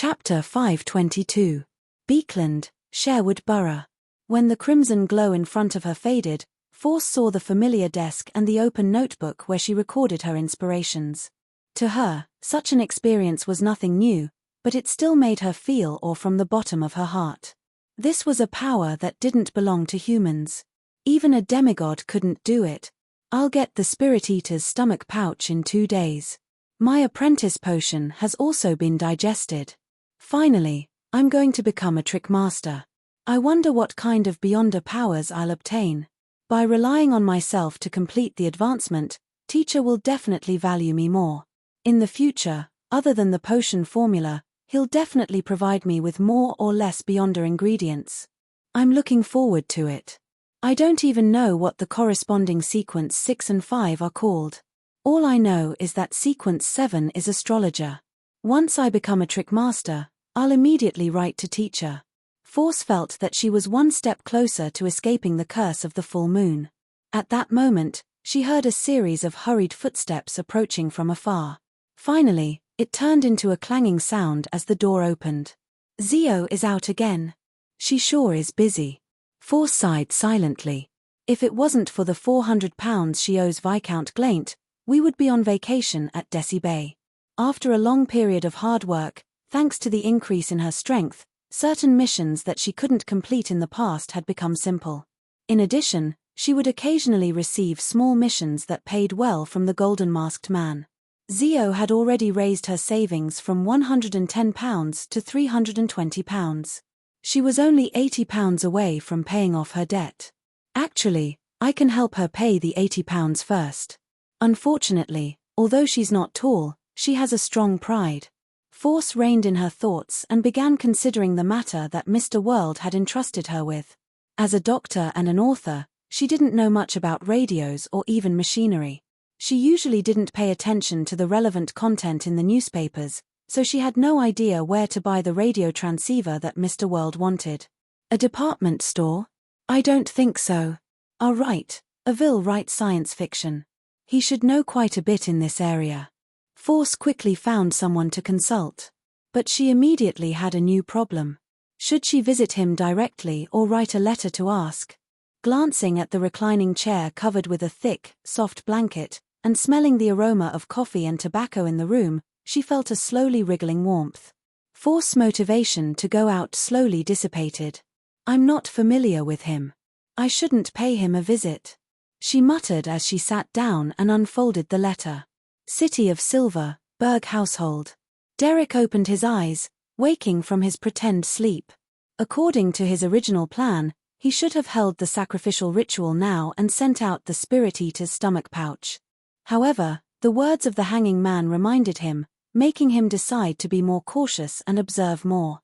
Chapter 522. Beekland, Sherwood Borough. When the crimson glow in front of her faded, Force saw the familiar desk and the open notebook where she recorded her inspirations. To her, such an experience was nothing new, but it still made her feel awe from the bottom of her heart. This was a power that didn't belong to humans. Even a demigod couldn't do it. I'll get the Spirit Eater's stomach pouch in 2 days. My apprentice potion has also been digested. Finally, I'm going to become a trick master. I wonder what kind of beyonder powers I'll obtain. By relying on myself to complete the advancement, teacher will definitely value me more. In the future, other than the potion formula, he'll definitely provide me with more or less beyonder ingredients. I'm looking forward to it. I don't even know what the corresponding sequence 6 and 5 are called. All I know is that sequence 7 is astrologer. Once I become a trick master, I'll immediately write to teacher. Force felt that she was one step closer to escaping the curse of the full moon. At that moment, she heard a series of hurried footsteps approaching from afar. Finally, it turned into a clanging sound as the door opened. Zio is out again. She sure is busy. Force sighed silently. If it wasn't for the £400 she owes Viscount Glaint, we would be on vacation at Desi Bay. After a long period of hard work, thanks to the increase in her strength, certain missions that she couldn't complete in the past had become simple. In addition, she would occasionally receive small missions that paid well from the Golden Masked Man. Zio had already raised her savings from £110 to £320. She was only £80 away from paying off her debt. Actually, I can help her pay the £80 first. Unfortunately, although she's not tall, she has a strong pride. Force reined in her thoughts and began considering the matter that Mr. World had entrusted her with. As a doctor and an author, she didn't know much about radios or even machinery. She usually didn't pay attention to the relevant content in the newspapers, so she had no idea where to buy the radio transceiver that Mr. World wanted. A department store? I don't think so. Right, Avil writes science fiction. He should know quite a bit in this area. Force quickly found someone to consult. But she immediately had a new problem. Should she visit him directly or write a letter to ask? Glancing at the reclining chair covered with a thick, soft blanket, and smelling the aroma of coffee and tobacco in the room, she felt a slowly wriggling warmth. Force's motivation to go out slowly dissipated. I'm not familiar with him. I shouldn't pay him a visit. She muttered as she sat down and unfolded the letter. City of Silver, Berg Household. Derek opened his eyes, waking from his pretend sleep. According to his original plan, he should have held the sacrificial ritual now and sent out the Spirit Eater's stomach pouch. However, the words of the hanging man reminded him, making him decide to be more cautious and observe more.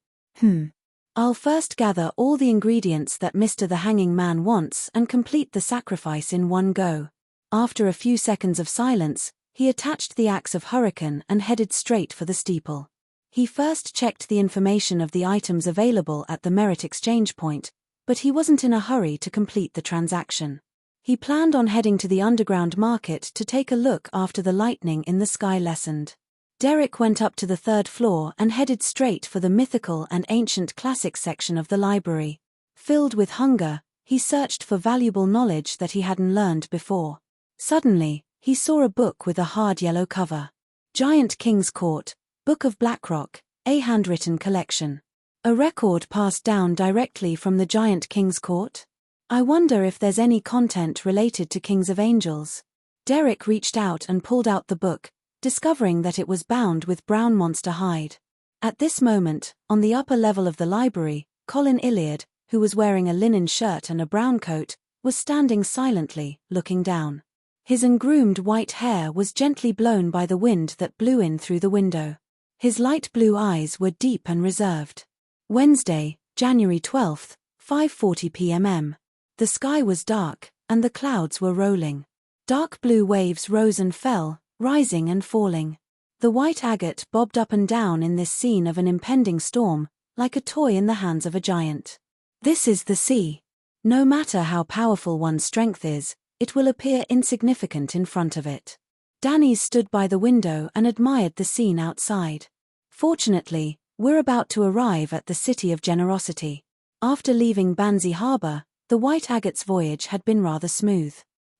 I'll first gather all the ingredients that Mr. the Hanging Man wants and complete the sacrifice in one go. After a few seconds of silence, he attached the axe of Hurricane and headed straight for the steeple. He first checked the information of the items available at the Merit Exchange Point, but he wasn't in a hurry to complete the transaction. He planned on heading to the underground market to take a look after the lightning in the sky lessened. Derek went up to the 3rd floor and headed straight for the mythical and ancient classics section of the library. Filled with hunger, he searched for valuable knowledge that he hadn't learned before. Suddenly, he saw a book with a hard yellow cover. Giant King's Court, Book of Blackrock, a handwritten collection. A record passed down directly from the Giant King's Court? I wonder if there's any content related to Kings of Angels. Derek reached out and pulled out the book, discovering that it was bound with brown monster hide. At this moment, on the upper level of the library, Colin Iliad, who was wearing a linen shirt and a brown coat, was standing silently, looking down. His ungroomed white hair was gently blown by the wind that blew in through the window. His light blue eyes were deep and reserved. Wednesday, January 12th, 5:40 p.m. The sky was dark, and the clouds were rolling. Dark blue waves rose and fell, rising and falling. The white agate bobbed up and down in this scene of an impending storm, like a toy in the hands of a giant. This is the sea. No matter how powerful one's strength is, it will appear insignificant in front of it. Danny stood by the window and admired the scene outside. Fortunately, We're about to arrive at the City of Generosity. After leaving Banzi Harbour, the White Agate's voyage had been rather smooth.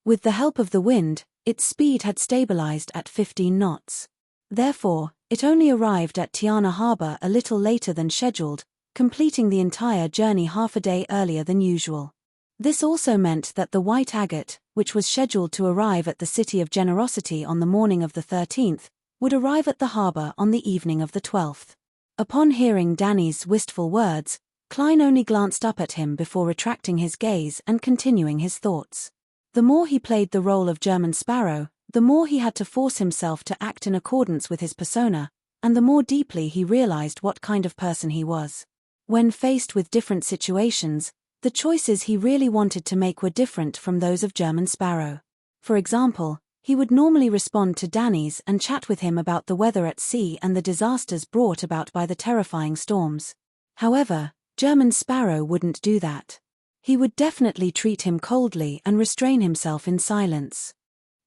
With the help of the wind, its speed had stabilized at 15 knots. Therefore, it only arrived at Tiana Harbour a little later than scheduled, completing the entire journey half a day earlier than usual. This also meant that the White Agate, which was scheduled to arrive at the City of Generosity on the morning of the 13th, would arrive at the harbour on the evening of the 12th. Upon hearing Danny's wistful words, Klein only glanced up at him before retracting his gaze and continuing his thoughts. The more he played the role of German Sparrow, the more he had to force himself to act in accordance with his persona, and the more deeply he realized what kind of person he was. When faced with different situations, the choices he really wanted to make were different from those of German Sparrow. For example, he would normally respond to Danny's and chat with him about the weather at sea and the disasters brought about by the terrifying storms. However, German Sparrow wouldn't do that. He would definitely treat him coldly and restrain himself in silence.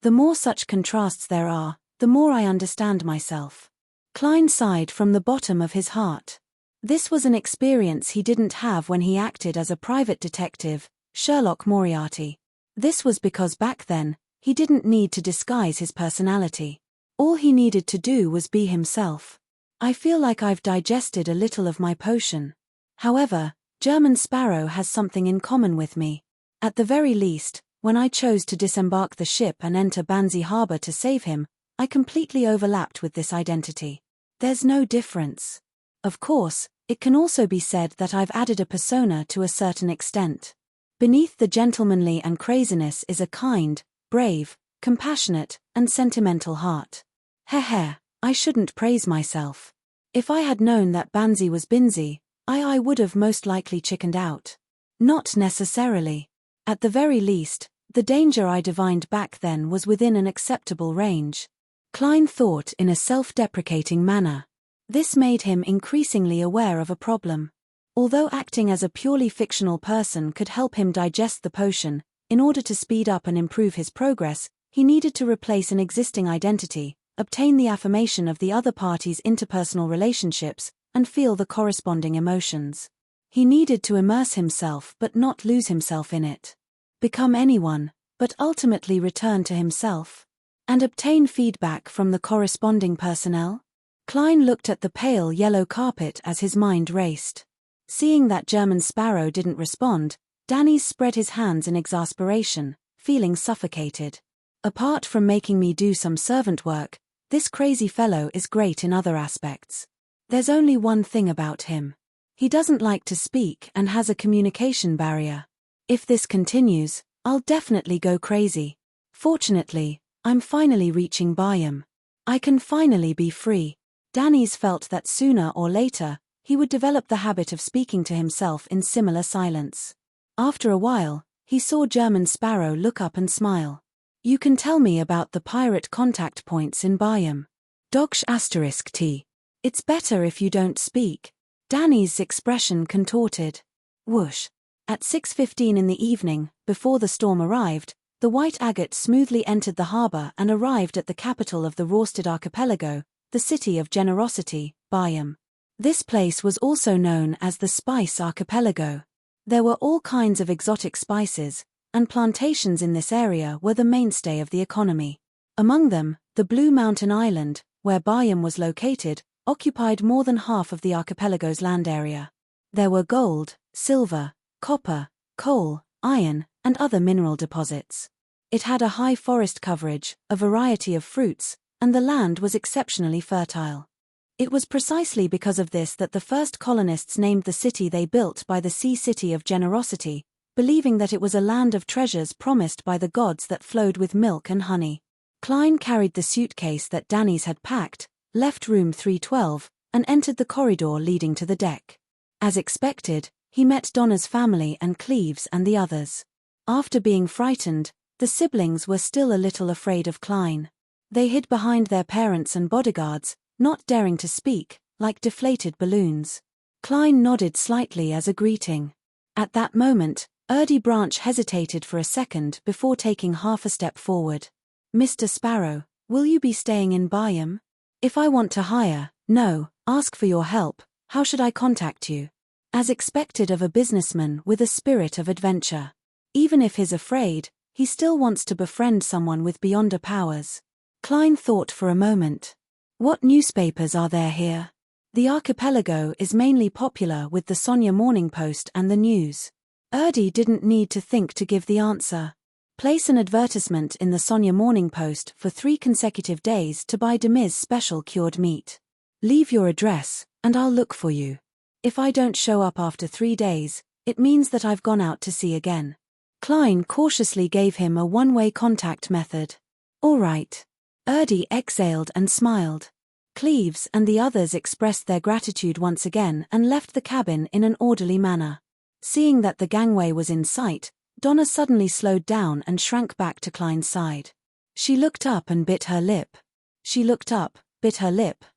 The more such contrasts there are, the more I understand myself. Klein sighed from the bottom of his heart. This was an experience he didn't have when he acted as a private detective, Sherlock Moriarty. This was because back then, he didn't need to disguise his personality. All he needed to do was be himself. I feel like I've digested a little of my potion. However, German Sparrow has something in common with me. At the very least, when I chose to disembark the ship and enter Banzi Harbour to save him, I completely overlapped with this identity. There's no difference. Of course, it can also be said that I've added a persona to a certain extent. Beneath the gentlemanly and craziness is a kind, brave, compassionate, and sentimental heart. Heh, I shouldn't praise myself. If I had known that Banzi was Binzi, I would have most likely chickened out. Not necessarily. At the very least, the danger I divined back then was within an acceptable range. Klein thought in a self-deprecating manner. This made him increasingly aware of a problem. Although acting as a purely fictional person could help him digest the potion, in order to speed up and improve his progress, he needed to replace an existing identity, obtain the affirmation of the other party's interpersonal relationships, and feel the corresponding emotions. He needed to immerse himself but not lose himself in it. Become anyone, but ultimately return to himself. And obtain feedback from the corresponding personnel? Klein looked at the pale yellow carpet as his mind raced. Seeing that German Sparrow didn't respond, Danny spread his hands in exasperation, feeling suffocated. Apart from making me do some servant work, this crazy fellow is great in other aspects. There's only one thing about him. He doesn't like to speak and has a communication barrier. If this continues, I'll definitely go crazy. Fortunately, I'm finally reaching Bayam. I can finally be free. Danny's felt that sooner or later, he would develop the habit of speaking to himself in similar silence. After a while, he saw German Sparrow look up and smile. You can tell me about the pirate contact points in Bayam. T. It's better if you don't speak. Danny's expression contorted. Whoosh. At 6:15 in the evening, before the storm arrived, the White Agate smoothly entered the harbour and arrived at the capital of the Rorsted Archipelago, the City of Generosity, Bayam. This place was also known as the Spice Archipelago. There were all kinds of exotic spices, and plantations in this area were the mainstay of the economy. Among them, the Blue Mountain Island, where Bayam was located, occupied more than half of the archipelago's land area. There were gold, silver, copper, coal, iron, and other mineral deposits. It had a high forest coverage, a variety of fruits, and the land was exceptionally fertile. It was precisely because of this that the first colonists named the city they built by the Sea City of Generosity, believing that it was a land of treasures promised by the gods that flowed with milk and honey. Klein carried the suitcase that Danny's had packed, left room 312, and entered the corridor leading to the deck. As expected, he met Donna's family and Cleves and the others. After being frightened, the siblings were still a little afraid of Klein. They hid behind their parents and bodyguards, not daring to speak, like deflated balloons. Klein nodded slightly as a greeting. At that moment, Erdie Branch hesitated for a second before taking half a step forward. Mr. Sparrow, will you be staying in Bayam? If I want to hire, no, ask for your help, How should I contact you? As expected of a businessman with a spirit of adventure. Even if he's afraid, he still wants to befriend someone with beyonder powers. Klein thought for a moment. What newspapers are there here? The archipelago is mainly popular with the Sonia Morning Post and the News. Erdi didn't need to think to give the answer. Place an advertisement in the Sonia Morning Post for 3 consecutive days to buy Demis special cured meat. Leave your address, and I'll look for you. If I don't show up after 3 days, it means that I've gone out to sea again. Klein cautiously gave him a one-way contact method. All right. Erdi exhaled and smiled. Cleves and the others expressed their gratitude once again and left the cabin in an orderly manner. Seeing that the gangway was in sight, Donna suddenly slowed down and shrank back to Klein's side. She looked up and bit her lip.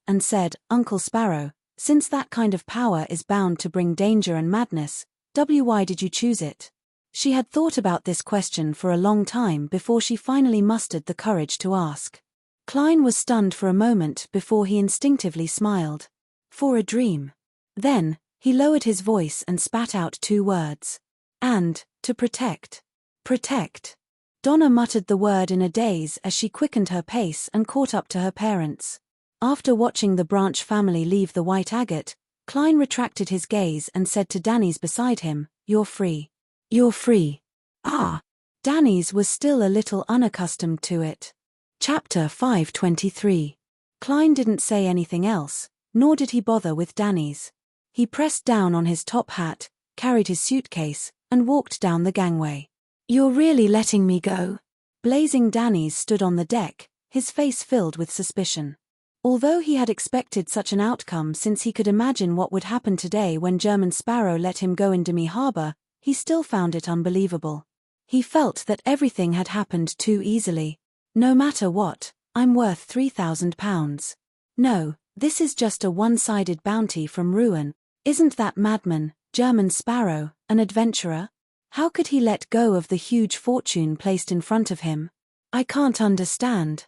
And said, Uncle Sparrow, since that kind of power is bound to bring danger and madness, why did you choose it? She had thought about this question for a long time before she finally mustered the courage to ask. Klein was stunned for a moment before he instinctively smiled. For a dream. Then, he lowered his voice and spat out 2 words. And, to protect. Protect. Donna muttered the word in a daze as she quickened her pace and caught up to her parents. After watching the Branch family leave the White Agate, Klein retracted his gaze and said to Danny's beside him, You're free. You're free. Ah. Danny's was still a little unaccustomed to it. Chapter 523. Klein didn't say anything else, nor did he bother with Danny's. He pressed down on his top hat, carried his suitcase, and walked down the gangway. You're really letting me go? Blazing Danny's stood on the deck, his face filled with suspicion. Although he had expected such an outcome since he could imagine what would happen today when German Sparrow let him go in Demi Harbor, he still found it unbelievable. He felt that everything had happened too easily. No matter what, I'm worth £3,000. No, this is just a one-sided bounty from Ruin. Isn't that madman, German Sparrow, an adventurer? How could he let go of the huge fortune placed in front of him? I can't understand.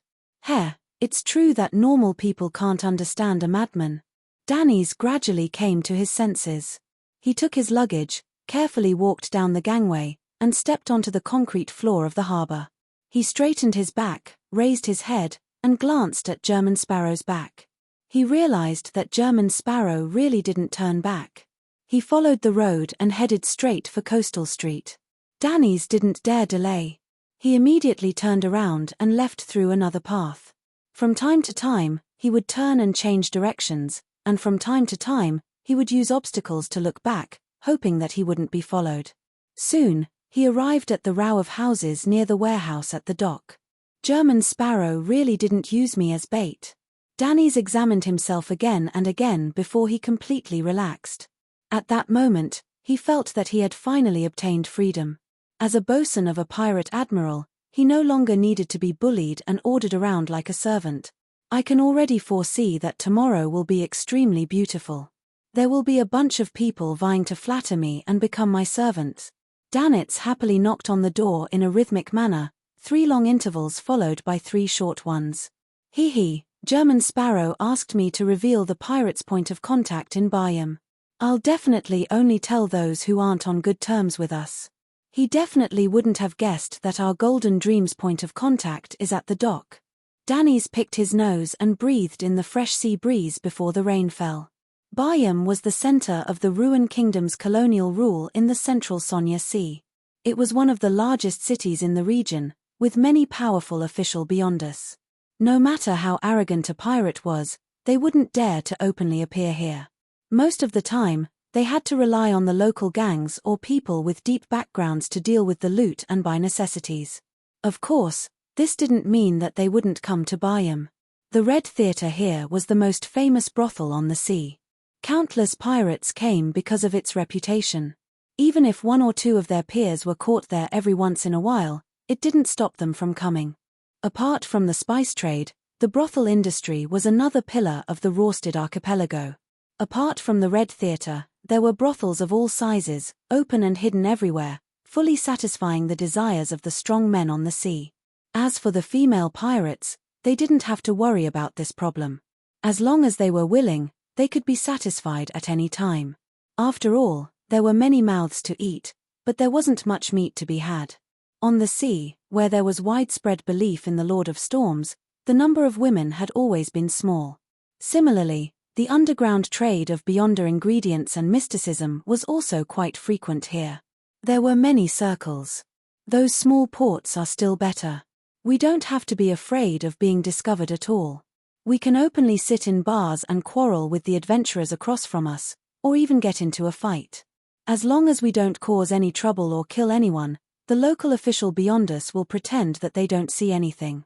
It's true that normal people can't understand a madman. Danny's gradually came to his senses. He took his luggage, carefully walked down the gangway, and stepped onto the concrete floor of the harbor. He straightened his back, raised his head, and glanced at German Sparrow's back. He realized that German Sparrow really didn't turn back. He followed the road and headed straight for Coastal Street. Danny's didn't dare delay. He immediately turned around and left through another path. From time to time, he would turn and change directions, and from time to time, he would use obstacles to look back, hoping that he wouldn't be followed. Soon, he arrived at the row of houses near the warehouse at the dock. German Sparrow really didn't use me as bait. Danny's examined himself again and again before he completely relaxed. At that moment, he felt that he had finally obtained freedom. As a bosun of a pirate admiral, he no longer needed to be bullied and ordered around like a servant. I can already foresee that tomorrow will be extremely beautiful. There will be a bunch of people vying to flatter me and become my servants. Danitz happily knocked on the door in a rhythmic manner, 3 long intervals followed by 3 short ones. German Sparrow asked me to reveal the pirate's point of contact in Bayam. I'll definitely only tell those who aren't on good terms with us. He definitely wouldn't have guessed that our Golden Dreams point of contact is at the dock. Danny's picked his nose and breathed in the fresh sea breeze before the rain fell. Bayam was the center of the Ruin Kingdom's colonial rule in the central Sonia Sea. It was one of the largest cities in the region, with many powerful official beyonders. No matter how arrogant a pirate was, they wouldn't dare to openly appear here. Most of the time, they had to rely on the local gangs or people with deep backgrounds to deal with the loot and buy necessities. Of course, this didn't mean that they wouldn't come to Bayam. The Red Theatre here was the most famous brothel on the sea. Countless pirates came because of its reputation. Even if 1 or 2 of their peers were caught there every once in a while, it didn't stop them from coming. Apart from the spice trade, the brothel industry was another pillar of the Rorsted archipelago. Apart from the Red Theatre, there were brothels of all sizes, open and hidden everywhere, fully satisfying the desires of the strong men on the sea. As for the female pirates, they didn't have to worry about this problem. As long as they were willing, they could be satisfied at any time. After all, there were many mouths to eat, but there wasn't much meat to be had. On the sea, where there was widespread belief in the Lord of Storms, the number of women had always been small. Similarly, the underground trade of beyonder ingredients and mysticism was also quite frequent here. There were many circles. Those small ports are still better. We don't have to be afraid of being discovered at all. We can openly sit in bars and quarrel with the adventurers across from us, or even get into a fight. As long as we don't cause any trouble or kill anyone, the local official beyond us will pretend that they don't see anything.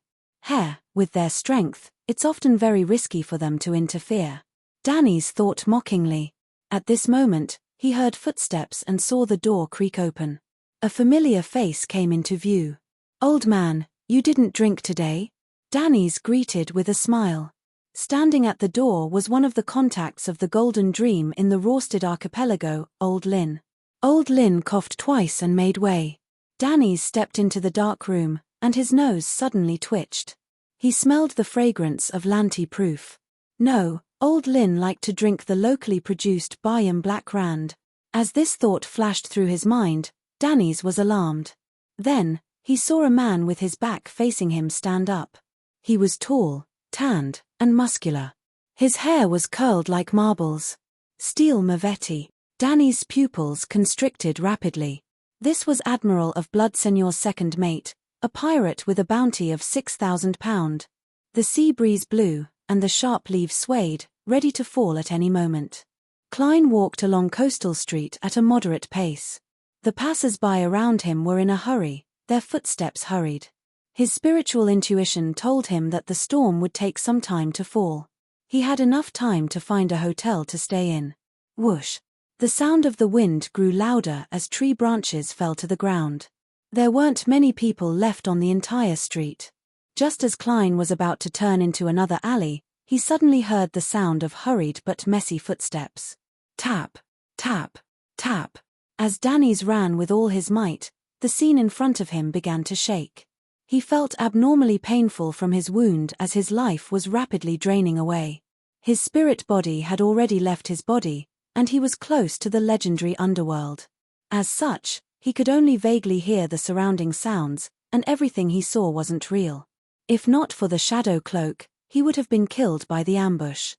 With their strength, it's often very risky for them to interfere. Danny's thought mockingly. At this moment, he heard footsteps and saw the door creak open. A familiar face came into view. "Old man, you didn't drink today?" Danny's greeted with a smile. Standing at the door was one of the contacts of the Golden Dream in the Rorsted Archipelago, Old Lynn. Old Lynn coughed twice and made way. Danny's stepped into the dark room, and his nose suddenly twitched. He smelled the fragrance of Lanty proof. No, Old Lynn liked to drink the locally produced Bayam Black Rand. As this thought flashed through his mind, Danny's was alarmed. Then, he saw a man with his back facing him stand up. He was tall, tanned, and muscular. His hair was curled like marbles. Steel Mavetti. Danny's pupils constricted rapidly. This was Admiral of Blood Seigneur's second mate, a pirate with a bounty of £6,000. The sea breeze blew, and the sharp leaves swayed, ready to fall at any moment. Klein walked along Coastal Street at a moderate pace. The passers-by around him were in a hurry, their footsteps hurried. His spiritual intuition told him that the storm would take some time to fall. He had enough time to find a hotel to stay in. Whoosh! The sound of the wind grew louder as tree branches fell to the ground. There weren't many people left on the entire street. Just as Klein was about to turn into another alley, he suddenly heard the sound of hurried but messy footsteps. Tap, tap, tap. As Danny's ran with all his might, the scene in front of him began to shake. He felt abnormally painful from his wound as his life was rapidly draining away. His spirit body had already left his body, and he was close to the legendary underworld. As such, he could only vaguely hear the surrounding sounds, and everything he saw wasn't real. If not for the shadow cloak, he would have been killed by the ambush.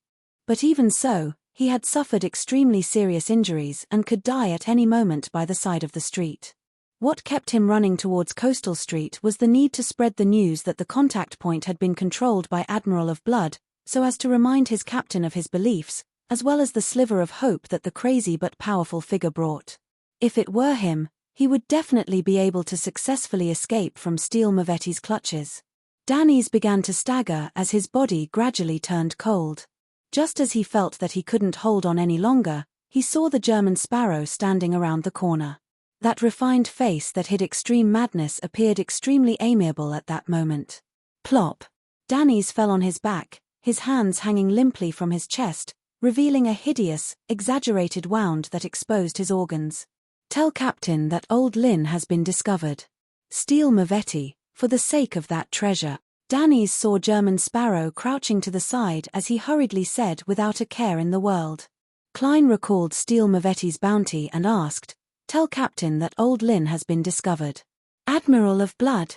But even so, he had suffered extremely serious injuries and could die at any moment by the side of the street. What kept him running towards Coastal Street was the need to spread the news that the contact point had been controlled by Admiral of Blood, so as to remind his captain of his beliefs, as well as the sliver of hope that the crazy but powerful figure brought. If it were him, he would definitely be able to successfully escape from Steel Mavetti's clutches. Danny's began to stagger as his body gradually turned cold. Just as he felt that he couldn't hold on any longer, he saw the German Sparrow standing around the corner. That refined face that hid extreme madness appeared extremely amiable at that moment. Plop! Danny's fell on his back, his hands hanging limply from his chest, revealing a hideous, exaggerated wound that exposed his organs. "Tell Captain that Old Lynn has been discovered. Steel Mavetti, for the sake of that treasure." Danny's saw German Sparrow crouching to the side as he hurriedly said without a care in the world. Klein recalled Steel Mavetti's bounty and asked, "Tell Captain that Old Lynn has been discovered." "Admiral of Blood?"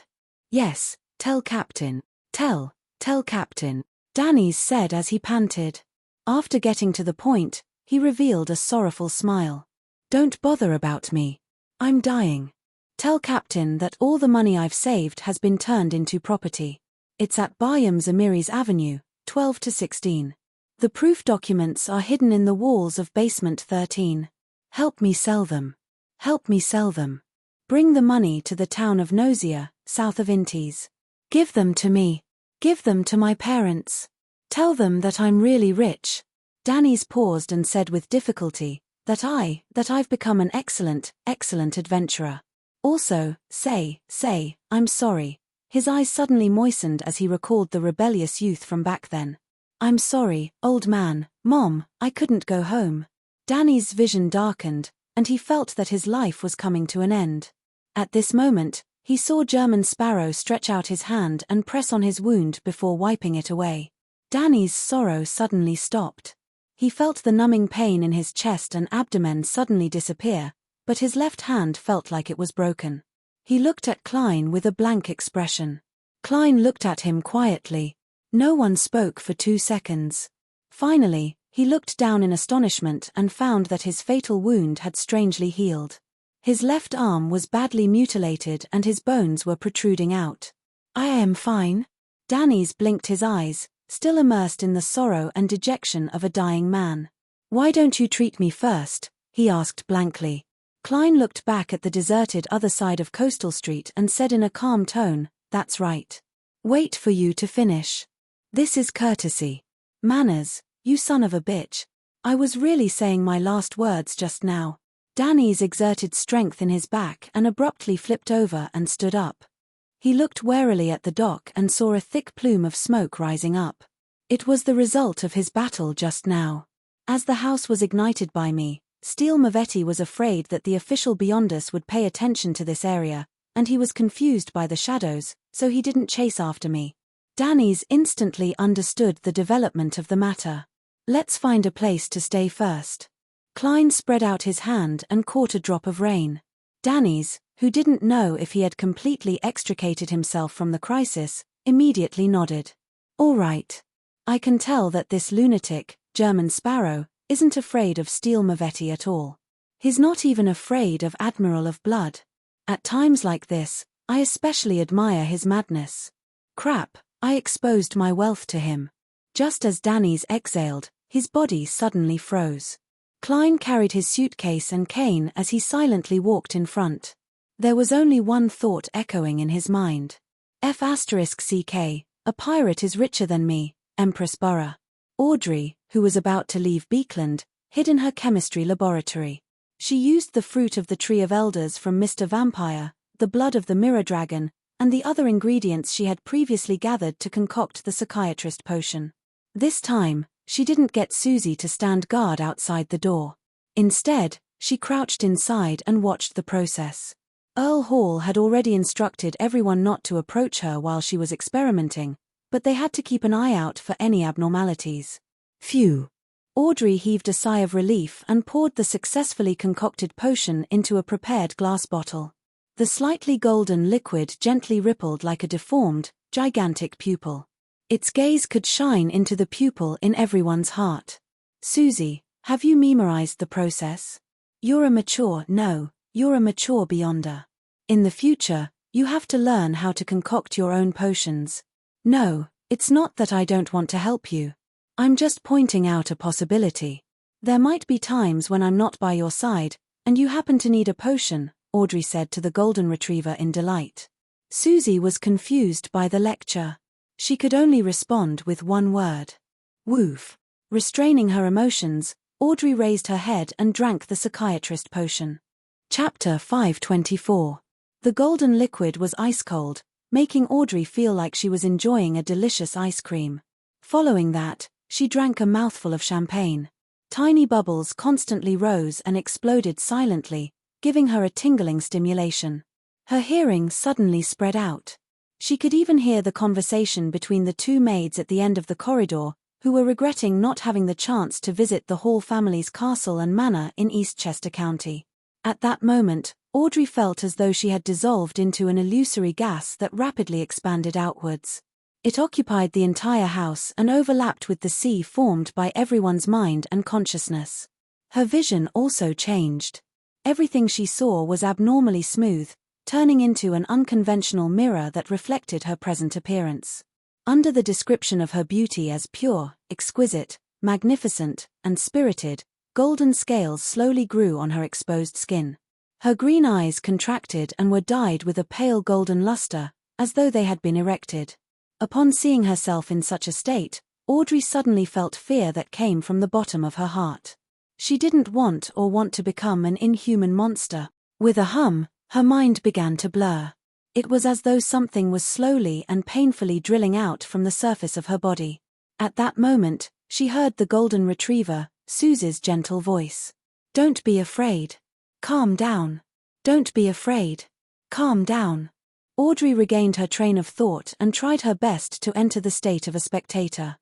"Yes, tell Captain. Tell Captain," Danny's said as he panted. After getting to the point, he revealed a sorrowful smile. "Don't bother about me. I'm dying. Tell Captain that all the money I've saved has been turned into property. It's at Bayam Zamiris Avenue, 12 to 16. The proof documents are hidden in the walls of basement 13. Help me sell them. Help me sell them. Bring the money to the town of Nozia, south of Intis. Give them to me. Give them to my parents. Tell them that I'm really rich." Danny's paused and said with difficulty, that I've become an excellent adventurer. Also, say, I'm sorry." His eyes suddenly moistened as he recalled the rebellious youth from back then. "I'm sorry, old man, Mom, I couldn't go home." Danny's vision darkened, and he felt that his life was coming to an end. At this moment, he saw German Sparrow stretch out his hand and press on his wound before wiping it away. Danny's sorrow suddenly stopped. He felt the numbing pain in his chest and abdomen suddenly disappear, but his left hand felt like it was broken. He looked at Klein with a blank expression. Klein looked at him quietly. No one spoke for 2 seconds. Finally, he looked down in astonishment and found that his fatal wound had strangely healed. His left arm was badly mutilated and his bones were protruding out. "I am fine." Danny's blinked his eyes, still immersed in the sorrow and dejection of a dying man. "Why don't you treat me first?" he asked blankly. Klein looked back at the deserted other side of Coastal Street and said in a calm tone, "That's right. Wait for you to finish. This is courtesy. Manners, you son of a bitch. I was really saying my last words just now." Danny's exerted strength in his back and abruptly flipped over and stood up. He looked warily at the dock and saw a thick plume of smoke rising up. It was the result of his battle just now. As the house was ignited by me, Steele Mavetti was afraid that the official beyond us would pay attention to this area, and he was confused by the shadows, so he didn't chase after me. Danny's instantly understood the development of the matter. "Let's find a place to stay first." Klein spread out his hand and caught a drop of rain. Danny's, who didn't know if he had completely extricated himself from the crisis, immediately nodded. "All right. I can tell that this lunatic, German Sparrow, isn't afraid of Steele Mavetti at all. He's not even afraid of Admiral of Blood. At times like this, I especially admire his madness. Crap, I exposed my wealth to him." Just as Danny's exhaled, his body suddenly froze. Klein carried his suitcase and cane as he silently walked in front. There was only one thought echoing in his mind. F***CK, a pirate is richer than me, Empress Borough. Audrey, who was about to leave Beekland, hid in her chemistry laboratory. She used the fruit of the Tree of Elders from Mr. Vampire, the blood of the Mirror Dragon, and the other ingredients she had previously gathered to concoct the psychiatrist potion. This time, she didn't get Susie to stand guard outside the door. Instead, she crouched inside and watched the process. Earl Hall had already instructed everyone not to approach her while she was experimenting, but they had to keep an eye out for any abnormalities. Phew. Audrey heaved a sigh of relief and poured the successfully concocted potion into a prepared glass bottle. The slightly golden liquid gently rippled like a deformed, gigantic pupil. Its gaze could shine into the pupil in everyone's heart. "Susie, have you memorized the process? You're a mature beyonder. In the future, you have to learn how to concoct your own potions. No, it's not that I don't want to help you. I'm just pointing out a possibility. There might be times when I'm not by your side, and you happen to need a potion," Audrey said to the golden retriever in delight. Susie was confused by the lecture. She could only respond with one word. Woof. Restraining her emotions, Audrey raised her head and drank the psychiatrist potion. Chapter 524. The golden liquid was ice-cold, making Audrey feel like she was enjoying a delicious ice cream. Following that, she drank a mouthful of champagne. Tiny bubbles constantly rose and exploded silently, giving her a tingling stimulation. Her hearing suddenly spread out. She could even hear the conversation between the two maids at the end of the corridor, who were regretting not having the chance to visit the Hall family's castle and manor in Eastchester County. At that moment, Audrey felt as though she had dissolved into an illusory gas that rapidly expanded outwards. It occupied the entire house and overlapped with the sea formed by everyone's mind and consciousness. Her vision also changed. Everything she saw was abnormally smooth, turning into an unconventional mirror that reflected her present appearance. Under the description of her beauty as pure, exquisite, magnificent, and spirited, golden scales slowly grew on her exposed skin. Her green eyes contracted and were dyed with a pale golden luster, as though they had been erected. Upon seeing herself in such a state, Audrey suddenly felt fear that came from the bottom of her heart. She didn't want to become an inhuman monster. With a hum, her mind began to blur. It was as though something was slowly and painfully drilling out from the surface of her body. At that moment, she heard the golden retriever, Susie's gentle voice. "Don't be afraid. Calm down. Don't be afraid. Calm down." Audrey regained her train of thought and tried her best to enter the state of a spectator.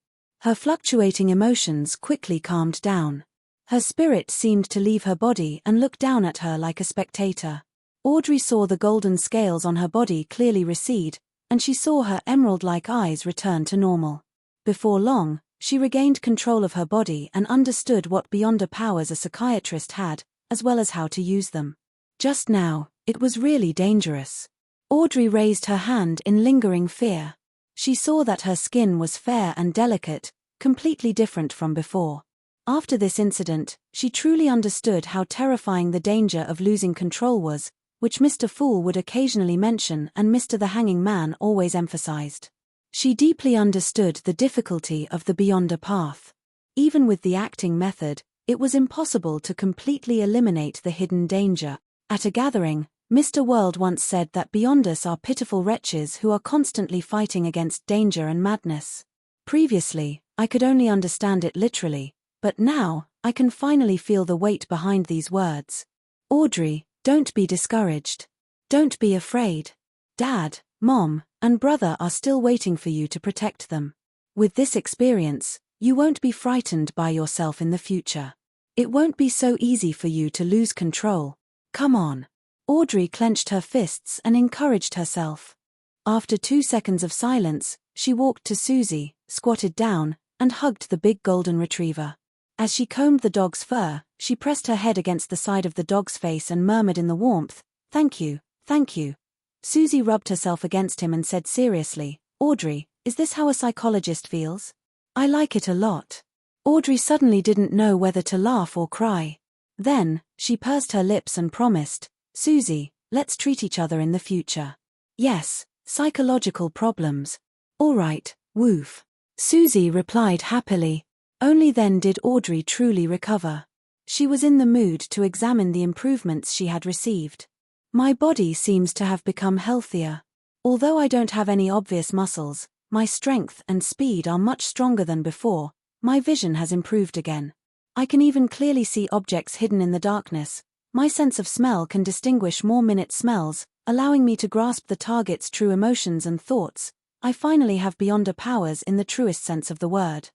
Her fluctuating emotions quickly calmed down. Her spirit seemed to leave her body and look down at her like a spectator. Audrey saw the golden scales on her body clearly recede, and she saw her emerald-like eyes return to normal. Before long, she regained control of her body and understood what beyonder powers a psychiatrist had, as well as how to use them. Just now, it was really dangerous. Audrey raised her hand in lingering fear. She saw that her skin was fair and delicate, completely different from before. After this incident, she truly understood how terrifying the danger of losing control was, which Mr. Fool would occasionally mention and Mr. the Hanging Man always emphasized. She deeply understood the difficulty of the beyonder path. Even with the acting method, it was impossible to completely eliminate the hidden danger. At a gathering, Mr. World once said that beyonders are pitiful wretches who are constantly fighting against danger and madness. Previously, I could only understand it literally, but now, I can finally feel the weight behind these words. Audrey, don't be discouraged. Don't be afraid. Dad, Mom, and brother are still waiting for you to protect them. With this experience, you won't be frightened by yourself in the future. It won't be so easy for you to lose control. Come on. Audrey clenched her fists and encouraged herself. After 2 seconds of silence, she walked to Susie, squatted down, and hugged the big golden retriever. As she combed the dog's fur, she pressed her head against the side of the dog's face and murmured in the warmth, "Thank you, thank you." Susie rubbed herself against him and said seriously, "Audrey, is this how a psychologist feels?" "I like it a lot." Audrey suddenly didn't know whether to laugh or cry. Then, she pursed her lips and promised, "Susie, let's treat each other in the future." "Yes, psychological problems. All right, woof." Susie replied happily. Only then did Audrey truly recover. She was in the mood to examine the improvements she had received. "My body seems to have become healthier. Although I don't have any obvious muscles, my strength and speed are much stronger than before. My vision has improved again. I can even clearly see objects hidden in the darkness. My sense of smell can distinguish more minute smells, allowing me to grasp the target's true emotions and thoughts. I finally have beyonder powers in the truest sense of the word."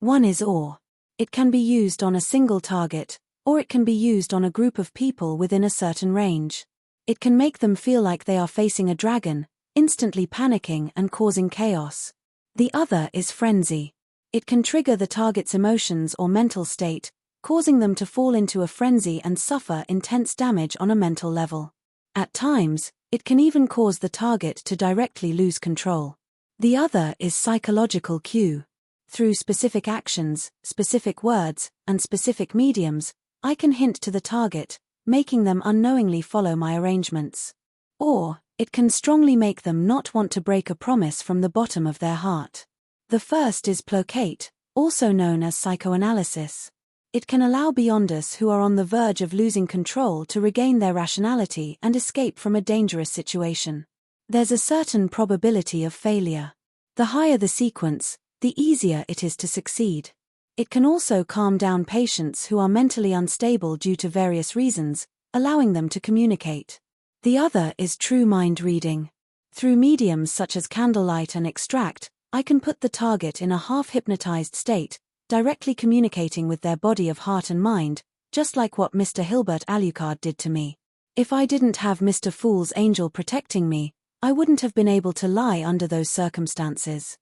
One is awe. It can be used on a single target, or it can be used on a group of people within a certain range. It can make them feel like they are facing a dragon, instantly panicking and causing chaos. The other is frenzy. It can trigger the target's emotions or mental state, causing them to fall into a frenzy and suffer intense damage on a mental level. At times, it can even cause the target to directly lose control. The other is psychological cue. Through specific actions, specific words, and specific mediums, I can hint to the target, making them unknowingly follow my arrangements. Or, it can strongly make them not want to break a promise from the bottom of their heart. The first is placate, also known as psychoanalysis. It can allow beyonders who are on the verge of losing control to regain their rationality and escape from a dangerous situation. There's a certain probability of failure. The higher the sequence, the easier it is to succeed. It can also calm down patients who are mentally unstable due to various reasons, allowing them to communicate. The other is true mind reading. Through mediums such as candlelight and extract, I can put the target in a half-hypnotized state, directly communicating with their body of heart and mind, just like what Mr. Hilbert Alucard did to me. If I didn't have Mr. Fool's angel protecting me, I wouldn't have been able to lie under those circumstances.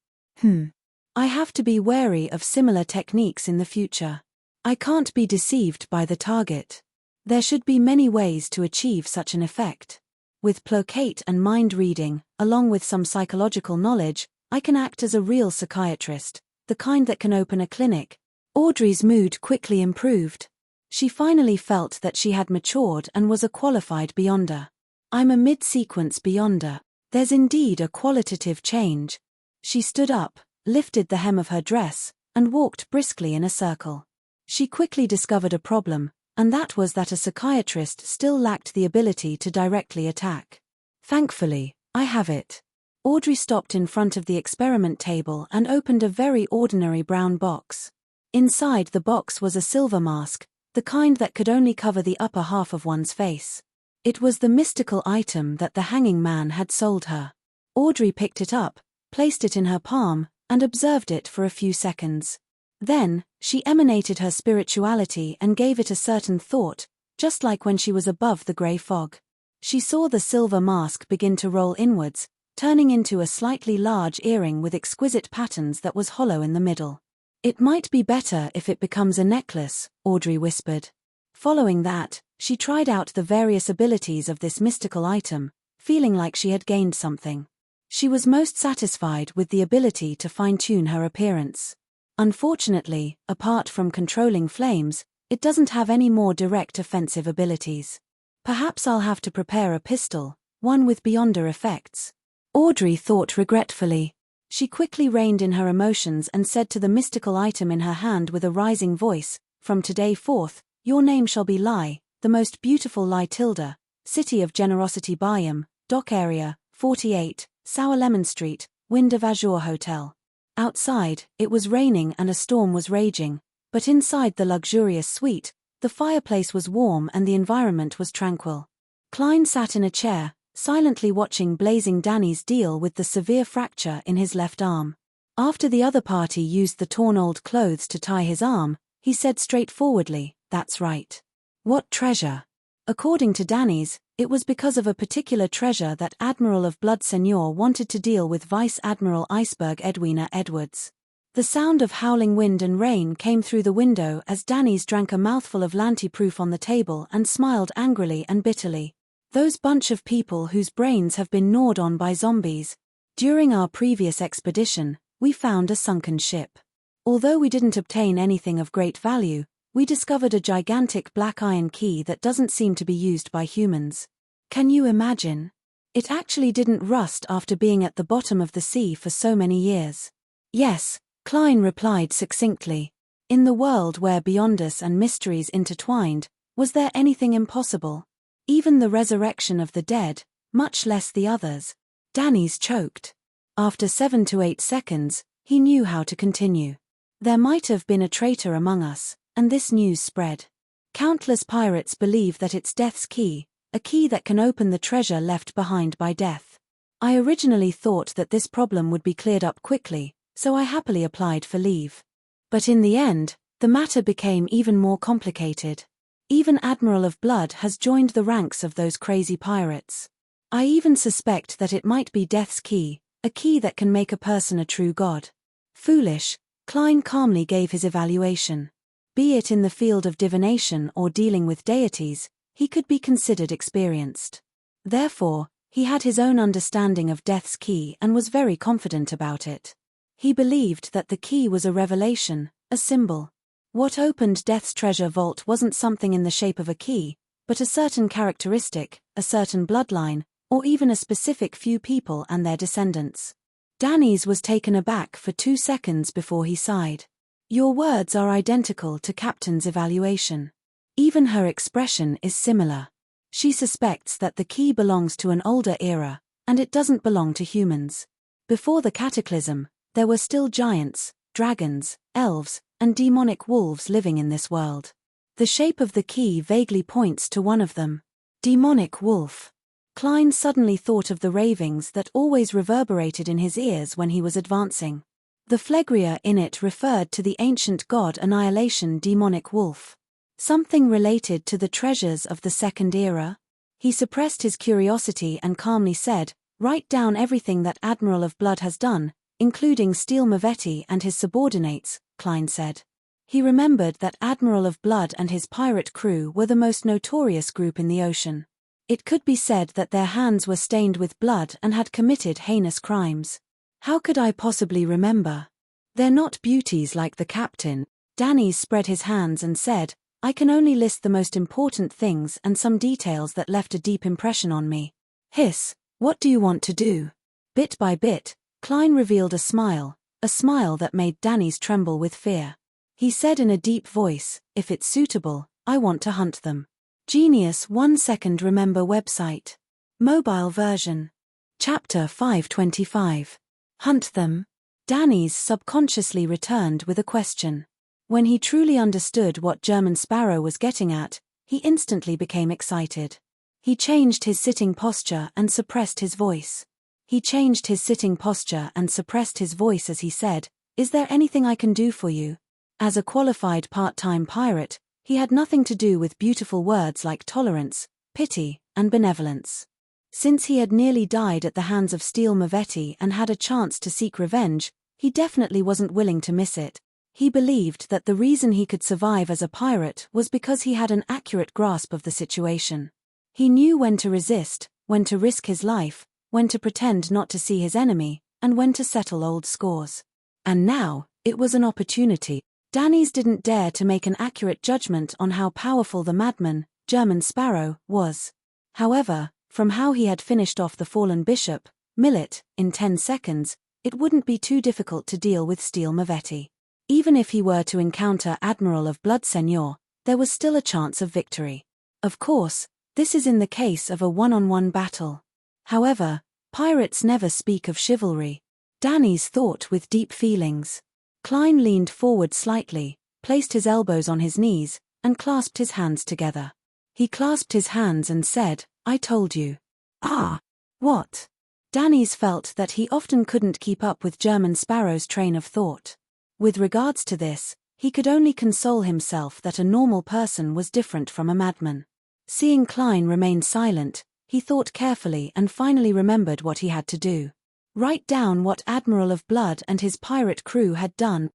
I have to be wary of similar techniques in the future. I can't be deceived by the target. There should be many ways to achieve such an effect. With placate and mind reading, along with some psychological knowledge, I can act as a real psychiatrist, the kind that can open a clinic. Audrey's mood quickly improved. She finally felt that she had matured and was a qualified beyonder. I'm a mid-sequence beyonder. There's indeed a qualitative change. She stood up, lifted the hem of her dress, and walked briskly in a circle. She quickly discovered a problem, and that was that a psychiatrist still lacked the ability to directly attack. Thankfully, I have it. Audrey stopped in front of the experiment table and opened a very ordinary brown box. Inside the box was a silver mask, the kind that could only cover the upper half of one's face. It was the mystical item that the Hanging Man had sold her. Audrey picked it up, placed it in her palm, and observed it for a few seconds. Then, she emanated her spirituality and gave it a certain thought, just like when she was above the grey fog. She saw the silver mask begin to roll inwards, turning into a slightly large earring with exquisite patterns that was hollow in the middle. "It might be better if it becomes a necklace," Audrey whispered. Following that, she tried out the various abilities of this mystical item, feeling like she had gained something. She was most satisfied with the ability to fine-tune her appearance. Unfortunately, apart from controlling flames, it doesn't have any more direct offensive abilities. "Perhaps I'll have to prepare a pistol, one with beyonder effects," Audrey thought regretfully. She quickly reined in her emotions and said to the mystical item in her hand with a rising voice, "From today forth, your name shall be Lai, the most beautiful Lai Tilda, City of Generosity Biome, Dock Area, 48, Sour Lemon Street, Wind of Azure Hotel." Outside, it was raining and a storm was raging, but inside the luxurious suite, the fireplace was warm and the environment was tranquil. Klein sat in a chair, silently watching blazing Danny's deal with the severe fracture in his left arm. After the other party used the torn old clothes to tie his arm, he said straightforwardly, "That's right." "What treasure?" According to Danny's, it was because of a particular treasure that Admiral of Blood Senior wanted to deal with Vice Admiral Iceberg Edwina Edwards. The sound of howling wind and rain came through the window as Danny's drank a mouthful of Lanti-proof on the table and smiled angrily and bitterly. "Those bunch of people whose brains have been gnawed on by zombies. During our previous expedition, we found a sunken ship. Although we didn't obtain anything of great value, we discovered a gigantic black iron key that doesn't seem to be used by humans. Can you imagine? It actually didn't rust after being at the bottom of the sea for so many years." "Yes," Klein replied succinctly. "In the world where beyonders and mysteries intertwined, was there anything impossible? Even the resurrection of the dead, much less the others." Danny's choked. After 7 to 8 seconds, he knew how to continue. "There might have been a traitor among us, and this news spread. Countless pirates believe that it's Death's key, a key that can open the treasure left behind by Death. I originally thought that this problem would be cleared up quickly, so I happily applied for leave. But in the end, the matter became even more complicated. Even Admiral of Blood has joined the ranks of those crazy pirates. I even suspect that it might be Death's key, a key that can make a person a true god." "Foolish," Klein calmly gave his evaluation. Be it in the field of divination or dealing with deities, he could be considered experienced. Therefore, he had his own understanding of Death's key and was very confident about it. He believed that the key was a revelation, a symbol. What opened Death's treasure vault wasn't something in the shape of a key, but a certain characteristic, a certain bloodline, or even a specific few people and their descendants. Danny's was taken aback for 2 seconds before he sighed. "Your words are identical to Captain's evaluation. Even her expression is similar. She suspects that the key belongs to an older era, and it doesn't belong to humans. Before the cataclysm, there were still giants, dragons, elves, and demonic wolves living in this world. The shape of the key vaguely points to one of them. Demonic wolf." Klein suddenly thought of the ravings that always reverberated in his ears when he was advancing. The phlegria in it referred to the ancient god Annihilation demonic wolf. Something related to the treasures of the Second Era? He suppressed his curiosity and calmly said, "Write down everything that Admiral of Blood has done, including Steel Mavetti and his subordinates," Klein said. He remembered that Admiral of Blood and his pirate crew were the most notorious group in the ocean. It could be said that their hands were stained with blood and had committed heinous crimes. "How could I possibly remember? They're not beauties like the captain." Danny spread his hands and said, "I can only list the most important things and some details that left a deep impression on me." "Hiss, what do you want to do?" Bit by bit, Klein revealed a smile that made Danny's tremble with fear. He said in a deep voice, "If it's suitable, I want to hunt them." Genius 1 second remember website. Mobile version. Chapter 525. Hunt them? Danny's subconsciously returned with a question. When he truly understood what German Sparrow was getting at, he instantly became excited. He changed his sitting posture and suppressed his voice. He changed his sitting posture and suppressed his voice as he said, "Is there anything I can do for you?" As a qualified part-time pirate, he had nothing to do with beautiful words like tolerance, pity, and benevolence. Since he had nearly died at the hands of Steel Mavetti and had a chance to seek revenge, he definitely wasn't willing to miss it. He believed that the reason he could survive as a pirate was because he had an accurate grasp of the situation. He knew when to resist, when to risk his life, when to pretend not to see his enemy, and when to settle old scores. And now, it was an opportunity. Danes didn't dare to make an accurate judgment on how powerful the madman, German Sparrow, was. However, from how he had finished off the fallen bishop, Millet, in 10 seconds, it wouldn't be too difficult to deal with Steel Mavetti. Even if he were to encounter Admiral of Blood Seigneur, there was still a chance of victory. Of course, this is in the case of a one-on-one battle. However, pirates never speak of chivalry. Danes thought with deep feelings. Klein leaned forward slightly, placed his elbows on his knees, and clasped his hands together. He clasped his hands and said, "I told you." "Ah! What?" Danes felt that he often couldn't keep up with German Sparrow's train of thought. With regards to this, he could only console himself that a normal person was different from a madman. Seeing Klein remain silent, he thought carefully and finally remembered what he had to do. Write down what Admiral of Blood and his pirate crew had done.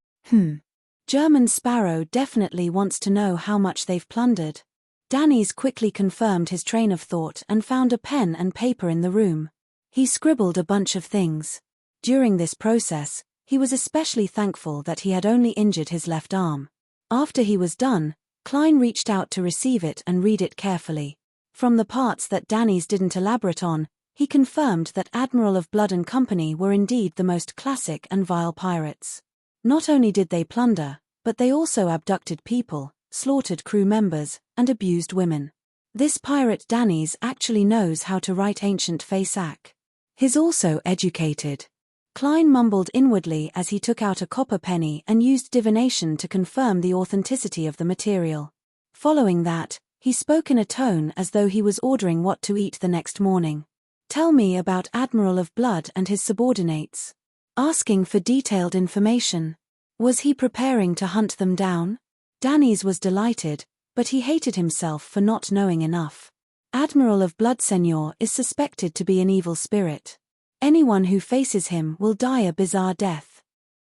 German Sparrow definitely wants to know how much they've plundered. Danes quickly confirmed his train of thought and found a pen and paper in the room. He scribbled a bunch of things. During this process, he was especially thankful that he had only injured his left arm. After he was done, Klein reached out to receive it and read it carefully. From the parts that Danes didn't elaborate on, he confirmed that Admiral of Blood and Company were indeed the most classic and vile pirates. Not only did they plunder, but they also abducted people, slaughtered crew members, and abused women. This pirate Danes actually knows how to write ancient Fasak. He's also educated. Klein mumbled inwardly as he took out a copper penny and used divination to confirm the authenticity of the material. Following that, he spoke in a tone as though he was ordering what to eat the next morning. "Tell me about Admiral of Blood and his subordinates." Asking for detailed information. Was he preparing to hunt them down? Danes was delighted, but he hated himself for not knowing enough. Admiral of Blood Seigneur is suspected to be an evil spirit. Anyone who faces him will die a bizarre death.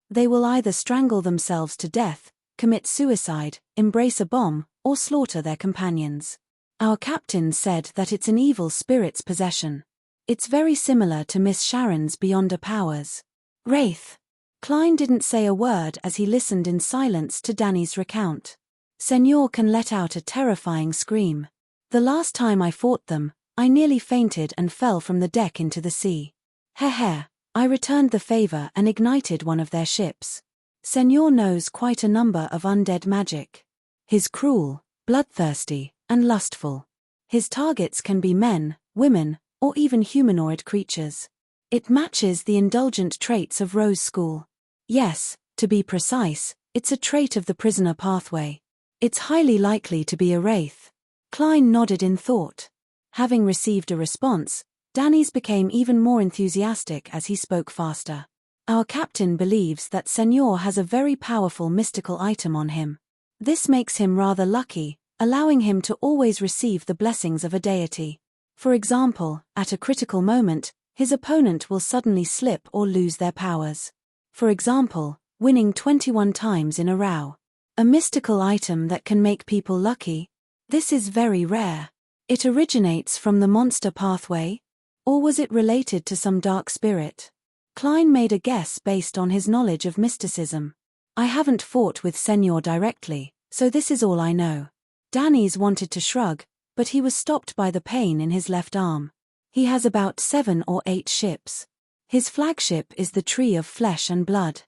They will either strangle themselves to death, commit suicide, embrace a bomb, or slaughter their companions. Our captain said that it's an evil spirit's possession. It's very similar to Miss Sharon's Beyonder powers. Wraith. Klein didn't say a word as he listened in silence to Danny's recount. Seigneur can let out a terrifying scream. The last time I fought them, I nearly fainted and fell from the deck into the sea. Heh. I returned the favor and ignited one of their ships. Seigneur knows quite a number of undead magic. He's cruel, bloodthirsty, and lustful. His targets can be men, women, or even humanoid creatures. It matches the indulgent traits of Rose School. Yes, to be precise, it's a trait of the prisoner pathway. It's highly likely to be a wraith. Klein nodded in thought. Having received a response, Danes became even more enthusiastic as he spoke faster. Our captain believes that Seigneur has a very powerful mystical item on him. This makes him rather lucky, allowing him to always receive the blessings of a deity. For example, at a critical moment, his opponent will suddenly slip or lose their powers. For example, winning 21 times in a row. A mystical item that can make people lucky? This is very rare. It originates from the monster pathway? Or was it related to some dark spirit? Klein made a guess based on his knowledge of mysticism. I haven't fought with Seigneur directly, so this is all I know. Danes wanted to shrug, but he was stopped by the pain in his left arm. He has about 7 or 8 ships. His flagship is the Tree of Flesh and Blood.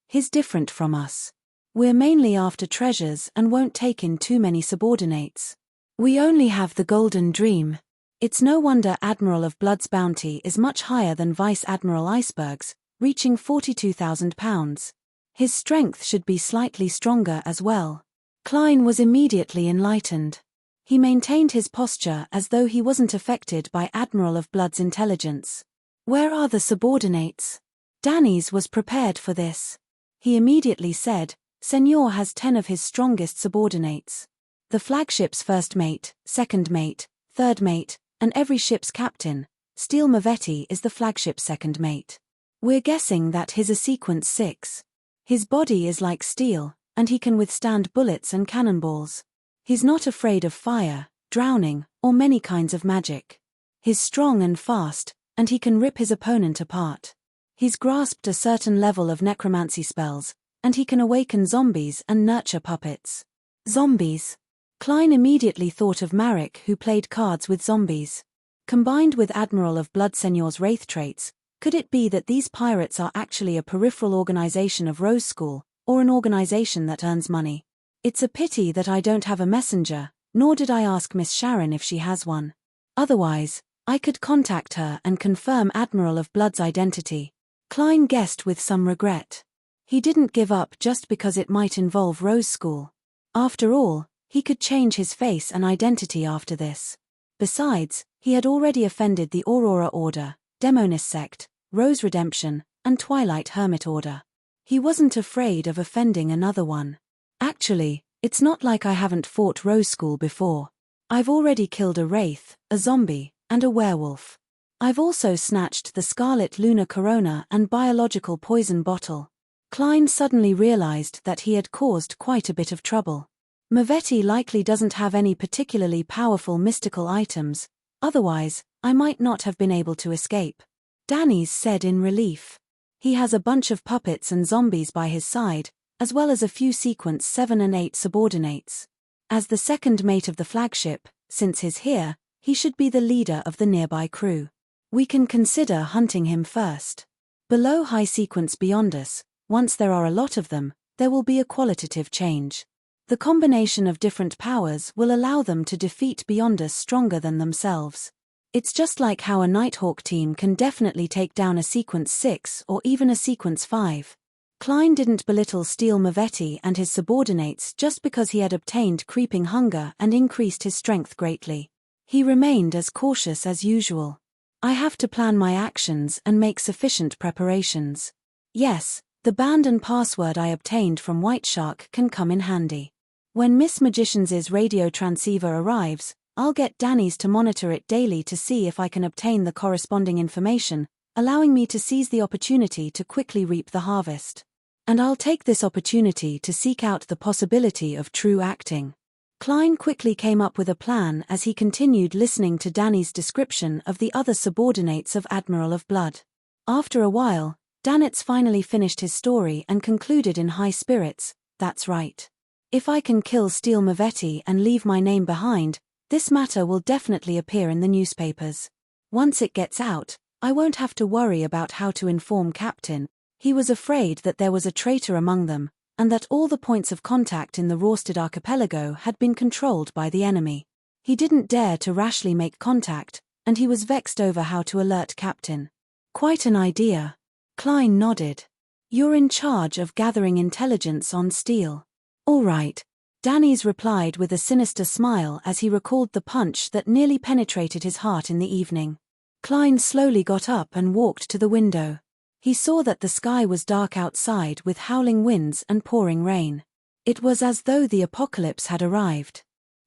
He's different from us. We're mainly after treasures and won't take in too many subordinates. We only have the Golden Dream. It's no wonder Admiral of Blood's bounty is much higher than Vice Admiral Iceberg's, reaching £42,000. His strength should be slightly stronger as well. Klein was immediately enlightened. He maintained his posture as though he wasn't affected by Admiral of Blood's intelligence. Where are the subordinates? Danny's was prepared for this. He immediately said, Senor has 10 of his strongest subordinates. The flagship's first mate, second mate, third mate, and every ship's captain. Steel Mavetti is the flagship's second mate. We're guessing that his is sequence 6. His body is like steel, and he can withstand bullets and cannonballs. He's not afraid of fire, drowning, or many kinds of magic. He's strong and fast, and he can rip his opponent apart. He's grasped a certain level of necromancy spells, and he can awaken zombies and nurture puppets. Zombies. Klein immediately thought of Marek, who played cards with zombies. Combined with Admiral of Blood Senor's wraith traits, could it be that these pirates are actually a peripheral organization of Rose School, or an organization that earns money? It's a pity that I don't have a messenger, nor did I ask Miss Sharon if she has one. Otherwise, I could contact her and confirm Admiral of Blood's identity. Klein guessed with some regret. He didn't give up just because it might involve Rose School. After all, he could change his face and identity after this. Besides, he had already offended the Aurora Order, Demonis Sect, Rose Redemption, and Twilight Hermit Order. He wasn't afraid of offending another one. Actually, it's not like I haven't fought Rose School before. I've already killed a wraith, a zombie, and a werewolf. I've also snatched the Scarlet Lunar Corona and biological poison bottle. Klein suddenly realized that he had caused quite a bit of trouble. Mavetti likely doesn't have any particularly powerful mystical items, otherwise, I might not have been able to escape. Danny's said in relief. He has a bunch of puppets and zombies by his side, as well as a few sequence 7 and 8 subordinates. As the second mate of the flagship, since he's here, he should be the leader of the nearby crew. We can consider hunting him first. Below high sequence beyond us, once there are a lot of them, there will be a qualitative change. The combination of different powers will allow them to defeat beyond us stronger than themselves. It's just like how a Nighthawk team can definitely take down a sequence 6 or even a sequence 5. Klein didn't belittle Steel Mavetti and his subordinates just because he had obtained creeping hunger and increased his strength greatly. He remained as cautious as usual. I have to plan my actions and make sufficient preparations. Yes, the band and password I obtained from White Shark can come in handy. When Miss Magician's radio transceiver arrives, I'll get Danny's to monitor it daily to see if I can obtain the corresponding information, allowing me to seize the opportunity to quickly reap the harvest. And I'll take this opportunity to seek out the possibility of true acting. Klein quickly came up with a plan as he continued listening to Danny's description of the other subordinates of Admiral of Blood. After a while, Danitz finally finished his story and concluded in high spirits, "That's right. If I can kill Steel Mavetti and leave my name behind, this matter will definitely appear in the newspapers. Once it gets out, I won't have to worry about how to inform Captain." He was afraid that there was a traitor among them, and that all the points of contact in the Rorsted archipelago had been controlled by the enemy. He didn't dare to rashly make contact, and he was vexed over how to alert Captain. "Quite an idea." Klein nodded. "You're in charge of gathering intelligence on Steel." "All right," Danny's replied with a sinister smile as he recalled the punch that nearly penetrated his heart in the evening. Klein slowly got up and walked to the window. He saw that the sky was dark outside with howling winds and pouring rain. It was as though the apocalypse had arrived.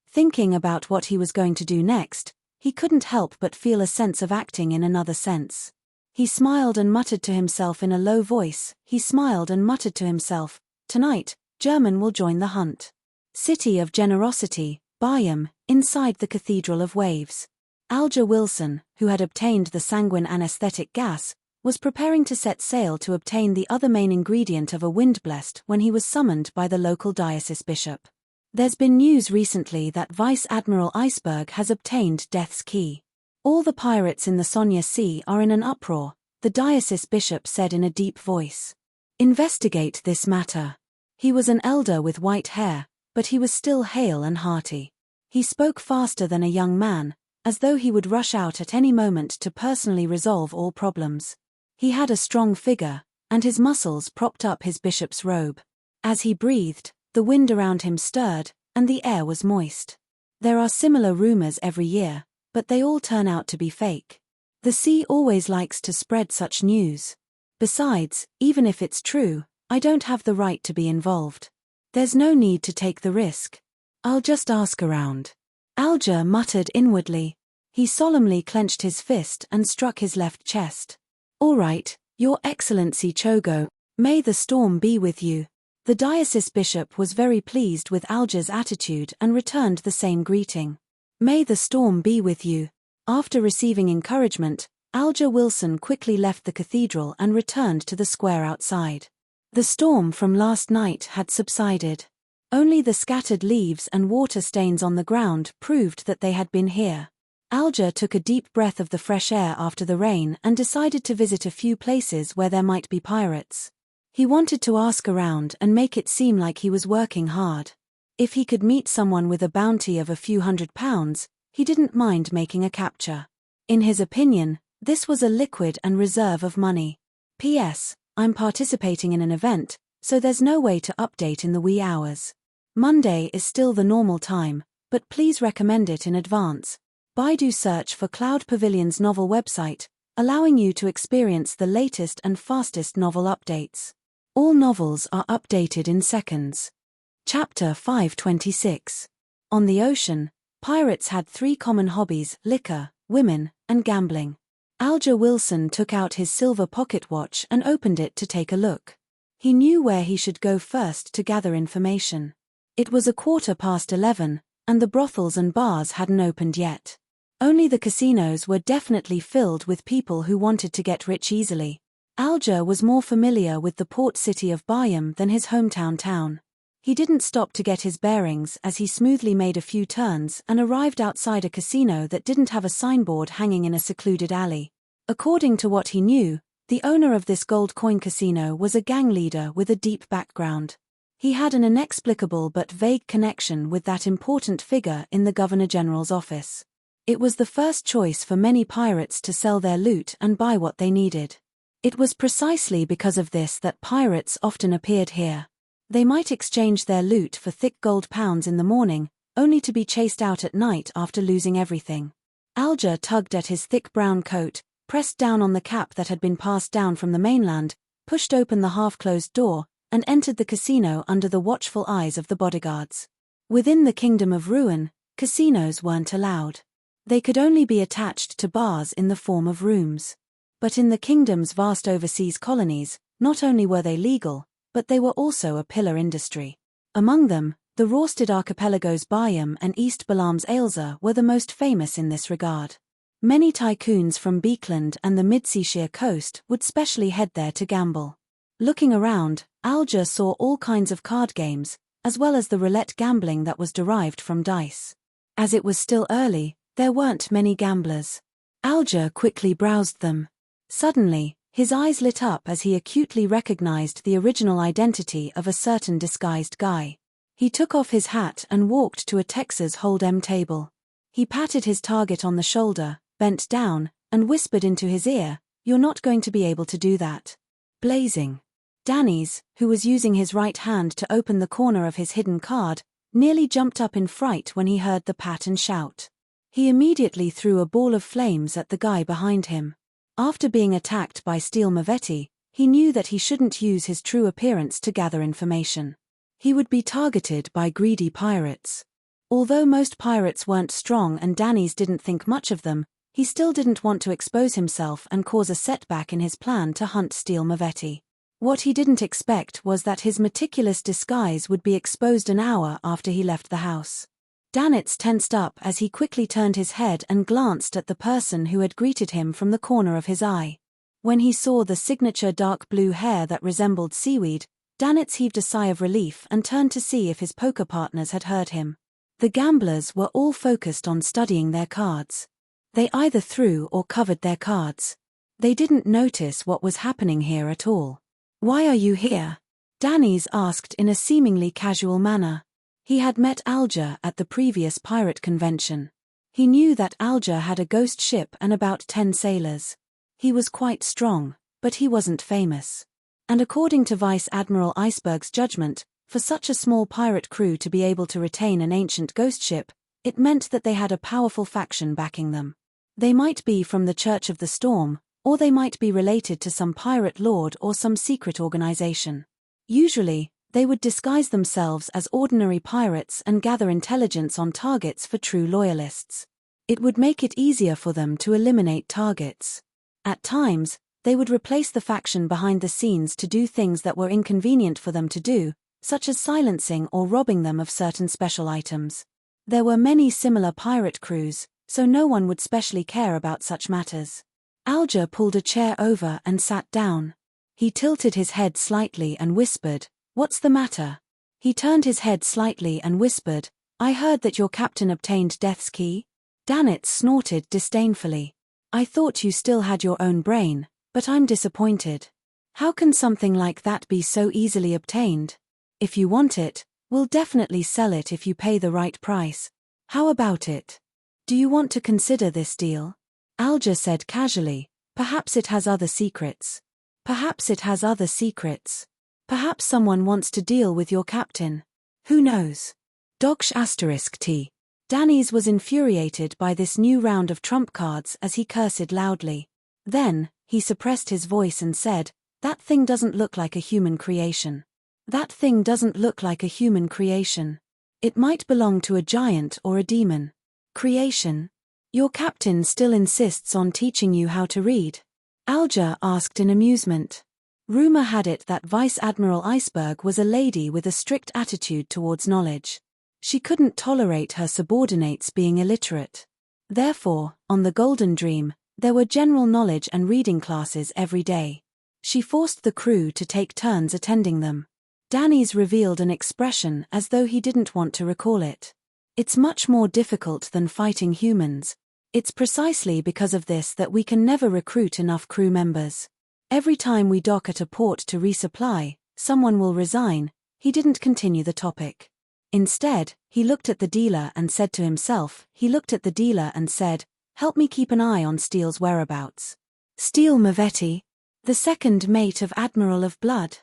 Thinking about what he was going to do next, he couldn't help but feel a sense of acting in another sense. He smiled and muttered to himself in a low voice. Tonight, German will join the hunt. City of Generosity, Bayam, inside the Cathedral of Waves. Alger Wilson, who had obtained the sanguine anesthetic gas, was preparing to set sail to obtain the other main ingredient of a wind-blessed when he was summoned by the local diocese bishop. There's been news recently that Vice Admiral Iceberg has obtained Death's Key. All the pirates in the Sonia Sea are in an uproar, the diocese bishop said in a deep voice. Investigate this matter. He was an elder with white hair, but he was still hale and hearty. He spoke faster than a young man, as though he would rush out at any moment to personally resolve all problems. He had a strong figure, and his muscles propped up his bishop's robe. As he breathed, the wind around him stirred, and the air was moist. There are similar rumors every year, but they all turn out to be fake. The sea always likes to spread such news. Besides, even if it's true, I don't have the right to be involved. There's no need to take the risk. I'll just ask around. Alger muttered inwardly. He solemnly clenched his fist and struck his left chest. All right, Your Excellency Chogo, may the storm be with you. The diocese bishop was very pleased with Alger's attitude and returned the same greeting. May the storm be with you. After receiving encouragement, Alger Wilson quickly left the cathedral and returned to the square outside. The storm from last night had subsided. Only the scattered leaves and water stains on the ground proved that they had been here. Alger took a deep breath of the fresh air after the rain and decided to visit a few places where there might be pirates. He wanted to ask around and make it seem like he was working hard. If he could meet someone with a bounty of a few £100, he didn't mind making a capture. In his opinion, this was a liquid and reserve of money. P.S. I'm participating in an event, so there's no way to update in the wee hours. Monday is still the normal time, but please recommend it in advance. Baidu search for Cloud Pavilion's novel website, allowing you to experience the latest and fastest novel updates. All novels are updated in seconds. Chapter 526. On the ocean, pirates had 3 common hobbies: liquor, women, and gambling. Alger Wilson took out his silver pocket watch and opened it to take a look. He knew where he should go first to gather information. It was 11:15, and the brothels and bars hadn't opened yet. Only the casinos were definitely filled with people who wanted to get rich easily. Alger was more familiar with the port city of Bayam than his hometown town. He didn't stop to get his bearings as he smoothly made a few turns and arrived outside a casino that didn't have a signboard hanging in a secluded alley. According to what he knew, the owner of this gold coin casino was a gang leader with a deep background. He had an inexplicable but vague connection with that important figure in the Governor General's office. It was the first choice for many pirates to sell their loot and buy what they needed. It was precisely because of this that pirates often appeared here. They might exchange their loot for thick gold pounds in the morning, only to be chased out at night after losing everything. Alger tugged at his thick brown coat, pressed down on the cap that had been passed down from the mainland, pushed open the half-closed door, and entered the casino under the watchful eyes of the bodyguards. Within the Kingdom of Ruin, casinos weren't allowed. They could only be attached to bars in the form of rooms. But in the kingdom's vast overseas colonies, not only were they legal, but they were also a pillar industry. Among them, the Rorsted Archipelago's Bayam and East Balam's Ailsa were the most famous in this regard. Many tycoons from Beekland and the mid-seashire coast would specially head there to gamble. Looking around, Alger saw all kinds of card games, as well as the roulette gambling that was derived from dice. As it was still early, there weren't many gamblers. Alger quickly browsed them. Suddenly, his eyes lit up as he acutely recognized the original identity of a certain disguised guy. He took off his hat and walked to a Texas Hold'em table. He patted his target on the shoulder, bent down, and whispered into his ear, "You're not going to be able to do that." Blazing. Danny's, who was using his right hand to open the corner of his hidden card, nearly jumped up in fright when he heard the pat and shout. He immediately threw a ball of flames at the guy behind him. After being attacked by Steel Mavetti, he knew that he shouldn't use his true appearance to gather information. He would be targeted by greedy pirates. Although most pirates weren't strong and Danny's didn't think much of them, he still didn't want to expose himself and cause a setback in his plan to hunt Steel Mavetti. What he didn't expect was that his meticulous disguise would be exposed an hour after he left the house. Danitz tensed up as he quickly turned his head and glanced at the person who had greeted him from the corner of his eye. When he saw the signature dark blue hair that resembled seaweed, Danitz heaved a sigh of relief and turned to see if his poker partners had heard him. The gamblers were all focused on studying their cards. They either threw or covered their cards. They didn't notice what was happening here at all. "Why are you here?" Danny's asked in a seemingly casual manner. He had met Alger at the previous pirate convention. He knew that Alger had a ghost ship and about 10 sailors. He was quite strong, but he wasn't famous. And according to Vice Admiral Iceberg's judgment, for such a small pirate crew to be able to retain an ancient ghost ship, it meant that they had a powerful faction backing them. They might be from the Church of the Storm, or they might be related to some pirate lord or some secret organization. Usually, they would disguise themselves as ordinary pirates and gather intelligence on targets for true loyalists. It would make it easier for them to eliminate targets. At times, they would replace the faction behind the scenes to do things that were inconvenient for them to do, such as silencing or robbing them of certain special items. There were many similar pirate crews, so no one would specially care about such matters. Alger pulled a chair over and sat down. He tilted his head slightly and whispered, "What's the matter?" He turned his head slightly and whispered, "I heard that your captain obtained Death's key." Danitz snorted disdainfully. "I thought you still had your own brain, but I'm disappointed. How can something like that be so easily obtained? If you want it, we'll definitely sell it if you pay the right price. How about it? Do you want to consider this deal?" Alger said casually, "Perhaps it has other secrets. Perhaps it has other secrets. Perhaps someone wants to deal with your captain. Who knows?" Doksh *T. Danny's was infuriated by this new round of trump cards as he cursed loudly. Then, he suppressed his voice and said, "That thing doesn't look like a human creation. That thing doesn't look like a human creation. It might belong to a giant or a demon. Creation? Your captain still insists on teaching you how to read?" Alger asked in amusement. Rumor had it that Vice Admiral Iceberg was a lady with a strict attitude towards knowledge. She couldn't tolerate her subordinates being illiterate. Therefore, on the Golden Dream, there were general knowledge and reading classes every day. She forced the crew to take turns attending them. Danny's revealed an expression as though he didn't want to recall it. "It's much more difficult than fighting humans. It's precisely because of this that we can never recruit enough crew members. Every time we dock at a port to resupply, someone will resign." He didn't continue the topic. Instead, he looked at the dealer and said to himself, "Help me keep an eye on Steele's whereabouts." Steele Mavetti, the second mate of Admiral of Blood.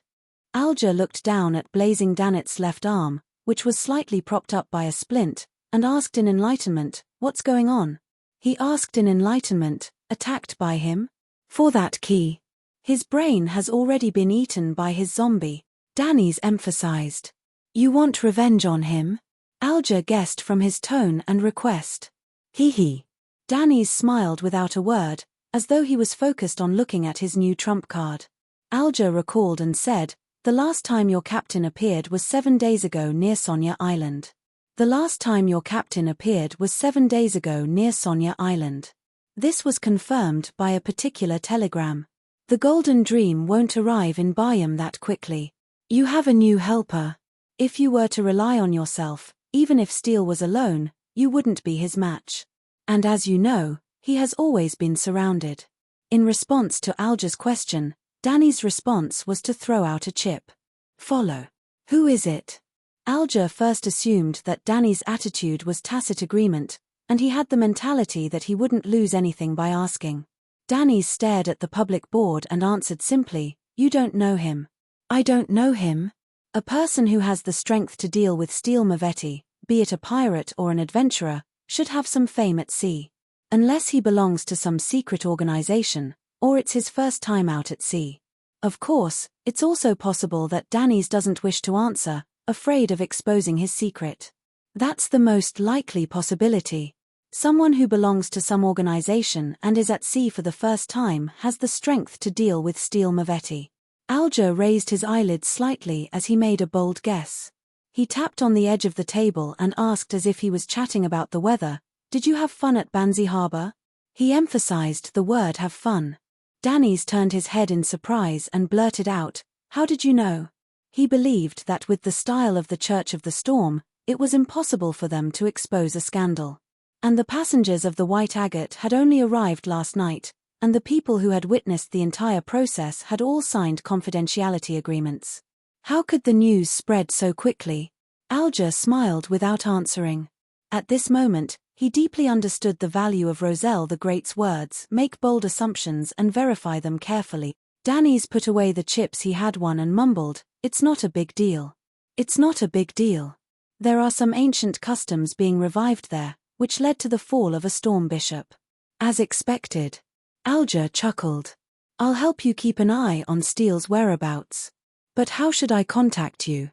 Alger looked down at blazing Danitz's left arm, which was slightly propped up by a splint, and asked in enlightenment, "What's going on?" He asked in enlightenment, "Attacked by him? For that key. His brain has already been eaten by his zombie," Danny's emphasized. "You want revenge on him?" Alger guessed from his tone and request. He. Danny's smiled without a word, as though he was focused on looking at his new trump card. Alger recalled and said, "The last time your captain appeared was 7 days ago near Sonia Island. The last time your captain appeared was 7 days ago near Sonia Island." This was confirmed by a particular telegram. "The Golden Dream won't arrive in Bayam that quickly. You have a new helper. If you were to rely on yourself, even if Steele was alone, you wouldn't be his match. And as you know, he has always been surrounded." In response to Alger's question, Danny's response was to throw out a chip. "Follow. Who is it?" Alger first assumed that Danny's attitude was tacit agreement, and he had the mentality that he wouldn't lose anything by asking. Danny stared at the public board and answered simply, "You don't know him." "I don't know him?" A person who has the strength to deal with Steele Mavetti, be it a pirate or an adventurer, should have some fame at sea. Unless he belongs to some secret organization, or it's his first time out at sea. Of course, it's also possible that Danny's doesn't wish to answer, afraid of exposing his secret. That's the most likely possibility. Someone who belongs to some organization and is at sea for the first time has the strength to deal with Steele Mavetti. Alger raised his eyelids slightly as he made a bold guess. He tapped on the edge of the table and asked as if he was chatting about the weather, "Did you have fun at Banzi Harbor?" He emphasized the word "have fun." Danny's turned his head in surprise and blurted out, "How did you know?" He believed that with the style of the Church of the Storm, it was impossible for them to expose a scandal. And the passengers of the White Agate had only arrived last night, and the people who had witnessed the entire process had all signed confidentiality agreements. How could the news spread so quickly? Alger smiled without answering. At this moment, he deeply understood the value of Roselle the Great's words, "Make bold assumptions and verify them carefully." Danny's put away the chips he had won and mumbled, "It's not a big deal. It's not a big deal. There are some ancient customs being revived there, which led to the fall of a storm bishop. As expected. Alger chuckled. I'll help you keep an eye on Steele's whereabouts. But how should I contact you?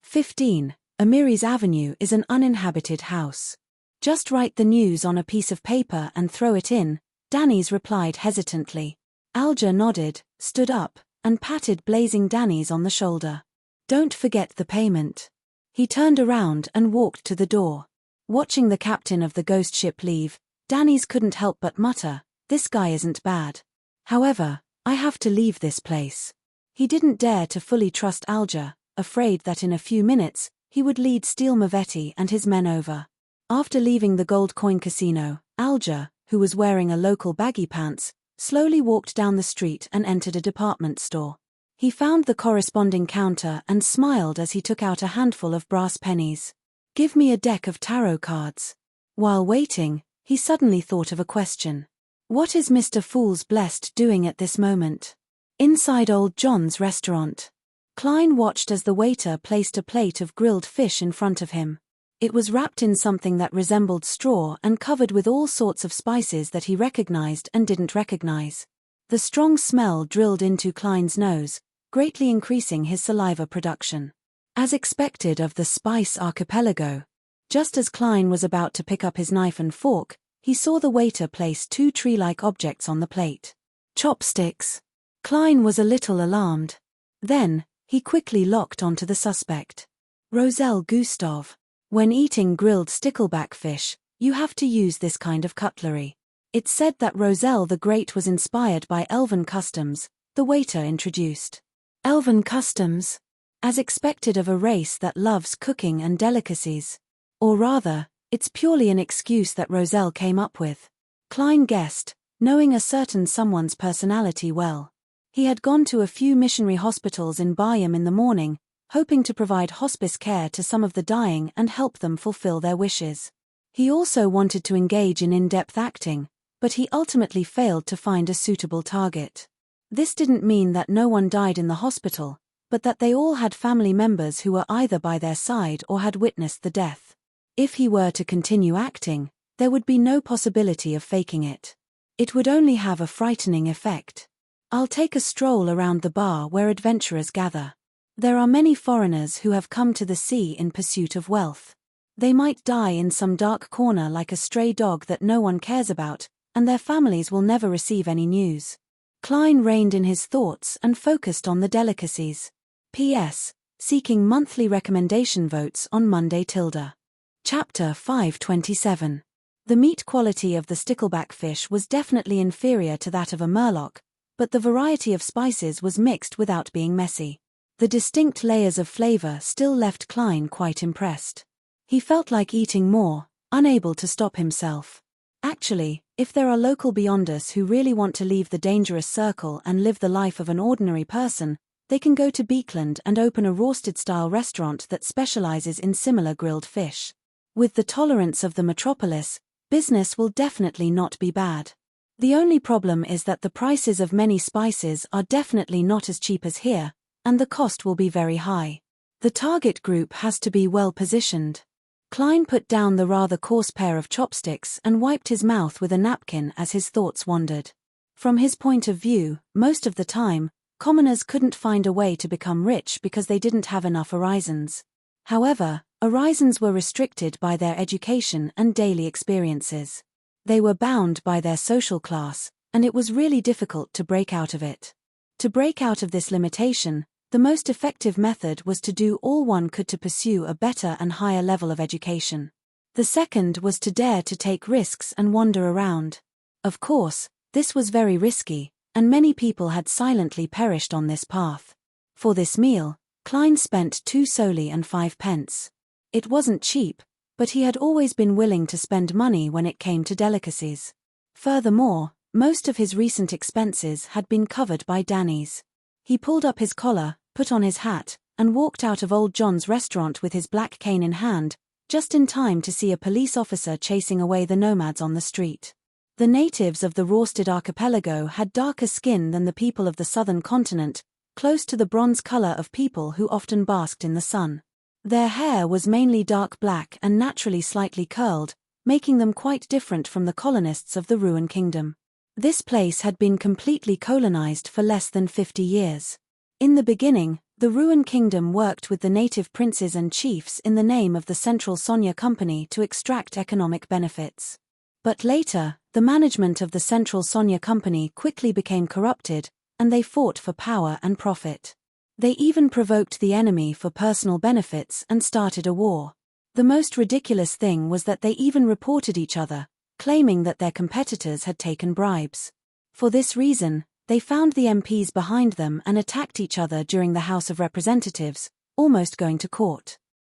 15. Amiri's Avenue is an uninhabited house. Just write the news on a piece of paper and throw it in, Danny's replied hesitantly. Alger nodded, stood up, and patted blazing Danny's on the shoulder. Don't forget the payment. He turned around and walked to the door. Watching the captain of the ghost ship leave, Danny's couldn't help but mutter, this guy isn't bad. However, I have to leave this place. He didn't dare to fully trust Alger, afraid that in a few minutes, he would lead Steele Mavetti and his men over. After leaving the Gold Coin Casino, Alger, who was wearing a local baggy pants, slowly walked down the street and entered a department store. He found the corresponding counter and smiled as he took out a handful of brass pennies. Give me a deck of tarot cards. While waiting, he suddenly thought of a question. What is Mr. Fool's Blessed doing at this moment? Inside Old John's restaurant. Klein watched as the waiter placed a plate of grilled fish in front of him. It was wrapped in something that resembled straw and covered with all sorts of spices that he recognized and didn't recognize. The strong smell drilled into Klein's nose, greatly increasing his saliva production. As expected of the Spice Archipelago, just as Klein was about to pick up his knife and fork, he saw the waiter place two tree-like objects on the plate. Chopsticks. Klein was a little alarmed. Then, he quickly locked onto the suspect. Roselle Gustave. When eating grilled stickleback fish, you have to use this kind of cutlery. It's said that Roselle the Great was inspired by elven customs, the waiter introduced. Elven customs? As expected of a race that loves cooking and delicacies. Or rather, it's purely an excuse that Roselle came up with. Klein guessed, knowing a certain someone's personality well. He had gone to a few missionary hospitals in Bayam in the morning, hoping to provide hospice care to some of the dying and help them fulfill their wishes. He also wanted to engage in in-depth acting, but he ultimately failed to find a suitable target. This didn't mean that no one died in the hospital, but that they all had family members who were either by their side or had witnessed the death. If he were to continue acting, there would be no possibility of faking it. It would only have a frightening effect. I'll take a stroll around the bar where adventurers gather. There are many foreigners who have come to the sea in pursuit of wealth. They might die in some dark corner like a stray dog that no one cares about, and their families will never receive any news. Klein reined in his thoughts and focused on the delicacies. P.S. Seeking monthly recommendation votes on Monday tilde. Chapter 527. The meat quality of the stickleback fish was definitely inferior to that of a murloc, but the variety of spices was mixed without being messy. The distinct layers of flavor still left Klein quite impressed. He felt like eating more, unable to stop himself. Actually, if there are local beyonders who really want to leave the dangerous circle and live the life of an ordinary person, they can go to Beekland and open a roasted-style restaurant that specializes in similar grilled fish. With the tolerance of the metropolis, business will definitely not be bad. The only problem is that the prices of many spices are definitely not as cheap as here, and the cost will be very high. The target group has to be well positioned. Klein put down the rather coarse pair of chopsticks and wiped his mouth with a napkin as his thoughts wandered. From his point of view, most of the time, commoners couldn't find a way to become rich because they didn't have enough horizons. However, horizons were restricted by their education and daily experiences. They were bound by their social class, and it was really difficult to break out of it. To break out of this limitation, the most effective method was to do all one could to pursue a better and higher level of education. The second was to dare to take risks and wander around. Of course, this was very risky, and many people had silently perished on this path. For this meal, Klein spent 2 soli and 5 pence. It wasn't cheap, but he had always been willing to spend money when it came to delicacies. Furthermore, most of his recent expenses had been covered by Danny's. He pulled up his collar, put on his hat, and walked out of Old John's restaurant with his black cane in hand, just in time to see a police officer chasing away the nomads on the street. The natives of the roasted archipelago had darker skin than the people of the southern continent, close to the bronze color of people who often basked in the sun. Their hair was mainly dark black and naturally slightly curled, making them quite different from the colonists of the Ruin Kingdom. This place had been completely colonized for less than 50 years. In the beginning, the Ruin Kingdom worked with the native princes and chiefs in the name of the Central Sonia Company to extract economic benefits. But later, the management of the Central Sonia Company quickly became corrupted, and they fought for power and profit. They even provoked the enemy for personal benefits and started a war. The most ridiculous thing was that they even reported each other, claiming that their competitors had taken bribes. For this reason, they found the MPs behind them and attacked each other during the House of Representatives, almost going to court.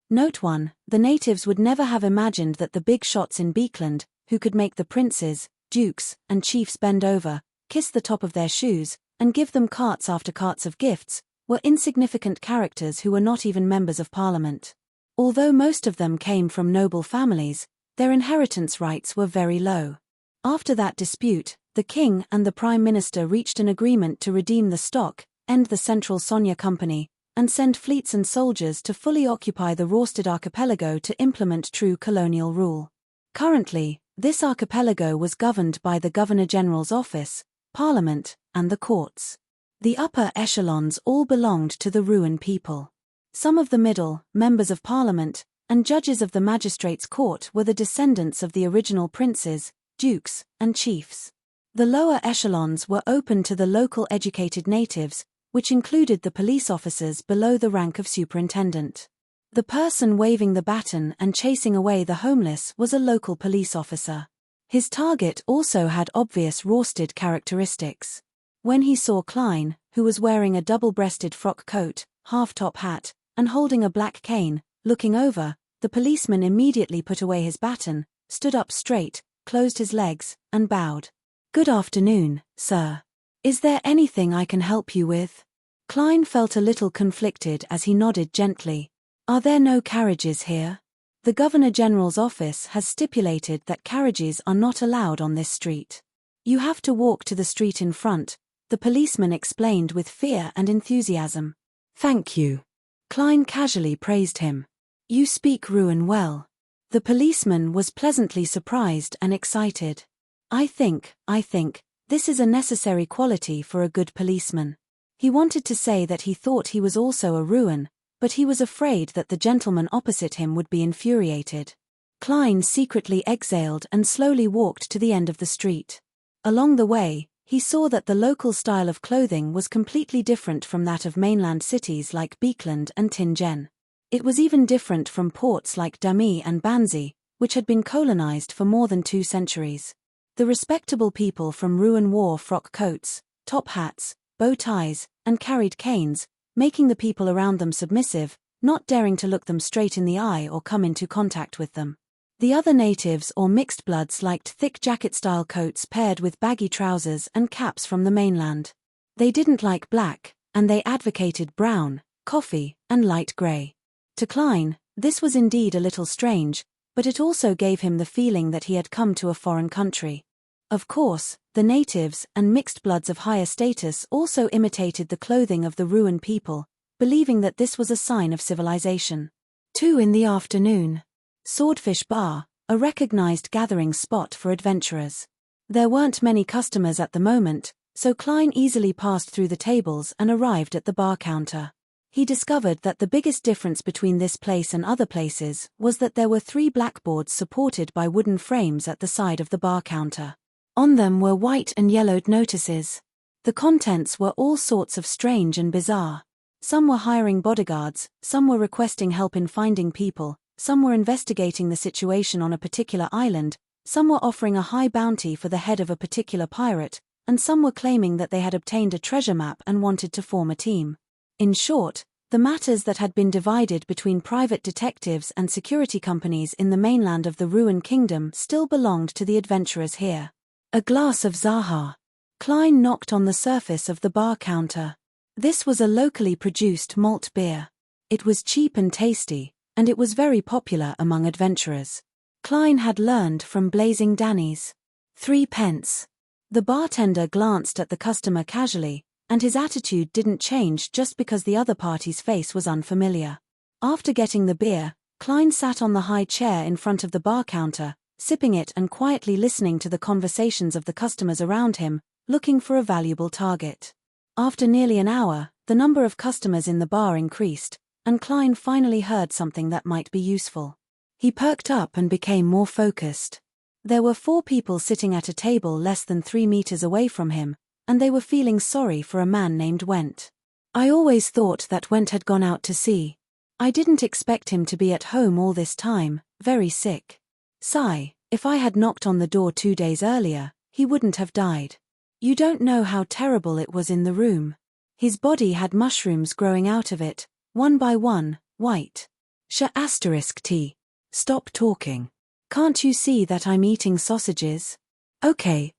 Note 1, the natives would never have imagined that the big shots in Beekland, who could make the princes, dukes, and chiefs bend over, kiss the top of their shoes, and give them carts after carts of gifts, were insignificant characters who were not even members of parliament. Although most of them came from noble families, their inheritance rights were very low. After that dispute, the king and the prime minister reached an agreement to redeem the stock, end the Central Sonia Company, and send fleets and soldiers to fully occupy the Rorstad archipelago to implement true colonial rule. Currently, this archipelago was governed by the Governor-General's office, Parliament, and the courts. The upper echelons all belonged to the Ruin people. Some of the middle, members of Parliament, and judges of the magistrates' court were the descendants of the original princes, dukes, and chiefs. The lower echelons were open to the local educated natives, which included the police officers below the rank of superintendent. The person waving the baton and chasing away the homeless was a local police officer. His target also had obvious Rorstad characteristics. When he saw Klein, who was wearing a double-breasted frock coat, half-top hat, and holding a black cane, looking over, the policeman immediately put away his baton, stood up straight, closed his legs, and bowed. "Good afternoon, sir. Is there anything I can help you with?" Klein felt a little conflicted as he nodded gently. "Are there no carriages here? The Governor-General's office has stipulated that carriages are not allowed on this street. You have to walk to the street in front," the policeman explained with fear and enthusiasm. "Thank you." Klein casually praised him. "You speak Ruin well." The policeman was pleasantly surprised and excited. I think, this is a necessary quality for a good policeman." He wanted to say that he thought he was also a Ruin, but he was afraid that the gentleman opposite him would be infuriated. Klein secretly exhaled and slowly walked to the end of the street. Along the way, he saw that the local style of clothing was completely different from that of mainland cities like Beekland and Tingen. It was even different from ports like Dami and Banzi, which had been colonized for more than 2 centuries. The respectable people from Ruin wore frock coats, top hats, bow ties, and carried canes, making the people around them submissive, not daring to look them straight in the eye or come into contact with them. The other natives or mixed bloods liked thick jacket-style coats paired with baggy trousers and caps from the mainland. They didn't like black, and they advocated brown, coffee, and light grey. To Klein, this was indeed a little strange, but it also gave him the feeling that he had come to a foreign country. Of course, the natives and mixed bloods of higher status also imitated the clothing of the Ruin people, believing that this was a sign of civilization. 2 in the afternoon. Swordfish Bar, a recognized gathering spot for adventurers. There weren't many customers at the moment, so Klein easily passed through the tables and arrived at the bar counter. He discovered that the biggest difference between this place and other places was that there were 3 blackboards supported by wooden frames at the side of the bar counter. On them were white and yellowed notices. The contents were all sorts of strange and bizarre. Some were hiring bodyguards, some were requesting help in finding people, some were investigating the situation on a particular island, some were offering a high bounty for the head of a particular pirate, and some were claiming that they had obtained a treasure map and wanted to form a team. In short, the matters that had been divided between private detectives and security companies in the mainland of the Ruin Kingdom still belonged to the adventurers here. A glass of Zaha. Klein knocked on the surface of the bar counter. This was a locally produced malt beer. It was cheap and tasty, and it was very popular among adventurers. Klein had learned from Blazing Danny's. 3 pence. The bartender glanced at the customer casually, and his attitude didn't change just because the other party's face was unfamiliar. After getting the beer, Klein sat on the high chair in front of the bar counter, sipping it and quietly listening to the conversations of the customers around him, looking for a valuable target. After nearly an hour, the number of customers in the bar increased, and Klein finally heard something that might be useful. He perked up and became more focused. There were 4 people sitting at a table less than 3 meters away from him, and they were feeling sorry for a man named Went. I always thought that Went had gone out to sea. I didn't expect him to be at home all this time, very sick. Sigh, if I had knocked on the door 2 days earlier, he wouldn't have died. You don't know how terrible it was in the room. His body had mushrooms growing out of it, one by one, white. *T. Stop talking. Can't you see that I'm eating sausages? Okay.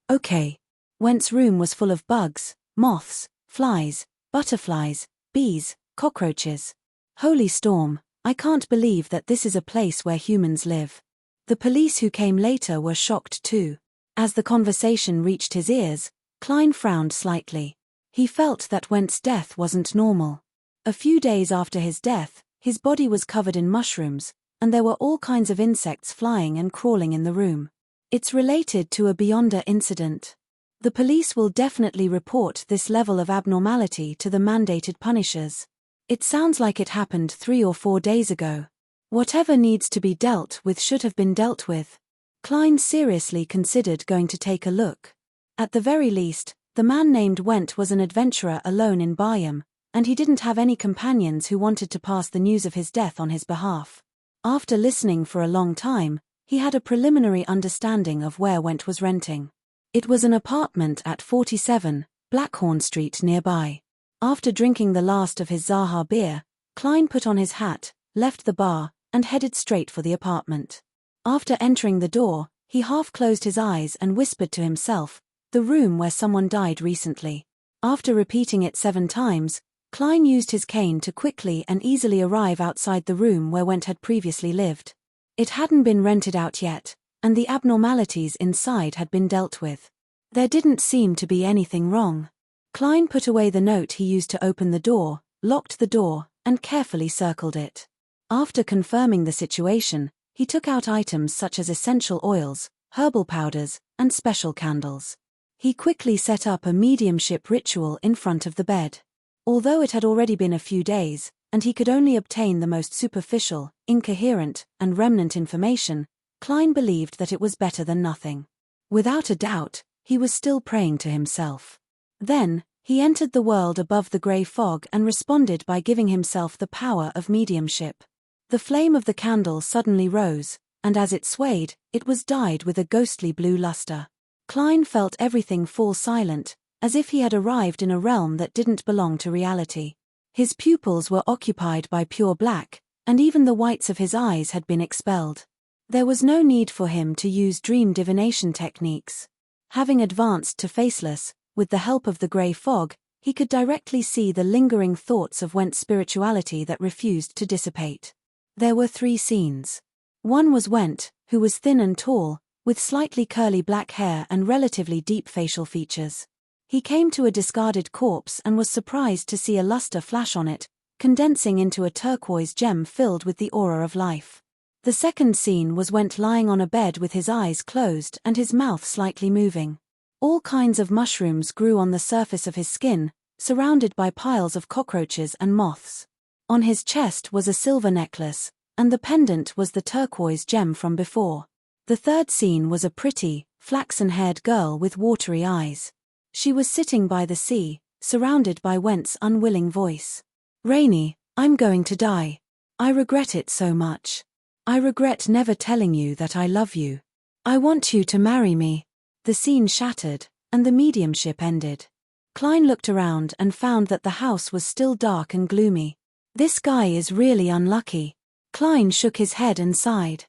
Went's room was full of bugs, moths, flies, butterflies, bees, cockroaches. Holy storm, I can't believe that this is a place where humans live. The police who came later were shocked too. As the conversation reached his ears, Klein frowned slightly. He felt that Went's death wasn't normal. A few days after his death, his body was covered in mushrooms, and there were all kinds of insects flying and crawling in the room. It's related to a Beyonder incident. The police will definitely report this level of abnormality to the mandated punishers. It sounds like it happened 3 or 4 days ago. Whatever needs to be dealt with should have been dealt with. Klein seriously considered going to take a look. At the very least, the man named Went was an adventurer alone in Bayam, and he didn't have any companions who wanted to pass the news of his death on his behalf. After listening for a long time, he had a preliminary understanding of where Went was renting. It was an apartment at 47, Blackhorn Street nearby. After drinking the last of his Zaha beer, Klein put on his hat, left the bar, and headed straight for the apartment. After entering the door, he half closed his eyes and whispered to himself, "The room where someone died recently." After repeating it 7 times, Klein used his cane to quickly and easily arrive outside the room where Went had previously lived. It hadn't been rented out yet, and the abnormalities inside had been dealt with. There didn't seem to be anything wrong. Klein put away the note he used to open the door, locked the door, and carefully circled it. After confirming the situation, he took out items such as essential oils, herbal powders, and special candles. He quickly set up a mediumship ritual in front of the bed. Although it had already been a few days, and he could only obtain the most superficial, incoherent, and remnant information, Klein believed that it was better than nothing. Without a doubt, he was still praying to himself. Then, he entered the world above the grey fog and responded by giving himself the power of mediumship. The flame of the candle suddenly rose, and as it swayed, it was dyed with a ghostly blue luster. Klein felt everything fall silent, as if he had arrived in a realm that didn't belong to reality. His pupils were occupied by pure black, and even the whites of his eyes had been expelled. There was no need for him to use dream divination techniques. Having advanced to faceless, with the help of the grey fog, he could directly see the lingering thoughts of Went's spirituality that refused to dissipate. There were 3 scenes. One was Went, who was thin and tall, with slightly curly black hair and relatively deep facial features. He came to a discarded corpse and was surprised to see a luster flash on it, condensing into a turquoise gem filled with the aura of life. The second scene was Went lying on a bed with his eyes closed and his mouth slightly moving. All kinds of mushrooms grew on the surface of his skin, surrounded by piles of cockroaches and moths. On his chest was a silver necklace, and the pendant was the turquoise gem from before. The third scene was a pretty, flaxen-haired girl with watery eyes. She was sitting by the sea, surrounded by Went's unwilling voice. "Rainy, I'm going to die. I regret it so much. I regret never telling you that I love you. I want you to marry me." The scene shattered, and the mediumship ended. Klein looked around and found that the house was still dark and gloomy. "This guy is really unlucky." Klein shook his head and sighed.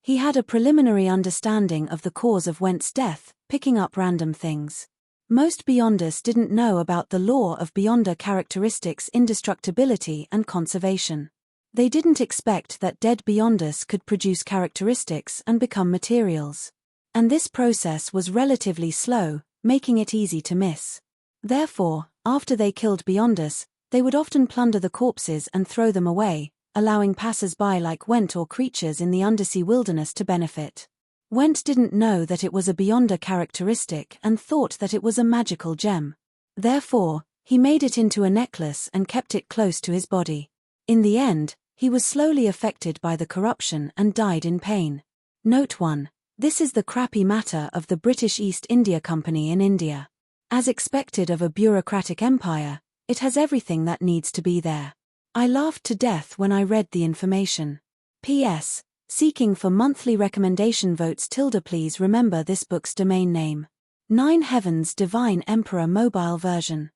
He had a preliminary understanding of the cause of Went's death, picking up random things. Most Beyonders didn't know about the law of Beyonder characteristics, indestructibility and conservation. They didn't expect that dead Beyonders could produce characteristics and become materials. And this process was relatively slow, making it easy to miss. Therefore, after they killed Beyonders, they would often plunder the corpses and throw them away, allowing passers-by like Went or creatures in the undersea wilderness to benefit. Went didn't know that it was a beyonder characteristic and thought that it was a magical gem. Therefore, he made it into a necklace and kept it close to his body. In the end, he was slowly affected by the corruption and died in pain. Note 1. This is the crappy matter of the British East India Company in India. As expected of a bureaucratic empire, it has everything that needs to be there. I laughed to death when I read the information. P.S. Seeking for monthly recommendation votes. Please remember this book's domain name. 9 Heavens Divine Emperor Mobile Version.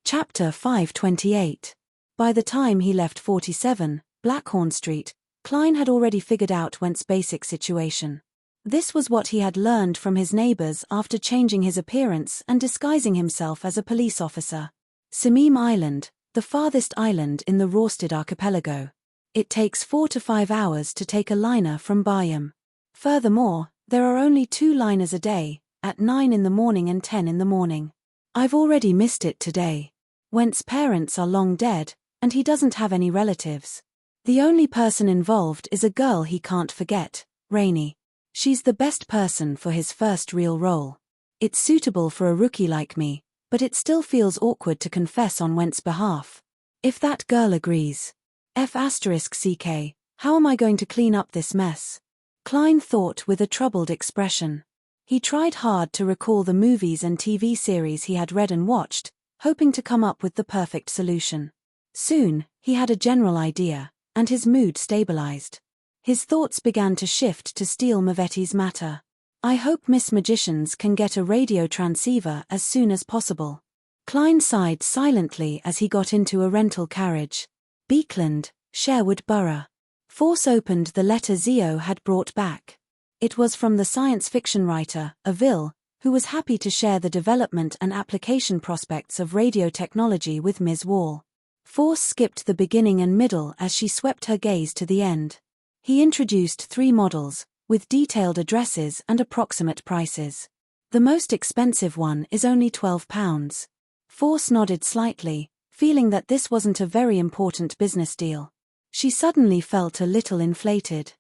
Chapter 528. By the time he left 47, Blackhorn Street, Klein had already figured out Went's basic situation. This was what he had learned from his neighbors after changing his appearance and disguising himself as a police officer. Samim Island, the farthest island in the Rorsted archipelago. It takes 4 to 5 hours to take a liner from Bayam. Furthermore, there are only 2 liners a day, at 9 in the morning and 10 in the morning. I've already missed it today. Went's parents are long dead, and he doesn't have any relatives. The only person involved is a girl he can't forget, Rainey. She's the best person for his first real role. It's suitable for a rookie like me, but it still feels awkward to confess on Went's behalf. If that girl agrees. F***ck, how am I going to clean up this mess? Klein thought with a troubled expression. He tried hard to recall the movies and TV series he had read and watched, hoping to come up with the perfect solution. Soon, he had a general idea, and his mood stabilized. His thoughts began to shift to Steel Mavetti's matter. I hope Miss Magicians can get a radio transceiver as soon as possible. Klein sighed silently as he got into a rental carriage. Beekland, Sherwood Borough. Force opened the letter Zio had brought back. It was from the science fiction writer, Avil, who was happy to share the development and application prospects of radio technology with Ms. Wall. Force skipped the beginning and middle as she swept her gaze to the end. He introduced 3 models, with detailed addresses and approximate prices. The most expensive one is only £12. Force nodded slightly, feeling that this wasn't a very important business deal. She suddenly felt a little inflated.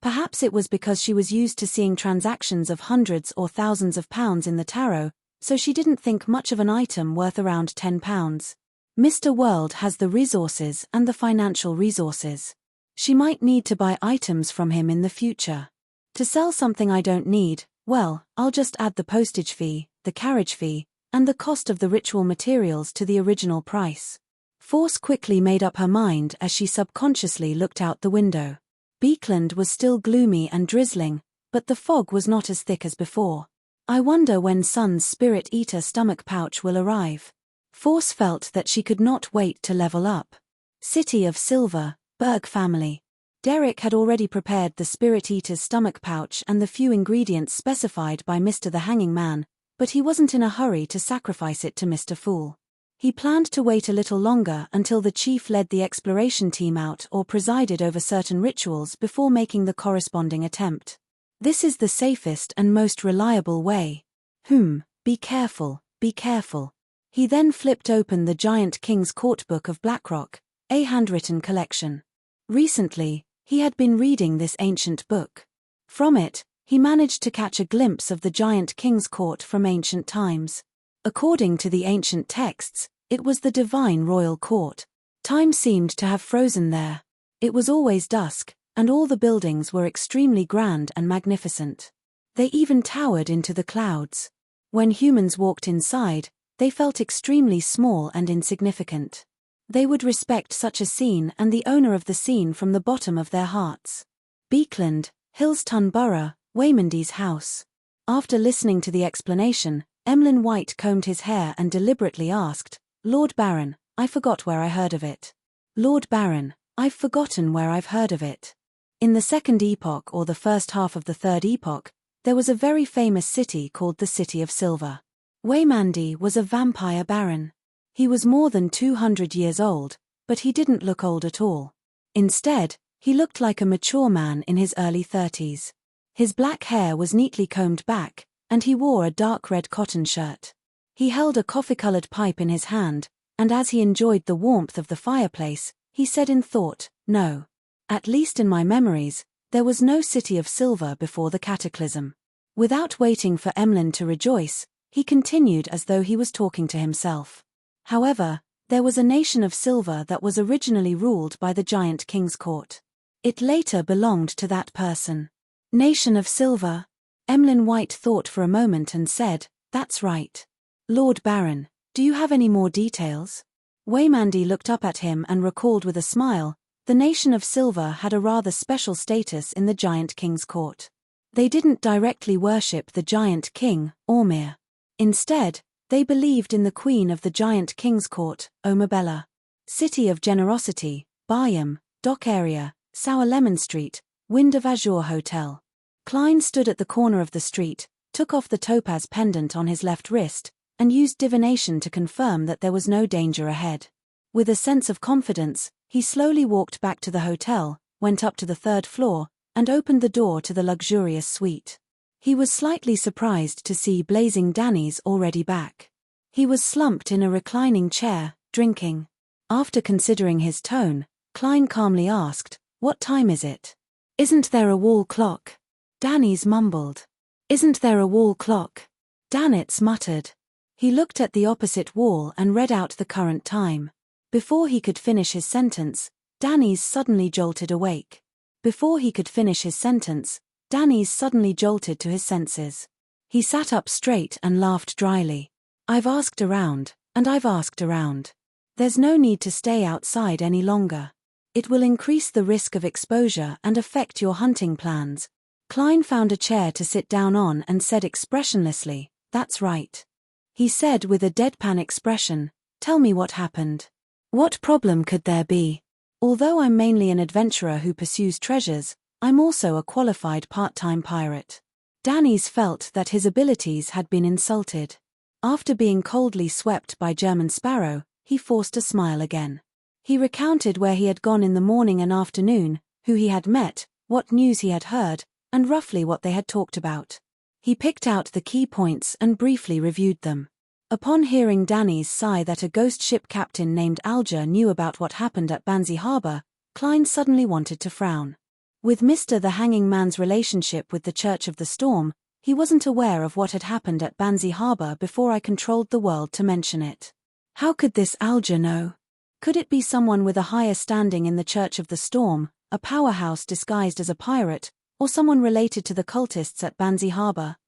Perhaps it was because she was used to seeing transactions of hundreds or thousands of pounds in the tarot, so she didn't think much of an item worth around £10. Mr. World has the resources and the financial resources. She might need to buy items from him in the future. To sell something I don't need, well, I'll just add the postage fee, the carriage fee, and the cost of the ritual materials to the original price. Force quickly made up her mind as she subconsciously looked out the window. Beekland was still gloomy and drizzling, but the fog was not as thick as before. I wonder when Sun's Spirit Eater stomach pouch will arrive. Force felt that she could not wait to level up. City of Silver, Berg family. Derek had already prepared the Spirit Eater's stomach pouch and the few ingredients specified by Mr. the Hanging Man, but he wasn't in a hurry to sacrifice it to Mr. Fool. He planned to wait a little longer until the chief led the exploration team out or presided over certain rituals before making the corresponding attempt. This is the safest and most reliable way. Be careful, be careful. He then flipped open the Giant King's Court Book of Blackrock, a handwritten collection. Recently, he had been reading this ancient book. From it, he managed to catch a glimpse of the Giant King's Court from ancient times. According to the ancient texts, it was the divine royal court. Time seemed to have frozen there. It was always dusk, and all the buildings were extremely grand and magnificent. They even towered into the clouds. When humans walked inside, they felt extremely small and insignificant. They would respect such a scene and the owner of the scene from the bottom of their hearts. Beekland, Hillston Borough, Waymandy's house. After listening to the explanation, Emlyn White combed his hair and deliberately asked, "Lord Baron, I forgot where I heard of it." "Lord Baron, I've forgotten where I've heard of it." In the Second Epoch or the first half of the Third Epoch, there was a very famous city called the City of Silver. Waymandy was a vampire baron. He was more than 200 years old, but he didn't look old at all. Instead, he looked like a mature man in his early 30s. His black hair was neatly combed back, and he wore a dark red cotton shirt. He held a coffee-colored pipe in his hand, and as he enjoyed the warmth of the fireplace, he said in thought, "No. At least in my memories, there was no City of Silver before the Cataclysm." Without waiting for Emlyn to rejoice, he continued as though he was talking to himself. However, there was a nation of silver that was originally ruled by the giant king's court. It later belonged to that person. Nation of silver? Emlyn White thought for a moment and said, "That's right. Lord Baron, do you have any more details?" Waymandy looked up at him and recalled with a smile, the nation of silver had a rather special status in the giant king's court. They didn't directly worship the giant king, Ormir. Instead, they believed in the queen of the giant king's court, Omabella. City of Generosity, Bayham, Dock Area, Sour Lemon Street, Wind of Azure Hotel. Klein stood at the corner of the street, took off the topaz pendant on his left wrist, and used divination to confirm that there was no danger ahead. With a sense of confidence, he slowly walked back to the hotel, went up to the 3rd floor, and opened the door to the luxurious suite. He was slightly surprised to see Blazing Danny's already back. He was slumped in a reclining chair, drinking. After considering his tone, Klein calmly asked, "What time is it?" "Isn't there a wall clock?" Danny's mumbled. "Isn't there a wall clock?" Danitz muttered. He looked at the opposite wall and read out the current time. Before he could finish his sentence, Danny's suddenly jolted awake. Before he could finish his sentence, Danny's suddenly jolted to his senses. He sat up straight and laughed dryly. "I've asked around, and I've asked around. There's no need to stay outside any longer. It will increase the risk of exposure and affect your hunting plans." Klein found a chair to sit down on and said expressionlessly, "That's right." He said with a deadpan expression, "Tell me what happened. What problem could there be? Although I'm mainly an adventurer who pursues treasures, I'm also a qualified part-time pirate." Danny's felt that his abilities had been insulted. After being coldly swept by German Sparrow, he forced a smile again. He recounted where he had gone in the morning and afternoon, who he had met, what news he had heard, and roughly what they had talked about. He picked out the key points and briefly reviewed them. Upon hearing Danny's sigh that a ghost ship captain named Alger knew about what happened at Banzi Harbor, Klein suddenly wanted to frown. With Mr. the Hanging Man's relationship with the Church of the Storm, he wasn't aware of what had happened at Banzi Harbor before I controlled the world to mention it. How could this Alger know? Could it be someone with a higher standing in the Church of the Storm, a powerhouse disguised as a pirate, or someone related to the cultists at Banzi Harbor?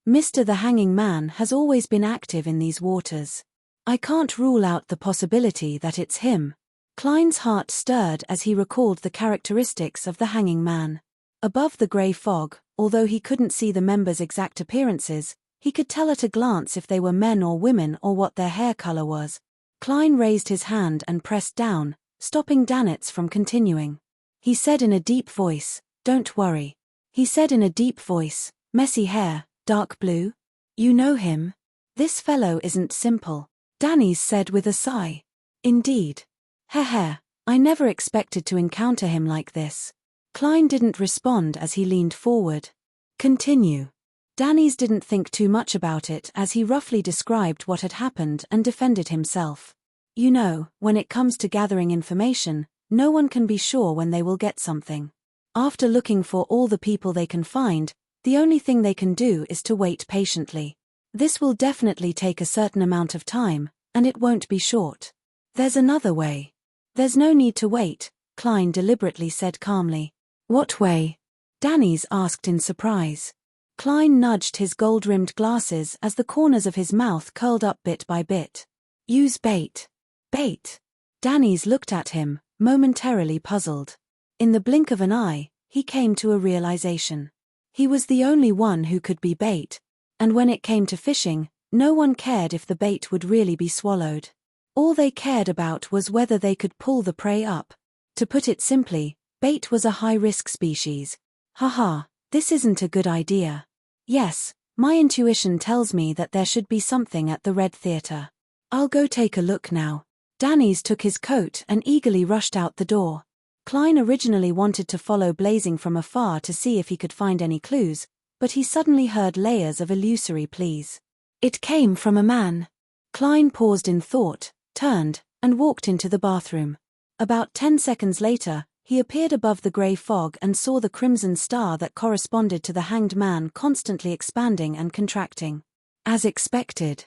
Mr. the Hanging Man has always been active in these waters. I can't rule out the possibility that it's him. Klein's heart stirred as he recalled the characteristics of the Hanging Man. Above the grey fog, although he couldn't see the members' exact appearances, he could tell at a glance if they were men or women or what their hair color was. Klein raised his hand and pressed down, stopping Danitz from continuing. He said in a deep voice, "Don't worry." He said in a deep voice, "Messy hair, dark blue? You know him? This fellow isn't simple." Danny's said with a sigh. "Indeed. Heh, I never expected to encounter him like this." Klein didn't respond as he leaned forward. "Continue." Danny's didn't think too much about it as he roughly described what had happened and defended himself. "You know, when it comes to gathering information, no one can be sure when they will get something. After looking for all the people they can find, the only thing they can do is to wait patiently. This will definitely take a certain amount of time, and it won't be short. There's another way." "There's no need to wait," Klein deliberately said calmly. "What way?" Danny's asked in surprise. Klein nudged his gold-rimmed glasses as the corners of his mouth curled up bit by bit. "Use bait." "Bait?" Danny's looked at him, momentarily puzzled. In the blink of an eye, he came to a realization. He was the only one who could be bait, and when it came to fishing, no one cared if the bait would really be swallowed. All they cared about was whether they could pull the prey up. To put it simply, bait was a high-risk species. Haha, this isn't a good idea. Yes, my intuition tells me that there should be something at the Red Theatre. I'll go take a look now. Danny's took his coat and eagerly rushed out the door. Klein originally wanted to follow Blazing from afar to see if he could find any clues, but he suddenly heard layers of illusory pleas. It came from a man. Klein paused in thought, turned, and walked into the bathroom. About 10 seconds later, He appeared above the grey fog and saw the crimson star that corresponded to the hanged man constantly expanding and contracting. As expected,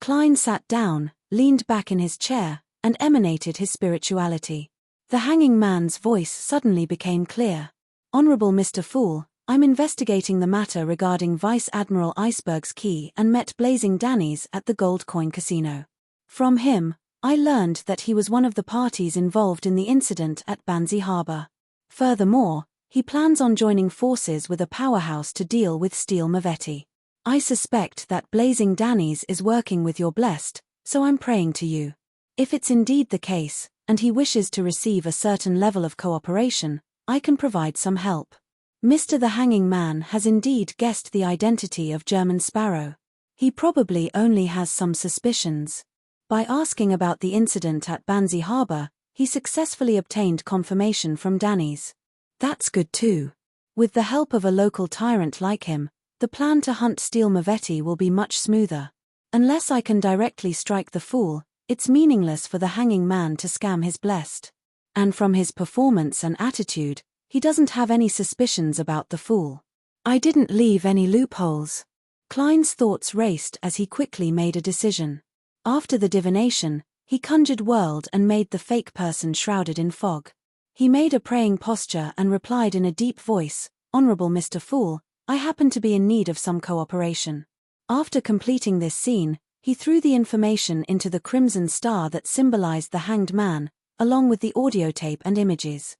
Klein sat down, leaned back in his chair, and emanated his spirituality. The hanging man's voice suddenly became clear. "Honorable Mr. Fool, I'm investigating the matter regarding Vice Admiral Iceberg's key and met Blazing Danny's at the Gold Coin Casino. From him, I learned that he was one of the parties involved in the incident at Banzi Harbor. Furthermore, he plans on joining forces with a powerhouse to deal with Steel Mavetti. I suspect that Blazing Danny's is working with your blessed, so I'm praying to you. If it's indeed the case, and he wishes to receive a certain level of cooperation, I can provide some help. Mr. the Hanging Man has indeed guessed the identity of German Sparrow. He probably only has some suspicions. By asking about the incident at Banzi Harbor, he successfully obtained confirmation from Danny's. That's good too. With the help of a local tyrant like him, the plan to hunt Steel Mavetti will be much smoother. Unless I can directly strike the fool, it's meaningless for the hanging man to scam his blessed. And from his performance and attitude, he doesn't have any suspicions about the fool. I didn't leave any loopholes." Klein's thoughts raced as he quickly made a decision. After the divination, he conjured world and made the fake person shrouded in fog. He made a praying posture and replied in a deep voice, "Honorable Mr. Fool, I happen to be in need of some cooperation." After completing this scene, he threw the information into the crimson star that symbolized the hanged man, along with the audio tape and images.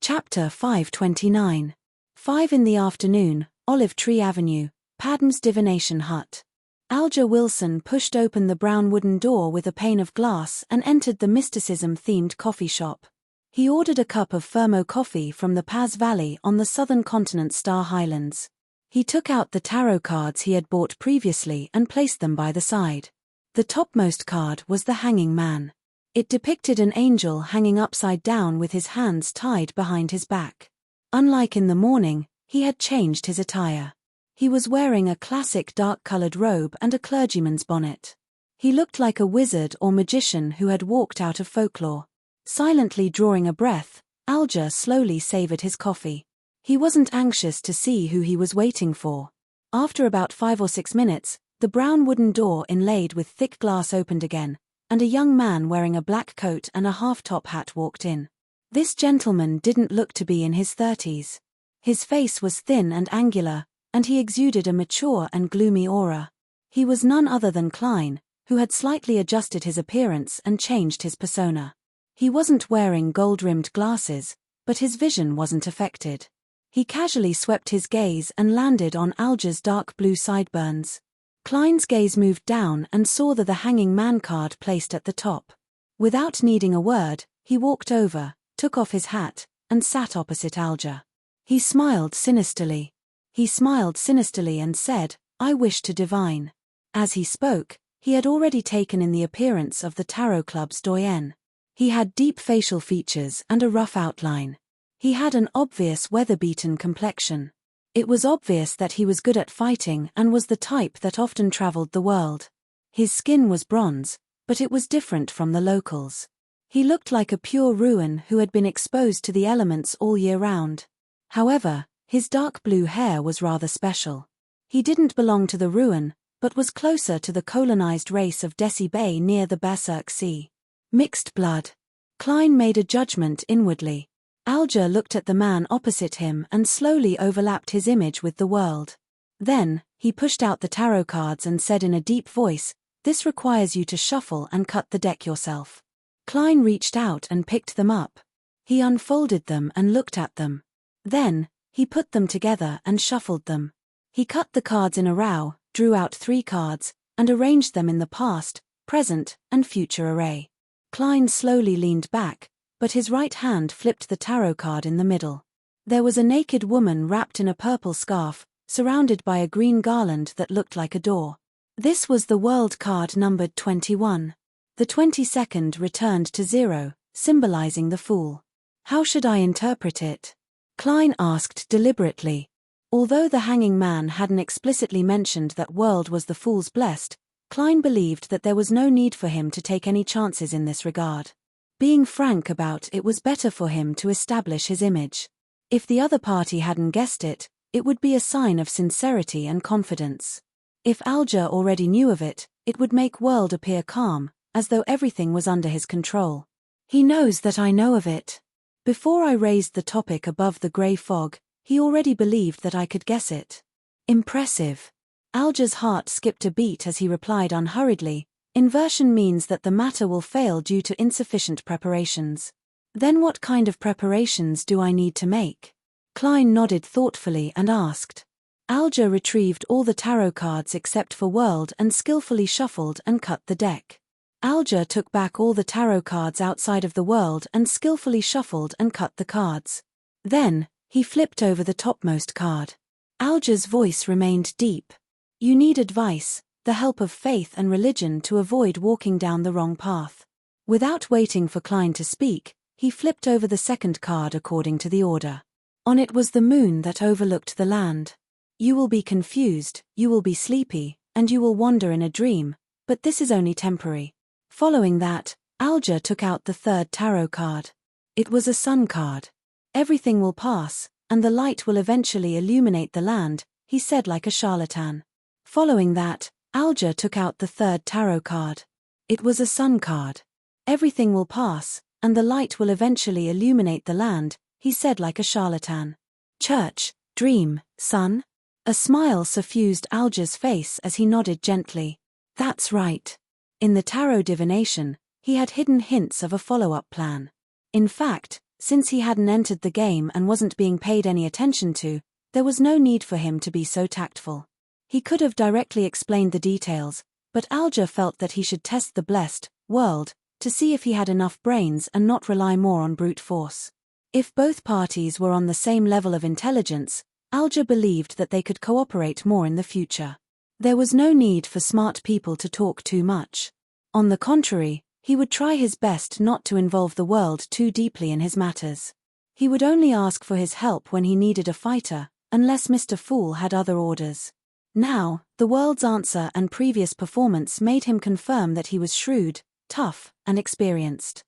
Chapter 529. 5 in the afternoon, Olive Tree Avenue, Padham's Divination Hut. Alger Wilson pushed open the brown wooden door with a pane of glass and entered the mysticism-themed coffee shop. He ordered a cup of Fermo coffee from the Paz Valley on the southern continent's Star Highlands. He took out the tarot cards he had bought previously and placed them by the side. The topmost card was the Hanging Man. It depicted an angel hanging upside down with his hands tied behind his back. Unlike in the morning, he had changed his attire. He was wearing a classic dark-colored robe and a clergyman's bonnet. He looked like a wizard or magician who had walked out of folklore. Silently drawing a breath, Alger slowly savored his coffee. He wasn't anxious to see who he was waiting for. After about 5 or 6 minutes, the brown wooden door inlaid with thick glass opened again, and a young man wearing a black coat and a half-top hat walked in. This gentleman didn't look to be in his 30s. His face was thin and angular, and he exuded a mature and gloomy aura. He was none other than Klein, who had slightly adjusted his appearance and changed his persona. He wasn't wearing gold-rimmed glasses, but his vision wasn't affected. He casually swept his gaze and landed on Alger's dark blue sideburns. Klein's gaze moved down and saw the Hanging Man card placed at the top. Without needing a word, he walked over, took off his hat, and sat opposite Alger. He smiled sinisterly. And said, "I wish to divine." As he spoke, he had already taken in the appearance of the Tarot Club's doyen. He had deep facial features and a rough outline. He had an obvious weather-beaten complexion. It was obvious that he was good at fighting and was the type that often traveled the world. His skin was bronze, but it was different from the locals. He looked like a pure ruin who had been exposed to the elements all year round. However, his dark blue hair was rather special. He didn't belong to the ruin, but was closer to the colonized race of Desi Bay near the Berserk Sea. Mixed blood. Klein made a judgment inwardly. Alger looked at the man opposite him and slowly overlapped his image with the world. Then, he pushed out the tarot cards and said in a deep voice, "This requires you to shuffle and cut the deck yourself." Klein reached out and picked them up. He unfolded them and looked at them. Then, he put them together and shuffled them. He cut the cards in a row, drew out 3 cards, and arranged them in the past, present, and future array. Klein slowly leaned back, but his right hand flipped the tarot card in the middle. There was a naked woman wrapped in a purple scarf, surrounded by a green garland that looked like a door. This was the world card numbered 21. The 22nd returned to 0, symbolizing the fool. How should I interpret it? Klein asked deliberately. Although the Hanging Man hadn't explicitly mentioned that world was the fool's blessed, Klein believed that there was no need for him to take any chances in this regard. Being frank about it was better for him to establish his image. If the other party hadn't guessed it, it would be a sign of sincerity and confidence. If Alger already knew of it, it would make world appear calm, as though everything was under his control. He knows that I know of it. Before I raised the topic above the grey fog, he already believed that I could guess it. Impressive. Alger's heart skipped a beat as he replied unhurriedly, inversion means that the matter will fail due to insufficient preparations. Then what kind of preparations do I need to make? Klein nodded thoughtfully and asked. Alger retrieved all the tarot cards except for World and skillfully shuffled and cut the deck. Alger took back all the tarot cards outside of the World and skillfully shuffled and cut the cards. Then, he flipped over the topmost card. Alger's voice remained deep. You need advice, the help of faith and religion to avoid walking down the wrong path. Without waiting for Klein to speak, he flipped over the second card according to the order. On it was the moon that overlooked the land. You will be confused, you will be sleepy, and you will wander in a dream, but this is only temporary. Following that, Alger took out the third tarot card. It was a sun card. Everything will pass, and the light will eventually illuminate the land, he said like a charlatan. Following that, Alger took out the third tarot card. It was a sun card. Everything will pass, and the light will eventually illuminate the land, he said like a charlatan. Church, dream, sun? A smile suffused Alger's face as he nodded gently. That's right. In the tarot divination, he had hidden hints of a follow-up plan. In fact, since he hadn't entered the game and wasn't being paid any attention to, there was no need for him to be so tactful. He could have directly explained the details, but Alger felt that he should test the blessed world to see if he had enough brains and not rely more on brute force. If both parties were on the same level of intelligence, Alger believed that they could cooperate more in the future. There was no need for smart people to talk too much. On the contrary, he would try his best not to involve the world too deeply in his matters. He would only ask for his help when he needed a fighter, unless Mr. Fool had other orders. Now, the world's answer and previous performance made him confirm that he was shrewd, tough, and experienced.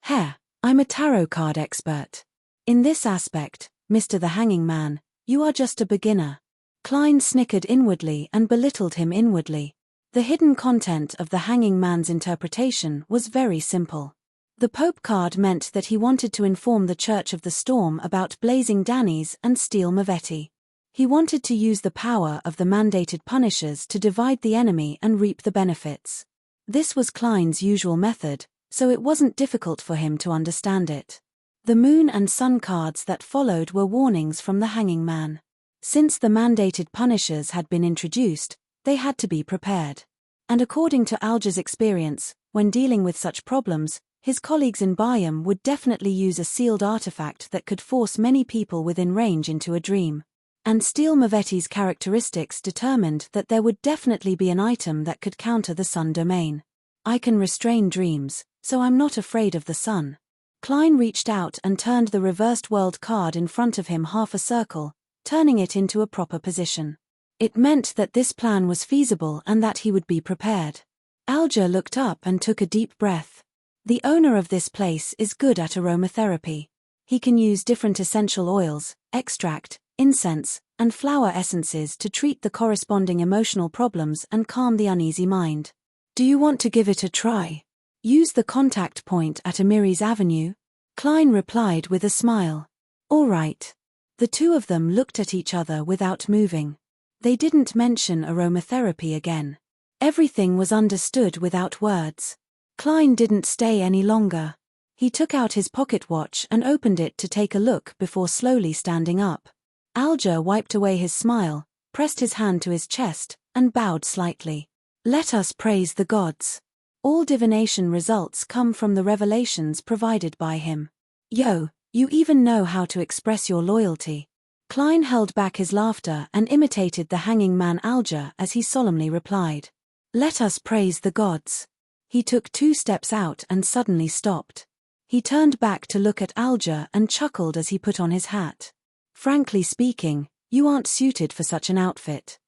I'm a tarot card expert. In this aspect, Mr. the Hanging Man, you are just a beginner. Klein snickered inwardly and belittled him inwardly. The hidden content of the Hanging Man's interpretation was very simple. The Pope card meant that he wanted to inform the Church of the Storm about blazing Dannies and steel Mavetti. He wanted to use the power of the mandated punishers to divide the enemy and reap the benefits. This was Klein's usual method, so it wasn't difficult for him to understand it. The moon and sun cards that followed were warnings from the Hanging Man. Since the mandated punishers had been introduced, they had to be prepared. And according to Alger's experience, when dealing with such problems, his colleagues in Bayam would definitely use a sealed artifact that could force many people within range into a dream. And Steel Mavetti's characteristics determined that there would definitely be an item that could counter the sun domain. I can restrain dreams, so I'm not afraid of the sun. Klein reached out and turned the reversed world card in front of him half a circle, turning it into a proper position. It meant that this plan was feasible and that he would be prepared. Alger looked up and took a deep breath. The owner of this place is good at aromatherapy. He can use different essential oils, extract, incense, and flower essences to treat the corresponding emotional problems and calm the uneasy mind. Do you want to give it a try? Use the contact point at Amiri's Avenue? Klein replied with a smile. All right. The two of them looked at each other without moving. They didn't mention aromatherapy again. Everything was understood without words. Klein didn't stay any longer. He took out his pocket watch and opened it to take a look before slowly standing up. Alger wiped away his smile, pressed his hand to his chest, and bowed slightly. Let us praise the gods. All divination results come from the revelations provided by him. Yo, you even know how to express your loyalty. Klein held back his laughter and imitated the Hanging Man Alger as he solemnly replied. Let us praise the gods. He took 2 steps out and suddenly stopped. He turned back to look at Alger and chuckled as he put on his hat. Frankly speaking, you aren't suited for such an outfit.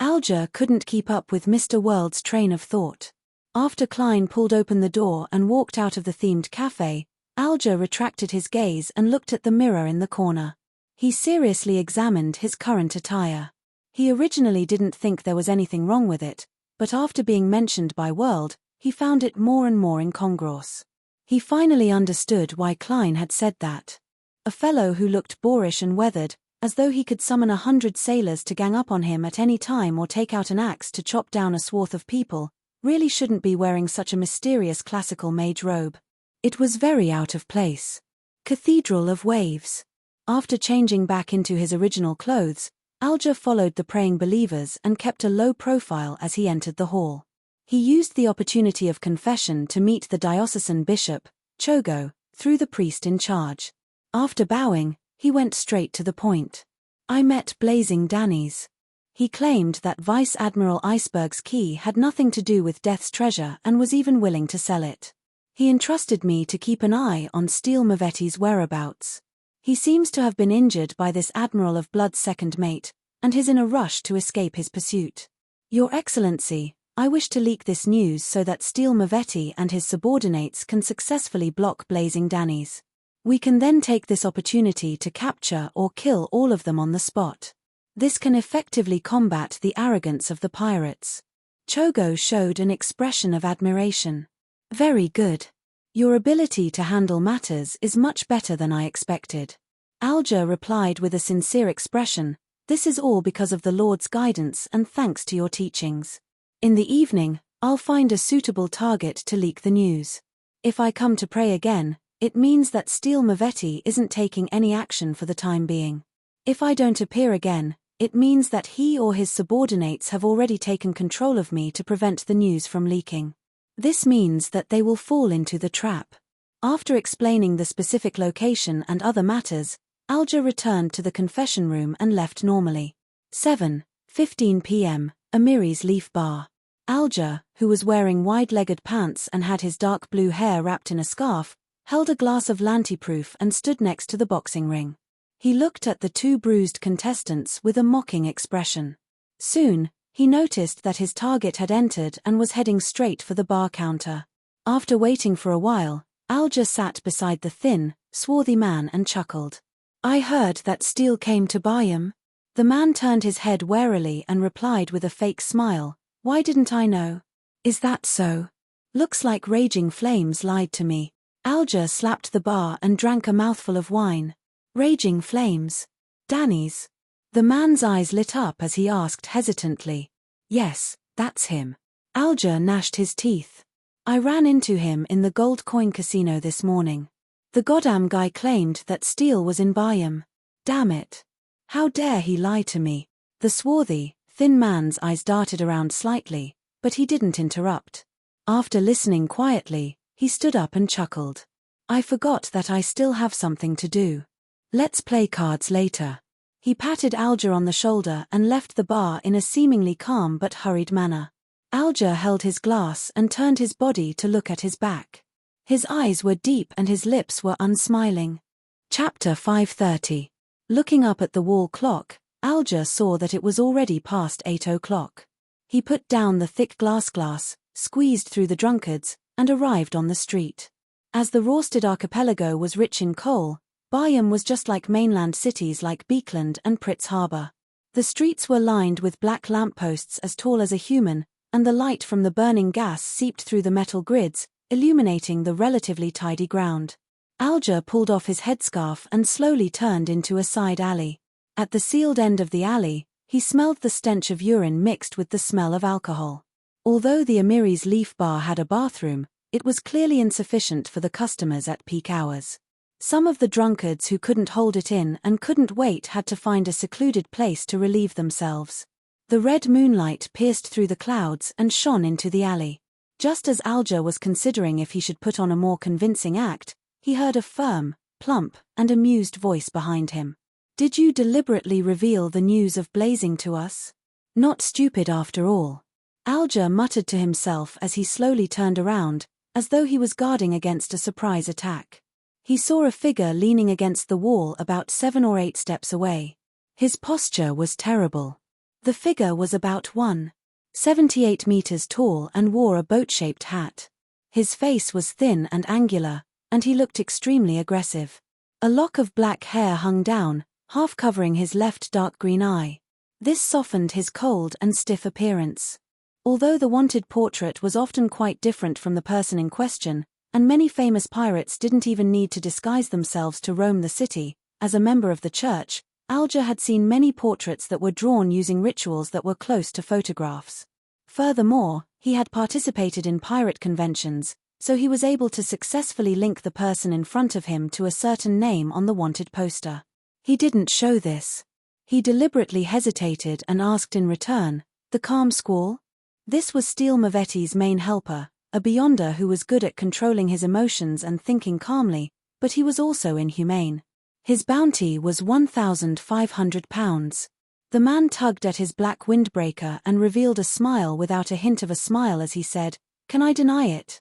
Alger couldn't keep up with Mr. World's train of thought. After Klein pulled open the door and walked out of the themed cafe, Alger retracted his gaze and looked at the mirror in the corner. He seriously examined his current attire. He originally didn't think there was anything wrong with it, but after being mentioned by World, he found it more and more incongruous. He finally understood why Klein had said that. A fellow who looked boorish and weathered, as though he could summon 100 sailors to gang up on him at any time or take out an axe to chop down a swath of people, really shouldn't be wearing such a mysterious classical mage robe. It was very out of place. Cathedral of Waves. After changing back into his original clothes, Alger followed the praying believers and kept a low profile as he entered the hall. He used the opportunity of confession to meet the diocesan bishop, Chogo, through the priest in charge. After bowing, he went straight to the point. I met Blazing Danny's. He claimed that Vice Admiral Iceberg's key had nothing to do with Death's treasure and was even willing to sell it. He entrusted me to keep an eye on Steele Mavetti's whereabouts. He seems to have been injured by this Admiral of Blood's second mate, and is in a rush to escape his pursuit. Your Excellency, I wish to leak this news so that Steele Mavetti and his subordinates can successfully block Blazing Danny's. We can then take this opportunity to capture or kill all of them on the spot. This can effectively combat the arrogance of the pirates. Chogo showed an expression of admiration. Very good. Your ability to handle matters is much better than I expected. Alger replied with a sincere expression, this is all because of the Lord's guidance and thanks to your teachings. In the evening, I'll find a suitable target to leak the news. If I come to pray again, it means that Steele Mavetti isn't taking any action for the time being. If I don't appear again, it means that he or his subordinates have already taken control of me to prevent the news from leaking. This means that they will fall into the trap. After explaining the specific location and other matters, Alger returned to the confession room and left normally. 7:15 p.m., Amiri's Leaf Bar. Alger, who was wearing wide-legged pants and had his dark blue hair wrapped in a scarf, held a glass of Lantiproof and stood next to the boxing ring. He looked at the two bruised contestants with a mocking expression. Soon, he noticed that his target had entered and was heading straight for the bar counter. After waiting for a while, Alger sat beside the thin, swarthy man and chuckled. I heard that Steele came to buy 'em. The man turned his head warily and replied with a fake smile, why didn't I know? Is that so? Looks like Raging Flames lied to me. Alger slapped the bar and drank a mouthful of wine. Raging Flames? Danny's? The man's eyes lit up as he asked hesitantly. Yes, that's him. Alger gnashed his teeth. I ran into him in the Gold Coin Casino this morning. The goddamn guy claimed that Steele was in Bayham. Damn it. How dare he lie to me? The swarthy, thin man's eyes darted around slightly, but he didn't interrupt. After listening quietly, he stood up and chuckled. I forgot that I still have something to do. Let's play cards later. He patted Alger on the shoulder and left the bar in a seemingly calm but hurried manner. Alger held his glass and turned his body to look at his back. His eyes were deep and his lips were unsmiling. Chapter 5:30. Looking up at the wall clock, Alger saw that it was already past 8 o'clock. He put down the thick glass, squeezed through the drunkards, and arrived on the street. As the Rorsted archipelago was rich in coal, Bayham was just like mainland cities like Beekland and Pritz Harbour. The streets were lined with black lampposts as tall as a human, and the light from the burning gas seeped through the metal grids, illuminating the relatively tidy ground. Alger pulled off his headscarf and slowly turned into a side alley. At the sealed end of the alley, he smelled the stench of urine mixed with the smell of alcohol. Although the Amiri's Leaf Bar had a bathroom, it was clearly insufficient for the customers at peak hours. Some of the drunkards who couldn't hold it in and couldn't wait had to find a secluded place to relieve themselves. The red moonlight pierced through the clouds and shone into the alley. Just as Alger was considering if he should put on a more convincing act, he heard a firm, plump, and amused voice behind him. Did you deliberately reveal the news of Blazing to us? Not stupid after all. Alger muttered to himself as he slowly turned around, as though he was guarding against a surprise attack. He saw a figure leaning against the wall about 7 or 8 steps away. His posture was terrible. The figure was about 1. 78 meters tall and wore a boat-shaped hat. His face was thin and angular, and he looked extremely aggressive. A lock of black hair hung down, half covering his left dark green eye. This softened his cold and stiff appearance. Although the wanted portrait was often quite different from the person in question, and many famous pirates didn't even need to disguise themselves to roam the city, as a member of the church, Alger had seen many portraits that were drawn using rituals that were close to photographs. Furthermore, he had participated in pirate conventions, so he was able to successfully link the person in front of him to a certain name on the wanted poster. He didn't show this. He deliberately hesitated and asked in return, "The calm Squall?" This was Steele Mavetti's main helper, a beyonder who was good at controlling his emotions and thinking calmly, but he was also inhumane. His bounty was £1,500. The man tugged at his black windbreaker and revealed a smile without a hint of a smile as he said, "Can I deny it?"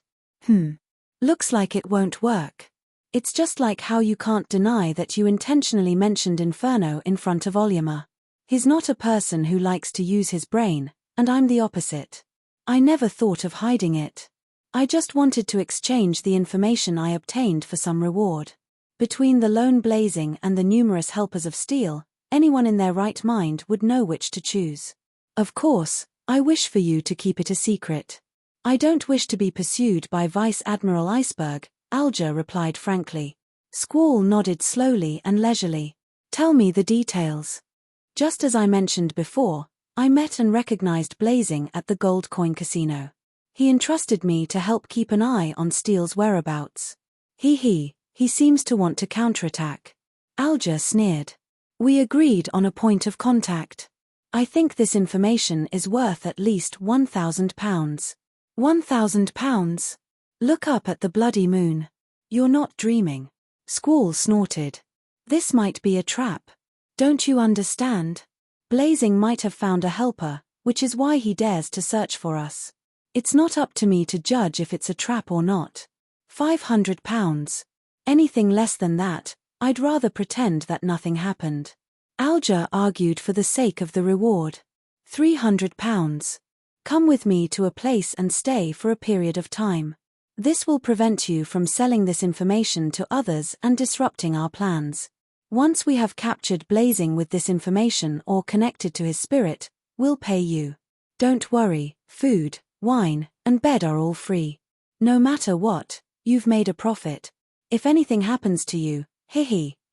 Looks like it won't work. It's just like how you can't deny that you intentionally mentioned Inferno in front of Olyama. He's not a person who likes to use his brain, and I'm the opposite. I never thought of hiding it. I just wanted to exchange the information I obtained for some reward. Between the lone Blazing and the numerous helpers of Steele, anyone in their right mind would know which to choose. Of course, I wish for you to keep it a secret. I don't wish to be pursued by Vice Admiral Iceberg, Alger replied frankly. Squall nodded slowly and leisurely. Tell me the details. Just as I mentioned before, I met and recognized Blazing at the Gold Coin Casino. He entrusted me to help keep an eye on Steele's whereabouts. He seems to want to counterattack. Alger sneered. We agreed on a point of contact. I think this information is worth at least £1,000. £1,000? Look up at the bloody moon. You're not dreaming. Squall snorted. This might be a trap. Don't you understand? Blazing might have found a helper, which is why he dares to search for us. It's not up to me to judge if it's a trap or not. £500. Anything less than that, I'd rather pretend that nothing happened. Alger argued for the sake of the reward. £300. Come with me to a place and stay for a period of time. This will prevent you from selling this information to others and disrupting our plans. Once we have captured Blazing with this information or connected to his spirit, we'll pay you. Don't worry, food, wine, and bed are all free. No matter what, you've made a profit. If anything happens to you,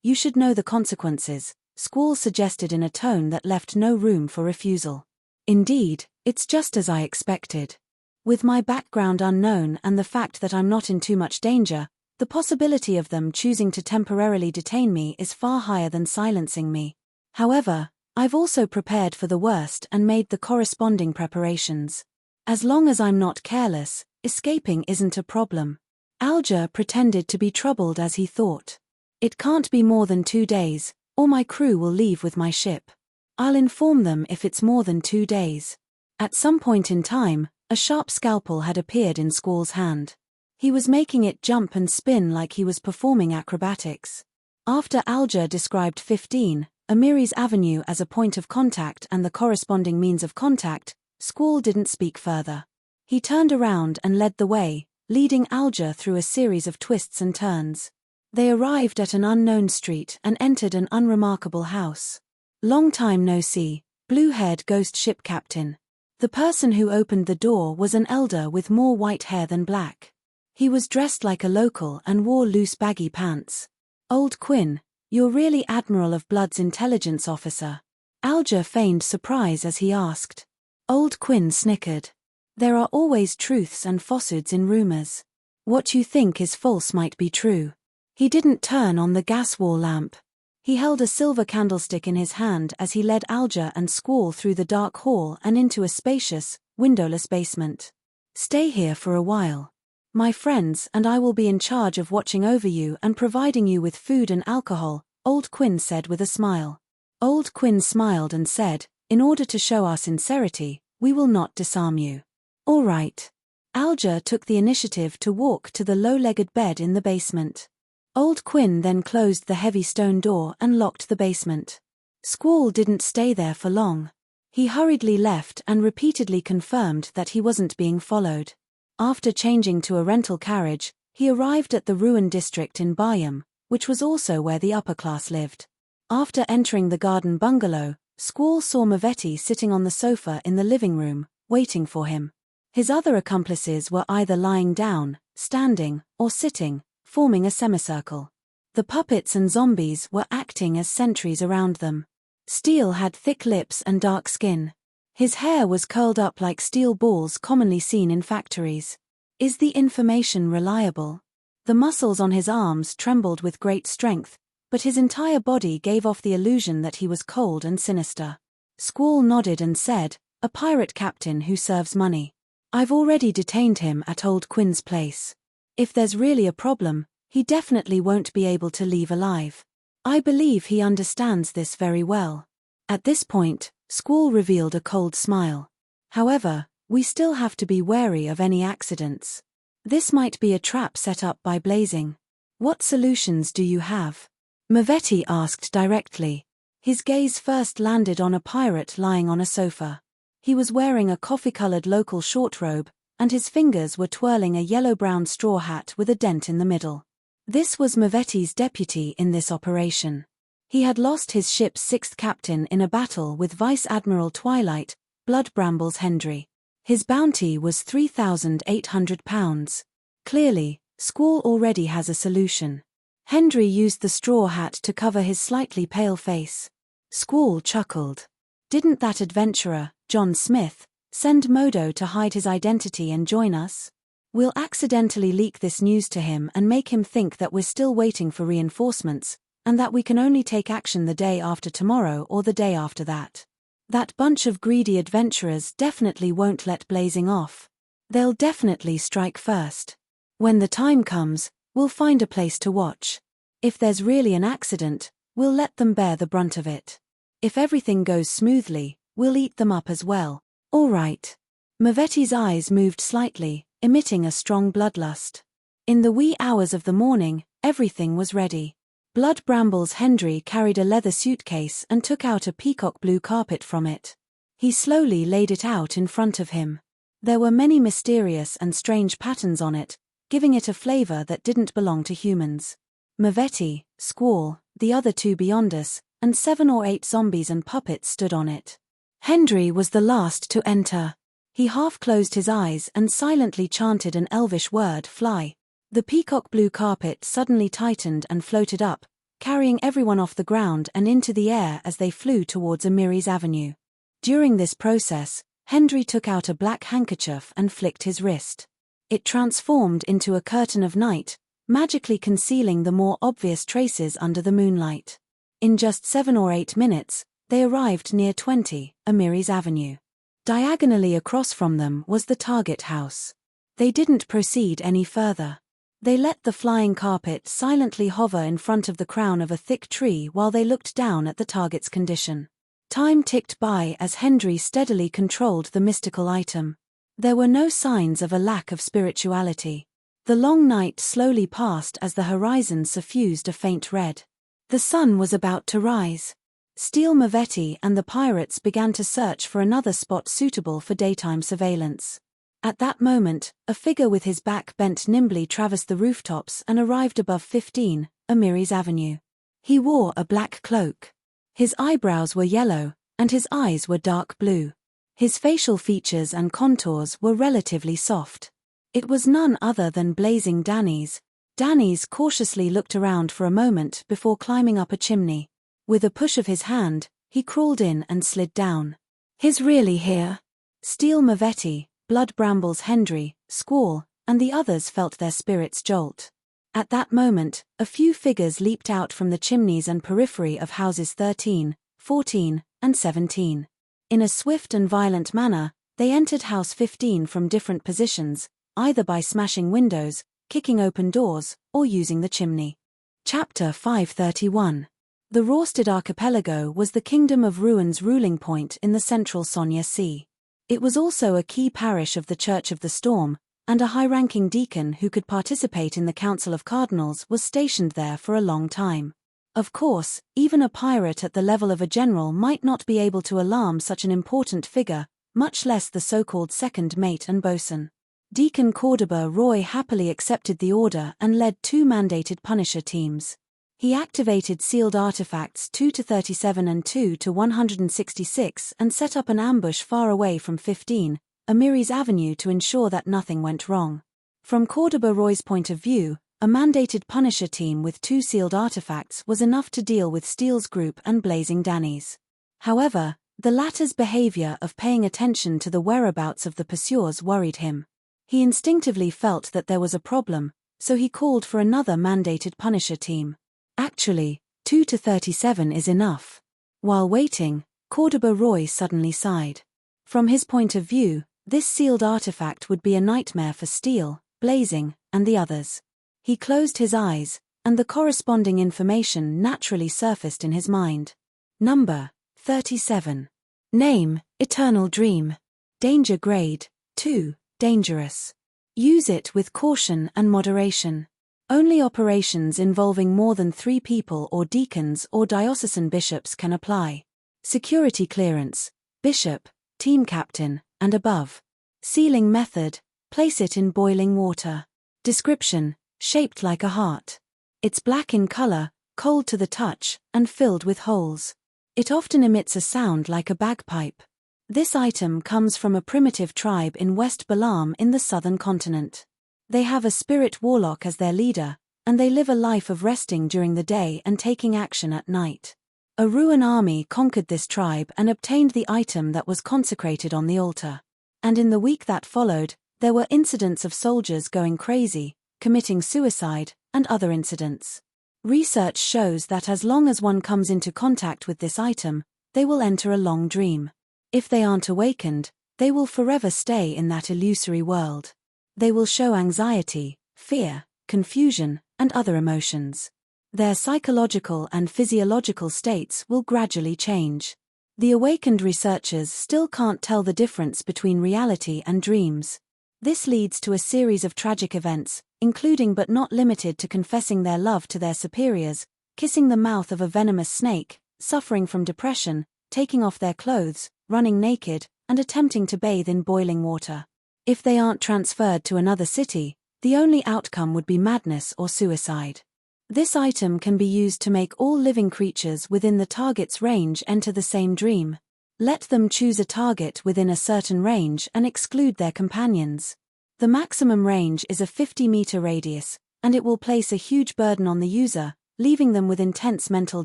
you should know the consequences, Squall suggested in a tone that left no room for refusal. Indeed, it's just as I expected. With my background unknown and the fact that I'm not in too much danger, the possibility of them choosing to temporarily detain me is far higher than silencing me. However, I've also prepared for the worst and made the corresponding preparations. As long as I'm not careless, escaping isn't a problem. Alger pretended to be troubled as he thought. It can't be more than 2 days, or my crew will leave with my ship. I'll inform them if it's more than 2 days. At some point in time, a sharp scalpel had appeared in Squall's hand. He was making it jump and spin like he was performing acrobatics. After Alger described 15, Amiri's Avenue as a point of contact and the corresponding means of contact, Squall didn't speak further. He turned around and led the way, leading Alger through a series of twists and turns. They arrived at an unknown street and entered an unremarkable house. Long time no see, blue-haired ghost ship captain. The person who opened the door was an elder with more white hair than black. He was dressed like a local and wore loose baggy pants. Old Quinn, you're really Admiral of Blood's intelligence officer? Alger feigned surprise as he asked. Old Quinn snickered. There are always truths and falsehoods in rumors. What you think is false might be true. He didn't turn on the gas wall lamp. He held a silver candlestick in his hand as he led Alger and Squall through the dark hall and into a spacious, windowless basement. Stay here for a while. My friends and I will be in charge of watching over you and providing you with food and alcohol, Old Quinn said with a smile. Old Quinn smiled and said, in order to show our sincerity, we will not disarm you. All right. Alger took the initiative to walk to the low-legged bed in the basement. Old Quinn then closed the heavy stone door and locked the basement. Squall didn't stay there for long. He hurriedly left and repeatedly confirmed that he wasn't being followed. After changing to a rental carriage, he arrived at the ruined district in Bayam, which was also where the upper class lived. After entering the garden bungalow, Squall saw Mavetti sitting on the sofa in the living room, waiting for him. His other accomplices were either lying down, standing, or sitting, forming a semicircle. The puppets and zombies were acting as sentries around them. Steel had thick lips and dark skin. His hair was curled up like steel balls commonly seen in factories. Is the information reliable? The muscles on his arms trembled with great strength, but his entire body gave off the illusion that he was cold and sinister. Squall nodded and said, "A pirate captain who serves money. I've already detained him at Old Quinn's place. If there's really a problem, he definitely won't be able to leave alive. I believe he understands this very well." At this point, Squall revealed a cold smile. "However, we still have to be wary of any accidents. This might be a trap set up by Blazing. What solutions do you have?" Mavetti asked directly. His gaze first landed on a pirate lying on a sofa. He was wearing a coffee-colored local short robe, and his fingers were twirling a yellow-brown straw hat with a dent in the middle. This was Mavetti's deputy in this operation. He had lost his ship's sixth captain in a battle with Vice Admiral Twilight, Blood Brambles Hendry. His bounty was £3,800. Clearly, Squall already has a solution. Hendry used the straw hat to cover his slightly pale face. Squall chuckled. Didn't that adventurer, John Smith, send Modo to hide his identity and join us? We'll accidentally leak this news to him and make him think that we're still waiting for reinforcements, and that we can only take action the day after tomorrow or the day after that. That bunch of greedy adventurers definitely won't let Blazing off. They'll definitely strike first. When the time comes, we'll find a place to watch. If there's really an accident, we'll let them bear the brunt of it. If everything goes smoothly, we'll eat them up as well. All right. Mavetti's eyes moved slightly, emitting a strong bloodlust. In the wee hours of the morning, everything was ready. Blood Brambles Hendry carried a leather suitcase and took out a peacock blue carpet from it. He slowly laid it out in front of him. There were many mysterious and strange patterns on it, giving it a flavor that didn't belong to humans. Mavetti, Squall, the other two beyond us, and 7 or 8 zombies and puppets stood on it. Hendry was the last to enter. He half closed his eyes and silently chanted an elvish word, "Fly." The peacock blue carpet suddenly tightened and floated up, carrying everyone off the ground and into the air as they flew towards Amiry's Avenue. During this process, Hendry took out a black handkerchief and flicked his wrist. It transformed into a curtain of night, magically concealing the more obvious traces under the moonlight. In just 7 or 8 minutes, they arrived near 20, Amiry's Avenue. Diagonally across from them was the target house. They didn't proceed any further. They let the flying carpet silently hover in front of the crown of a thick tree while they looked down at the target's condition. Time ticked by as Hendry steadily controlled the mystical item. There were no signs of a lack of spirituality. The long night slowly passed as the horizon suffused a faint red. The sun was about to rise. Steel Mavetti and the pirates began to search for another spot suitable for daytime surveillance. At that moment, a figure with his back bent nimbly traversed the rooftops and arrived above 15, Amiry's Avenue. He wore a black cloak. His eyebrows were yellow, and his eyes were dark blue. His facial features and contours were relatively soft. It was none other than Blazing Danny's. Danny's cautiously looked around for a moment before climbing up a chimney. With a push of his hand, he crawled in and slid down. "He's really here." Steel Mavetti, Blood Brambles Hendry, Squall, and the others felt their spirits jolt. At that moment, a few figures leaped out from the chimneys and periphery of houses 13, 14, and 17. In a swift and violent manner, they entered house 15 from different positions, either by smashing windows, kicking open doors, or using the chimney. Chapter 531. The Rorsted Archipelago was the Kingdom of Ruin's ruling point in the central Sonia Sea. It was also a key parish of the Church of the Storm, and a high-ranking deacon who could participate in the Council of Cardinals was stationed there for a long time. Of course, even a pirate at the level of a general might not be able to alarm such an important figure, much less the so-called second mate and bosun. Deacon Cordoba Roy happily accepted the order and led 2 mandated Punisher teams. He activated sealed artifacts 2-37 and 2-166 and set up an ambush far away from 15, Amiri's Avenue to ensure that nothing went wrong. From Cordoba Roy's point of view, a mandated Punisher team with 2 sealed artifacts was enough to deal with Steele's group and Blazing Danny's. However, the latter's behavior of paying attention to the whereabouts of the pursuers worried him. He instinctively felt that there was a problem, so he called for another mandated Punisher team. Actually, 2-37 is enough. While waiting, Cordoba Roy suddenly sighed. From his point of view, this sealed artifact would be a nightmare for Steele, Blazing, and the others. He closed his eyes, and the corresponding information naturally surfaced in his mind. Number 37. Name, Eternal Dream. Danger Grade 2, Dangerous. Use it with caution and moderation. Only operations involving more than 3 people or deacons or diocesan bishops can apply. Security clearance, bishop, team captain, and above. Sealing method, place it in boiling water. Description, shaped like a heart. It's black in color, cold to the touch, and filled with holes. It often emits a sound like a bagpipe. This item comes from a primitive tribe in West Balaam in the southern continent. They have a spirit warlock as their leader, and they live a life of resting during the day and taking action at night. A Ruan army conquered this tribe and obtained the item that was consecrated on the altar. And in the week that followed, there were incidents of soldiers going crazy, committing suicide, and other incidents. Research shows that as long as one comes into contact with this item, they will enter a long dream. If they aren't awakened, they will forever stay in that illusory world. They will show anxiety, fear, confusion, and other emotions. Their psychological and physiological states will gradually change. The awakened researchers still can't tell the difference between reality and dreams. This leads to a series of tragic events, including but not limited to confessing their love to their superiors, kissing the mouth of a venomous snake, suffering from depression, taking off their clothes, running naked, and attempting to bathe in boiling water. If they aren't transferred to another city, the only outcome would be madness or suicide. This item can be used to make all living creatures within the target's range enter the same dream. Let them choose a target within a certain range and exclude their companions. The maximum range is a 50-meter radius, and it will place a huge burden on the user, leaving them with intense mental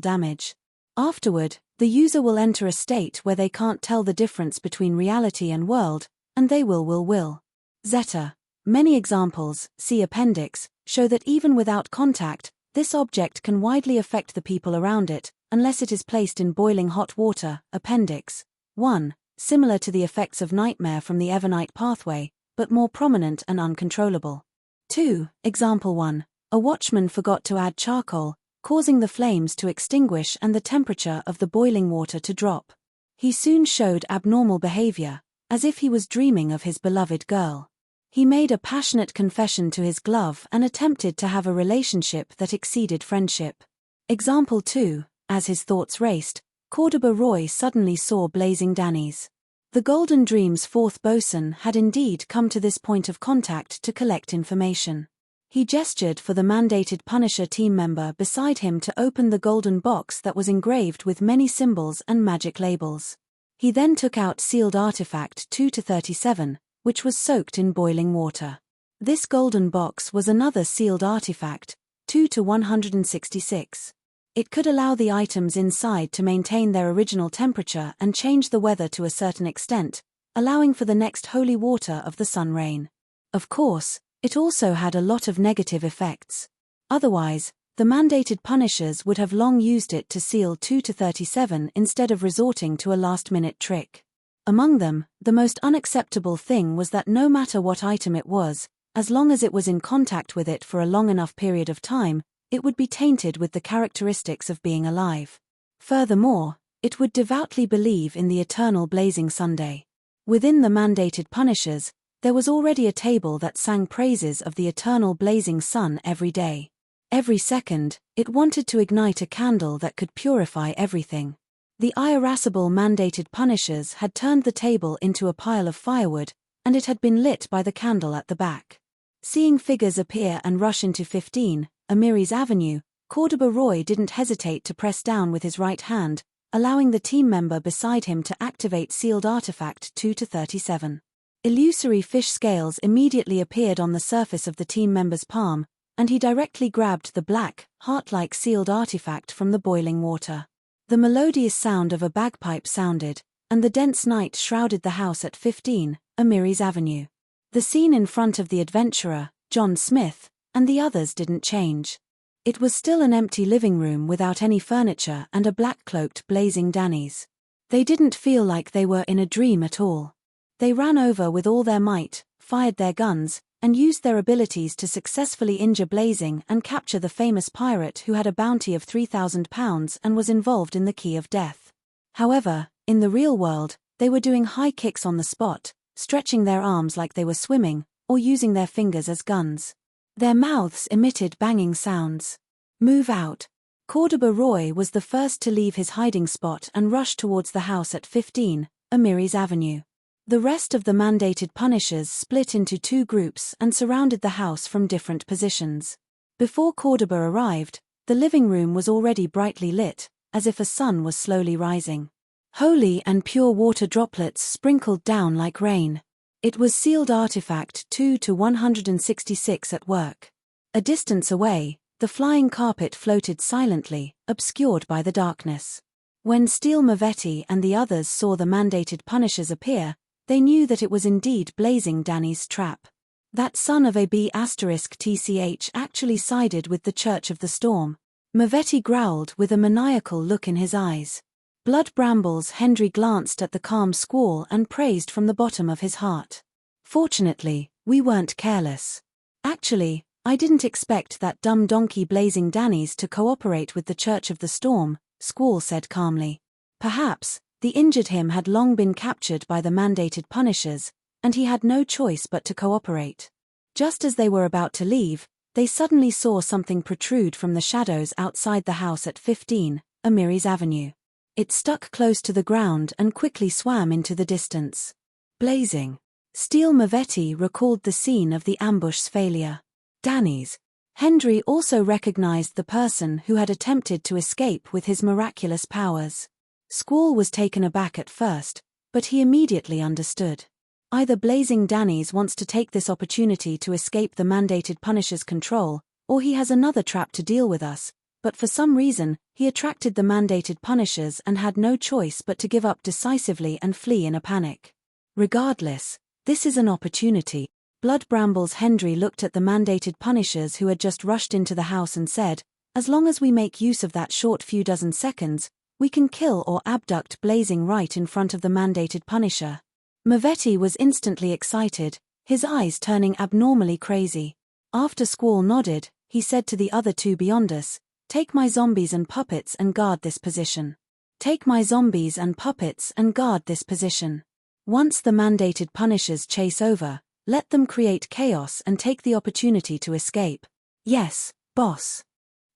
damage. Afterward, the user will enter a state where they can't tell the difference between reality and world, and they will. Zeta. Many examples, see appendix, show that even without contact, this object can widely affect the people around it, unless it is placed in boiling hot water. Appendix 1. Similar to the effects of nightmare from the Evernite pathway, but more prominent and uncontrollable. 2. Example 1. A watchman forgot to add charcoal, causing the flames to extinguish and the temperature of the boiling water to drop. He soon showed abnormal behavior, as if he was dreaming of his beloved girl. He made a passionate confession to his glove and attempted to have a relationship that exceeded friendship. Example 2. As his thoughts raced, Cordoba Roy suddenly saw Blazing Danny's. The Golden Dream's 4th bosun had indeed come to this point of contact to collect information. He gestured for the mandated Punisher team member beside him to open the golden box that was engraved with many symbols and magic labels. He then took out sealed artifact 2-37, which was soaked in boiling water. This golden box was another sealed artifact, 2-166. It could allow the items inside to maintain their original temperature and change the weather to a certain extent, allowing for the next holy water of the sun rain. Of course, it also had a lot of negative effects. Otherwise, the mandated Punishers would have long used it to seal 2-37 instead of resorting to a last-minute trick. Among them, the most unacceptable thing was that no matter what item it was, as long as it was in contact with it for a long enough period of time, it would be tainted with the characteristics of being alive. Furthermore, it would devoutly believe in the eternal blazing Sunday. Within the mandated Punishers, there was already a table that sang praises of the eternal blazing sun every day. Every second, it wanted to ignite a candle that could purify everything. The irascible mandated punishers had turned the table into a pile of firewood, and it had been lit by the candle at the back. Seeing figures appear and rush into 15, Amiris Avenue, Cordoba Roy didn't hesitate to press down with his right hand, allowing the team member beside him to activate sealed artifact 2-37. Illusory fish scales immediately appeared on the surface of the team member's palm, and he directly grabbed the black, heart-like sealed artifact from the boiling water. The melodious sound of a bagpipe sounded, and the dense night shrouded the house at 15, Amiris Avenue. The scene in front of the adventurer, John Smith, and the others didn't change. It was still an empty living room without any furniture and a black-cloaked blazing Danny's. They didn't feel like they were in a dream at all. They ran over with all their might, fired their guns, and used their abilities to successfully injure Blazing and capture the famous pirate who had a bounty of £3,000 and was involved in the Key of Death. However, in the real world, they were doing high kicks on the spot, stretching their arms like they were swimming, or using their fingers as guns. Their mouths emitted banging sounds. Move out. Cordoba Roy was the first to leave his hiding spot and rush towards the house at 15, Amiris Avenue. The rest of the mandated punishers split into two groups and surrounded the house from different positions. Before Cordoba arrived, the living room was already brightly lit, as if a sun was slowly rising. Holy and pure water droplets sprinkled down like rain. It was sealed artifact 2-166 at work. A distance away, the flying carpet floated silently, obscured by the darkness. When Steel Mavetti and the others saw the mandated punishers appear, they knew that it was indeed Blazing Danny's trap. That son of a B*TCH actually sided with the Church of the Storm. Mavetti growled with a maniacal look in his eyes. Blood Brambles Hendry glanced at the calm squall and praised from the bottom of his heart. Fortunately, we weren't careless. Actually, I didn't expect that dumb donkey Blazing Danny's to cooperate with the Church of the Storm, Squall said calmly. Perhaps, the injured him had long been captured by the mandated punishers, and he had no choice but to cooperate. Just as they were about to leave, they suddenly saw something protrude from the shadows outside the house at 15, Amiris Avenue. It stuck close to the ground and quickly swam into the distance. Blazing. Steel Mavetti recalled the scene of the ambush's failure. Danny's. Hendry also recognized the person who had attempted to escape with his miraculous powers. Squall was taken aback at first, but he immediately understood. Either Blazing Danny's wants to take this opportunity to escape the mandated punisher's control, or he has another trap to deal with us, but for some reason, he attracted the mandated punishers and had no choice but to give up decisively and flee in a panic. Regardless, this is an opportunity. Blood Brambles Hendry looked at the mandated punishers who had just rushed into the house and said, as long as we make use of that short few dozen seconds, we can kill or abduct Blazing right in front of the mandated punisher. Mavetti was instantly excited, his eyes turning abnormally crazy. After Squall nodded, he said to the other two beyond us, "Take my zombies and puppets and guard this position. Take my zombies and puppets and guard this position. Once the mandated punishers chase over, let them create chaos and take the opportunity to escape." "Yes, boss."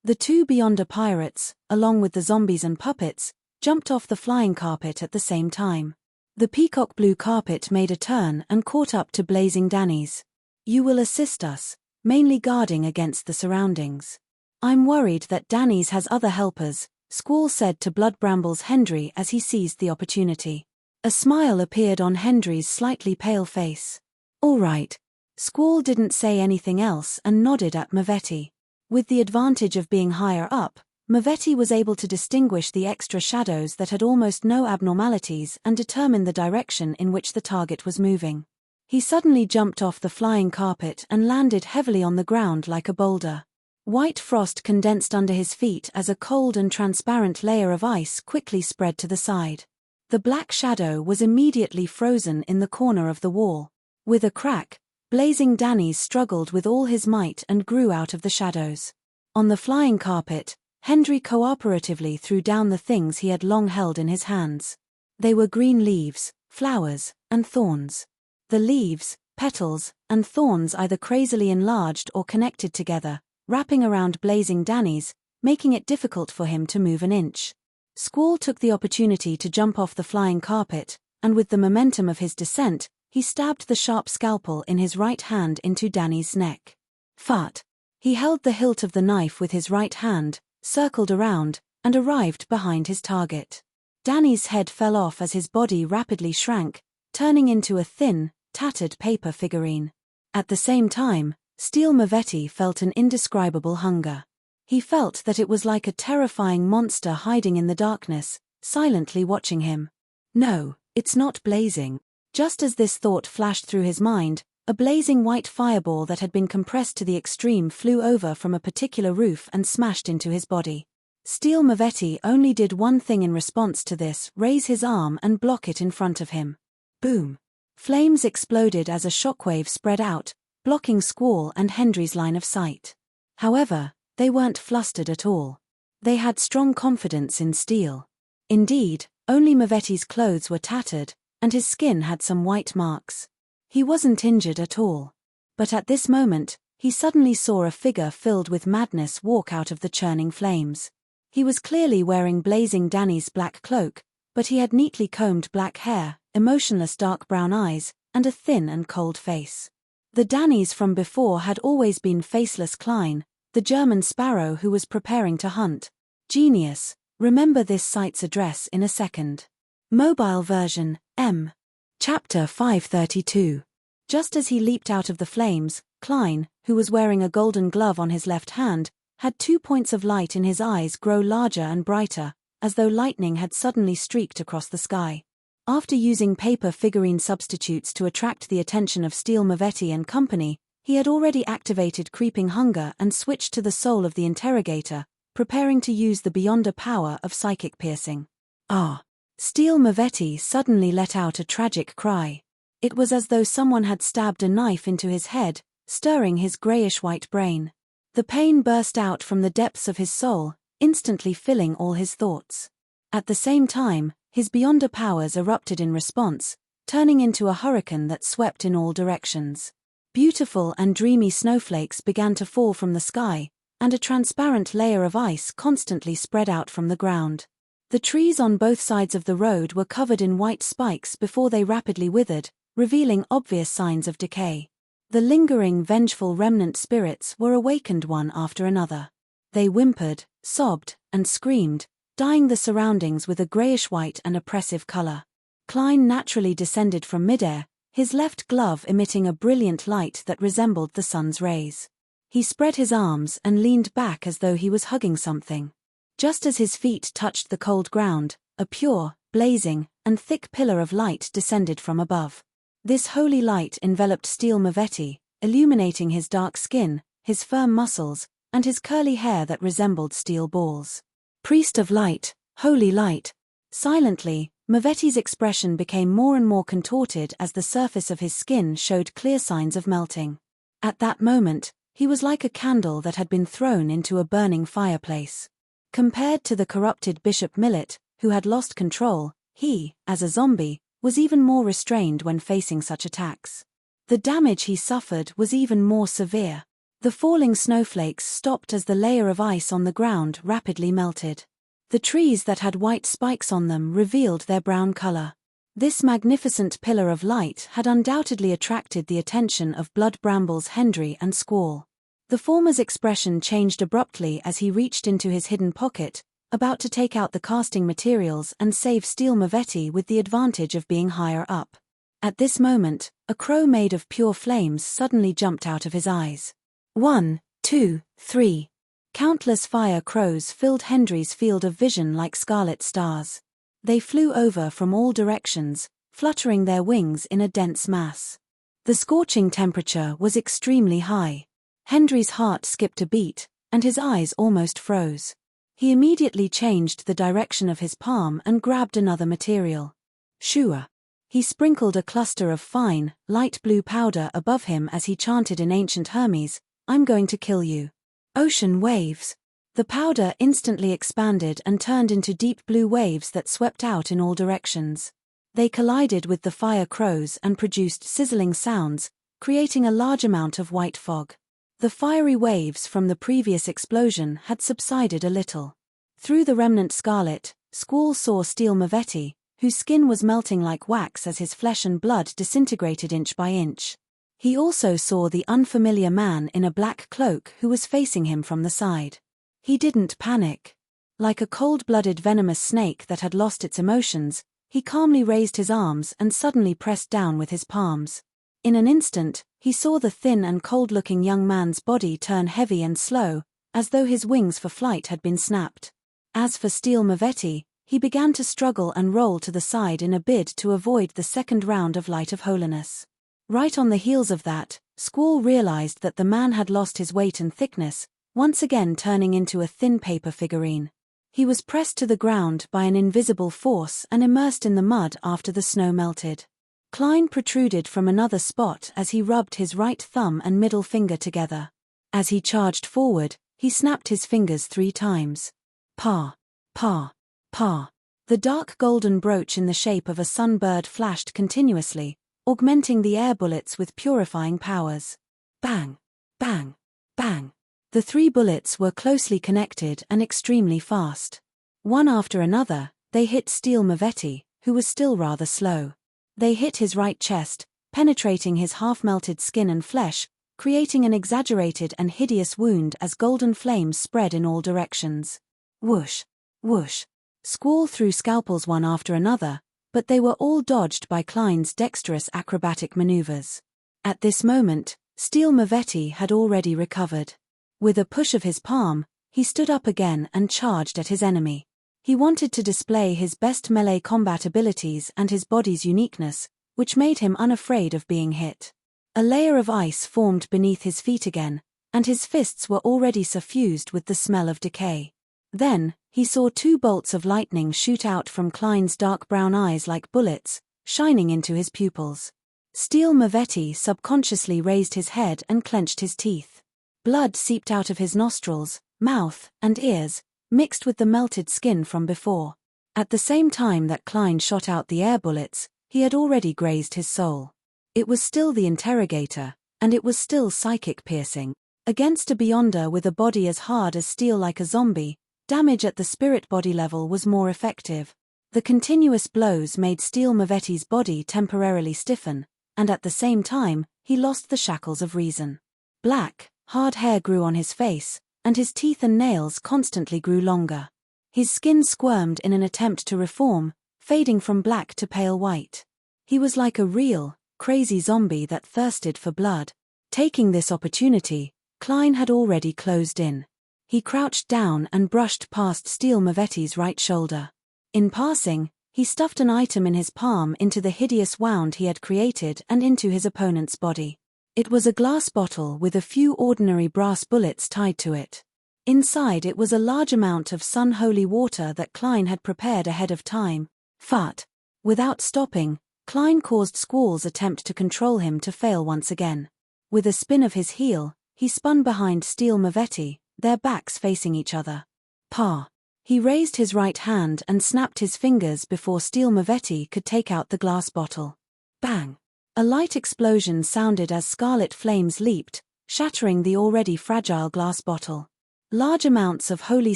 The two Beyonder pirates, along with the zombies and puppets, jumped off the flying carpet at the same time. The peacock blue carpet made a turn and caught up to Blazing Danny's. "You will assist us, mainly guarding against the surroundings. I'm worried that Danny's has other helpers," Squall said to Blood Brambles Hendry as he seized the opportunity. A smile appeared on Hendry's slightly pale face. "All right." Squall didn't say anything else and nodded at Mavetti. With the advantage of being higher up, Mavetti was able to distinguish the extra shadows that had almost no abnormalities and determine the direction in which the target was moving. He suddenly jumped off the flying carpet and landed heavily on the ground like a boulder. White frost condensed under his feet as a cold and transparent layer of ice quickly spread to the side. The black shadow was immediately frozen in the corner of the wall. With a crack, Blazing Danny's struggled with all his might and grew out of the shadows. On the flying carpet, Hendry cooperatively threw down the things he had long held in his hands. They were green leaves, flowers, and thorns. The leaves, petals, and thorns either crazily enlarged or connected together, wrapping around blazing Danny's, making it difficult for him to move an inch. Squall took the opportunity to jump off the flying carpet, and with the momentum of his descent, he stabbed the sharp scalpel in his right hand into Danny's neck. Fart. He held the hilt of the knife with his right hand, circled around, and arrived behind his target. Danny's head fell off as his body rapidly shrank, turning into a thin, tattered paper figurine. At the same time, Steel Mavetti felt an indescribable hunger. He felt that it was like a terrifying monster hiding in the darkness, silently watching him. No, it's not blazing. Just as this thought flashed through his mind, a blazing white fireball that had been compressed to the extreme flew over from a particular roof and smashed into his body. Steel Mavetti only did one thing in response to this: raise his arm and block it in front of him. Boom! Flames exploded as a shockwave spread out, blocking Squall and Hendry's line of sight. However, they weren't flustered at all. They had strong confidence in Steel. Indeed, only Mavetti's clothes were tattered, and his skin had some white marks. He wasn't injured at all. But at this moment, he suddenly saw a figure filled with madness walk out of the churning flames. He was clearly wearing blazing Danny's black cloak, but he had neatly combed black hair, emotionless dark brown eyes, and a thin and cold face. The Danny's from before had always been faceless Klein, the German sparrow who was preparing to hunt. Genius. Remember this site's address in a second. Mobile version, M. Chapter 532. Just as he leaped out of the flames, Klein, who was wearing a golden glove on his left hand, had 2 points of light in his eyes grow larger and brighter, as though lightning had suddenly streaked across the sky. After using paper figurine substitutes to attract the attention of Steel Mavetti and company, he had already activated Creeping Hunger and switched to the soul of the interrogator, preparing to use the beyonder power of psychic piercing. Ah! Steel Mavetti suddenly let out a tragic cry. It was as though someone had stabbed a knife into his head, stirring his grayish-white brain. The pain burst out from the depths of his soul, instantly filling all his thoughts. At the same time, his beyonder powers erupted in response, turning into a hurricane that swept in all directions. Beautiful and dreamy snowflakes began to fall from the sky, and a transparent layer of ice constantly spread out from the ground. The trees on both sides of the road were covered in white spikes before they rapidly withered, revealing obvious signs of decay. The lingering, vengeful remnant spirits were awakened one after another. They whimpered, sobbed, and screamed, dyeing the surroundings with a grayish-white and oppressive color. Klein naturally descended from midair, his left glove emitting a brilliant light that resembled the sun's rays. He spread his arms and leaned back as though he was hugging something. Just as his feet touched the cold ground, a pure, blazing, and thick pillar of light descended from above. This holy light enveloped Steel Mavetti, illuminating his dark skin, his firm muscles, and his curly hair that resembled steel balls. Priest of light, holy light. Silently, Mavetti's expression became more and more contorted as the surface of his skin showed clear signs of melting. At that moment, he was like a candle that had been thrown into a burning fireplace. Compared to the corrupted Bishop Millet, who had lost control, he, as a zombie, was even more restrained when facing such attacks. The damage he suffered was even more severe. The falling snowflakes stopped as the layer of ice on the ground rapidly melted. The trees that had white spikes on them revealed their brown color. This magnificent pillar of light had undoubtedly attracted the attention of Blood Brambles Hendry and Squall. The former's expression changed abruptly as he reached into his hidden pocket, about to take out the casting materials and save Steel Mavetti with the advantage of being higher up. At this moment, a crow made of pure flames suddenly jumped out of his eyes. 1, 2, 3. Countless fire crows filled Hendry's field of vision like scarlet stars. They flew over from all directions, fluttering their wings in a dense mass. The scorching temperature was extremely high. Hendry's heart skipped a beat, and his eyes almost froze. He immediately changed the direction of his palm and grabbed another material. Shua. He sprinkled a cluster of fine, light blue powder above him as he chanted in ancient Hermes, "I'm going to kill you." Ocean waves. The powder instantly expanded and turned into deep blue waves that swept out in all directions. They collided with the fire crows and produced sizzling sounds, creating a large amount of white fog. The fiery waves from the previous explosion had subsided a little. Through the remnant scarlet, Squall saw Steel Mavetti, whose skin was melting like wax as his flesh and blood disintegrated inch by inch. He also saw the unfamiliar man in a black cloak who was facing him from the side. He didn't panic. Like a cold-blooded venomous snake that had lost its emotions, he calmly raised his arms and suddenly pressed down with his palms. In an instant, he saw the thin and cold-looking young man's body turn heavy and slow, as though his wings for flight had been snapped. As for Steel Mavetti, he began to struggle and roll to the side in a bid to avoid the second round of Light of Holiness. Right on the heels of that, Squall realized that the man had lost his weight and thickness, once again turning into a thin paper figurine. He was pressed to the ground by an invisible force and immersed in the mud after the snow melted. Klein protruded from another spot as he rubbed his right thumb and middle finger together. As he charged forward, he snapped his fingers 3 times. Pa, pa, pa. The dark golden brooch in the shape of a sunbird flashed continuously, augmenting the air bullets with purifying powers. Bang, bang, bang. The 3 bullets were closely connected and extremely fast. One after another, they hit Steel Mavetti, who was still rather slow. They hit his right chest, penetrating his half-melted skin and flesh, creating an exaggerated and hideous wound as golden flames spread in all directions. Whoosh, whoosh. Squall threw scalpels one after another, but they were all dodged by Klein's dexterous acrobatic maneuvers. At this moment, Steel Mavetti had already recovered. With a push of his palm, he stood up again and charged at his enemy. He wanted to display his best melee combat abilities and his body's uniqueness, which made him unafraid of being hit. A layer of ice formed beneath his feet again, and his fists were already suffused with the smell of decay. Then, he saw 2 bolts of lightning shoot out from Klein's dark brown eyes like bullets, shining into his pupils. Steel Mavetti subconsciously raised his head and clenched his teeth. Blood seeped out of his nostrils, mouth, and ears, mixed with the melted skin from before. At the same time that Klein shot out the air bullets, he had already grazed his soul. It was still the interrogator, and it was still psychic piercing. Against a Beyonder with a body as hard as steel like a zombie, damage at the spirit body level was more effective. The continuous blows made Steel Mavetti's body temporarily stiffen, and at the same time, he lost the shackles of reason. Black, hard hair grew on his face, and his teeth and nails constantly grew longer. His skin squirmed in an attempt to reform, fading from black to pale white. He was like a real, crazy zombie that thirsted for blood. Taking this opportunity, Klein had already closed in. He crouched down and brushed past Steel Mavetti's right shoulder. In passing, he stuffed an item in his palm into the hideous wound he had created and into his opponent's body. It was a glass bottle with a few ordinary brass bullets tied to it. Inside it was a large amount of sun-holy water that Klein had prepared ahead of time. Fart. Without stopping, Klein caused Squall's attempt to control him to fail once again. With a spin of his heel, he spun behind Steel Mavetti, their backs facing each other. Pa. He raised his right hand and snapped his fingers before Steel Mavetti could take out the glass bottle. Bang. A light explosion sounded as scarlet flames leaped, shattering the already fragile glass bottle. Large amounts of holy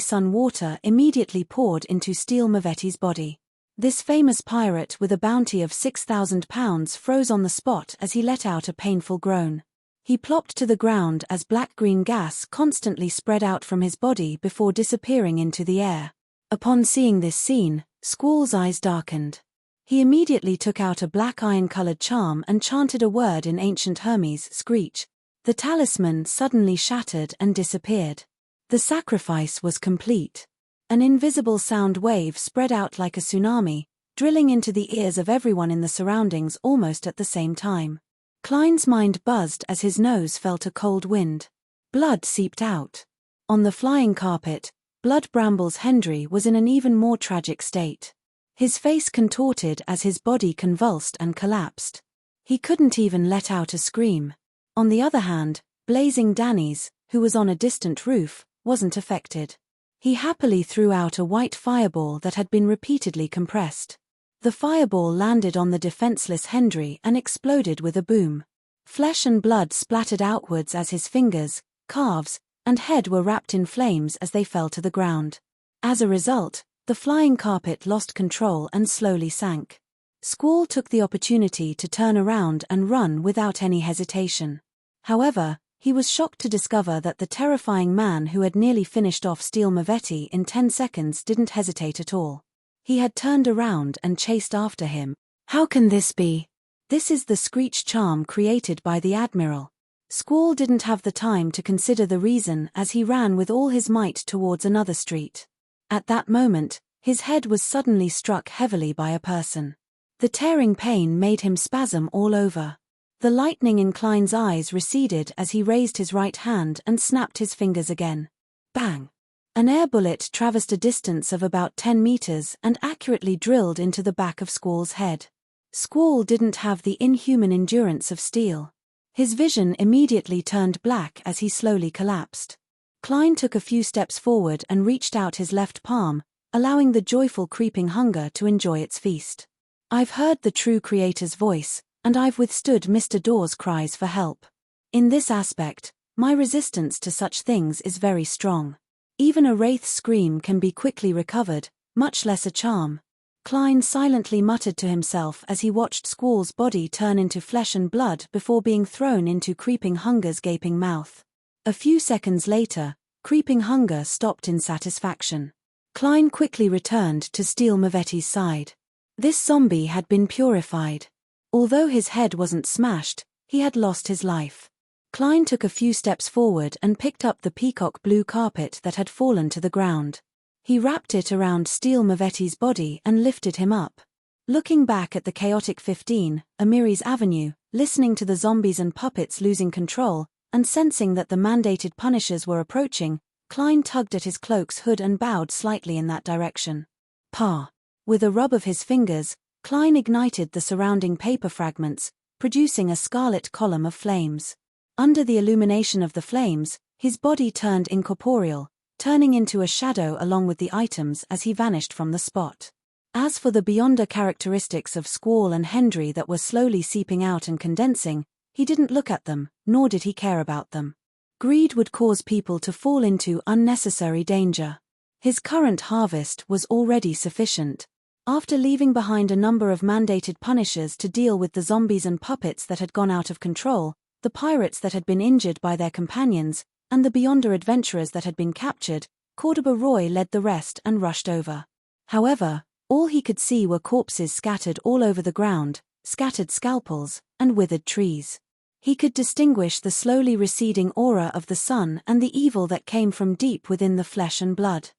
sun water immediately poured into Steel Mavetti's body. This famous pirate with a bounty of £6,000 froze on the spot as he let out a painful groan. He plopped to the ground as black-green gas constantly spread out from his body before disappearing into the air. Upon seeing this scene, Squall's eyes darkened. He immediately took out a black iron-colored charm and chanted a word in ancient Hermes' screech. The talisman suddenly shattered and disappeared. The sacrifice was complete. An invisible sound wave spread out like a tsunami, drilling into the ears of everyone in the surroundings almost at the same time. Klein's mind buzzed as his nose felt a cold wind. Blood seeped out. On the flying carpet, Blood Brambles Hendry was in an even more tragic state. His face contorted as his body convulsed and collapsed. He couldn't even let out a scream. On the other hand, Blazing Danny's, who was on a distant roof, wasn't affected. He happily threw out a white fireball that had been repeatedly compressed. The fireball landed on the defenseless Hendry and exploded with a boom. Flesh and blood splattered outwards as his fingers, calves, and head were wrapped in flames as they fell to the ground. As a result, the flying carpet lost control and slowly sank. Squall took the opportunity to turn around and run without any hesitation. However, he was shocked to discover that the terrifying man who had nearly finished off Steel Mavetti in 10 seconds didn't hesitate at all. He had turned around and chased after him. How can this be? This is the screech charm created by the Admiral. Squall didn't have the time to consider the reason as he ran with all his might towards another street. At that moment, his head was suddenly struck heavily by a person. The tearing pain made him spasm all over. The lightning in Klein's eyes receded as he raised his right hand and snapped his fingers again. Bang! An air bullet traversed a distance of about 10 meters and accurately drilled into the back of Squall's head. Squall didn't have the inhuman endurance of steel. His vision immediately turned black as he slowly collapsed. Klein took a few steps forward and reached out his left palm, allowing the joyful creeping hunger to enjoy its feast. I've heard the true creator's voice, and I've withstood Mr. Dawes' cries for help. In this aspect, my resistance to such things is very strong. Even a wraith's scream can be quickly recovered, much less a charm. Klein silently muttered to himself as he watched Squall's body turn into flesh and blood before being thrown into Creeping Hunger's gaping mouth. A few seconds later, Creeping Hunger stopped in satisfaction. Klein quickly returned to Steel Mavetti's side. This zombie had been purified. Although his head wasn't smashed, he had lost his life. Klein took a few steps forward and picked up the peacock blue carpet that had fallen to the ground. He wrapped it around Steel Mavetti's body and lifted him up. Looking back at the chaotic 15, Amiri's Avenue, listening to the zombies and puppets losing control, and sensing that the mandated punishers were approaching, Klein tugged at his cloak's hood and bowed slightly in that direction. Pa! With a rub of his fingers, Klein ignited the surrounding paper fragments, producing a scarlet column of flames. Under the illumination of the flames, his body turned incorporeal, turning into a shadow along with the items as he vanished from the spot. As for the beyonder characteristics of Squall and Hendry that were slowly seeping out and condensing, he didn't look at them, nor did he care about them. Greed would cause people to fall into unnecessary danger. His current harvest was already sufficient. After leaving behind a number of mandated punishers to deal with the zombies and puppets that had gone out of control, the pirates that had been injured by their companions, and the beyonder adventurers that had been captured, Cordoba Roy led the rest and rushed over. However, all he could see were corpses scattered all over the ground, scattered scalpels, and withered trees. He could distinguish the slowly receding aura of the sun and the evil that came from deep within the flesh and blood.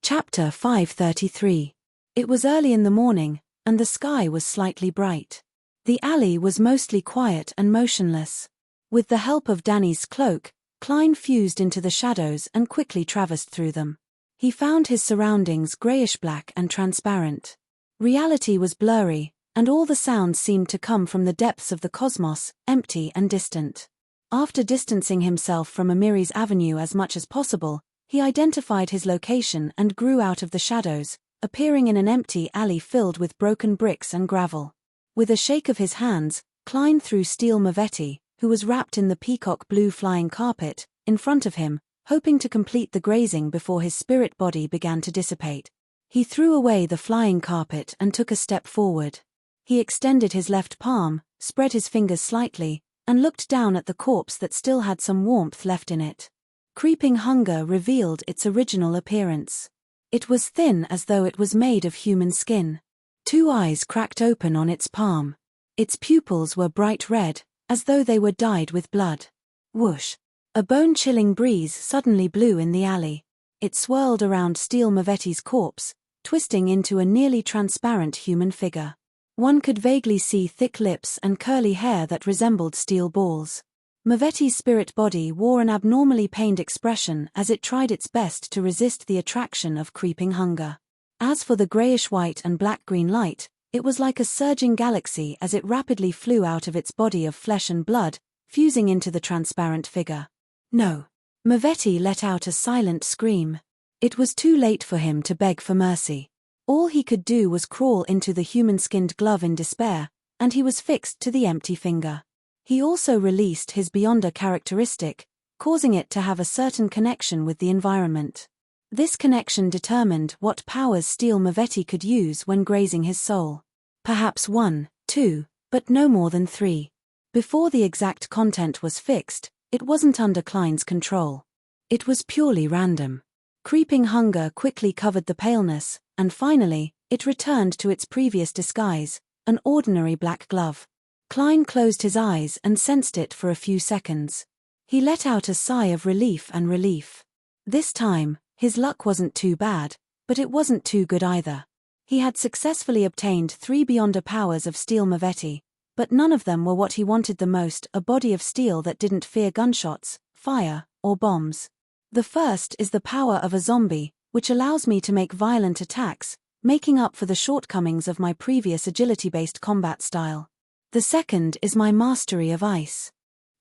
Chapter 533. It was early in the morning, and the sky was slightly bright. The alley was mostly quiet and motionless. With the help of Danny's cloak, Klein fused into the shadows and quickly traversed through them. He found his surroundings grayish-black and transparent. Reality was blurry, and all the sounds seemed to come from the depths of the cosmos, empty and distant. After distancing himself from Amiri's Avenue as much as possible, he identified his location and grew out of the shadows, appearing in an empty alley filled with broken bricks and gravel. With a shake of his hands, Klein threw Steel Mavetti, who was wrapped in the peacock blue flying carpet, in front of him, hoping to complete the grazing before his spirit body began to dissipate. He threw away the flying carpet and took a step forward. He extended his left palm, spread his fingers slightly, and looked down at the corpse that still had some warmth left in it. Creeping Hunger revealed its original appearance. It was thin as though it was made of human skin. 2 eyes cracked open on its palm. Its pupils were bright red, as though they were dyed with blood. Whoosh! A bone-chilling breeze suddenly blew in the alley. It swirled around Steel Mavetti's corpse, twisting into a nearly transparent human figure. One could vaguely see thick lips and curly hair that resembled steel balls. Mavetti's spirit body wore an abnormally pained expression as it tried its best to resist the attraction of Creeping Hunger. As for the grayish-white and black-green light, it was like a surging galaxy as it rapidly flew out of its body of flesh and blood, fusing into the transparent figure. No. Mavetti let out a silent scream. It was too late for him to beg for mercy. All he could do was crawl into the human-skinned glove in despair, and he was fixed to the empty finger. He also released his beyonder characteristic, causing it to have a certain connection with the environment. This connection determined what powers Steel Mavetti could use when grazing his soul. Perhaps 1, 2, but no more than 3. Before the exact content was fixed, it wasn't under Klein's control. It was purely random. Creeping hunger quickly covered the paleness, and finally, it returned to its previous disguise, an ordinary black glove. Klein closed his eyes and sensed it for a few seconds. He let out a sigh of relief. This time, his luck wasn't too bad, but it wasn't too good either. He had successfully obtained 3 beyonder powers of Steel Mavetti, but none of them were what he wanted the most: a body of steel that didn't fear gunshots, fire, or bombs. The first is the power of a zombie, which allows me to make violent attacks, making up for the shortcomings of my previous agility-based combat style. The second is my mastery of ice.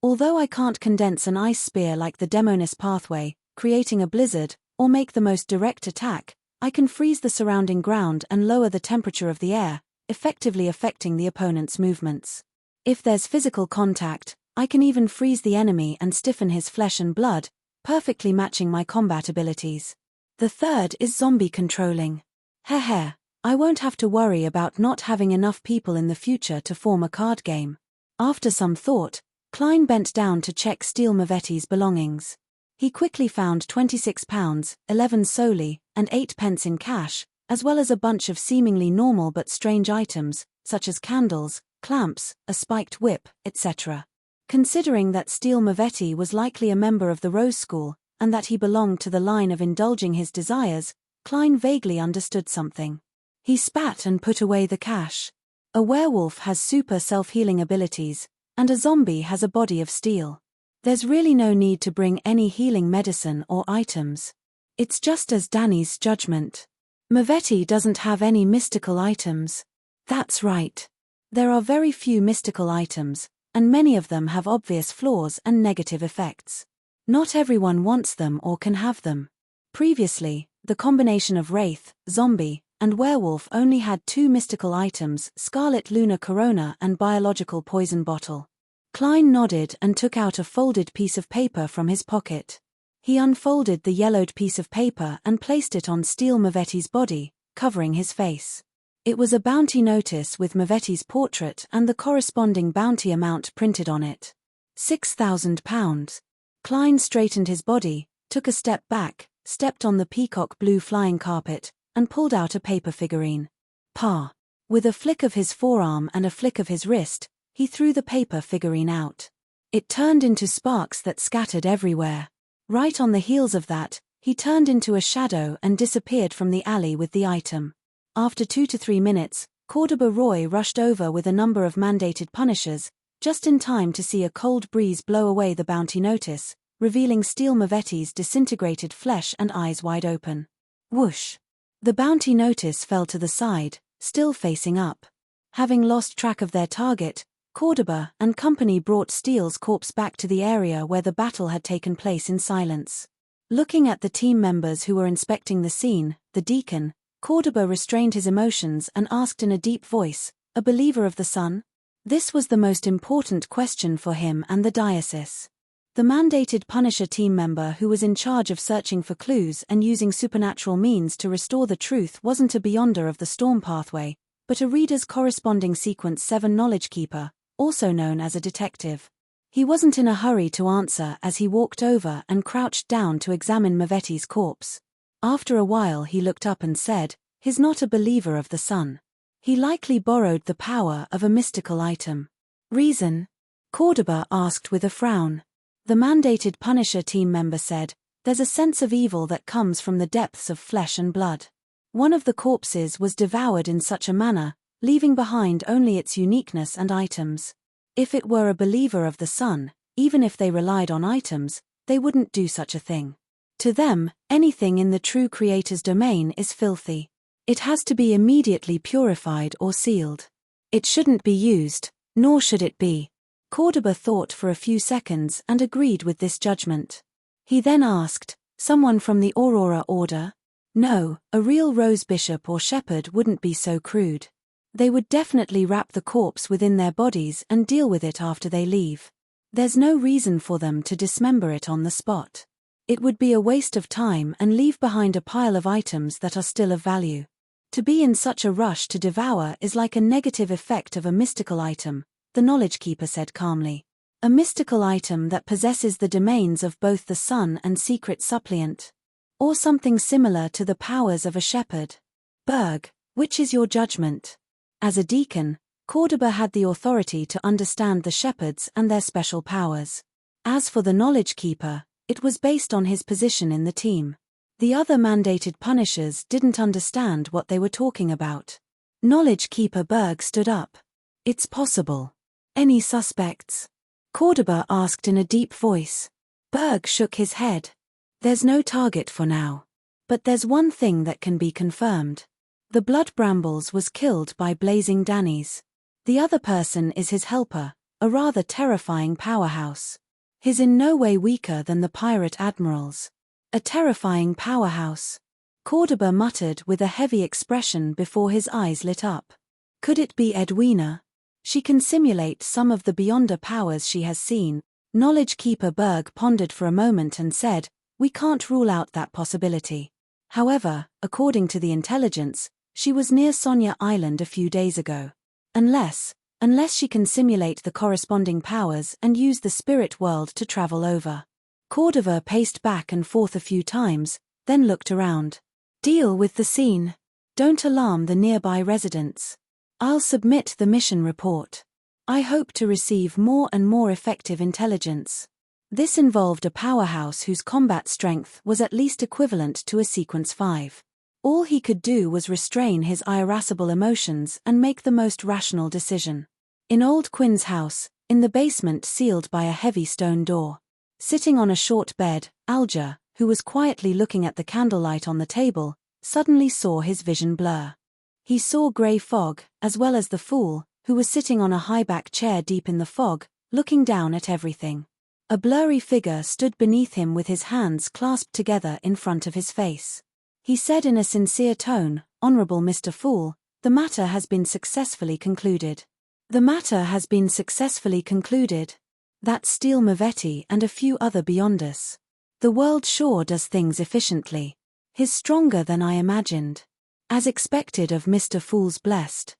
Although I can't condense an ice spear like the Demonis pathway, creating a blizzard, or make the most direct attack, I can freeze the surrounding ground and lower the temperature of the air, effectively affecting the opponent's movements. If there's physical contact, I can even freeze the enemy and stiffen his flesh and blood, perfectly matching my combat abilities. The third is zombie controlling. I won't have to worry about not having enough people in the future to form a card game. After some thought, Klein bent down to check Steel Mavetti's belongings. He quickly found £26, 11 solely, and 8 pence in cash, as well as a bunch of seemingly normal but strange items, such as candles, clamps, a spiked whip, etc. Considering that Steel Mavetti was likely a member of the Rose School, and that he belonged to the line of indulging his desires, Klein vaguely understood something. He spat and put away the cash. A werewolf has super self-healing abilities, and a zombie has a body of steel. There's really no need to bring any healing medicine or items. It's just as Danny's judgment. Mavetti doesn't have any mystical items. That's right. There are very few mystical items, and many of them have obvious flaws and negative effects. Not everyone wants them or can have them. Previously, the combination of wraith, zombie, and werewolf only had 2 mystical items: Scarlet Lunar Corona and Biological Poison Bottle. Klein nodded and took out a folded piece of paper from his pocket. He unfolded the yellowed piece of paper and placed it on Steel Mavetti's body, covering his face. It was a bounty notice with Mavetti's portrait and the corresponding bounty amount printed on it. £6,000. Klein straightened his body, took a step back, stepped on the peacock blue flying carpet, and pulled out a paper figurine. Pa. With a flick of his forearm and a flick of his wrist, he threw the paper figurine out. It turned into sparks that scattered everywhere. Right on the heels of that, he turned into a shadow and disappeared from the alley with the item. After 2 to 3 minutes, Cordoba Roy rushed over with a number of mandated punishers, just in time to see a cold breeze blow away the bounty notice, revealing Steel Mavetti's disintegrated flesh and eyes wide open. Whoosh! The bounty notice fell to the side, still facing up. Having lost track of their target, Cordoba and company brought Steele's corpse back to the area where the battle had taken place in silence. Looking at the team members who were inspecting the scene, the deacon, Cordoba restrained his emotions and asked in a deep voice, "A believer of the sun?" This was the most important question for him and the diocese. The mandated Punisher team member who was in charge of searching for clues and using supernatural means to restore the truth wasn't a beyonder of the storm pathway, but a reader's corresponding sequence 7 knowledge keeper, also known as a detective. He wasn't in a hurry to answer as he walked over and crouched down to examine Mavetti's corpse. After a while he looked up and said, "He's not a believer of the sun. He likely borrowed the power of a mystical item." "Reason?" Cordoba asked with a frown. The mandated Punisher team member said, "There's a sense of evil that comes from the depths of flesh and blood. One of the corpses was devoured in such a manner, leaving behind only its uniqueness and items. If it were a believer of the sun, even if they relied on items, they wouldn't do such a thing. To them, anything in the true Creator's domain is filthy. It has to be immediately purified or sealed. It shouldn't be used, nor should it be." Cordoba thought for a few seconds and agreed with this judgment. He then asked, "Someone from the Aurora Order?" "No, a real rose bishop or shepherd wouldn't be so crude. They would definitely wrap the corpse within their bodies and deal with it after they leave. There's no reason for them to dismember it on the spot. It would be a waste of time and leave behind a pile of items that are still of value. To be in such a rush to devour is like a negative effect of a mystical item, the knowledge keeper said calmly. A mystical item that possesses the domains of both the sun and secret suppliant. Or something similar to the powers of a shepherd. Berg, which is your judgment? As a deacon, Cordoba had the authority to understand the shepherds and their special powers. As for the knowledge keeper, it was based on his position in the team. The other mandated punishers didn't understand what they were talking about. Knowledge keeper Berg stood up. It's possible. Any suspects? Cordoba asked in a deep voice. Berg shook his head. There's no target for now. But there's one thing that can be confirmed. The Blood Brambles was killed by Blazing Danny's. The other person is his helper, a rather terrifying powerhouse. He's in no way weaker than the pirate admirals. A terrifying powerhouse. Cordoba muttered with a heavy expression before his eyes lit up. Could it be Edwina? She can simulate some of the beyonder powers she has seen. Knowledge keeper Berg pondered for a moment and said, we can't rule out that possibility. However, according to the intelligence, she was near Sonia Island a few days ago. Unless she can simulate the corresponding powers and use the spirit world to travel over. Cordoba paced back and forth a few times, then looked around. Deal with the scene. Don't alarm the nearby residents. I'll submit the mission report. I hope to receive more and more effective intelligence. This involved a powerhouse whose combat strength was at least equivalent to a Sequence 5. All he could do was restrain his irascible emotions and make the most rational decision. In Old Quinn's house, in the basement sealed by a heavy stone door. Sitting on a short bed, Alger, who was quietly looking at the candlelight on the table, suddenly saw his vision blur. He saw grey fog, as well as the fool, who was sitting on a high-back chair deep in the fog, looking down at everything. A blurry figure stood beneath him with his hands clasped together in front of his face. He said in a sincere tone, Honourable Mr. Fool, the matter has been successfully concluded. The matter has been successfully concluded. That's Steele Mavetti and a few other beyond us. The world sure does things efficiently. He's stronger than I imagined. As expected of Mr. Fool's blessed.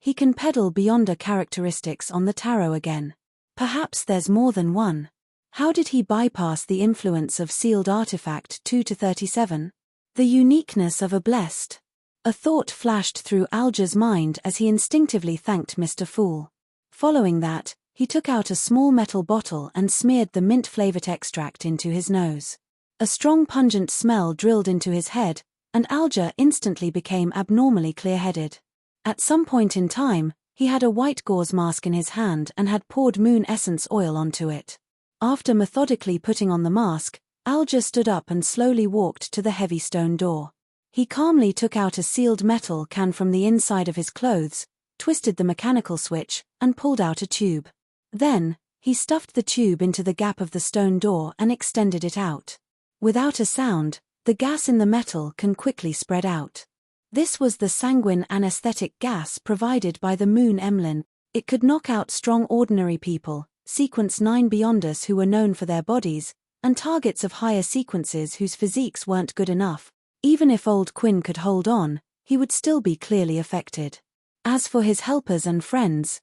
He can peddle beyonder characteristics on the tarot again. Perhaps there's more than one. How did he bypass the influence of sealed artifact 2-37? The uniqueness of a blessed. A thought flashed through Alger's mind as he instinctively thanked Mr. Fool. Following that, he took out a small metal bottle and smeared the mint-flavored extract into his nose. A strong pungent smell drilled into his head, and Alger instantly became abnormally clear-headed. At some point in time, he had a white gauze mask in his hand and had poured moon essence oil onto it. After methodically putting on the mask, Alger stood up and slowly walked to the heavy stone door. He calmly took out a sealed metal can from the inside of his clothes, twisted the mechanical switch, and pulled out a tube. Then, he stuffed the tube into the gap of the stone door and extended it out. Without a sound, the gas in the metal can quickly spread out. This was the sanguine anesthetic gas provided by the Moon Emlyn. It could knock out strong ordinary people, Sequence 9 beyonders who were known for their bodies, and targets of higher sequences whose physiques weren't good enough. Even if Old Quinn could hold on, he would still be clearly affected. As for his helpers and friends,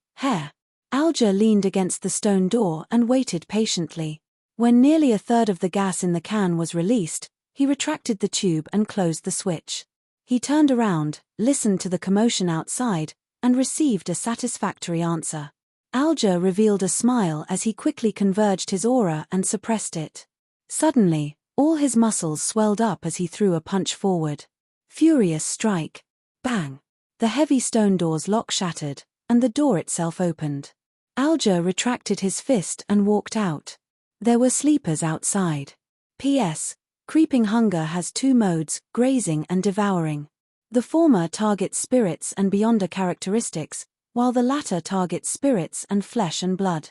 Alger leaned against the stone door and waited patiently. When nearly a third of the gas in the can was released, he retracted the tube and closed the switch. He turned around, listened to the commotion outside, and received a satisfactory answer. Alger revealed a smile as he quickly converged his aura and suppressed it. Suddenly, all his muscles swelled up as he threw a punch forward. Furious strike. Bang! The heavy stone door's lock shattered, and the door itself opened. Alger retracted his fist and walked out. There were sleepers outside. P.S. Creeping hunger has two modes, grazing and devouring. The former targets spirits and beyonder characteristics, while the latter targets spirits and flesh and blood.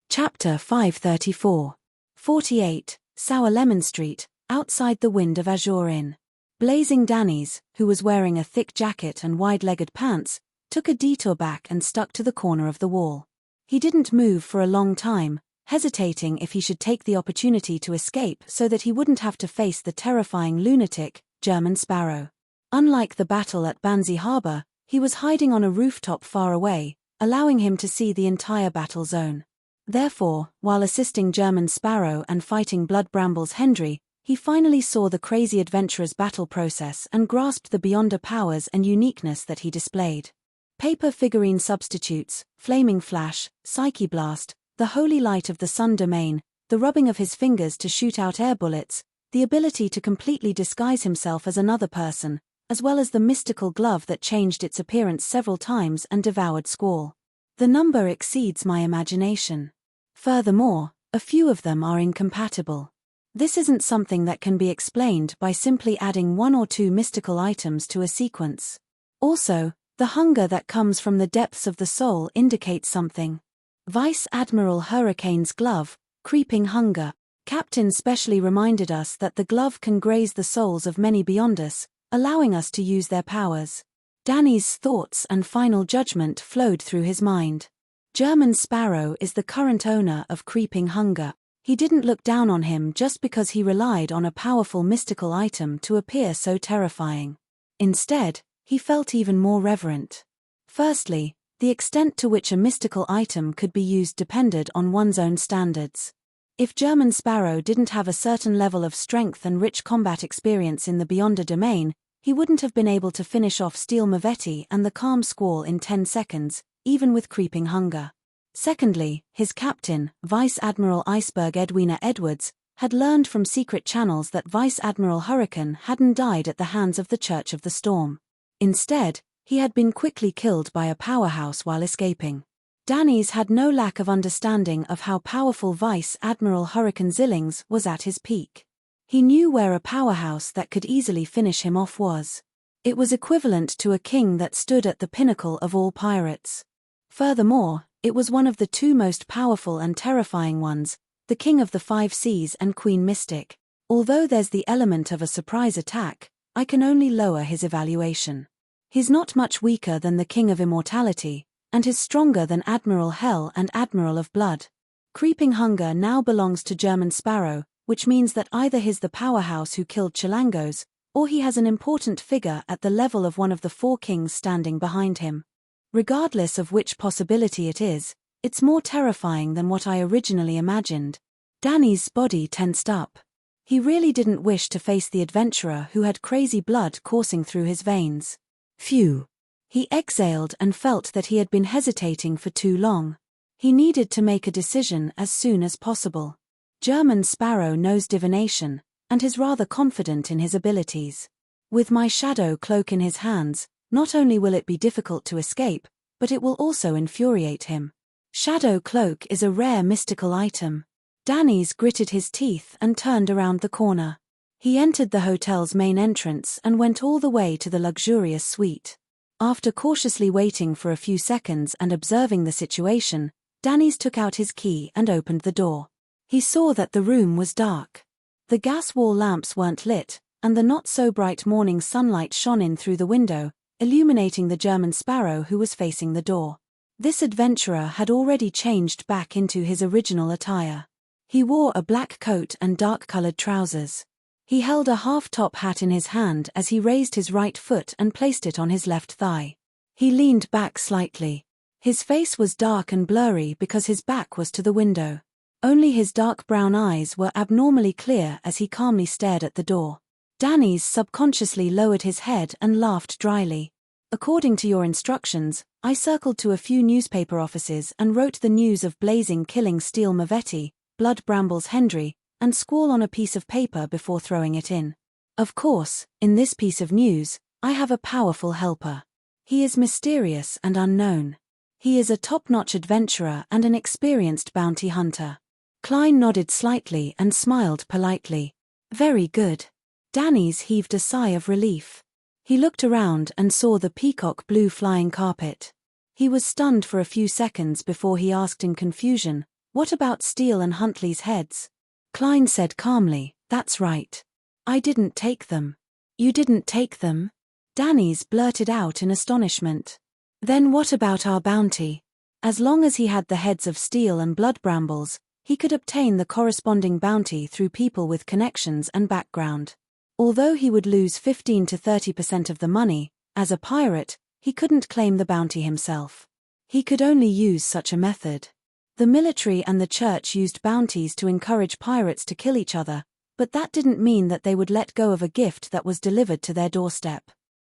Chapter 534. 48, Sour Lemon Street, outside the Wind of Azure Inn. Blazing Danny's, who was wearing a thick jacket and wide-legged pants, took a detour back and stuck to the corner of the wall. He didn't move for a long time, hesitating if he should take the opportunity to escape so that he wouldn't have to face the terrifying lunatic, German Sparrow. Unlike the battle at Banzi Harbor, he was hiding on a rooftop far away, allowing him to see the entire battle zone. Therefore, while assisting German Sparrow and fighting Blood Brambles Hendry, he finally saw the crazy adventurer's battle process and grasped the beyonder powers and uniqueness that he displayed. Paper figurine substitutes, flaming flash, psyche blast, the holy light of the sun domain, the rubbing of his fingers to shoot out air bullets, the ability to completely disguise himself as another person, as well as the mystical glove that changed its appearance several times and devoured Squall. The number exceeds my imagination. Furthermore, a few of them are incompatible. This isn't something that can be explained by simply adding one or two mystical items to a sequence. Also, the hunger that comes from the depths of the soul indicates something. Vice Admiral Hurricane's glove, creeping hunger. Captain specially reminded us that the glove can graze the souls of many beyond us, allowing us to use their powers. Danny's thoughts and final judgment flowed through his mind. German Sparrow is the current owner of Creeping Hunger. He didn't look down on him just because he relied on a powerful mystical item to appear so terrifying. Instead, he felt even more reverent. Firstly, the extent to which a mystical item could be used depended on one's own standards. If German Sparrow didn't have a certain level of strength and rich combat experience in the Beyonder domain, he wouldn't have been able to finish off Steel Mavetti and the Calm Squall in 10 seconds, even with Creeping Hunger. Secondly, his captain, Vice Admiral Iceberg Edwina Edwards, had learned from secret channels that Vice Admiral Hurricane hadn't died at the hands of the Church of the Storm. Instead, he had been quickly killed by a powerhouse while escaping. Danny's had no lack of understanding of how powerful Vice Admiral Hurricane Zillings was at his peak. He knew where a powerhouse that could easily finish him off was. It was equivalent to a king that stood at the pinnacle of all pirates. Furthermore, it was one of the two most powerful and terrifying ones, the King of the Five Seas and Queen Mystic. Although there's the element of a surprise attack, I can only lower his evaluation. He's not much weaker than the King of Immortality, and is stronger than Admiral Hell and Admiral of Blood. Creeping Hunger now belongs to German Sparrow, which means that either he's the powerhouse who killed Chilangos, or he has an important figure at the level of one of the four kings standing behind him. Regardless of which possibility it is, it's more terrifying than what I originally imagined. Danny's body tensed up. He really didn't wish to face the adventurer who had crazy blood coursing through his veins. Phew. He exhaled and felt that he had been hesitating for too long. He needed to make a decision as soon as possible. German Sparrow knows divination, and is rather confident in his abilities. With my shadow cloak in his hands, not only will it be difficult to escape, but it will also infuriate him. Shadow cloak is a rare mystical item. Danny's gritted his teeth and turned around the corner. He entered the hotel's main entrance and went all the way to the luxurious suite. After cautiously waiting for a few seconds and observing the situation, Danny's took out his key and opened the door. He saw that the room was dark. The gas wall lamps weren't lit, and the not-so-bright morning sunlight shone in through the window, illuminating the German Sparrow who was facing the door. This adventurer had already changed back into his original attire. He wore a black coat and dark-colored trousers. He held a half-top hat in his hand as he raised his right foot and placed it on his left thigh. He leaned back slightly. His face was dark and blurry because his back was to the window. Only his dark brown eyes were abnormally clear as he calmly stared at the door. Danny's subconsciously lowered his head and laughed dryly. According to your instructions, I circled to a few newspaper offices and wrote the news of Blazing killing Steel Mavetti, Blood Brambles Hendry, and Squall on a piece of paper before throwing it in. Of course, in this piece of news, I have a powerful helper. He is mysterious and unknown. He is a top-notch adventurer and an experienced bounty hunter. Klein nodded slightly and smiled politely. Very good. Danny's heaved a sigh of relief. He looked around and saw the peacock blue flying carpet. He was stunned for a few seconds before he asked in confusion, "What about Steele and Huntley's heads?" Klein said calmly, "That's right. I didn't take them." "You didn't take them?" Danny's blurted out in astonishment. "Then what about our bounty?" As long as he had the heads of steel and blood brambles, he could obtain the corresponding bounty through people with connections and background. Although he would lose 15 to 30% of the money, as a pirate, he couldn't claim the bounty himself. He could only use such a method. The military and the church used bounties to encourage pirates to kill each other, but that didn't mean that they would let go of a gift that was delivered to their doorstep.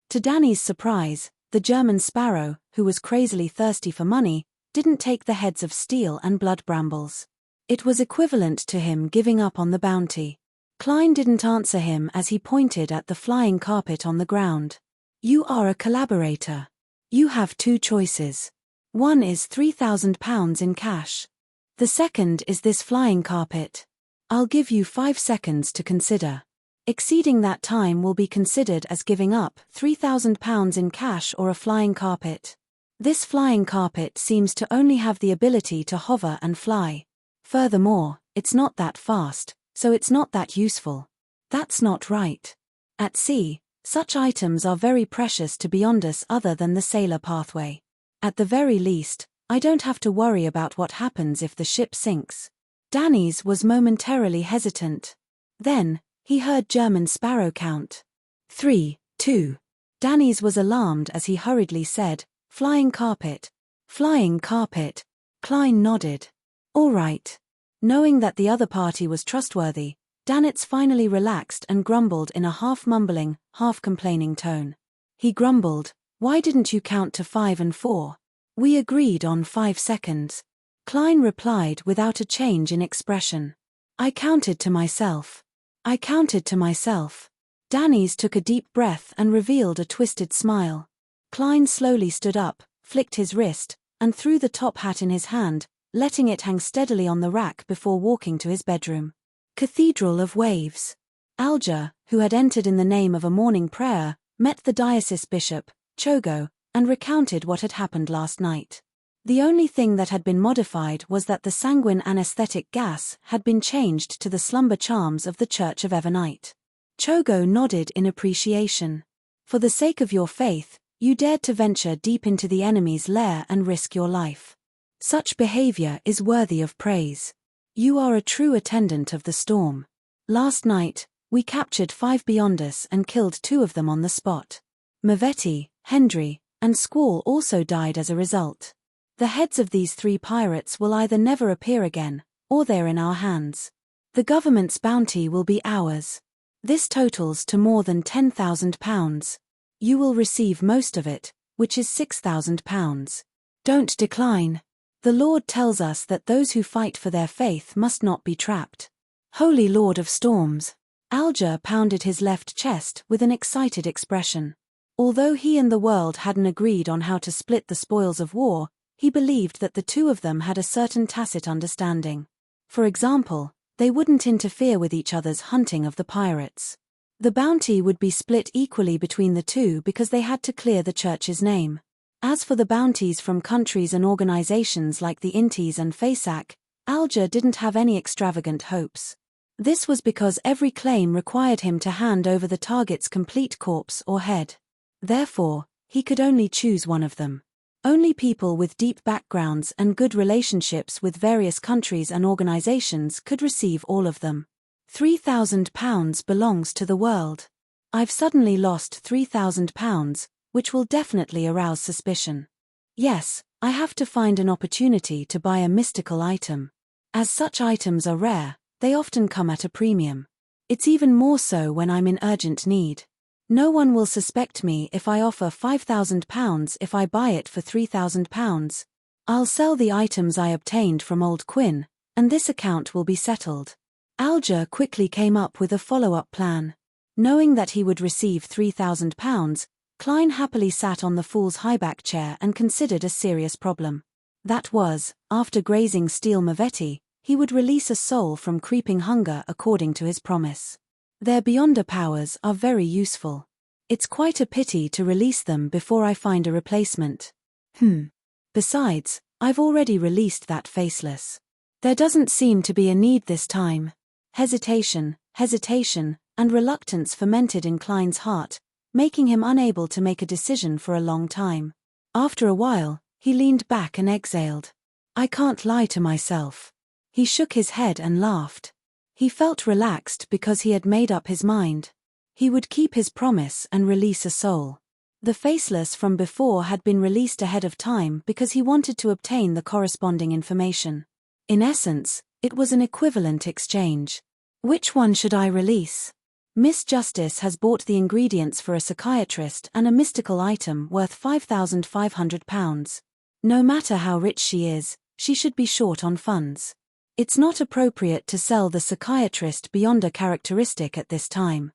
To Danny's surprise, the German sparrow, who was crazily thirsty for money, didn't take the heads of steel and blood brambles. It was equivalent to him giving up on the bounty. Klein didn't answer him as he pointed at the flying carpet on the ground. You are a collaborator. You have two choices. One is £3,000 in cash. The second is this flying carpet. I'll give you 5 seconds to consider. Exceeding that time will be considered as giving up £3,000 in cash or a flying carpet. This flying carpet seems to only have the ability to hover and fly. Furthermore, it's not that fast, so it's not that useful. That's not right. At sea, such items are very precious to beyond us other than the sailor pathway. At the very least, I don't have to worry about what happens if the ship sinks. Danny's was momentarily hesitant. Then, he heard German sparrow count. 3, 2. Danny's was alarmed as he hurriedly said, "Flying carpet. Flying carpet." Klein nodded. All right. Knowing that the other party was trustworthy, Danitz finally relaxed and grumbled in a half-mumbling, half-complaining tone. He grumbled, "Why didn't you count to 5 and 4? We agreed on 5 seconds. Klein replied without a change in expression. I counted to myself. I counted to myself. Danny's took a deep breath and revealed a twisted smile. Klein slowly stood up, flicked his wrist, and threw the top hat in his hand, letting it hang steadily on the rack before walking to his bedroom. Cathedral of Waves. Alger, who had entered in the name of a morning prayer, met the diocese bishop, Chogo, and recounted what had happened last night. The only thing that had been modified was that the sanguine anesthetic gas had been changed to the slumber charms of the Church of Evernight. Chogo nodded in appreciation. For the sake of your faith, you dared to venture deep into the enemy's lair and risk your life. Such behavior is worthy of praise. You are a true attendant of the storm. Last night, we captured 5 beyond us and killed 2 of them on the spot. Mavetti, Hendry, and Squall also died as a result. The heads of these 3 pirates will either never appear again, or they're in our hands. The government's bounty will be ours. This totals to more than £10,000. You will receive most of it, which is £6,000. Don't decline. The Lord tells us that those who fight for their faith must not be trapped. Holy Lord of Storms. Alger pounded his left chest with an excited expression. Although he and the world hadn't agreed on how to split the spoils of war, he believed that the 2 of them had a certain tacit understanding. For example, they wouldn't interfere with each other's hunting of the pirates. The bounty would be split equally between the 2 because they had to clear the church's name. As for the bounties from countries and organizations like the Intis and FASAC, Alger didn't have any extravagant hopes. This was because every claim required him to hand over the target's complete corpse or head. Therefore, he could only choose one of them. Only people with deep backgrounds and good relationships with various countries and organizations could receive all of them. £3,000 belongs to the world. I've suddenly lost £3,000, which will definitely arouse suspicion. Yes, I have to find an opportunity to buy a mystical item. As such items are rare, they often come at a premium. It's even more so when I'm in urgent need. No one will suspect me if I offer £5,000 if I buy it for £3,000. I'll sell the items I obtained from Old Quinn, and this account will be settled. Alger quickly came up with a follow-up plan. Knowing that he would receive £3,000, Klein happily sat on the fool's highback chair and considered a serious problem. That was, after grazing Steel Mavetti, he would release a soul from creeping hunger according to his promise. Their Beyonder powers are very useful. It's quite a pity to release them before I find a replacement. Besides, I've already released that faceless. There doesn't seem to be a need this time. Hesitation, and reluctance fermented in Klein's heart, making him unable to make a decision for a long time. After a while, He leaned back and exhaled. I can't lie to myself. He shook his head and laughed. He felt relaxed because he had made up his mind. He would keep his promise and release a soul. The faceless from before had been released ahead of time because he wanted to obtain the corresponding information. In essence, it was an equivalent exchange. Which one should I release? Miss Justice has bought the ingredients for a psychiatrist and a mystical item worth £5,500. No matter how rich she is, she should be short on funds. It's not appropriate to sell the psychiatrist beyond a characteristic at this time.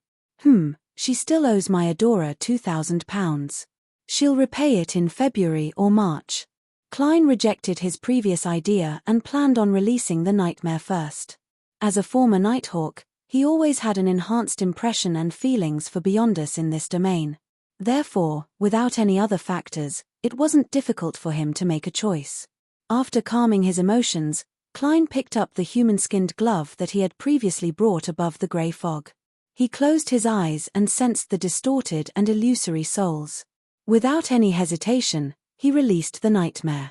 She still owes my adorer £2,000. She'll repay it in February or March. Klein rejected his previous idea and planned on releasing the nightmare first. As a former Nighthawk, he always had an enhanced impression and feelings for Beyonders in this domain. Therefore, without any other factors, it wasn't difficult for him to make a choice. After calming his emotions, Klein picked up the human-skinned glove that he had previously brought above the grey fog. He closed his eyes and sensed the distorted and illusory souls. Without any hesitation, he released the nightmare.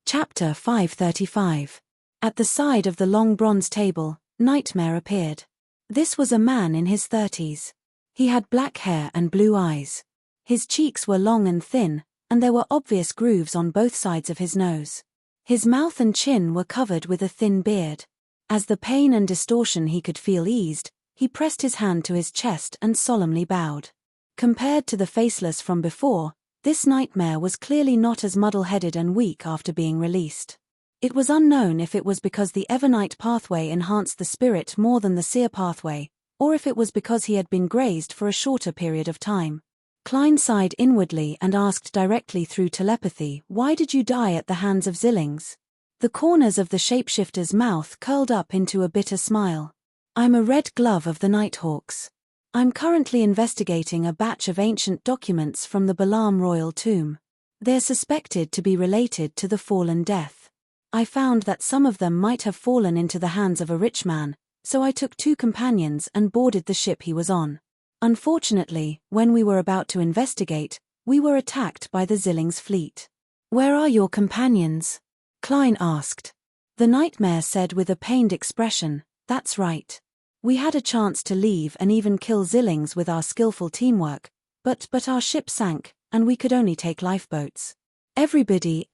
Chapter 535. At the side of the long bronze table, Nightmare appeared. This was a man in his 30s. He had black hair and blue eyes. His cheeks were long and thin, and there were obvious grooves on both sides of his nose. His mouth and chin were covered with a thin beard. As the pain and distortion he could feel eased, he pressed his hand to his chest and solemnly bowed. Compared to the faceless from before, this nightmare was clearly not as muddle-headed and weak after being released. It was unknown if it was because the Evernight pathway enhanced the spirit more than the Seer pathway, or if it was because he had been grazed for a shorter period of time. Klein sighed inwardly and asked directly through telepathy, "Why did you die at the hands of Zillings?" The corners of the shapeshifter's mouth curled up into a bitter smile. "I'm a red glove of the Nighthawks. I'm currently investigating a batch of ancient documents from the Balaam royal tomb. They're suspected to be related to the fallen death. I found that some of them might have fallen into the hands of a rich man, so I took 2 companions and boarded the ship he was on. Unfortunately, when we were about to investigate, we were attacked by the Zillings fleet." "Where are your companions?" Klein asked. The nightmare said with a pained expression, "That's right. We had a chance to leave and even kill Zillings with our skillful teamwork, but our ship sank, and we could only take lifeboats. Everybody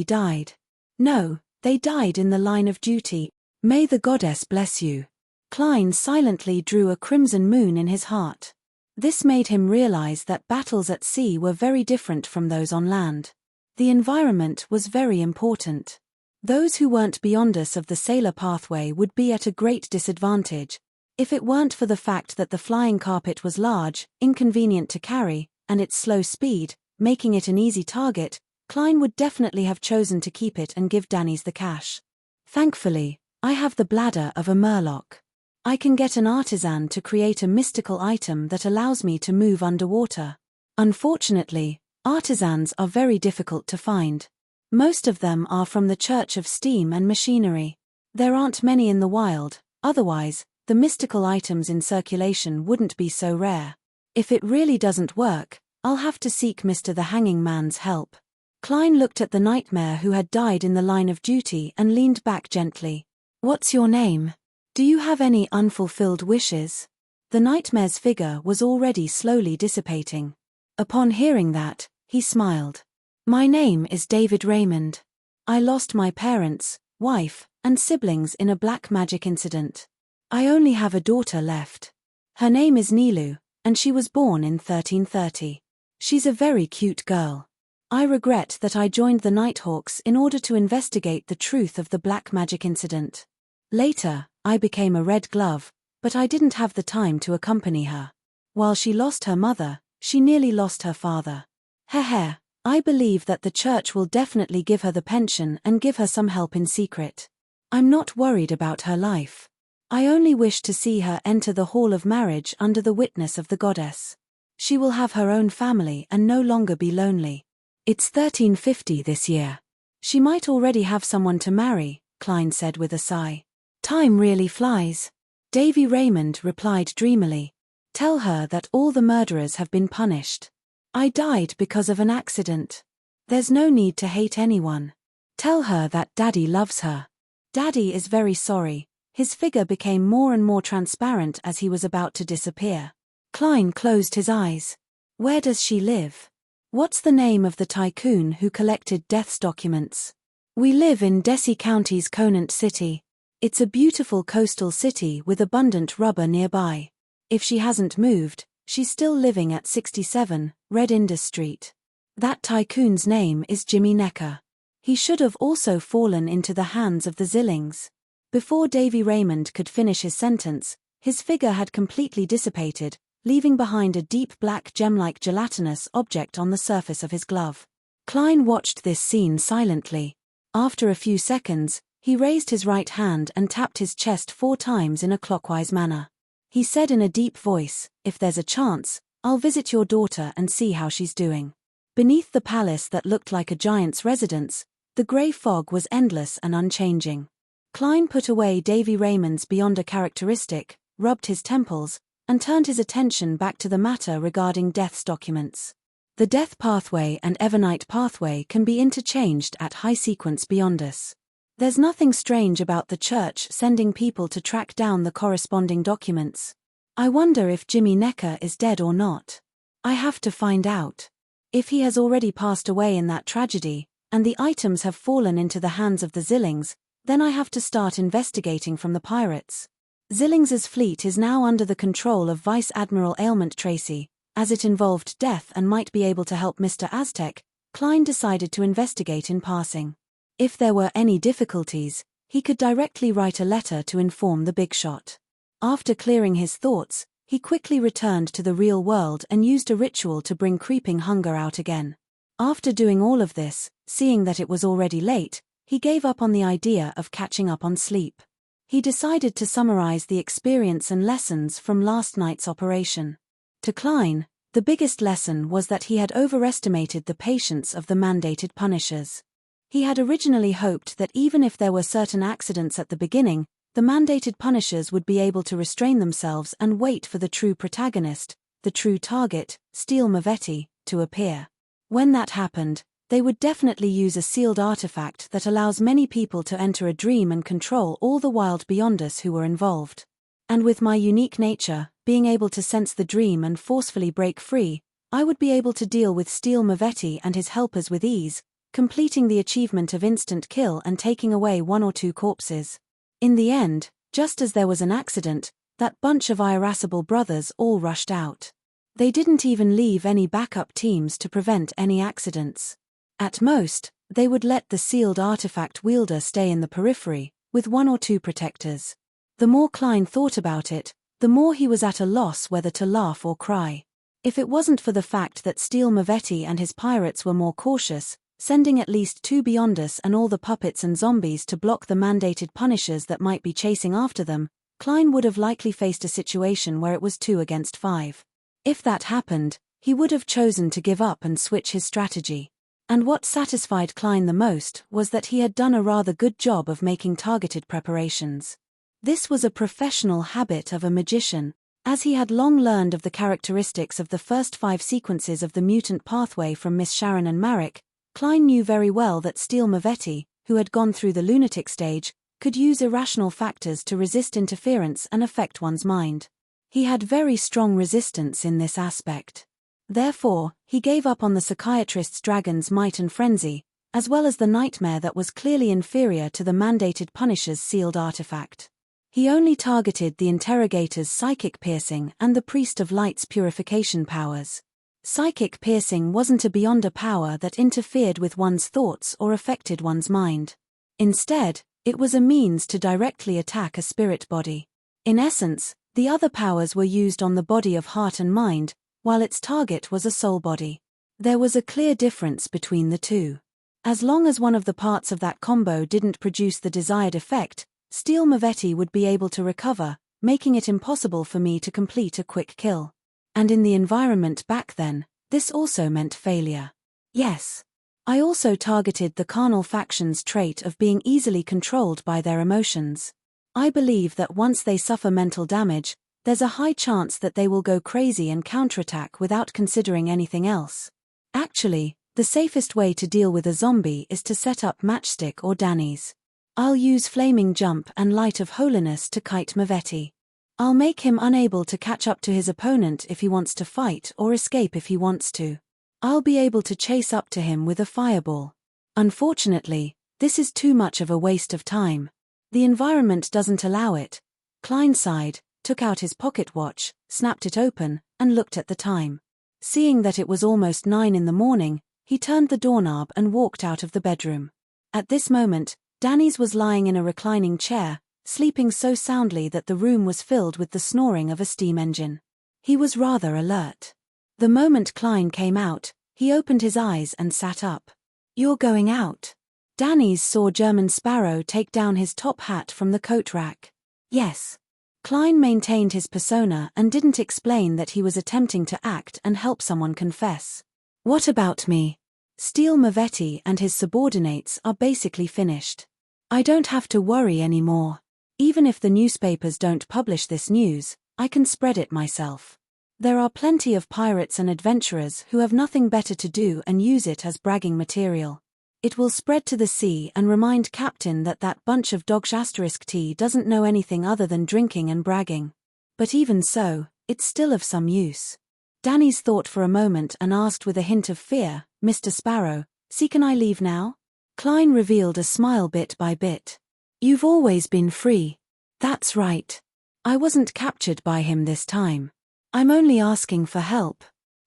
died. No, they died in the line of duty. May the goddess bless you." Klein silently drew a crimson moon in his heart. This made him realize that battles at sea were very different from those on land. The environment was very important. Those who weren't Beyonders of the sailor pathway would be at a great disadvantage. If it weren't for the fact that the flying carpet was large, inconvenient to carry, and its slow speed, making it an easy target, Klein would definitely have chosen to keep it and give Danny's the cash. "Thankfully, I have the bladder of a murloc. I can get an artisan to create a mystical item that allows me to move underwater. Unfortunately, artisans are very difficult to find. Most of them are from the Church of Steam and Machinery. There aren't many in the wild, otherwise, the mystical items in circulation wouldn't be so rare. If it really doesn't work, I'll have to seek Mr. the Hanging Man's help." Klein looked at the nightmare who had died in the line of duty and leaned back gently. "What's your name? Do you have any unfulfilled wishes?" The nightmare's figure was already slowly dissipating. Upon hearing that, he smiled. "My name is David Raymond. I lost my parents, wife, and siblings in a black magic incident. I only have a daughter left. Her name is Nilu, and she was born in 1330. She's a very cute girl. I regret that I joined the Nighthawks in order to investigate the truth of the black magic incident. Later, I became a red glove, but I didn't have the time to accompany her. While she lost her mother, she nearly lost her father. Heh, I believe that the church will definitely give her the pension and give her some help in secret. I'm not worried about her life. I only wish to see her enter the hall of marriage under the witness of the goddess. She will have her own family and no longer be lonely. It's 1350 this year. She might already have someone to marry," Klein said with a sigh. "Time really flies." Davy Raymond replied dreamily. "Tell her that all the murderers have been punished. I died because of an accident. There's no need to hate anyone. Tell her that Daddy loves her. Daddy is very sorry. His figure became more and more transparent as he was about to disappear. Klein closed his eyes. Where does she live? What's the name of the tycoon who collected death's documents? We live in Dessie County's Conant City. It's a beautiful coastal city with abundant rubber nearby. If she hasn't moved, she's still living at 67, Red Indus Street. That tycoon's name is Jimmy Necker. He should have also fallen into the hands of the Zillings. Before Davy Raymond could finish his sentence, his figure had completely dissipated, leaving behind a deep black gem-like gelatinous object on the surface of his glove. Klein watched this scene silently. After a few seconds, he raised his right hand and tapped his chest 4 times in a clockwise manner. He said in a deep voice, "If there's a chance, I'll visit your daughter and see how she's doing." Beneath the palace that looked like a giant's residence, the grey fog was endless and unchanging. Klein put away Davy Raymond's beyond a characteristic, rubbed his temples, and turned his attention back to the matter regarding death's documents. The death pathway and Evernight pathway can be interchanged at high sequence beyond us. There's nothing strange about the church sending people to track down the corresponding documents. I wonder if Jimmy Necker is dead or not. I have to find out. If he has already passed away in that tragedy, and the items have fallen into the hands of the Zillings, then I have to start investigating from the pirates. Zillings's fleet is now under the control of Vice Admiral Ailment Tracy. As it involved death and might be able to help Mr. Aztec, Klein decided to investigate in passing. If there were any difficulties, he could directly write a letter to inform the big shot. After clearing his thoughts, he quickly returned to the real world and used a ritual to bring creeping hunger out again. After doing all of this, seeing that it was already late, he gave up on the idea of catching up on sleep. He decided to summarize the experience and lessons from last night's operation. To Klein, the biggest lesson was that he had overestimated the patience of the mandated punishers. He had originally hoped that even if there were certain accidents at the beginning, the mandated punishers would be able to restrain themselves and wait for the true protagonist, the true target, Steel Mavetti, to appear. When that happened, they would definitely use a sealed artifact that allows many people to enter a dream and control all the wild beyond us who were involved. And with my unique nature, being able to sense the dream and forcefully break free, I would be able to deal with Steel Mavetti and his helpers with ease, completing the achievement of instant kill and taking away 1 or 2 corpses. In the end, just as there was an accident, that bunch of irascible brothers all rushed out. They didn't even leave any backup teams to prevent any accidents. At most, they would let the sealed artifact wielder stay in the periphery, with 1 or 2 protectors. The more Klein thought about it, the more he was at a loss whether to laugh or cry. If it wasn't for the fact that Steel Mavetti and his pirates were more cautious, sending at least 2 beyond us and all the puppets and zombies to block the mandated punishers that might be chasing after them, Klein would have likely faced a situation where it was 2 against 5. If that happened, he would have chosen to give up and switch his strategy. And what satisfied Klein the most was that he had done a rather good job of making targeted preparations. This was a professional habit of a magician, as he had long learned of the characteristics of the first 5 sequences of the mutant pathway from Miss Sharon and Marek. Klein knew very well that Steel Mavetti, who had gone through the lunatic stage, could use irrational factors to resist interference and affect one's mind. He had very strong resistance in this aspect. Therefore, he gave up on the psychiatrist's dragon's might and frenzy, as well as the nightmare that was clearly inferior to the mandated punisher's sealed artifact. He only targeted the interrogator's psychic piercing and the priest of light's purification powers. Psychic piercing wasn't a beyond a power that interfered with one's thoughts or affected one's mind. Instead, it was a means to directly attack a spirit body. In essence, the other powers were used on the body of heart and mind, while its target was a soul body. There was a clear difference between the two. As long as one of the parts of that combo didn't produce the desired effect, Steel Mavetti would be able to recover, making it impossible for me to complete a quick kill. And in the environment back then, this also meant failure. Yes. I also targeted the carnal faction's trait of being easily controlled by their emotions. I believe that once they suffer mental damage, there's a high chance that they will go crazy and counterattack without considering anything else. Actually, The safest way to deal with a zombie is to set up Matchstick or Danny's. I'll use Flaming Jump and Light of Holiness to kite Mavetti. I'll make him unable to catch up to his opponent if he wants to fight or escape if he wants to. I'll be able to chase up to him with a fireball. Unfortunately, this is too much of a waste of time. The environment doesn't allow it. Klein sighed, took out his pocket watch, snapped it open, and looked at the time. Seeing that it was almost 9 in the morning, he turned the doorknob and walked out of the bedroom. At this moment, Danny's was lying in a reclining chair, sleeping so soundly that the room was filled with the snoring of a steam engine. He was rather alert. The moment Klein came out, he opened his eyes and sat up. "You're going out?" Danny's saw German Sparrow take down his top hat from the coat rack. "Yes." Klein maintained his persona and didn't explain that he was attempting to act and help someone confess. "What about me?" Steel Mavetti and his subordinates are basically finished. I don't have to worry anymore. Even if the newspapers don't publish this news, I can spread it myself. There are plenty of pirates and adventurers who have nothing better to do and use it as bragging material. It will spread to the sea and remind Captain that that bunch of *T doesn't know anything other than drinking and bragging. But even so, it's still of some use. Danny's thought for a moment and asked with a hint of fear, "Mr. Sparrow, can I leave now?" Klein revealed a smile bit by bit. "You've always been free." "That's right. I wasn't captured by him this time. I'm only asking for help.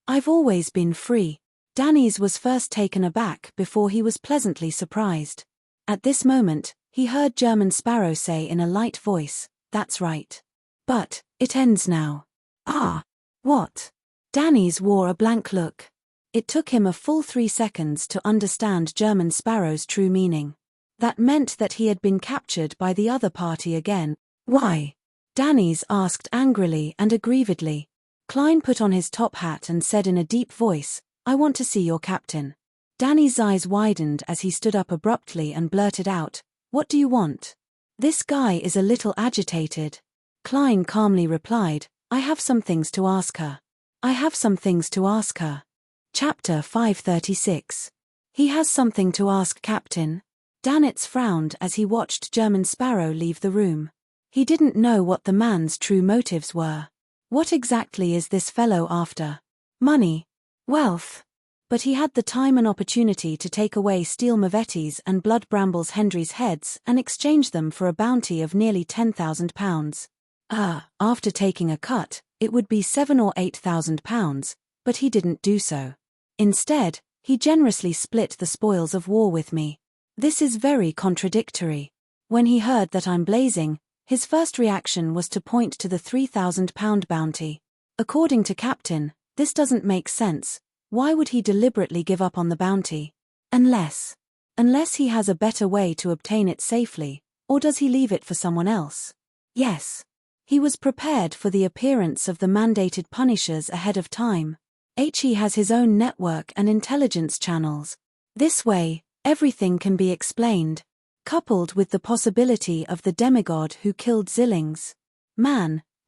I've always been free." Danny's was first taken aback before he was pleasantly surprised. At this moment, he heard German Sparrow say in a light voice, "That's right. But, it ends now." "Ah, what?" Danny's wore a blank look. It took him a full 3 seconds to understand German Sparrow's true meaning. That meant that he had been captured by the other party again. "Why?" Danny's asked angrily and aggrievedly. Klein put on his top hat and said in a deep voice, "I want to see your captain." Danny's eyes widened as he stood up abruptly and blurted out, "What do you want?" "This guy is a little agitated." Klein calmly replied, "I have some things to ask her. I have some things to ask her." Chapter 536. He has something to ask Captain. Danitz frowned as he watched German Sparrow leave the room. He didn't know what the man's true motives were. What exactly is this fellow after? Money? Wealth? But he had the time and opportunity to take away Steel Mavetti's and Blood Brambles Hendry's heads and exchange them for a bounty of nearly £10,000. After taking a cut, it would be £7,000 or £8,000, but he didn't do so. Instead, he generously split the spoils of war with me. This is very contradictory. When he heard that I'm blazing, his first reaction was to point to the £3,000 bounty. According to Captain, this doesn't make sense. Why would he deliberately give up on the bounty? Unless he has a better way to obtain it safely, or does he leave it for someone else? Yes. He was prepared for the appearance of the mandated punishers ahead of time. He has his own network and intelligence channels. This way, everything can be explained. Coupled with the possibility of the demigod who killed Zillings.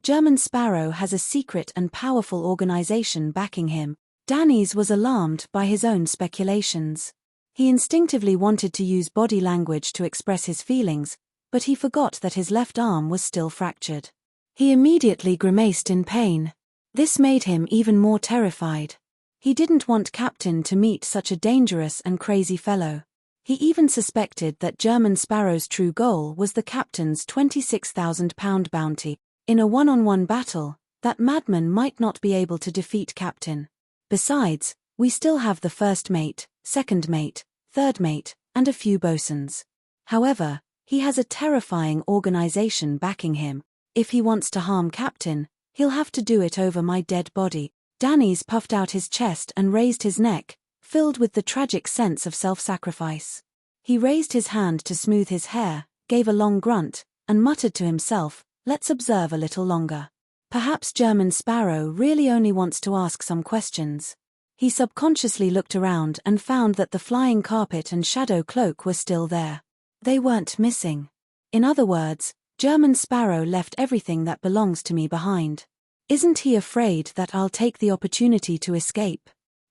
German Sparrow has a secret and powerful organization backing him. Danny's was alarmed by his own speculations. He instinctively wanted to use body language to express his feelings, but he forgot that his left arm was still fractured. He immediately grimaced in pain. This made him even more terrified. He didn't want Captain to meet such a dangerous and crazy fellow. He even suspected that German Sparrow's true goal was the Captain's £26,000 bounty. In a one-on-one battle, that madman might not be able to defeat Captain. Besides, we still have the first mate, second mate, third mate, and a few bosuns. However, he has a terrifying organization backing him. If he wants to harm Captain, he'll have to do it over my dead body. Danny's puffed out his chest and raised his neck, filled with the tragic sense of self-sacrifice. He raised his hand to smooth his hair, gave a long grunt, and muttered to himself, "Let's observe a little longer. Perhaps German Sparrow really only wants to ask some questions." He subconsciously looked around and found that the flying carpet and shadow cloak were still there. They weren't missing. In other words, German Sparrow left everything that belongs to me behind. Isn't he afraid that I'll take the opportunity to escape?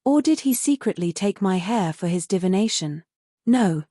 Or did he secretly take my hair for his divination? No,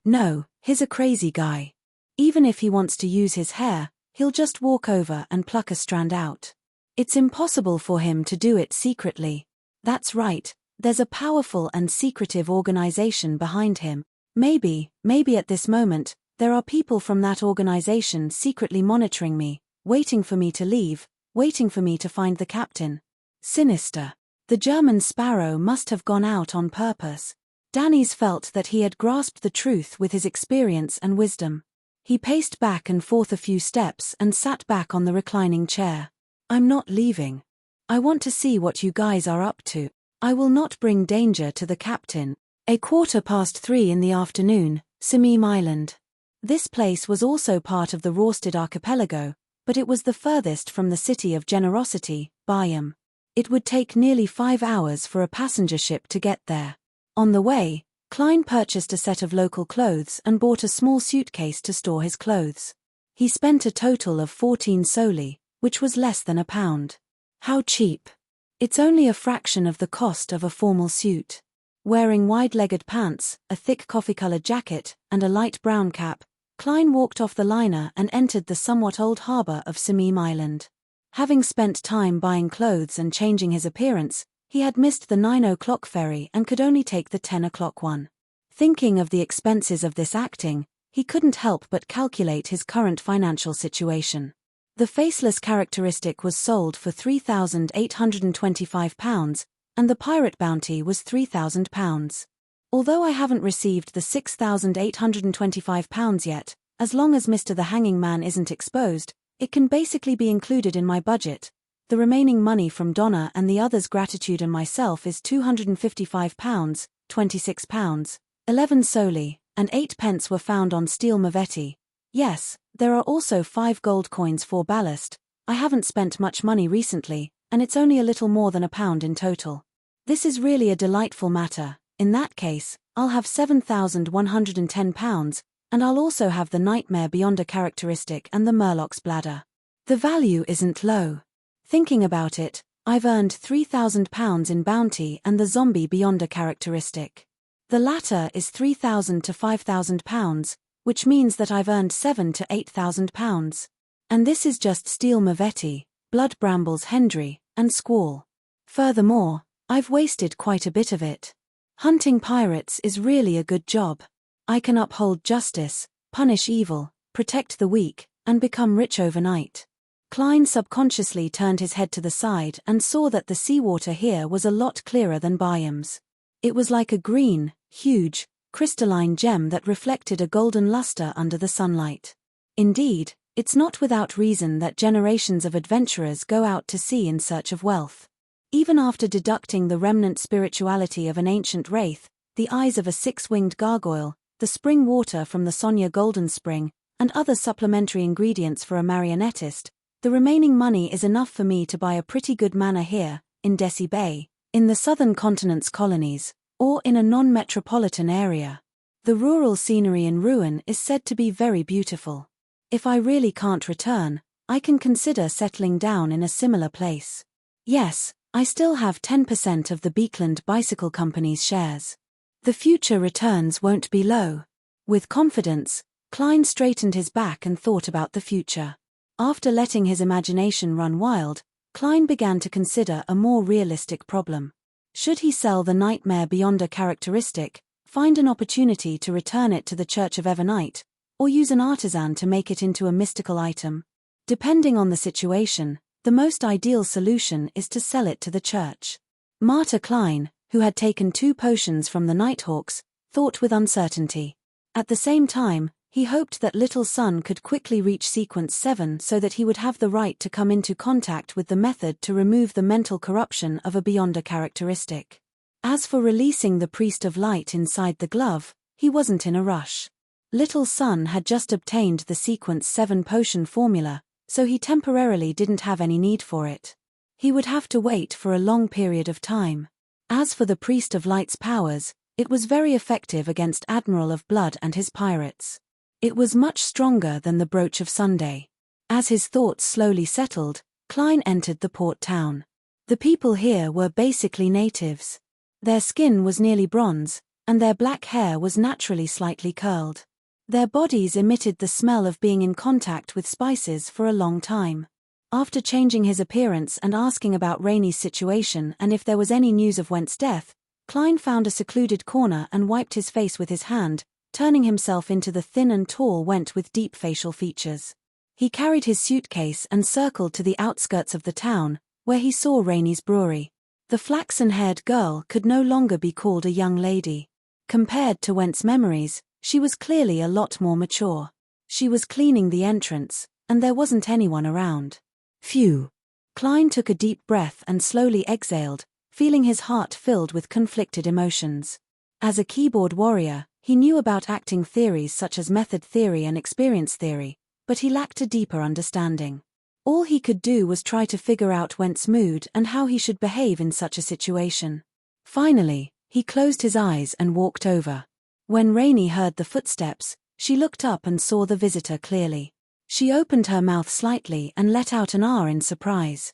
he's a crazy guy. Even if he wants to use his hair, he'll just walk over and pluck a strand out. It's impossible for him to do it secretly. That's right, there's a powerful and secretive organization behind him. Maybe at this moment, there are people from that organization secretly monitoring me, waiting for me to leave, waiting for me to find the captain. Sinister. The German sparrow must have gone out on purpose. Danny's felt that he had grasped the truth with his experience and wisdom. He paced back and forth a few steps and sat back on the reclining chair. I'm not leaving. I want to see what you guys are up to. I will not bring danger to the captain. 3:15 in the afternoon, Samim Island. This place was also part of the Rorsted archipelago, but it was the furthest from the city of generosity, Byam. It would take nearly 5 hours for a passenger ship to get there. On the way, Klein purchased a set of local clothes and bought a small suitcase to store his clothes. He spent a total of 14 soli, which was less than £1. How cheap. It's only a fraction of the cost of a formal suit. Wearing wide-legged pants, a thick coffee-colored jacket, and a light brown cap, Klein walked off the liner and entered the somewhat old harbor of Samim Island. Having spent time buying clothes and changing his appearance, he had missed the 9 o'clock ferry and could only take the 10 o'clock one. Thinking of the expenses of this acting, he couldn't help but calculate his current financial situation. The faceless characteristic was sold for £3,825, and the pirate bounty was £3,000. Although I haven't received the £6,825 yet, as long as Mr. the Hanging Man isn't exposed, it can basically be included in my budget. The remaining money from Donna and the others' gratitude and myself is £255, £26, 11 soli, and 8 pence were found on steel Mavetti. Yes, there are also 5 gold coins for ballast. I haven't spent much money recently, and it's only a little more than £1 in total. This is really a delightful matter. In that case, I'll have £7,110, and I'll also have the Nightmare Beyonder characteristic and the Murloc's bladder. The value isn't low. Thinking about it, I've earned £3,000 in bounty and the Zombie Beyonder characteristic. The latter is £3,000 to £5,000, which means that I've earned £7,000 to £8,000. And this is just Steel Mavetti, Blood Brambles Hendry, and Squall. Furthermore, I've wasted quite a bit of it. Hunting pirates is really a good job. I can uphold justice, punish evil, protect the weak, and become rich overnight. Klein subconsciously turned his head to the side and saw that the seawater here was a lot clearer than Byam's. It was like a green, huge, crystalline gem that reflected a golden luster under the sunlight. Indeed, it's not without reason that generations of adventurers go out to sea in search of wealth. Even after deducting the remnant spirituality of an ancient wraith, the eyes of a 6-winged gargoyle, the spring water from the Sonia Golden Spring, and other supplementary ingredients for a marionettist, the remaining money is enough for me to buy a pretty good manor here, in Desi Bay, in the southern continent's colonies, or in a non-metropolitan area. The rural scenery in Rouen is said to be very beautiful. If I really can't return, I can consider settling down in a similar place. Yes, I still have 10% of the Beekland Bicycle Company's shares. The future returns won't be low. With confidence, Klein straightened his back and thought about the future. After letting his imagination run wild, Klein began to consider a more realistic problem. Should he sell the Nightmare Beyonder characteristic, find an opportunity to return it to the Church of Evernight, or use an artisan to make it into a mystical item? Depending on the situation, the most ideal solution is to sell it to the church. Marta Klein, who had taken 2 potions from the Nighthawks, thought with uncertainty. At the same time, he hoped that Little Sun could quickly reach Sequence 7 so that he would have the right to come into contact with the method to remove the mental corruption of a Beyonder characteristic. As for releasing the Priest of Light inside the glove, he wasn't in a rush. Little Sun had just obtained the Sequence 7 potion formula, so he temporarily didn't have any need for it. He would have to wait for a long period of time. As for the Priest of Light's powers, it was very effective against Admiral of Blood and his pirates. It was much stronger than the Brooch of Sunday. As his thoughts slowly settled, Klein entered the port town. The people here were basically natives. Their skin was nearly bronze, and their black hair was naturally slightly curled. Their bodies emitted the smell of being in contact with spices for a long time. After changing his appearance and asking about Rainey's situation and if there was any news of Went's death, Klein found a secluded corner and wiped his face with his hand, turning himself into the thin and tall Went with deep facial features. He carried his suitcase and circled to the outskirts of the town, where he saw Rainey's brewery. The flaxen-haired girl could no longer be called a young lady. Compared to Went's memories, she was clearly a lot more mature. She was cleaning the entrance, and there wasn't anyone around. Phew. Klein took a deep breath and slowly exhaled, feeling his heart filled with conflicted emotions. As a keyboard warrior, he knew about acting theories such as method theory and experience theory, but he lacked a deeper understanding. All he could do was try to figure out Went's mood and how he should behave in such a situation. Finally, he closed his eyes and walked over. When Rainey heard the footsteps, she looked up and saw the visitor clearly. She opened her mouth slightly and let out an "ah" in surprise.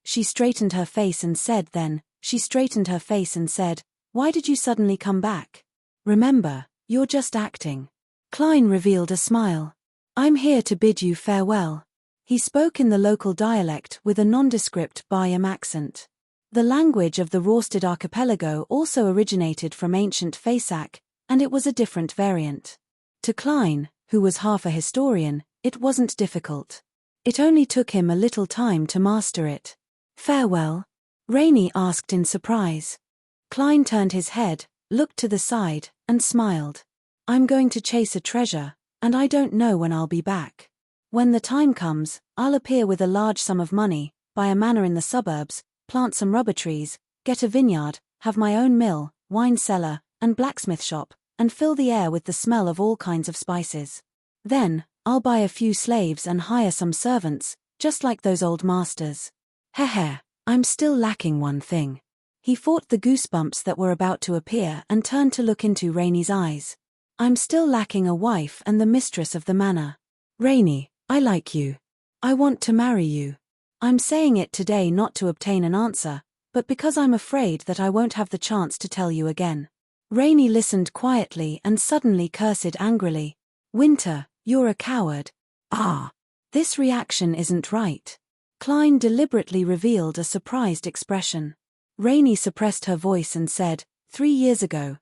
She straightened her face and said, "Why did you suddenly come back? Remember, you're just acting." Klein revealed a smile. "I'm here to bid you farewell." He spoke in the local dialect with a nondescript Bayam accent. The language of the Rorsted archipelago also originated from ancient Fasak, and it was a different variant. To Klein, who was half a historian, it wasn't difficult. It only took him a little time to master it. "Farewell?" Rainey asked in surprise. Klein turned his head, looked to the side, and smiled. "I'm going to chase a treasure, and I don't know when I'll be back. When the time comes, I'll appear with a large sum of money, buy a manor in the suburbs, plant some rubber trees, get a vineyard, have my own mill, wine cellar, and blacksmith shop, and fill the air with the smell of all kinds of spices. Then, I'll buy a few slaves and hire some servants, just like those old masters. Heh, I'm still lacking one thing." He fought the goosebumps that were about to appear and turned to look into Rainey's eyes. "I'm still lacking a wife and the mistress of the manor. Rainey, I like you. I want to marry you. I'm saying it today not to obtain an answer, but because I'm afraid that I won't have the chance to tell you again." Rainey listened quietly and suddenly cursed angrily. "Winter, you're a coward." "Ah. This reaction isn't right." Klein deliberately revealed a surprised expression. Rainey suppressed her voice and said, 3 years ago,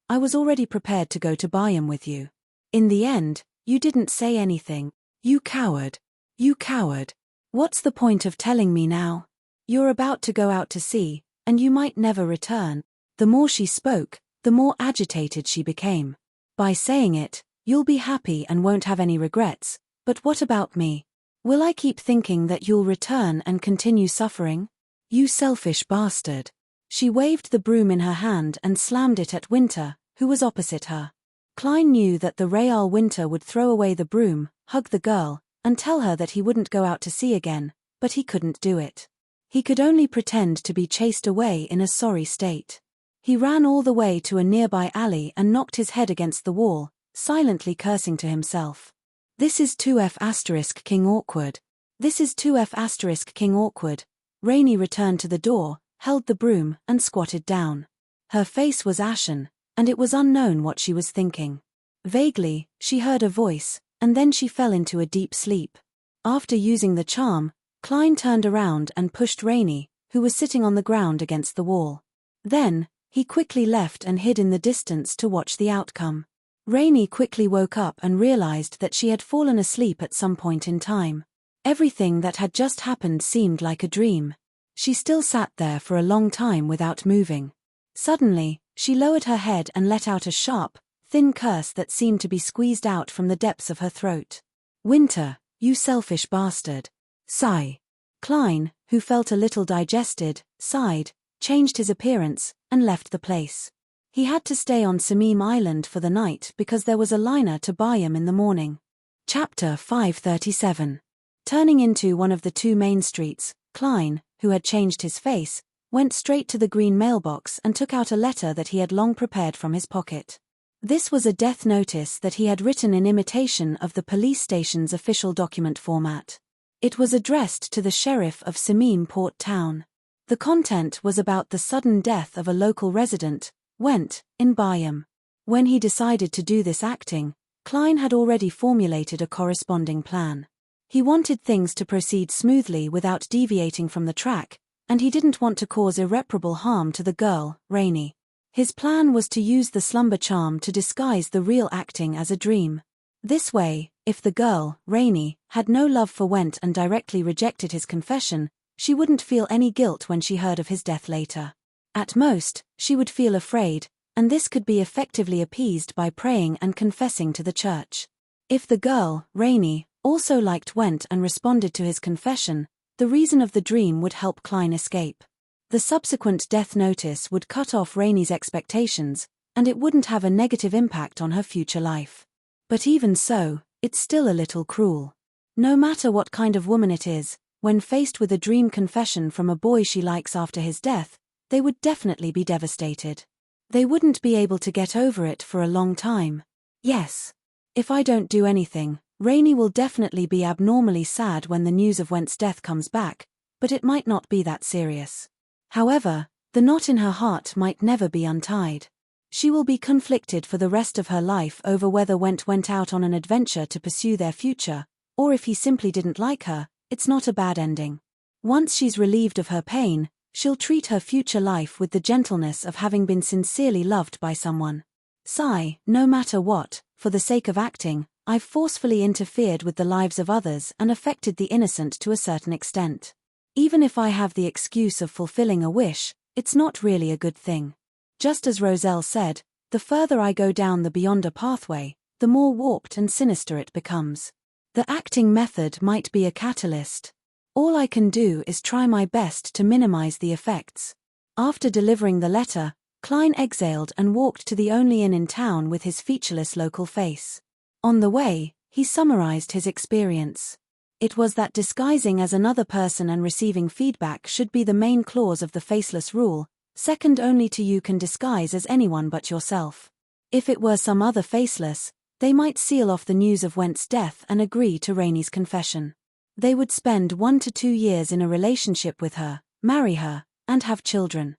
I was already prepared to go to Bayam with you. In the end, you didn't say anything. You coward. You coward. What's the point of telling me now? You're about to go out to sea, and you might never return." The more she spoke, the more agitated she became. "By saying it, you'll be happy and won't have any regrets, but what about me? Will I keep thinking that you'll return and continue suffering? You selfish bastard." She waved the broom in her hand and slammed it at Winter, who was opposite her. Klein knew that the Real Winter would throw away the broom, hug the girl, and tell her that he wouldn't go out to sea again, but he couldn't do it. He could only pretend to be chased away in a sorry state. He ran all the way to a nearby alley and knocked his head against the wall, silently cursing to himself. "This is 2F** King Awkward. This is 2F** King Awkward." Rainey returned to the door, held the broom, and squatted down. Her face was ashen, and it was unknown what she was thinking. Vaguely, she heard a voice, and then she fell into a deep sleep. After using the charm, Klein turned around and pushed Rainey, who was sitting on the ground against the wall. Then, he quickly left and hid in the distance to watch the outcome. Rainey quickly woke up and realized that she had fallen asleep at some point in time. Everything that had just happened seemed like a dream. She still sat there for a long time without moving. Suddenly, she lowered her head and let out a sharp, thin curse that seemed to be squeezed out from the depths of her throat. "Winter, you selfish bastard." Sigh. Klein, who felt a little digested, sighed, changed his appearance, and left the place. He had to stay on Samim Island for the night because there was a liner to Bayam in the morning. Chapter 537. Turning into one of the two main streets, Klein, who had changed his face, went straight to the green mailbox and took out a letter that he had long prepared from his pocket. This was a death notice that he had written in imitation of the police station's official document format. It was addressed to the sheriff of Samim Port Town. The content was about the sudden death of a local resident, Went, in Byam. When he decided to do this acting, Klein had already formulated a corresponding plan. He wanted things to proceed smoothly without deviating from the track, and he didn't want to cause irreparable harm to the girl, Rainey. His plan was to use the slumber charm to disguise the real acting as a dream. This way, if the girl, Rainey, had no love for Went and directly rejected his confession, she wouldn't feel any guilt when she heard of his death later. At most, she would feel afraid, and this could be effectively appeased by praying and confessing to the church. If the girl, Rainey, also liked Went and responded to his confession, the reason of the dream would help Klein escape. The subsequent death notice would cut off Rainey's expectations, and it wouldn't have a negative impact on her future life. But even so, it's still a little cruel. No matter what kind of woman it is, when faced with a dream confession from a boy she likes after his death, they would definitely be devastated. They wouldn't be able to get over it for a long time. Yes. If I don't do anything, Rainey will definitely be abnormally sad when the news of Went's death comes back, but it might not be that serious. However, the knot in her heart might never be untied. She will be conflicted for the rest of her life over whether Went went out on an adventure to pursue their future, or if he simply didn't like her. It's not a bad ending. Once she's relieved of her pain, she'll treat her future life with the gentleness of having been sincerely loved by someone. Sigh, no matter what, for the sake of acting, I've forcefully interfered with the lives of others and affected the innocent to a certain extent. Even if I have the excuse of fulfilling a wish, it's not really a good thing. Just as Roselle said, the further I go down the Beyonder pathway, the more warped and sinister it becomes. The acting method might be a catalyst. All I can do is try my best to minimize the effects. After delivering the letter, Klein exhaled and walked to the only inn in town with his featureless local face. On the way, he summarized his experience. It was that disguising as another person and receiving feedback should be the main clause of the faceless rule, second only to you can disguise as anyone but yourself. If it were some other faceless, they might seal off the news of Went's death and agree to Rainey's confession. They would spend 1 to 2 years in a relationship with her, marry her, and have children.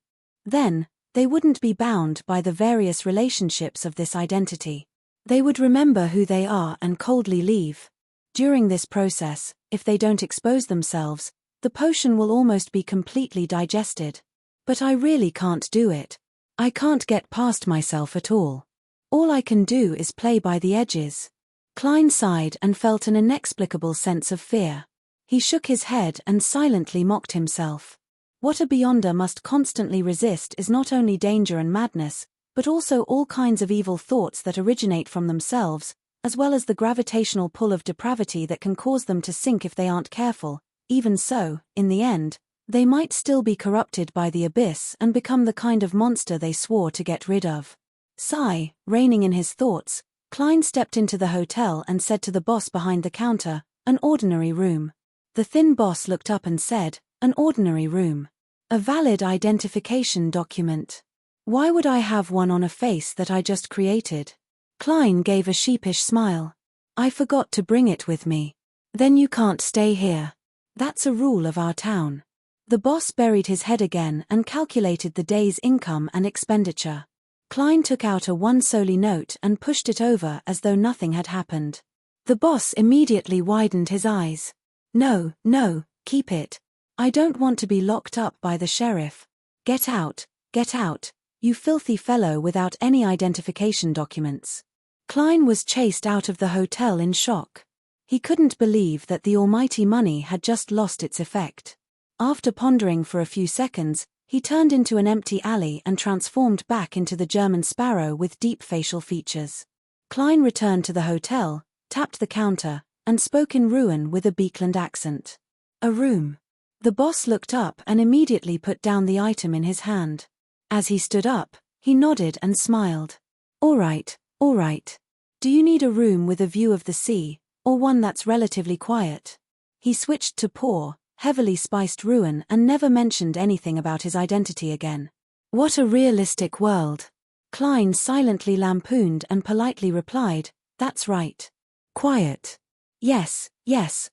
Then, they wouldn't be bound by the various relationships of this identity. They would remember who they are and coldly leave. During this process, if they don't expose themselves, the potion will almost be completely digested. But I really can't do it. I can't get past myself at all. All I can do is play by the edges. Klein sighed and felt an inexplicable sense of fear. He shook his head and silently mocked himself. What a Beyonder must constantly resist is not only danger and madness, but also all kinds of evil thoughts that originate from themselves, as well as the gravitational pull of depravity that can cause them to sink if they aren't careful. Even so, in the end, they might still be corrupted by the abyss and become the kind of monster they swore to get rid of. Sigh, reining in his thoughts, Klein stepped into the hotel and said to the boss behind the counter, "An ordinary room." The thin boss looked up and said, "An ordinary room. A valid identification document. Why would I have one on a face that I just created?" Klein gave a sheepish smile. "I forgot to bring it with me." "Then you can't stay here. That's a rule of our town." The boss buried his head again and calculated the day's income and expenditure. Klein took out a 1 solely note and pushed it over as though nothing had happened. The boss immediately widened his eyes. "No, no, keep it. I don't want to be locked up by the sheriff. Get out, you filthy fellow without any identification documents." Klein was chased out of the hotel in shock. He couldn't believe that the almighty money had just lost its effect. After pondering for a few seconds, he turned into an empty alley and transformed back into the German sparrow with deep facial features. Klein returned to the hotel, tapped the counter, and spoke in Ruan with a Beekland accent. "A room." The boss looked up and immediately put down the item in his hand. As he stood up, he nodded and smiled. All right. Do you need a room with a view of the sea, or one that's relatively quiet?" He switched to poor, heavily spiced Ruan and never mentioned anything about his identity again. "What a realistic world." Klein silently lampooned and politely replied, "That's right. Quiet." Yes,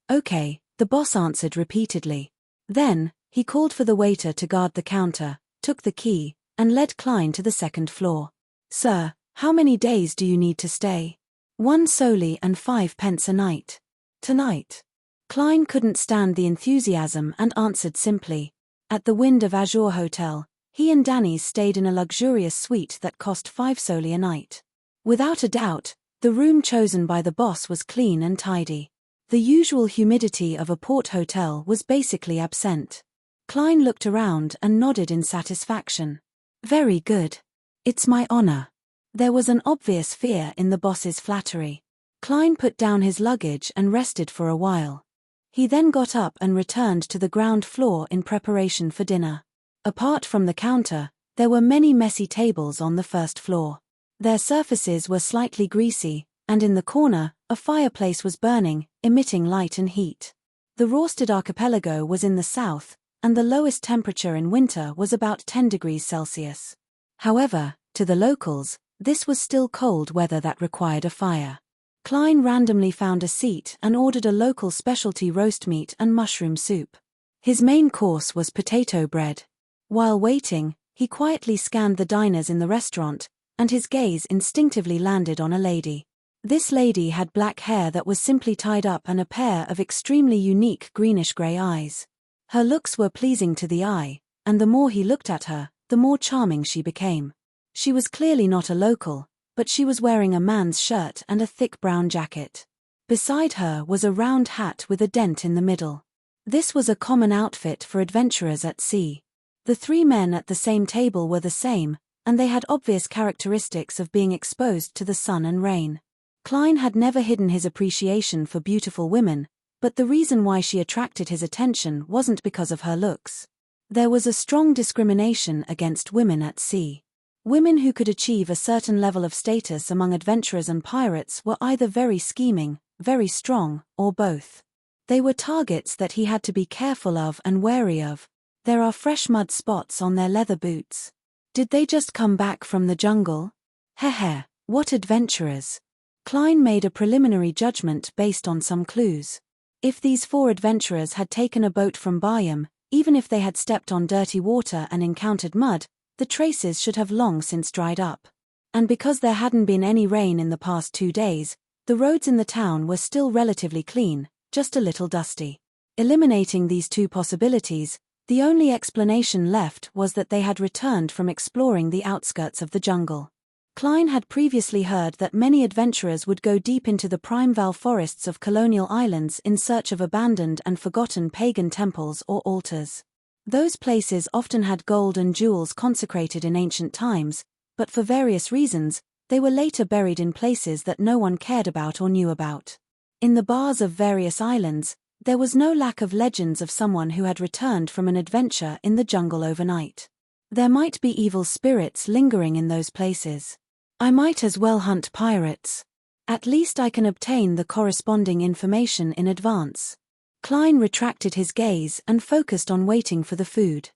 okay," the boss answered repeatedly. Then, He called for the waiter to guard the counter, took the key, and led Klein to the second floor. "Sir, how many days do you need to stay?" "1 solely and 5 pence a night." "Tonight?" Klein couldn't stand the enthusiasm and answered simply. At the Wind of Azure Hotel, he and Danny's stayed in a luxurious suite that cost 5 solely a night. Without a doubt, the room chosen by the boss was clean and tidy. The usual humidity of a port hotel was basically absent. Klein looked around and nodded in satisfaction. "Very good. It's my honor." There was an obvious fear in the boss's flattery. Klein put down his luggage and rested for a while. He then got up and returned to the ground floor in preparation for dinner. Apart from the counter, there were many messy tables on the first floor. Their surfaces were slightly greasy, and in the corner, a fireplace was burning, emitting light and heat. The Rorsted archipelago was in the south, and the lowest temperature in winter was about 10 degrees Celsius. However, to the locals, this was still cold weather that required a fire. Klein randomly found a seat and ordered a local specialty roast meat and mushroom soup. His main course was potato bread. While waiting, he quietly scanned the diners in the restaurant, and his gaze instinctively landed on a lady. This lady had black hair that was simply tied up and a pair of extremely unique greenish-gray eyes. Her looks were pleasing to the eye, and the more he looked at her, the more charming she became. She was clearly not a local, but she was wearing a man's shirt and a thick brown jacket. Beside her was a round hat with a dent in the middle. This was a common outfit for adventurers at sea. The 3 men at the same table were the same, and they had obvious characteristics of being exposed to the sun and rain. Klein had never hidden his appreciation for beautiful women, but the reason why she attracted his attention wasn't because of her looks. There was a strong discrimination against women at sea. Women who could achieve a certain level of status among adventurers and pirates were either very scheming, very strong, or both. They were targets that he had to be careful of and wary of. There are fresh mud spots on their leather boots. Did they just come back from the jungle? Heh, what adventurers. Klein made a preliminary judgment based on some clues. If these 4 adventurers had taken a boat from Bayam, even if they had stepped on dirty water and encountered mud, the traces should have long since dried up. And because there hadn't been any rain in the past 2 days, the roads in the town were still relatively clean, just a little dusty. Eliminating these 2 possibilities, the only explanation left was that they had returned from exploring the outskirts of the jungle. Klein had previously heard that many adventurers would go deep into the primeval forests of colonial islands in search of abandoned and forgotten pagan temples or altars. Those places often had gold and jewels consecrated in ancient times, but for various reasons, they were later buried in places that no one cared about or knew about. In the bars of various islands, there was no lack of legends of someone who had returned from an adventure in the jungle overnight. There might be evil spirits lingering in those places. I might as well hunt pirates. At least I can obtain the corresponding information in advance. Klein retracted his gaze and focused on waiting for the food.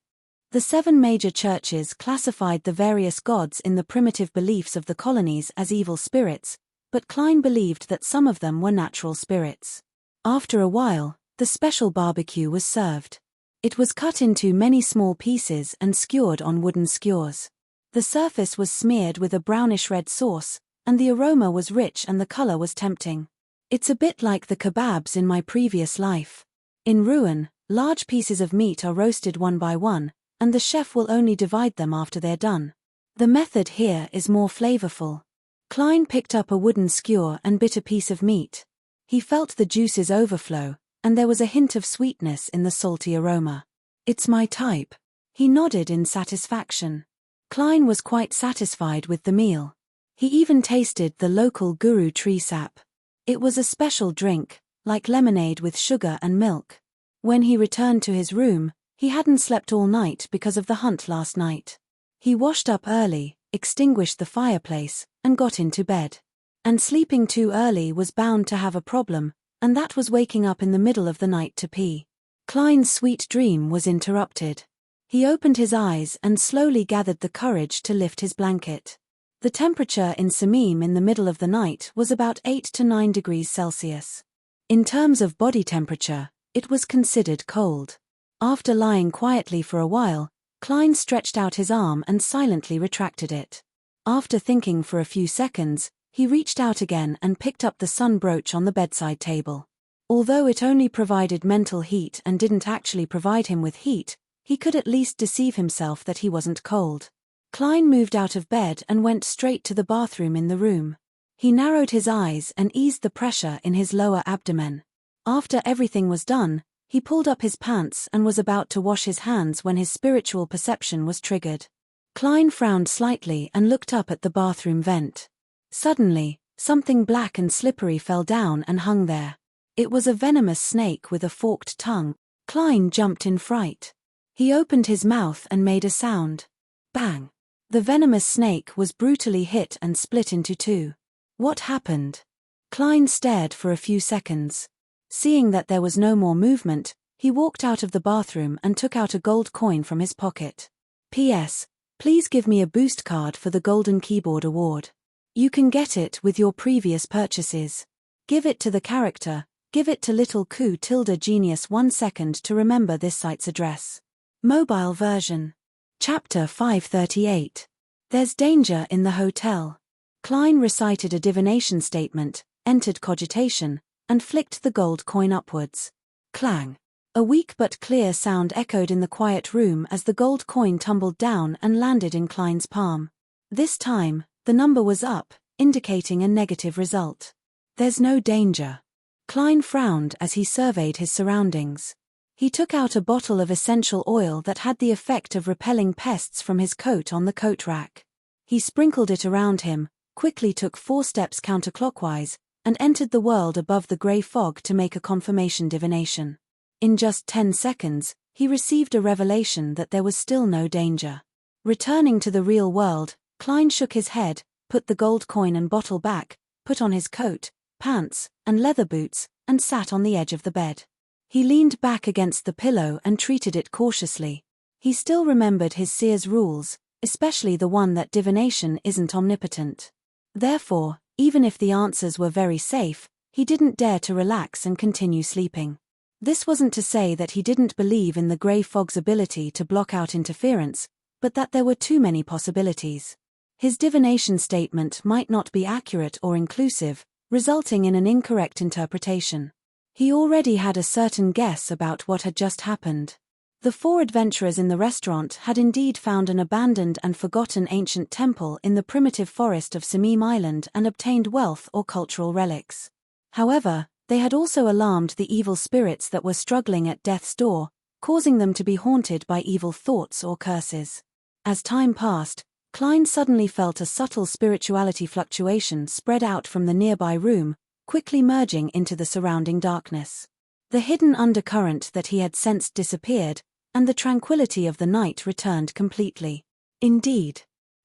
The 7 major churches classified the various gods in the primitive beliefs of the colonies as evil spirits, but Klein believed that some of them were natural spirits. After a while, the special barbecue was served. It was cut into many small pieces and skewered on wooden skewers. The surface was smeared with a brownish-red sauce, and the aroma was rich and the color was tempting. It's a bit like the kebabs in my previous life. In Ruin, large pieces of meat are roasted one by one, and the chef will only divide them after they're done. The method here is more flavorful. Klein picked up a wooden skewer and bit a piece of meat. He felt the juices overflow, and there was a hint of sweetness in the salty aroma. It's my type. He nodded in satisfaction. Klein was quite satisfied with the meal. He even tasted the local guru tree sap. It was a special drink, like lemonade with sugar and milk. When he returned to his room, he hadn't slept all night because of the hunt last night. He washed up early, extinguished the fireplace, and got into bed. And sleeping too early was bound to have a problem, and that was waking up in the middle of the night to pee. Klein's sweet dream was interrupted. He opened his eyes and slowly gathered the courage to lift his blanket. The temperature in Samim in the middle of the night was about 8 to 9 degrees Celsius. In terms of body temperature, it was considered cold. After lying quietly for a while, Klein stretched out his arm and silently retracted it. After thinking for a few seconds, he reached out again and picked up the sun brooch on the bedside table. Although it only provided mental heat and didn't actually provide him with heat, he could at least deceive himself that he wasn't cold. Klein moved out of bed and went straight to the bathroom in the room. He narrowed his eyes and eased the pressure in his lower abdomen. After everything was done, he pulled up his pants and was about to wash his hands when his spiritual perception was triggered. Klein frowned slightly and looked up at the bathroom vent. Suddenly, something black and slippery fell down and hung there. It was a venomous snake with a forked tongue. Klein jumped in fright. He opened his mouth and made a sound. Bang! The venomous snake was brutally hit and split into two. What happened? Klein stared for a few seconds. Seeing that there was no more movement, he walked out of the bathroom and took out a gold coin from his pocket. P.S. Please give me a boost card for the Golden Keyboard Award. You can get it with your previous purchases. Give it to the character. Give it to Little Coup Genius 1 second to remember this site's address. Mobile version. Chapter 538. There's danger in the hotel. Klein recited a divination statement, entered cogitation, and flicked the gold coin upwards. Clang. A weak but clear sound echoed in the quiet room as the gold coin tumbled down and landed in Klein's palm. This time, the number was up, indicating a negative result. There's no danger. Klein frowned as he surveyed his surroundings. He took out a bottle of essential oil that had the effect of repelling pests from his coat on the coat rack. He sprinkled it around him, quickly took 4 steps counterclockwise, and entered the world above the grey fog to make a confirmation divination. In just 10 seconds, he received a revelation that there was still no danger. Returning to the real world, Klein shook his head, put the gold coin and bottle back, put on his coat, pants, and leather boots, and sat on the edge of the bed. He leaned back against the pillow and treated it cautiously. He still remembered his seer's rules, especially the one that divination isn't omnipotent. Therefore, even if the answers were very safe, he didn't dare to relax and continue sleeping. This wasn't to say that he didn't believe in the grey fog's ability to block out interference, but that there were too many possibilities. His divination statement might not be accurate or inclusive, resulting in an incorrect interpretation. He already had a certain guess about what had just happened. The 4 adventurers in the restaurant had indeed found an abandoned and forgotten ancient temple in the primitive forest of Samim Island and obtained wealth or cultural relics. However, they had also alarmed the evil spirits that were struggling at death's door, causing them to be haunted by evil thoughts or curses. As time passed, Klein suddenly felt a subtle spirituality fluctuation spread out from the nearby room, quickly merging into the surrounding darkness. The hidden undercurrent that he had sensed disappeared, and the tranquility of the night returned completely. Indeed,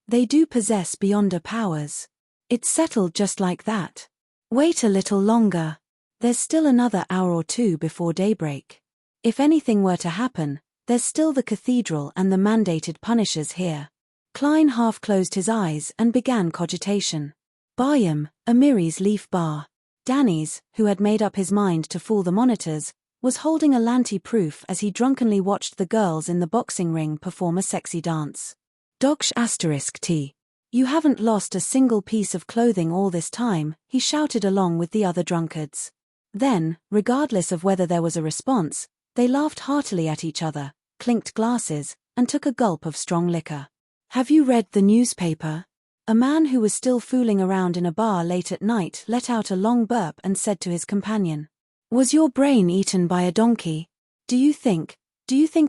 they do possess beyonder powers. It's settled just like that. Wait a little longer. There's still another hour or 2 before daybreak. If anything were to happen, there's still the cathedral and the mandated punishers here. Klein half closed his eyes and began cogitation. Bayam, Amiri's leaf bar. Danny's, who had made up his mind to fool the monitors, was holding a lanti-proof as he drunkenly watched the girls in the boxing ring perform a sexy dance. Doksh *T. You haven't lost a single piece of clothing all this time, he shouted along with the other drunkards. Then, regardless of whether there was a response, they laughed heartily at each other, clinked glasses, and took a gulp of strong liquor. Have you read the newspaper? A man who was still fooling around in a bar late at night let out a long burp and said to his companion, Was your brain eaten by a donkey? Do you think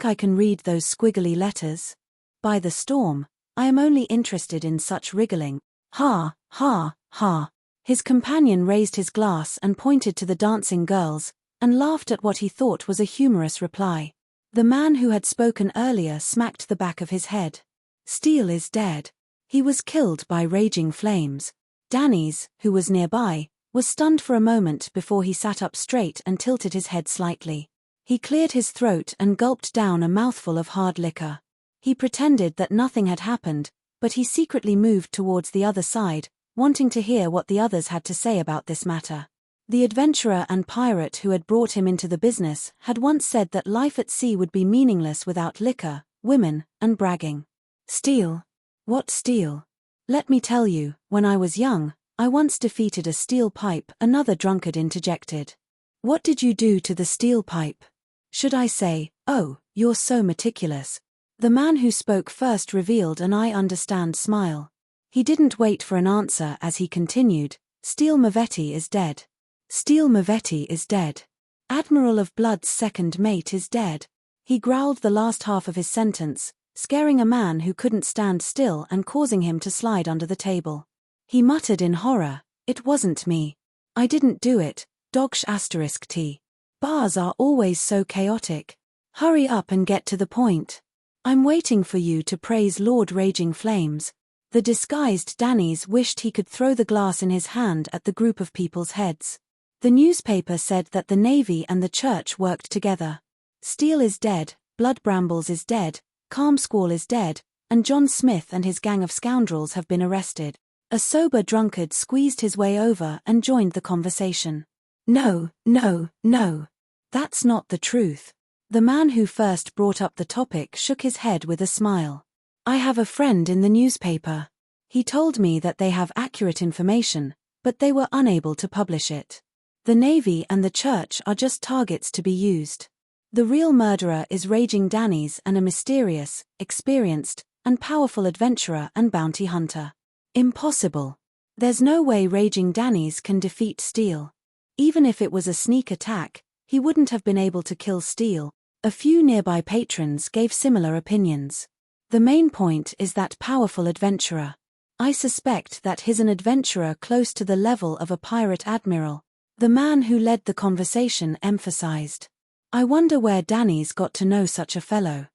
I can read those squiggly letters? By the storm, I am only interested in such wriggling. Ha, ha, ha. His companion raised his glass and pointed to the dancing girls, and laughed at what he thought was a humorous reply. The man who had spoken earlier smacked the back of his head. Steele is dead. He was killed by raging flames. Danny's, who was nearby, was stunned for a moment before he sat up straight and tilted his head slightly. He cleared his throat and gulped down a mouthful of hard liquor. He pretended that nothing had happened, but he secretly moved towards the other side, wanting to hear what the others had to say about this matter. The adventurer and pirate who had brought him into the business had once said that life at sea would be meaningless without liquor, women, and bragging. Steel? What steel? Let me tell you, when I was young, I once defeated a steel pipe, another drunkard interjected. What did you do to the steel pipe? Should I say, oh, you're so meticulous? The man who spoke first revealed an I understand smile. He didn't wait for an answer as he continued, Steel Mavetti is dead. Steel Mavetti is dead. Admiral of Blood's second mate is dead. He growled the last half of his sentence, scaring a man who couldn't stand still and causing him to slide under the table. He muttered in horror, it wasn't me. I didn't do it, T. Bars are always so chaotic. Hurry up and get to the point. I'm waiting for you to praise Lord Raging Flames. The disguised Dannies wished he could throw the glass in his hand at the group of people's heads. The newspaper said that the Navy and the Church worked together. Steel is dead, Blood Brambles is dead, Calm Squall is dead, and John Smith and his gang of scoundrels have been arrested. A sober drunkard squeezed his way over and joined the conversation. No, no, no. That's not the truth. The man who first brought up the topic shook his head with a smile. I have a friend in the newspaper. He told me that they have accurate information, but they were unable to publish it. The Navy and the Church are just targets to be used. The real murderer is Raging Dannies and a mysterious, experienced, and powerful adventurer and bounty hunter. Impossible. There's no way Raging Dannies can defeat Steel. Even if it was a sneak attack, he wouldn't have been able to kill Steel. A few nearby patrons gave similar opinions. The main point is that powerful adventurer. I suspect that he's an adventurer close to the level of a pirate admiral. The man who led the conversation emphasized. I wonder where Danny's got to know such a fellow.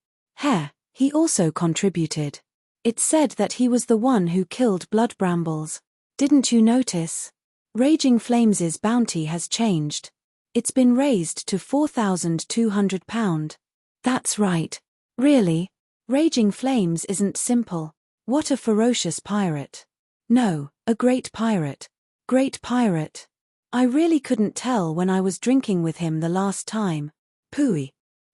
He also contributed. It's said that he was the one who killed Blood Brambles. Didn't you notice? Raging Flames's bounty has changed. It's been raised to £4,200. That's right. Really? Raging Flames isn't simple. What a ferocious pirate. No, a great pirate. Great pirate. I really couldn't tell when I was drinking with him the last time. Pooey.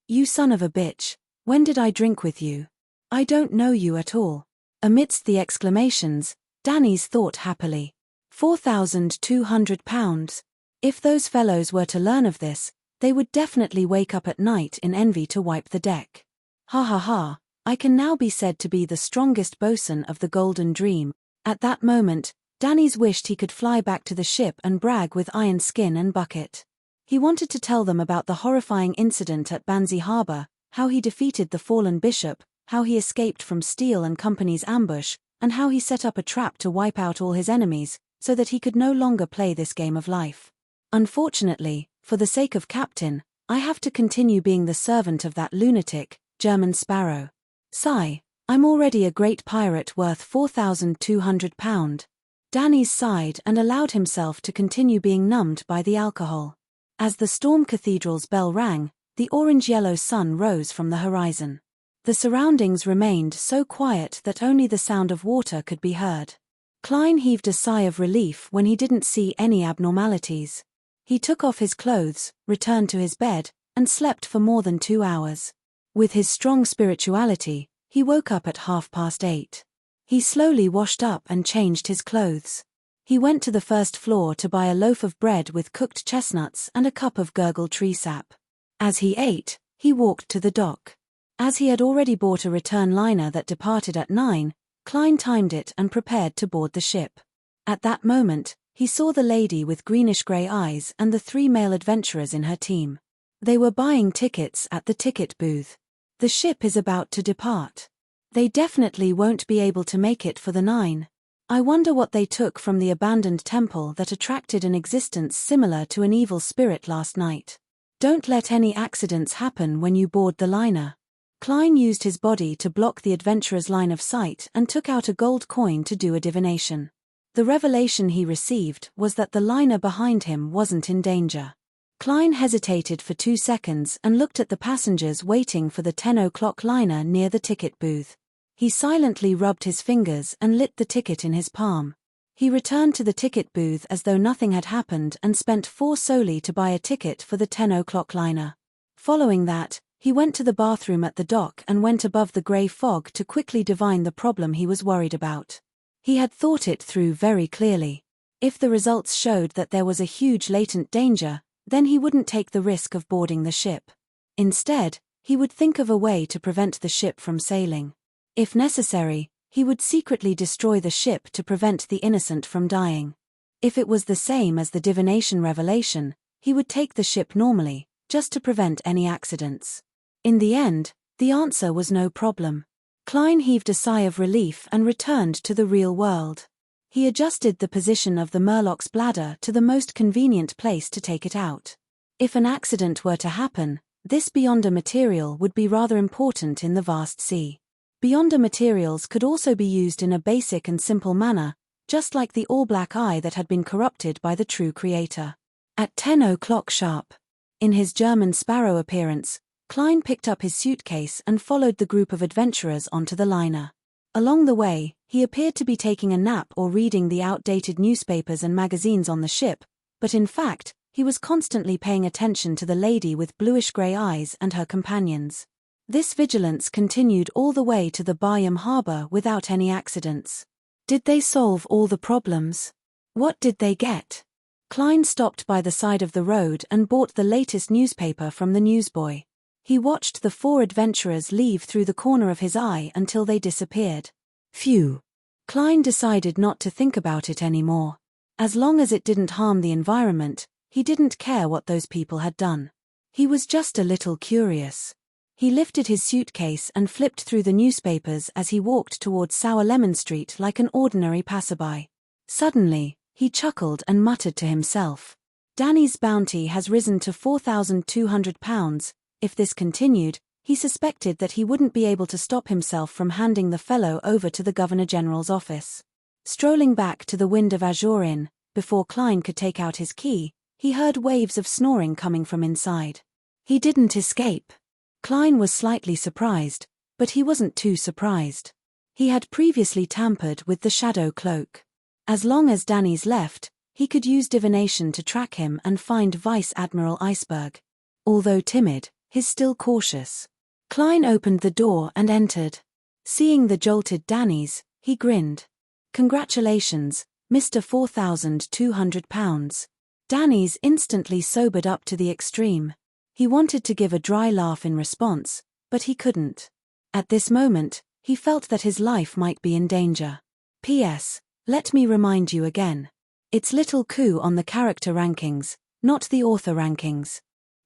You son of a bitch, when did I drink with you? I don't know you at all. Amidst the exclamations, Danny's thought happily. £4,200. If those fellows were to learn of this, they would definitely wake up at night in envy to wipe the deck. Ha ha ha, I can now be said to be the strongest bosun of the Golden Dream. At that moment, Danny's wished he could fly back to the ship and brag with iron skin and bucket. He wanted to tell them about the horrifying incident at Banzi Harbor, how he defeated the fallen bishop, how he escaped from Steele and Company's ambush, and how he set up a trap to wipe out all his enemies, so that he could no longer play this game of life. Unfortunately, for the sake of Captain, I have to continue being the servant of that lunatic, German Sparrow. Sigh, I'm already a great pirate worth £4,200. Danny's sighed and allowed himself to continue being numbed by the alcohol. As the Storm Cathedral's bell rang, the orange-yellow sun rose from the horizon. The surroundings remained so quiet that only the sound of water could be heard. Klein heaved a sigh of relief when he didn't see any abnormalities. He took off his clothes, returned to his bed, and slept for more than 2 hours. With his strong spirituality, he woke up at 8:30. He slowly washed up and changed his clothes. He went to the first floor to buy a loaf of bread with cooked chestnuts and a cup of gurgle tree sap. As he ate, he walked to the dock. As he had already bought a return liner that departed at 9, Klein timed it and prepared to board the ship. At that moment, he saw the lady with greenish-grey eyes and the 3 male adventurers in her team. They were buying tickets at the ticket booth. The ship is about to depart. They definitely won't be able to make it for the 9. I wonder what they took from the abandoned temple that attracted an existence similar to an evil spirit last night. Don't let any accidents happen when you board the liner. Klein used his body to block the adventurer's line of sight and took out a gold coin to do a divination. The revelation he received was that the liner behind him wasn't in danger. Klein hesitated for 2 seconds and looked at the passengers waiting for the 10 o'clock liner near the ticket booth. He silently rubbed his fingers and lit the ticket in his palm. He returned to the ticket booth as though nothing had happened and spent 4 soldi to buy a ticket for the 10 o'clock liner. Following that, he went to the bathroom at the dock and went above the grey fog to quickly divine the problem he was worried about. He had thought it through very clearly. If the results showed that there was a huge latent danger, then he wouldn't take the risk of boarding the ship. Instead, he would think of a way to prevent the ship from sailing. If necessary, he would secretly destroy the ship to prevent the innocent from dying. If it was the same as the divination revelation, he would take the ship normally, just to prevent any accidents. In the end, the answer was no problem. Klein heaved a sigh of relief and returned to the real world. He adjusted the position of the Murloc's bladder to the most convenient place to take it out. If an accident were to happen, this Beyonder material would be rather important in the vast sea. Beyonder materials could also be used in a basic and simple manner, just like the all-black eye that had been corrupted by the true creator. At 10 o'clock sharp. In his German Sparrow appearance, Klein picked up his suitcase and followed the group of adventurers onto the liner. Along the way, he appeared to be taking a nap or reading the outdated newspapers and magazines on the ship, but in fact, he was constantly paying attention to the lady with bluish-grey eyes and her companions. This vigilance continued all the way to the Bayam harbor without any accidents. Did they solve all the problems? What did they get? Klein stopped by the side of the road and bought the latest newspaper from the newsboy. He watched the 4 adventurers leave through the corner of his eye until they disappeared. Phew. Klein decided not to think about it anymore. As long as it didn't harm the environment, he didn't care what those people had done. He was just a little curious. He lifted his suitcase and flipped through the newspapers as he walked towards Sour Lemon Street like an ordinary passerby. Suddenly, he chuckled and muttered to himself. Danny's bounty has risen to £4,200. If this continued, he suspected that he wouldn't be able to stop himself from handing the fellow over to the Governor-General's office. Strolling back to the Wind of Azure Inn, before Klein could take out his key, he heard waves of snoring coming from inside. He didn't escape. Klein was slightly surprised, but he wasn't too surprised. He had previously tampered with the shadow cloak. As long as Danny's left, he could use divination to track him and find Vice Admiral Iceberg. Although timid, he's still cautious. Klein opened the door and entered. Seeing the jolted Danny's, he grinned. Congratulations, Mr. £4,200. Danny's instantly sobered up to the extreme. He wanted to give a dry laugh in response, but he couldn't. At this moment, he felt that his life might be in danger. P.S. Let me remind you again. It's little coup on the character rankings, not the author rankings.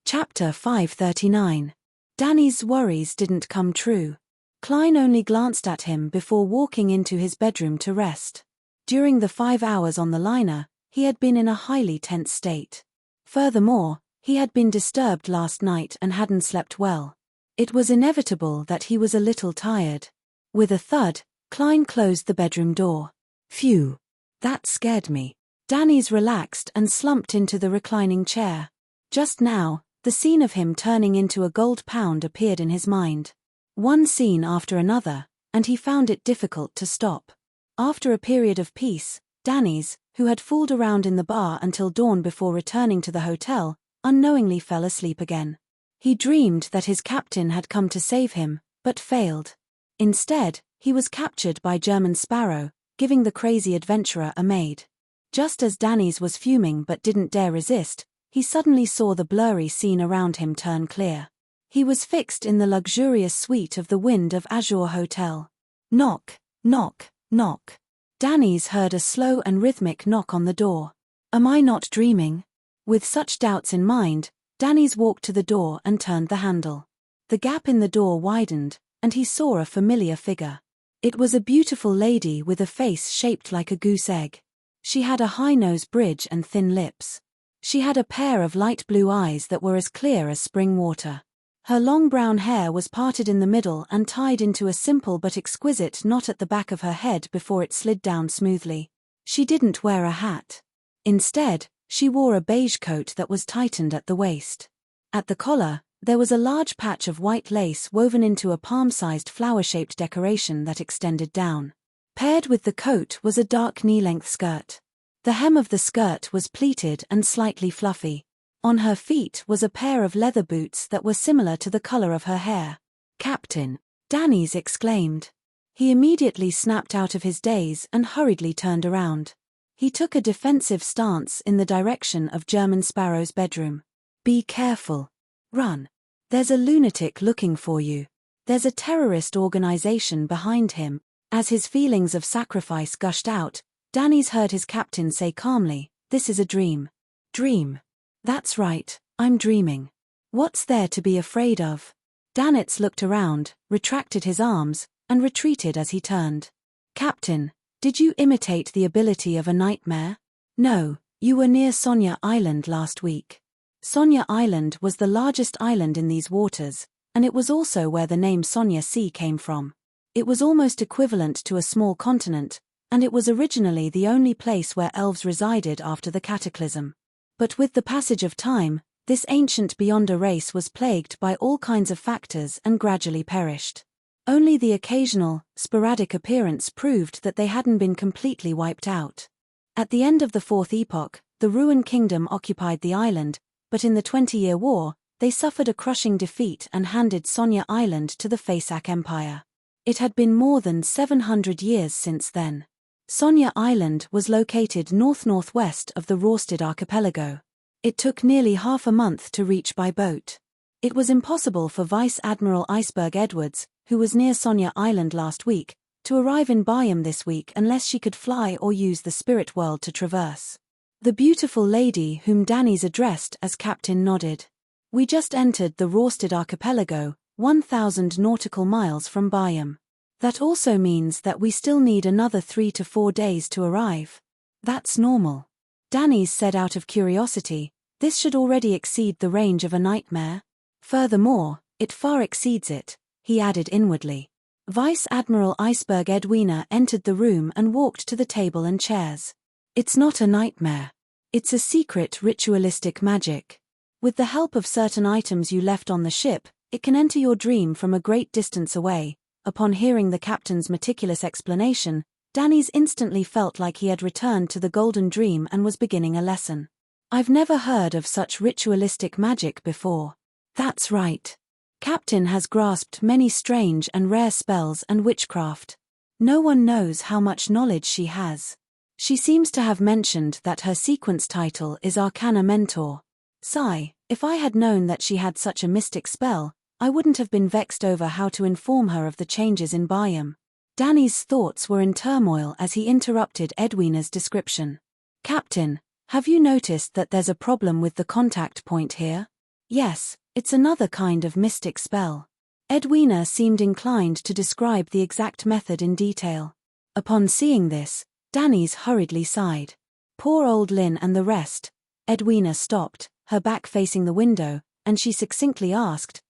Chapter 539. Danny's worries didn't come true. Klein only glanced at him before walking into his bedroom to rest. During the 5 hours on the liner, he had been in a highly tense state. Furthermore, he had been disturbed last night and hadn't slept well. It was inevitable that he was a little tired. With a thud, Klein closed the bedroom door. Phew. That scared me. Danny's relaxed and slumped into the reclining chair. Just now, the scene of him turning into a gold pound appeared in his mind. One scene after another, and he found it difficult to stop. After a period of peace, Danny's, who had fooled around in the bar until dawn before returning to the hotel, unknowingly fell asleep again. He dreamed that his captain had come to save him, but failed. Instead, he was captured by German Sparrow, giving the crazy adventurer a maid. Just as Danny's was fuming but didn't dare resist, he suddenly saw the blurry scene around him turn clear. He was fixed in the luxurious suite of the Wind of Azure Hotel. Knock, knock, knock. Danny's heard a slow and rhythmic knock on the door. Am I not dreaming? With such doubts in mind, Danny's walked to the door and turned the handle. The gap in the door widened, and he saw a familiar figure. It was a beautiful lady with a face shaped like a goose egg. She had a high nose bridge and thin lips. She had a pair of light blue eyes that were as clear as spring water. Her long brown hair was parted in the middle and tied into a simple but exquisite knot at the back of her head before it slid down smoothly. She didn't wear a hat. Instead, she wore a beige coat that was tightened at the waist. At the collar, there was a large patch of white lace woven into a palm-sized flower-shaped decoration that extended down. Paired with the coat was a dark knee-length skirt. The hem of the skirt was pleated and slightly fluffy. On her feet was a pair of leather boots that were similar to the color of her hair. "Captain!" Danny's exclaimed. He immediately snapped out of his daze and hurriedly turned around. He took a defensive stance in the direction of German Sparrow's bedroom. "Be careful. Run. There's a lunatic looking for you. There's a terrorist organization behind him." As his feelings of sacrifice gushed out, Danny's heard his captain say calmly, "This is a dream." "Dream? That's right, I'm dreaming. What's there to be afraid of?" Danitz looked around, retracted his arms, and retreated as he turned. "Captain, did you imitate the ability of a nightmare?" "No, you were near Sonia Island last week." Sonia Island was the largest island in these waters, and it was also where the name Sonia Sea came from. It was almost equivalent to a small continent, and it was originally the only place where elves resided after the cataclysm. But with the passage of time, this ancient Beyonder race was plagued by all kinds of factors and gradually perished. Only the occasional, sporadic appearance proved that they hadn't been completely wiped out. At the end of the Fourth Epoch, the Ruin Kingdom occupied the island, but in the 20-Year War, they suffered a crushing defeat and handed Sonia Island to the Faesak Empire. It had been more than 700 years since then. Sonia Island was located north-northwest of the Rorsted archipelago. It took nearly half a month to reach by boat. It was impossible for Vice Admiral Iceberg Edwards, who was near Sonia Island last week, to arrive in Byam this week unless she could fly or use the spirit world to traverse. The beautiful lady whom Danny's addressed as Captain nodded. "We just entered the Rorsted archipelago, 1,000 nautical miles from Byam. That also means that we still need another 3 to 4 days to arrive." "That's normal," Danny's said out of curiosity. "This should already exceed the range of a nightmare. Furthermore, it far exceeds it," he added inwardly. Vice Admiral Iceberg Edwina entered the room and walked to the table and chairs. "It's not a nightmare. It's a secret ritualistic magic. With the help of certain items you left on the ship, it can enter your dream from a great distance away." Upon hearing the captain's meticulous explanation, Danny's instantly felt like he had returned to the golden dream and was beginning a lesson. "I've never heard of such ritualistic magic before." "That's right. Captain has grasped many strange and rare spells and witchcraft. No one knows how much knowledge she has. She seems to have mentioned that her sequence title is Arcana Mentor. Sigh, if I had known that she had such a mystic spell, I wouldn't have been vexed over how to inform her of the changes in Byam." Danny's thoughts were in turmoil as he interrupted Edwina's description. "Captain, have you noticed that there's a problem with the contact point here?" "Yes, it's another kind of mystic spell." Edwina seemed inclined to describe the exact method in detail. Upon seeing this, Danny's hurriedly sighed. "Poor old Lynn and the rest." Edwina stopped, her back facing the window, and she simply asked,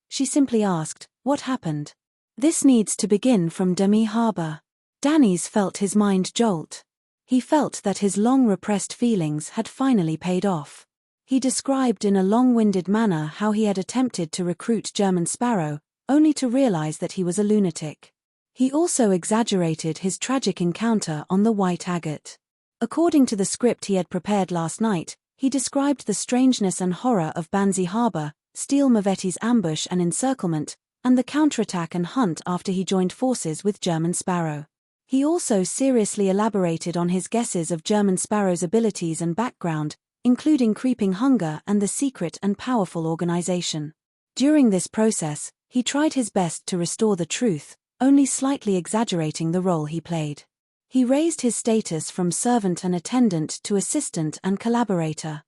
"What happened?" "This needs to begin from Demi Harbor." Danny's felt his mind jolt. He felt that his long-repressed feelings had finally paid off. He described in a long-winded manner how he had attempted to recruit German Sparrow, only to realize that he was a lunatic. He also exaggerated his tragic encounter on the White Agate. According to the script he had prepared last night, he described the strangeness and horror of Banzi Harbor, Steel Mavetti's ambush and encirclement, and the counterattack and hunt after he joined forces with German Sparrow. He also seriously elaborated on his guesses of German Sparrow's abilities and background, including creeping hunger and the secret and powerful organization. During this process, he tried his best to restore the truth, only slightly exaggerating the role he played. He raised his status from servant and attendant to assistant and collaborator.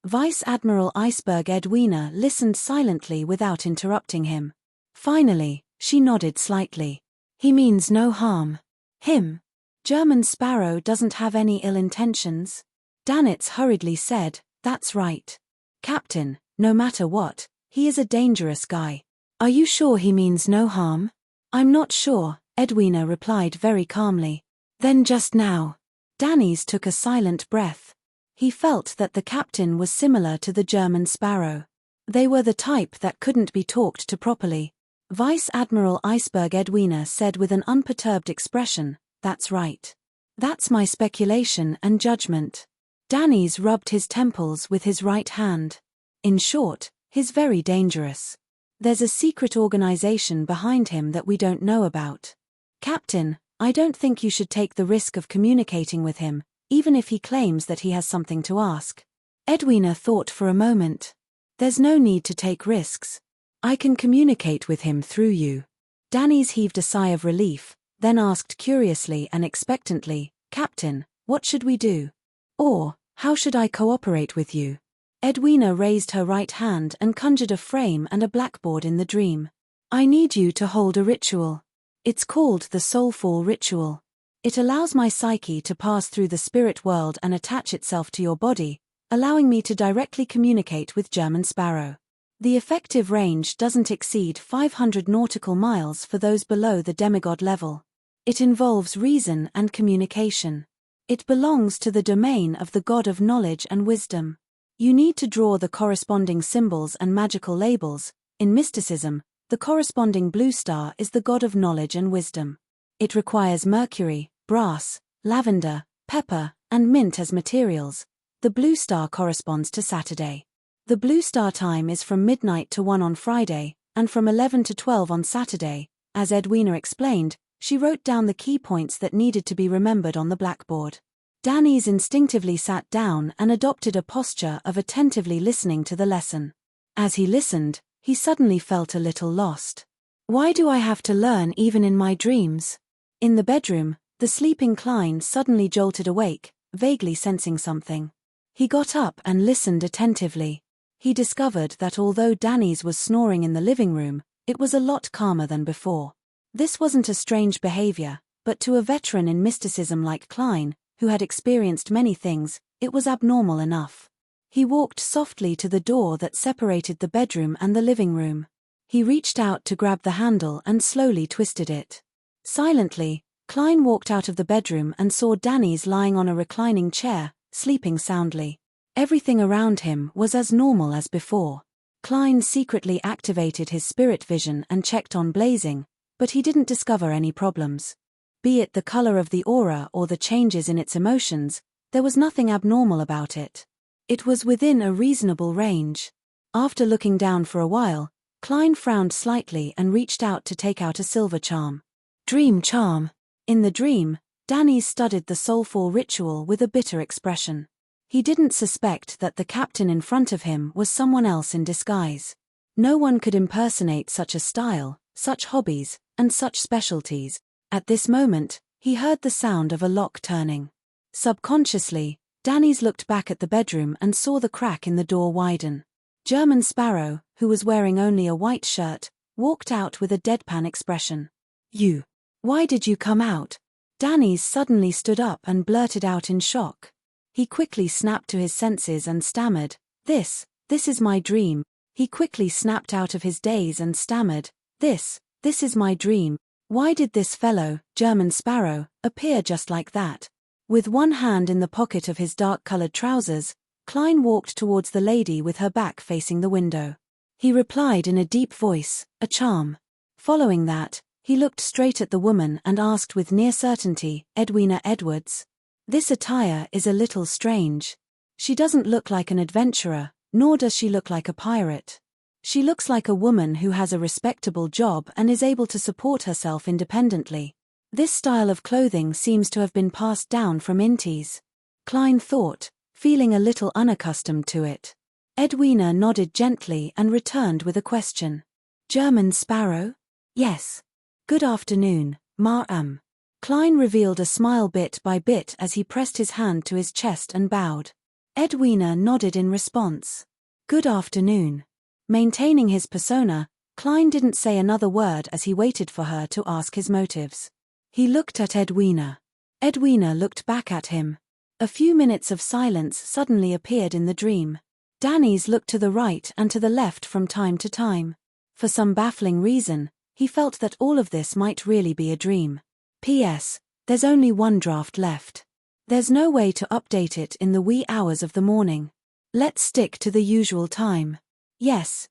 Vice Admiral Iceberg Edwina listened silently without interrupting him. Finally, she nodded slightly. "He means no harm." "Him? German Sparrow doesn't have any ill intentions?" Danitz hurriedly said, "That's right. Captain, no matter what, he is a dangerous guy." "Are you sure he means no harm?" "I'm not sure," Edwina replied very calmly. "Then just now." Danny's took a silent breath. He felt that the captain was similar to the German Sparrow. They were the type that couldn't be talked to properly. Vice Admiral Iceberg Edwina said with an unperturbed expression, That's right. That's my speculation and judgment. Danny's rubbed his temples with his right hand. In short, he's very dangerous. There's a secret organization behind him that we don't know about. Captain, I don't think you should take the risk of communicating with him, even if he claims that he has something to ask. Edwina thought for a moment. There's no need to take risks. I can communicate with him through you. Danny's heaved a sigh of relief, then asked curiously and expectantly, Captain, what should we do? Or, how should I cooperate with you? Edwina raised her right hand and conjured a frame and a blackboard in the dream. I need you to hold a ritual. It's called the Soulfall Ritual. It allows my psyche to pass through the spirit world and attach itself to your body, allowing me to directly communicate with German Sparrow. The effective range doesn't exceed 500 nautical miles for those below the demigod level. It involves reason and communication. It belongs to the domain of the god of knowledge and wisdom. You need to draw the corresponding symbols and magical labels. In mysticism, the corresponding blue star is the god of knowledge and wisdom. It requires mercury, brass, lavender, pepper, and mint as materials. The blue star corresponds to Saturday. The blue star time is from midnight to 1 on Friday, and from 11 to 12 on Saturday. As Edwina explained, she wrote down the key points that needed to be remembered on the blackboard. Danny's instinctively sat down and adopted a posture of attentively listening to the lesson. As he listened, he suddenly felt a little lost. Why do I have to learn even in my dreams? In the bedroom, the sleeping Klein suddenly jolted awake, vaguely sensing something. He got up and listened attentively. He discovered that although Danny's was snoring in the living room, it was a lot calmer than before. This wasn't a strange behavior, but to a veteran in mysticism like Klein, who had experienced many things, it was abnormal enough. He walked softly to the door that separated the bedroom and the living room. He reached out to grab the handle and slowly twisted it. Silently, Klein walked out of the bedroom and saw Danny's lying on a reclining chair, sleeping soundly. Everything around him was as normal as before. Klein secretly activated his spirit vision and checked on Blazing, but he didn't discover any problems. Be it the color of the aura or the changes in its emotions, there was nothing abnormal about it. It was within a reasonable range. After looking down for a while, Klein frowned slightly and reached out to take out a silver charm. Dream charm. In the dream, Danny studied the soulful ritual with a bitter expression. He didn't suspect that the captain in front of him was someone else in disguise. No one could impersonate such a style, such hobbies, and such specialties. At this moment, he heard the sound of a lock turning. Subconsciously, Danny's looked back at the bedroom and saw the crack in the door widen. German Sparrow, who was wearing only a white shirt, walked out with a deadpan expression. You. Why did you come out? Danny's suddenly stood up and blurted out in shock. He quickly snapped to his senses and stammered, This is my dream. He quickly snapped out of his daze and stammered, This is my dream. Why did this fellow, German Sparrow, appear just like that? With one hand in the pocket of his dark-colored trousers, Klein walked towards the lady with her back facing the window. He replied in a deep voice, a charm. Following that, he looked straight at the woman and asked with near certainty, Edwina Edwards. This attire is a little strange. She doesn't look like an adventurer, nor does she look like a pirate. She looks like a woman who has a respectable job and is able to support herself independently. This style of clothing seems to have been passed down from Intis. Klein thought, feeling a little unaccustomed to it. Edwina nodded gently and returned with a question. German Sparrow? Yes. Good afternoon, Ma'am. Klein revealed a smile bit by bit as he pressed his hand to his chest and bowed. Edwina nodded in response. Good afternoon. Maintaining his persona, Klein didn't say another word as he waited for her to ask his motives. He looked at Edwina. Edwina looked back at him. A few minutes of silence suddenly appeared in the dream. Danny's looked to the right and to the left from time to time. For some baffling reason, he felt that all of this might really be a dream. P.S. There's only one draft left. There's no way to update it in the wee hours of the morning. Let's stick to the usual time. Yes,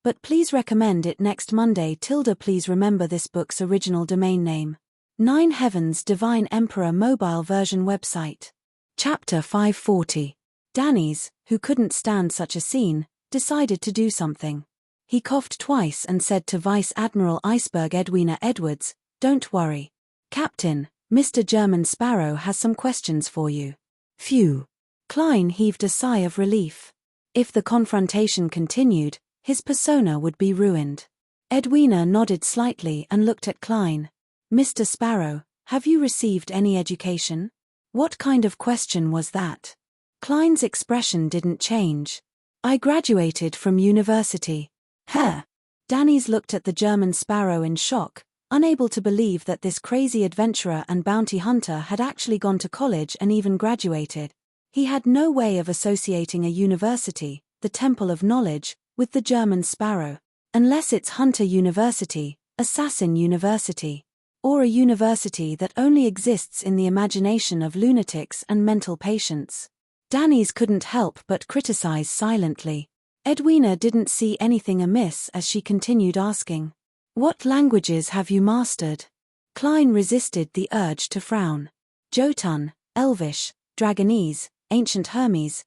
but please recommend it next Monday. Please remember this book's original domain name. 9 Heavens Divine Emperor Mobile Version Website. Chapter 540. Danny's, who couldn't stand such a scene, decided to do something. He coughed twice and said to Vice Admiral Iceberg Edwina Edwards, "Don't worry. Captain, Mr. German Sparrow has some questions for you." Phew. Klein heaved a sigh of relief. If the confrontation continued, his persona would be ruined. Edwina nodded slightly and looked at Klein. "Mr. Sparrow, have you received any education?" "What kind of question was that?" Klein's expression didn't change. "I graduated from university." "Huh." Danny's looked at the German Sparrow in shock, unable to believe that this crazy adventurer and bounty hunter had actually gone to college and even graduated. He had no way of associating a university, the Temple of Knowledge, with the German Sparrow. Unless it's Hunter University, Assassin University, or a university that only exists in the imagination of lunatics and mental patients. Danny's couldn't help but criticize silently. Edwina didn't see anything amiss as she continued asking, "What languages have you mastered?" Klein resisted the urge to frown. "Jotun, Elvish, Dragonese, Ancient Hermes,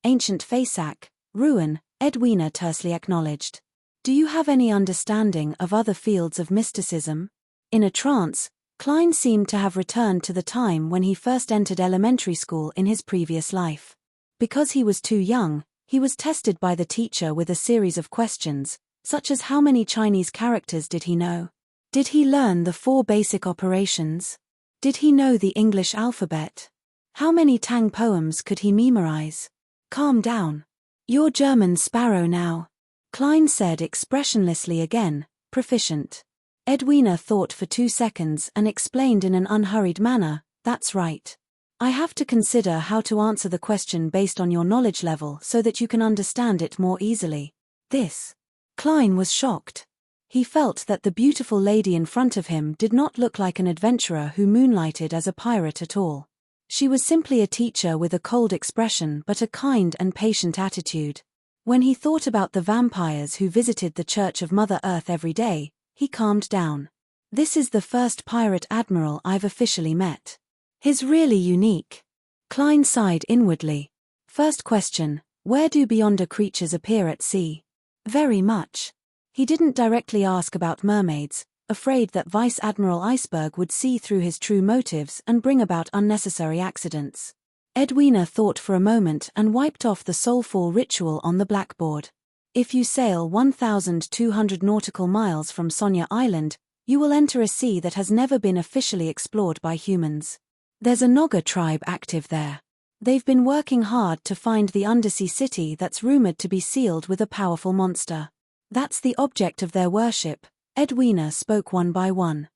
Ancient Fasak, Ruin," Edwina tersely acknowledged. "Do you have any understanding of other fields of mysticism?" In a trance, Klein seemed to have returned to the time when he first entered elementary school in his previous life. Because he was too young, he was tested by the teacher with a series of questions, such as how many Chinese characters did he know? Did he learn the 4 basic operations? Did he know the English alphabet? How many Tang poems could he memorize? "Calm down. You're German Sparrow now," Klein said expressionlessly again, proficient. Edwina thought for 2 seconds and explained in an unhurried manner, "That's right. I have to consider how to answer the question based on your knowledge level so that you can understand it more easily." This. Klein was shocked. He felt that the beautiful lady in front of him did not look like an adventurer who moonlighted as a pirate at all. She was simply a teacher with a cold expression but a kind and patient attitude. When he thought about the vampires who visited the Church of Mother Earth every day, he calmed down. "This is the first pirate admiral I've officially met. He's really unique." Klein sighed inwardly. "First question, where do Beyonder creatures appear at sea?" "Very much." He didn't directly ask about mermaids, afraid that Vice Admiral Iceberg would see through his true motives and bring about unnecessary accidents. Edwina thought for a moment and wiped off the soulful ritual on the blackboard. "If you sail 1,200 nautical miles from Sonia Island, you will enter a sea that has never been officially explored by humans. There's a Naga tribe active there. They've been working hard to find the undersea city that's rumored to be sealed with a powerful monster. That's the object of their worship." Edwina spoke one by one.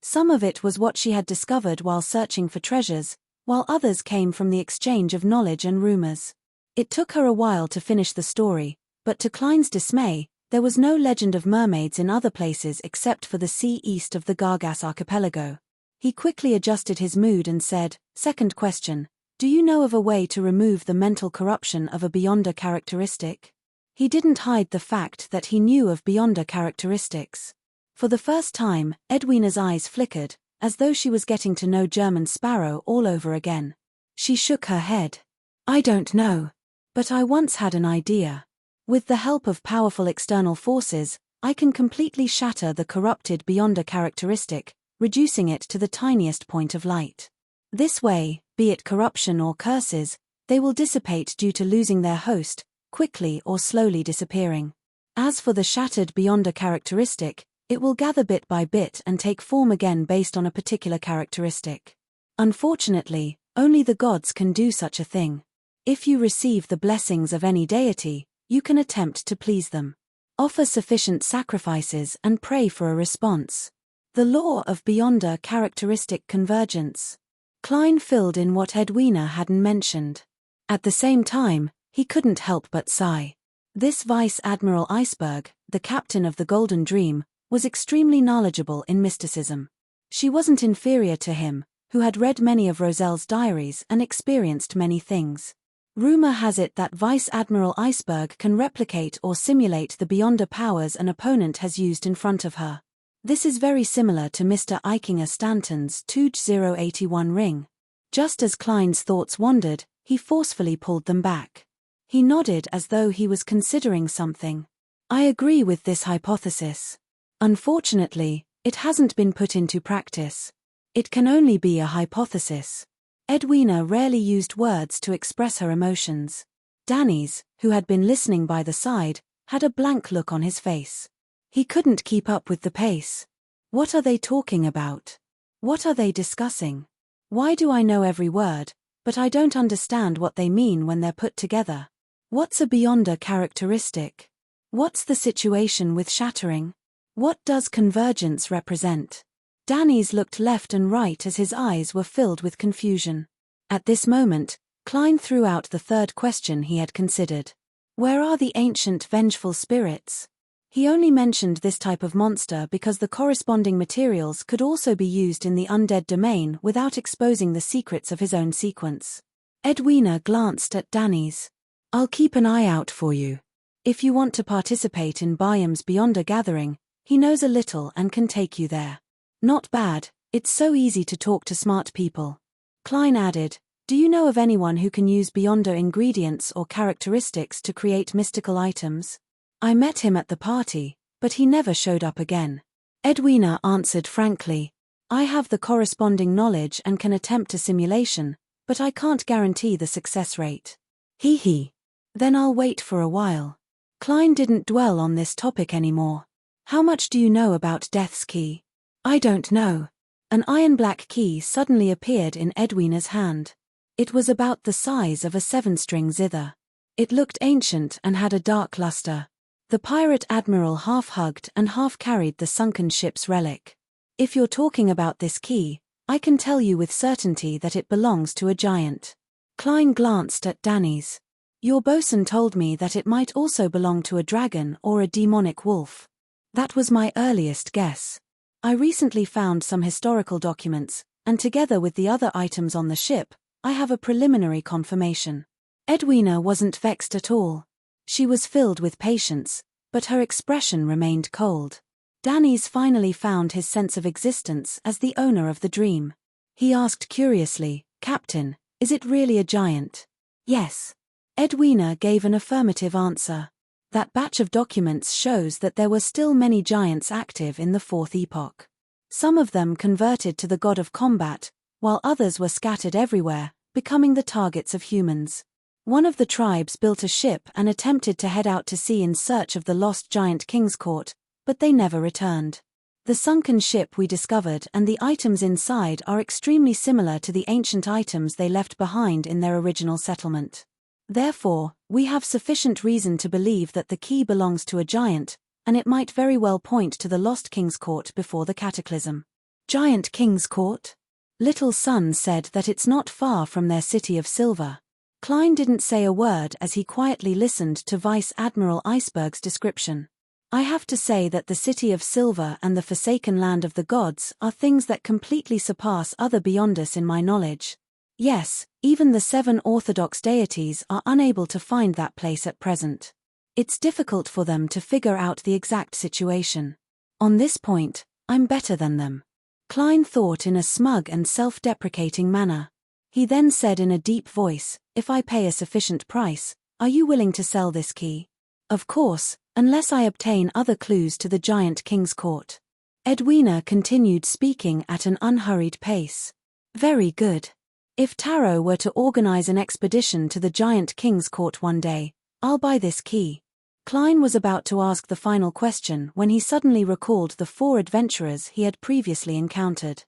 Some of it was what she had discovered while searching for treasures, while others came from the exchange of knowledge and rumors. It took her a while to finish the story, but to Klein's dismay, there was no legend of mermaids in other places except for the sea east of the Gargas archipelago. He quickly adjusted his mood and said, "Second question, do you know of a way to remove the mental corruption of a Beyonder characteristic?" He didn't hide the fact that he knew of Beyonder characteristics. For the first time, Edwina's eyes flickered, as though she was getting to know German Sparrow all over again. She shook her head. "I don't know. But I once had an idea. With the help of powerful external forces, I can completely shatter the corrupted Beyonder characteristic, reducing it to the tiniest point of light. This way, be it corruption or curses, they will dissipate due to losing their host, quickly or slowly disappearing. As for the shattered Beyonder characteristic, it will gather bit by bit and take form again based on a particular characteristic. Unfortunately, only the gods can do such a thing. If you receive the blessings of any deity, you can attempt to please them. Offer sufficient sacrifices and pray for a response. The law of Beyonder characteristic convergence." Klein filled in what Edwina hadn't mentioned. At the same time, he couldn't help but sigh. This Vice Admiral Iceberg, the captain of the Golden Dream, was extremely knowledgeable in mysticism. She wasn't inferior to him, who had read many of Roselle's diaries and experienced many things. Rumor has it that Vice Admiral Iceberg can replicate or simulate the Beyonder powers an opponent has used in front of her. This is very similar to Mr. Eichinger Stanton's 2081 ring. Just as Klein's thoughts wandered, he forcefully pulled them back. He nodded as though he was considering something. I agree with this hypothesis. Unfortunately, it hasn't been put into practice. It can only be a hypothesis. Edwina rarely used words to express her emotions. Danny's, who had been listening by the side, had a blank look on his face. He couldn't keep up with the pace. What are they talking about? What are they discussing? Why do I know every word, but I don't understand what they mean when they're put together? What's a beyonder characteristic? What's the situation with shattering? What does convergence represent? Danny's looked left and right as his eyes were filled with confusion. At this moment, Klein threw out the third question he had considered. Where are the ancient vengeful spirits? He only mentioned this type of monster because the corresponding materials could also be used in the undead domain without exposing the secrets of his own sequence. Edwina glanced at Danny's. I'll keep an eye out for you. If you want to participate in Byam's Beyonder gathering, he knows a little and can take you there. Not bad, it's so easy to talk to smart people. Klein added, do you know of anyone who can use Beyonder ingredients or characteristics to create mystical items? I met him at the party, but he never showed up again. Edwina answered frankly, I have the corresponding knowledge and can attempt a simulation, but I can't guarantee the success rate. Hee hee. Then I'll wait for a while. Klein didn't dwell on this topic anymore. How much do you know about Death's Key? I don't know. An iron-black key suddenly appeared in Edwina's hand. It was about the size of a 7-string zither. It looked ancient and had a dark luster. The pirate admiral half hugged and half carried the sunken ship's relic. If you're talking about this key, I can tell you with certainty that it belongs to a giant. Klein glanced at Danny's. Your bosun told me that it might also belong to a dragon or a demonic wolf. That was my earliest guess. I recently found some historical documents, and together with the other items on the ship, I have a preliminary confirmation. Edwina wasn't vexed at all. She was filled with patience, but her expression remained cold. Danny's finally found his sense of existence as the owner of the dream. He asked curiously, Captain, is it really a giant? Yes. Edwina gave an affirmative answer. That batch of documents shows that there were still many giants active in the Fourth Epoch. Some of them converted to the god of combat, while others were scattered everywhere, becoming the targets of humans. One of the tribes built a ship and attempted to head out to sea in search of the lost giant King's Court, but they never returned. The sunken ship we discovered and the items inside are extremely similar to the ancient items they left behind in their original settlement. Therefore, we have sufficient reason to believe that the key belongs to a giant, and it might very well point to the lost King's Court before the cataclysm. Giant King's Court? Little Sun said that it's not far from their city of silver. Klein didn't say a word as he quietly listened to Vice Admiral Iceberg's description. I have to say that the city of silver and the forsaken land of the gods are things that completely surpass other Beyonders in my knowledge. Yes, even the 7 orthodox deities are unable to find that place at present. It's difficult for them to figure out the exact situation. On this point, I'm better than them. Klein thought in a smug and self-deprecating manner. He then said in a deep voice, if I pay a sufficient price, are you willing to sell this key? Of course, unless I obtain other clues to the giant King's Court. Edwina continued speaking at an unhurried pace. Very good. If Taro were to organize an expedition to the giant King's Court one day, I'll buy this key. Klein was about to ask the final question when he suddenly recalled the 4 adventurers he had previously encountered.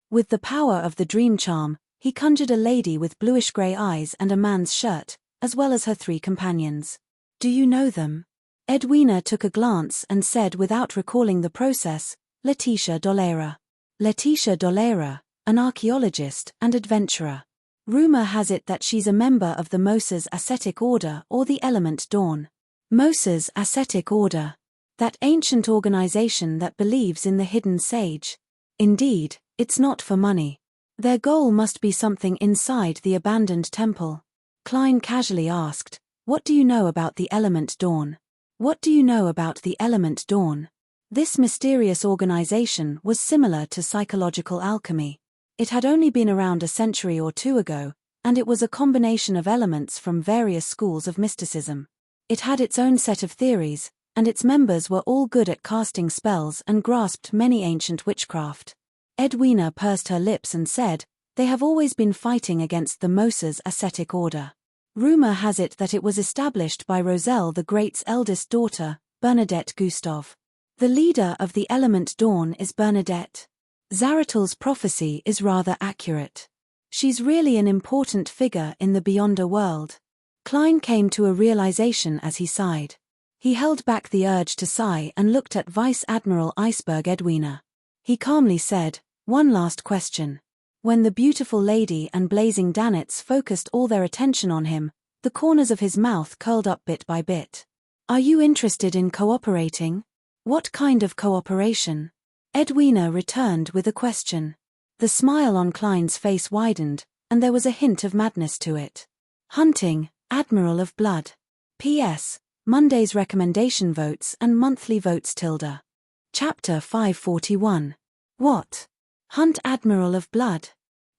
With the power of the dream charm, he conjured a lady with bluish-grey eyes and a man's shirt, as well as her 3 companions. Do you know them? Edwina took a glance and said without recalling the process, Letitia Dolera. Letitia Dolera, an archaeologist and adventurer. Rumor has it that she's a member of the Moses Ascetic Order or the Element Dawn. Moses Ascetic Order. That ancient organization that believes in the hidden sage. Indeed, it's not for money. Their goal must be something inside the abandoned temple. Klein casually asked, what do you know about the Element Dawn? What do you know about the Element Dawn? This mysterious organization was similar to psychological alchemy. It had only been around a century or two ago, and it was a combination of elements from various schools of mysticism. It had its own set of theories, and its members were all good at casting spells and grasped many ancient witchcraft. Edwina pursed her lips and said, "They have always been fighting against the Moses ascetic order. Rumor has it that it was established by Roselle the Great's eldest daughter, Bernadette Gustave. The leader of the element Dawn is Bernadette. Zaratul's prophecy is rather accurate. She's really an important figure in the Beyonder world." Klein came to a realization as he sighed. He held back the urge to sigh and looked at Vice Admiral Iceberg Edwina. He calmly said, "One last question." When the beautiful lady and blazing Danitz focused all their attention on him, the corners of his mouth curled up bit by bit. "Are you interested in cooperating?" "What kind of cooperation?" Edwina returned with a question. The smile on Klein's face widened, and there was a hint of madness to it. "Hunting, Admiral of Blood. P.S. Monday's recommendation votes and monthly votes tilde." Chapter 541. What? Hunt Admiral of Blood?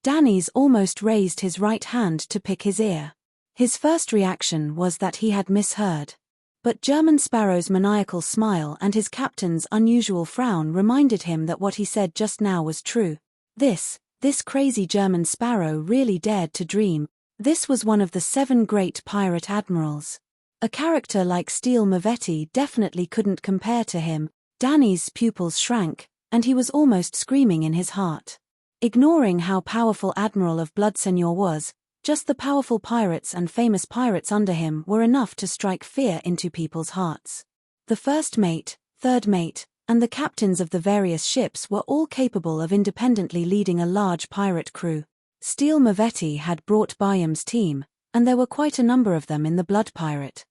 Danny's almost raised his right hand to pick his ear. His first reaction was that he had misheard. But German Sparrow's maniacal smile and his captain's unusual frown reminded him that what he said just now was true. This crazy German Sparrow really dared to dream. This was one of the 7 great pirate admirals. A character like Steele Mavetti definitely couldn't compare to him. Danny's pupils shrank, and he was almost screaming in his heart. Ignoring how powerful Admiral of Blood Senior was, just the powerful pirates and famous pirates under him were enough to strike fear into people's hearts. The first mate, third mate, and the captains of the various ships were all capable of independently leading a large pirate crew. Steele Mavetti had brought Byam's team, and there were quite a number of them in the Blood Pirate.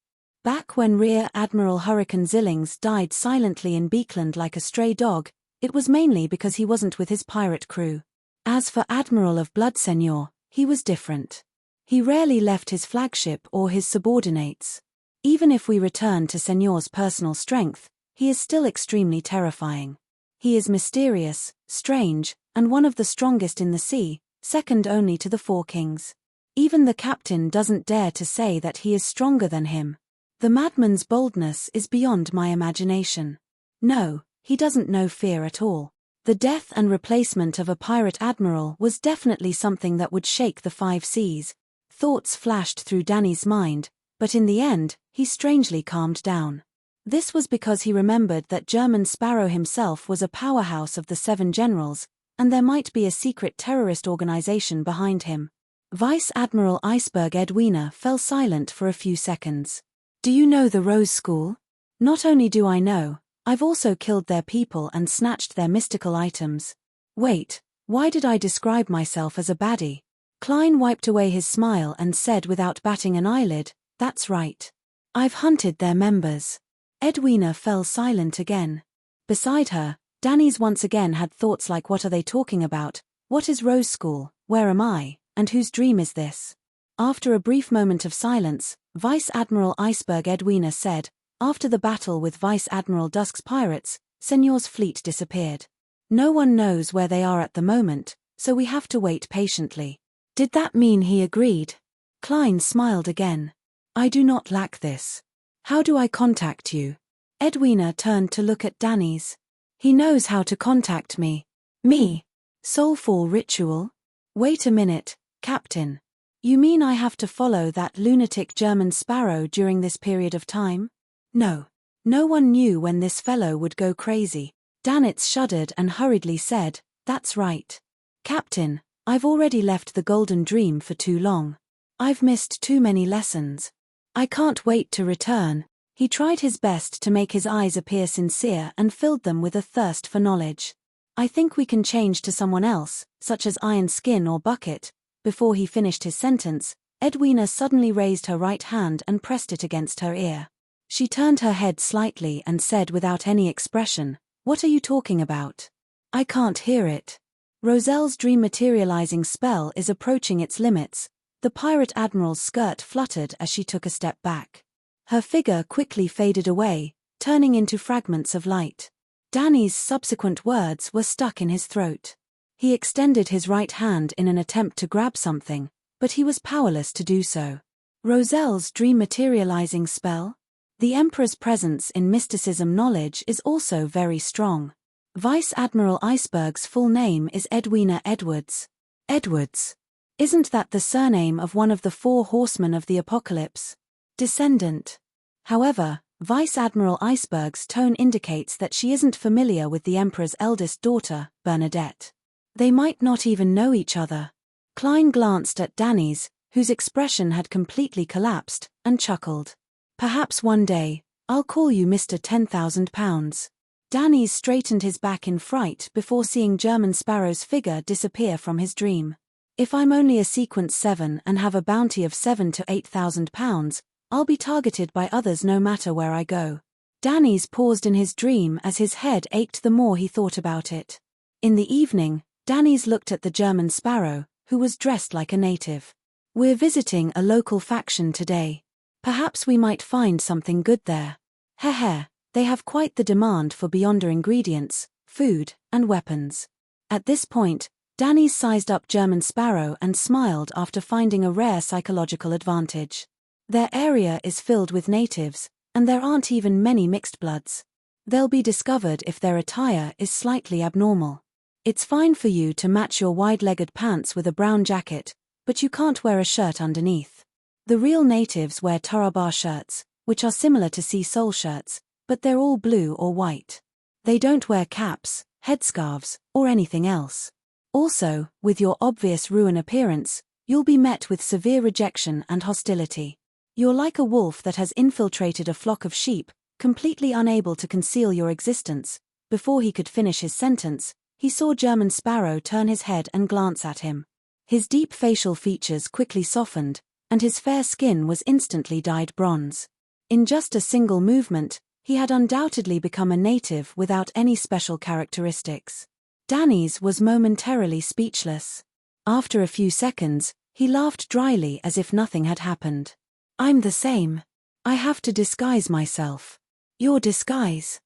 Back when Rear Admiral Hurricane Zillings died silently in Beekland like a stray dog, it was mainly because he wasn't with his pirate crew. As for Admiral of Blood Senior, he was different. He rarely left his flagship or his subordinates. Even if we return to Senor's personal strength, he is still extremely terrifying. He is mysterious, strange, and one of the strongest in the sea, second only to the Four Kings. Even the captain doesn't dare to say that he is stronger than him. The madman's boldness is beyond my imagination. No, he doesn't know fear at all. The death and replacement of a pirate admiral was definitely something that would shake the 5 seas. Thoughts flashed through Danny's mind, but in the end, he strangely calmed down. This was because he remembered that German Sparrow himself was a powerhouse of the 7 generals, and there might be a secret terrorist organization behind him. Vice Admiral Iceberg Edwina fell silent for a few seconds. "Do you know the Rose School?" "Not only do I know, I've also killed their people and snatched their mystical items." "Wait, why did I describe myself as a baddie?" Klein wiped away his smile and said without batting an eyelid, "That's right. I've hunted their members." Edwina fell silent again. Beside her, Danny's once again had thoughts like, what are they talking about? What is Rose School? Where am I? And whose dream is this? After a brief moment of silence, Vice Admiral Iceberg Edwina said, "After the battle with Vice Admiral Dusk's pirates, Senor's fleet disappeared. No one knows where they are at the moment, so we have to wait patiently." Did that mean he agreed? Klein smiled again. "I do not lack this. How do I contact you?" Edwina turned to look at Danny's. "He knows how to contact me." "Me? Soulfall ritual?" "Wait a minute, Captain. You mean I have to follow that lunatic German Sparrow during this period of time?" "No. No one knew when this fellow would go crazy." Danitz shuddered and hurriedly said, "That's right. Captain, I've already left the Golden Dream for too long. I've missed too many lessons. I can't wait to return." He tried his best to make his eyes appear sincere and filled them with a thirst for knowledge. "I think we can change to someone else, such as Iron Skin or Bucket." Before he finished his sentence, Edwina suddenly raised her right hand and pressed it against her ear. She turned her head slightly and said without any expression, "What are you talking about? I can't hear it." Roselle's dream materializing spell is approaching its limits. The pirate admiral's skirt fluttered as she took a step back. Her figure quickly faded away, turning into fragments of light. Danny's subsequent words were stuck in his throat. He extended his right hand in an attempt to grab something, but he was powerless to do so. Roselle's dream materializing spell? The Emperor's presence in mysticism knowledge is also very strong. Vice Admiral Iceberg's full name is Edwina Edwards. Edwards. Isn't that the surname of one of the 4 horsemen of the apocalypse? Descendant. However, Vice Admiral Iceberg's tone indicates that she isn't familiar with the Emperor's eldest daughter, Bernadette. They might not even know each other. Klein glanced at Danny's, whose expression had completely collapsed, and chuckled. Perhaps one day, I'll call you Mr. 10,000 pounds. Danny's straightened his back in fright before seeing German Sparrow's figure disappear from his dream. If I'm only a sequence 7 and have a bounty of 7 to 8,000 pounds, I'll be targeted by others no matter where I go. Danny's paused in his dream as his head ached the more he thought about it. In the evening, Danny's looked at the German Sparrow, who was dressed like a native. We're visiting a local faction today. Perhaps we might find something good there. Heh, they have quite the demand for Beyonder ingredients, food, and weapons. At this point, Danny's sized up German Sparrow and smiled after finding a rare psychological advantage. Their area is filled with natives, and there aren't even many mixed bloods. They'll be discovered if their attire is slightly abnormal. It's fine for you to match your wide-legged pants with a brown jacket, but you can't wear a shirt underneath. The real natives wear Turabar shirts, which are similar to sea sole shirts, but they're all blue or white. They don't wear caps, headscarves, or anything else. Also, with your obvious ruin appearance, you'll be met with severe rejection and hostility. You're like a wolf that has infiltrated a flock of sheep, completely unable to conceal your existence. Before he could finish his sentence, he saw German Sparrow turn his head and glance at him. His deep facial features quickly softened, and his fair skin was instantly dyed bronze. In just a single movement, he had undoubtedly become a native without any special characteristics. Danny's was momentarily speechless. After a few seconds, he laughed dryly as if nothing had happened. I'm the same. I have to disguise myself. Your disguise?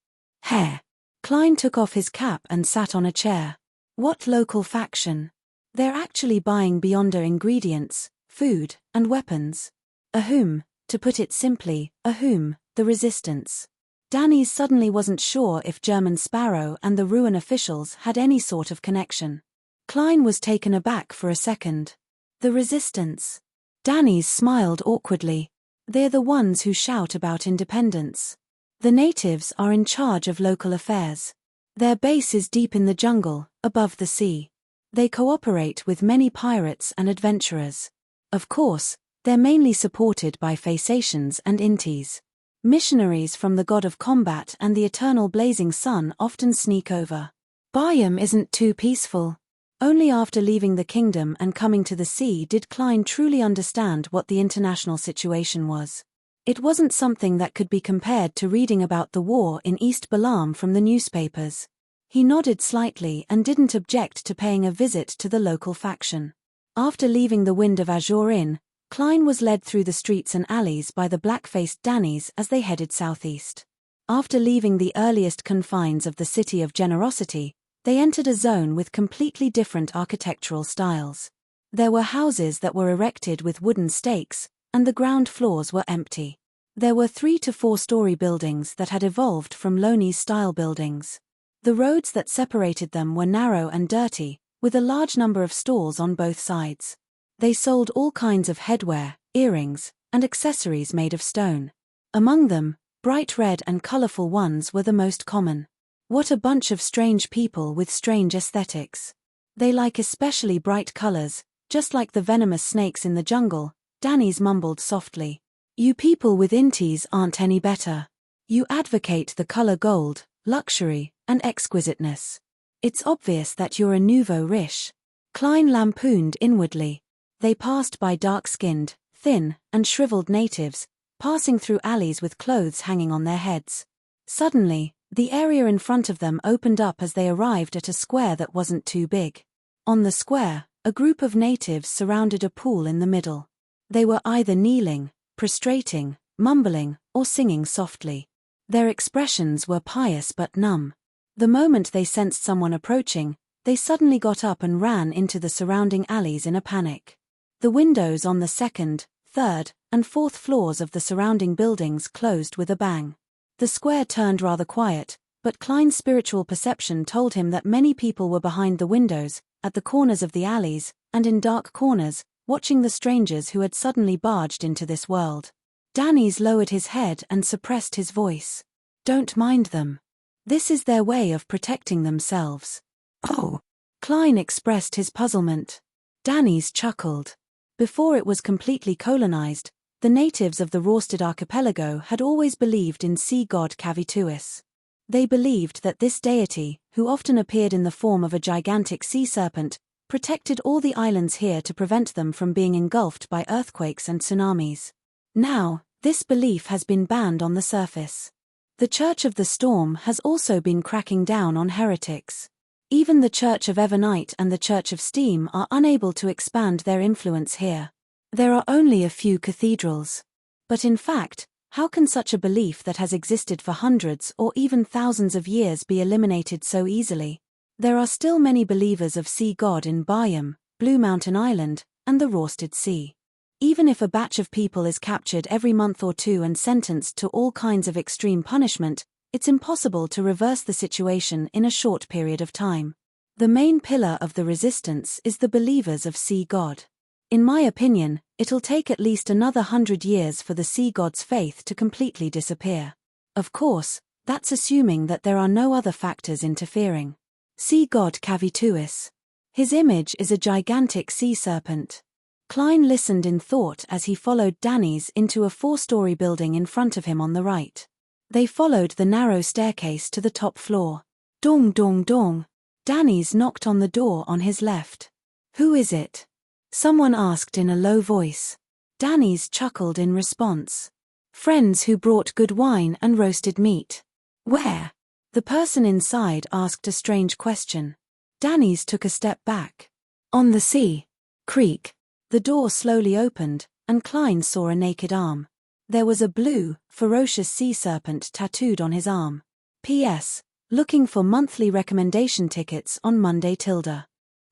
Hair. Klein took off his cap and sat on a chair. What local faction? They're actually buying Beyonder ingredients, food, and weapons. To put it simply, the resistance. Danny's suddenly wasn't sure if German Sparrow and the Ruin officials had any sort of connection. Klein was taken aback for a second. The resistance. Danny's smiled awkwardly. They're the ones who shout about independence. The natives are in charge of local affairs. Their base is deep in the jungle, above the sea. They cooperate with many pirates and adventurers. Of course, they're mainly supported by Phasacians and Intis. Missionaries from the god of combat and the eternal blazing sun often sneak over. Bayam isn't too peaceful. Only after leaving the kingdom and coming to the sea did Klein truly understand what the international situation was. It wasn't something that could be compared to reading about the war in East Balam from the newspapers. He nodded slightly and didn't object to paying a visit to the local faction. After leaving the Wind of Azure Inn, Klein was led through the streets and alleys by the black-faced Dannies as they headed southeast. After leaving the earliest confines of the City of Generosity, they entered a zone with completely different architectural styles. There were houses that were erected with wooden stakes, and the ground floors were empty. There were 3 to 4 story buildings that had evolved from Lonese-style buildings. The roads that separated them were narrow and dirty, with a large number of stalls on both sides. They sold all kinds of headwear, earrings, and accessories made of stone. Among them, bright red and colorful ones were the most common. What a bunch of strange people with strange aesthetics. They like especially bright colors, just like the venomous snakes in the jungle, Danny's mumbled softly. You people with Intis aren't any better. You advocate the color gold, luxury, and exquisiteness. It's obvious that you're a nouveau riche. Klein lampooned inwardly. They passed by dark-skinned, thin, and shriveled natives, passing through alleys with clothes hanging on their heads. Suddenly, the area in front of them opened up as they arrived at a square that wasn't too big. On the square, a group of natives surrounded a pool in the middle. They were either kneeling, prostrating, mumbling, or singing softly. Their expressions were pious but numb. The moment they sensed someone approaching, they suddenly got up and ran into the surrounding alleys in a panic. The windows on the second, third, and fourth floors of the surrounding buildings closed with a bang. The square turned rather quiet, but Klein's spiritual perception told him that many people were behind the windows, at the corners of the alleys, and in dark corners, watching the strangers who had suddenly barged into this world. Danny's lowered his head and suppressed his voice. "Don't mind them. This is their way of protecting themselves." "Oh." Klein expressed his puzzlement. Danny's chuckled. Before it was completely colonized, the natives of the Rorsted archipelago had always believed in sea god Cavituis. They believed that this deity, who often appeared in the form of a gigantic sea serpent, protected all the islands here to prevent them from being engulfed by earthquakes and tsunamis. Now, this belief has been banned on the surface. The Church of the Storm has also been cracking down on heretics. Even the Church of Evernight and the Church of Steam are unable to expand their influence here. There are only a few cathedrals. But in fact, how can such a belief that has existed for hundreds or even thousands of years be eliminated so easily? There are still many believers of Sea God in Bayam, Blue Mountain Island, and the Rorsted Sea. Even if a batch of people is captured every month or two and sentenced to all kinds of extreme punishment, it's impossible to reverse the situation in a short period of time. The main pillar of the resistance is the believers of Sea God. In my opinion, it'll take at least another 100 years for the Sea God's faith to completely disappear. Of course, that's assuming that there are no other factors interfering. Sea God Cavituis. His image is a gigantic sea serpent. Klein listened in thought as he followed Danny's into a 4-story building in front of him on the right. They followed the narrow staircase to the top floor. Dong dong dong. Danny's knocked on the door on his left. "Who is it?" someone asked in a low voice. Danny's chuckled in response. "Friends who brought good wine and roasted meat." "Where?" The person inside asked a strange question. Danny's took a step back. "On the sea. Creek." The door slowly opened, and Klein saw a naked arm. There was a blue, ferocious sea serpent tattooed on his arm. P.S. Looking for monthly recommendation tickets on Monday Tilda.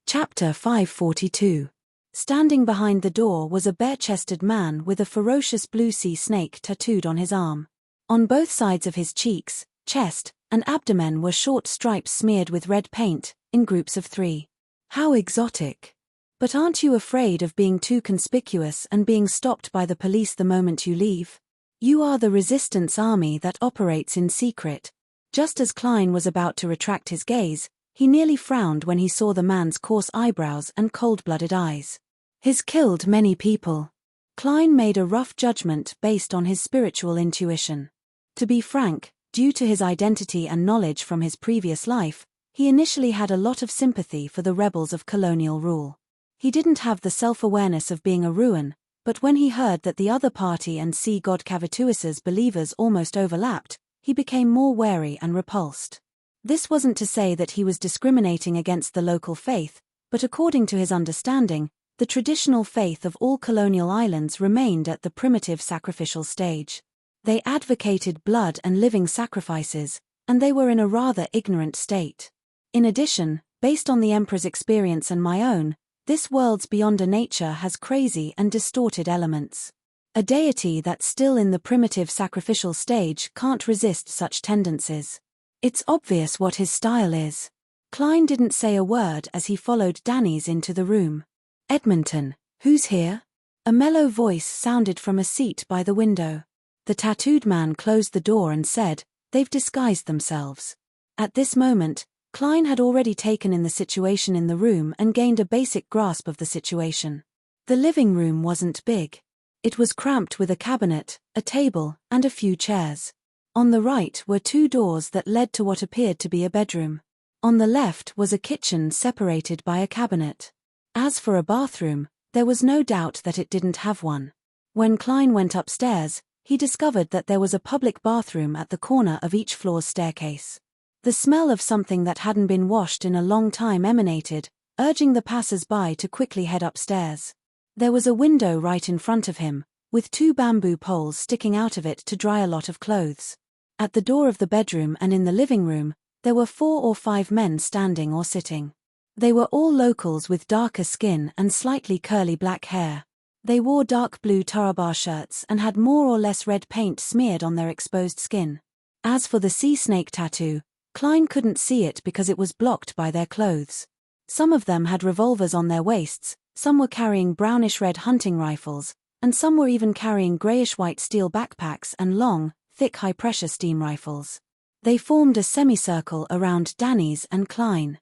Chapter 542. Standing behind the door was a bare-chested man with a ferocious blue sea snake tattooed on his arm. On both sides of his cheeks, chest, and abdomen were short stripes smeared with red paint, in groups of 3. How exotic. But aren't you afraid of being too conspicuous and being stopped by the police the moment you leave? You are the resistance army that operates in secret. Just as Klein was about to retract his gaze, he nearly frowned when he saw the man's coarse eyebrows and cold-blooded eyes. He's killed many people. Klein made a rough judgment based on his spiritual intuition. To be frank, due to his identity and knowledge from his previous life, he initially had a lot of sympathy for the rebels of colonial rule. He didn't have the self-awareness of being a ruin, but when he heard that the other party and Sea God Cavituis's believers almost overlapped, he became more wary and repulsed. This wasn't to say that he was discriminating against the local faith, but according to his understanding, the traditional faith of all colonial islands remained at the primitive sacrificial stage. They advocated blood and living sacrifices, and they were in a rather ignorant state. In addition, based on the Emperor's experience and my own, this world's beyonder nature has crazy and distorted elements. A deity that's still in the primitive sacrificial stage can't resist such tendencies. It's obvious what his style is. Klein didn't say a word as he followed Danny's into the room. "Edmonton, who's here?" A mellow voice sounded from a seat by the window. The tattooed man closed the door and said, "They've disguised themselves." At this moment, Klein had already taken in the situation in the room and gained a basic grasp of the situation. The living room wasn't big. It was cramped with a cabinet, a table, and a few chairs. On the right were 2 doors that led to what appeared to be a bedroom. On the left was a kitchen separated by a cabinet. As for a bathroom, there was no doubt that it didn't have one. When Klein went upstairs, he discovered that there was a public bathroom at the corner of each floor's staircase. The smell of something that hadn't been washed in a long time emanated, urging the passers-by to quickly head upstairs. There was a window right in front of him, with 2 bamboo poles sticking out of it to dry a lot of clothes. At the door of the bedroom and in the living room, There were 4 or 5 men standing or sitting. They were all locals with darker skin and slightly curly black hair. They wore dark blue Tarabar shirts and had more or less red paint smeared on their exposed skin. As for the sea snake tattoo, Klein couldn't see it because it was blocked by their clothes. Some of them had revolvers on their waists, some were carrying brownish-red hunting rifles, and some were even carrying grayish-white steel backpacks and long, thick high-pressure steam rifles. They formed a semicircle around Danny's and Klein.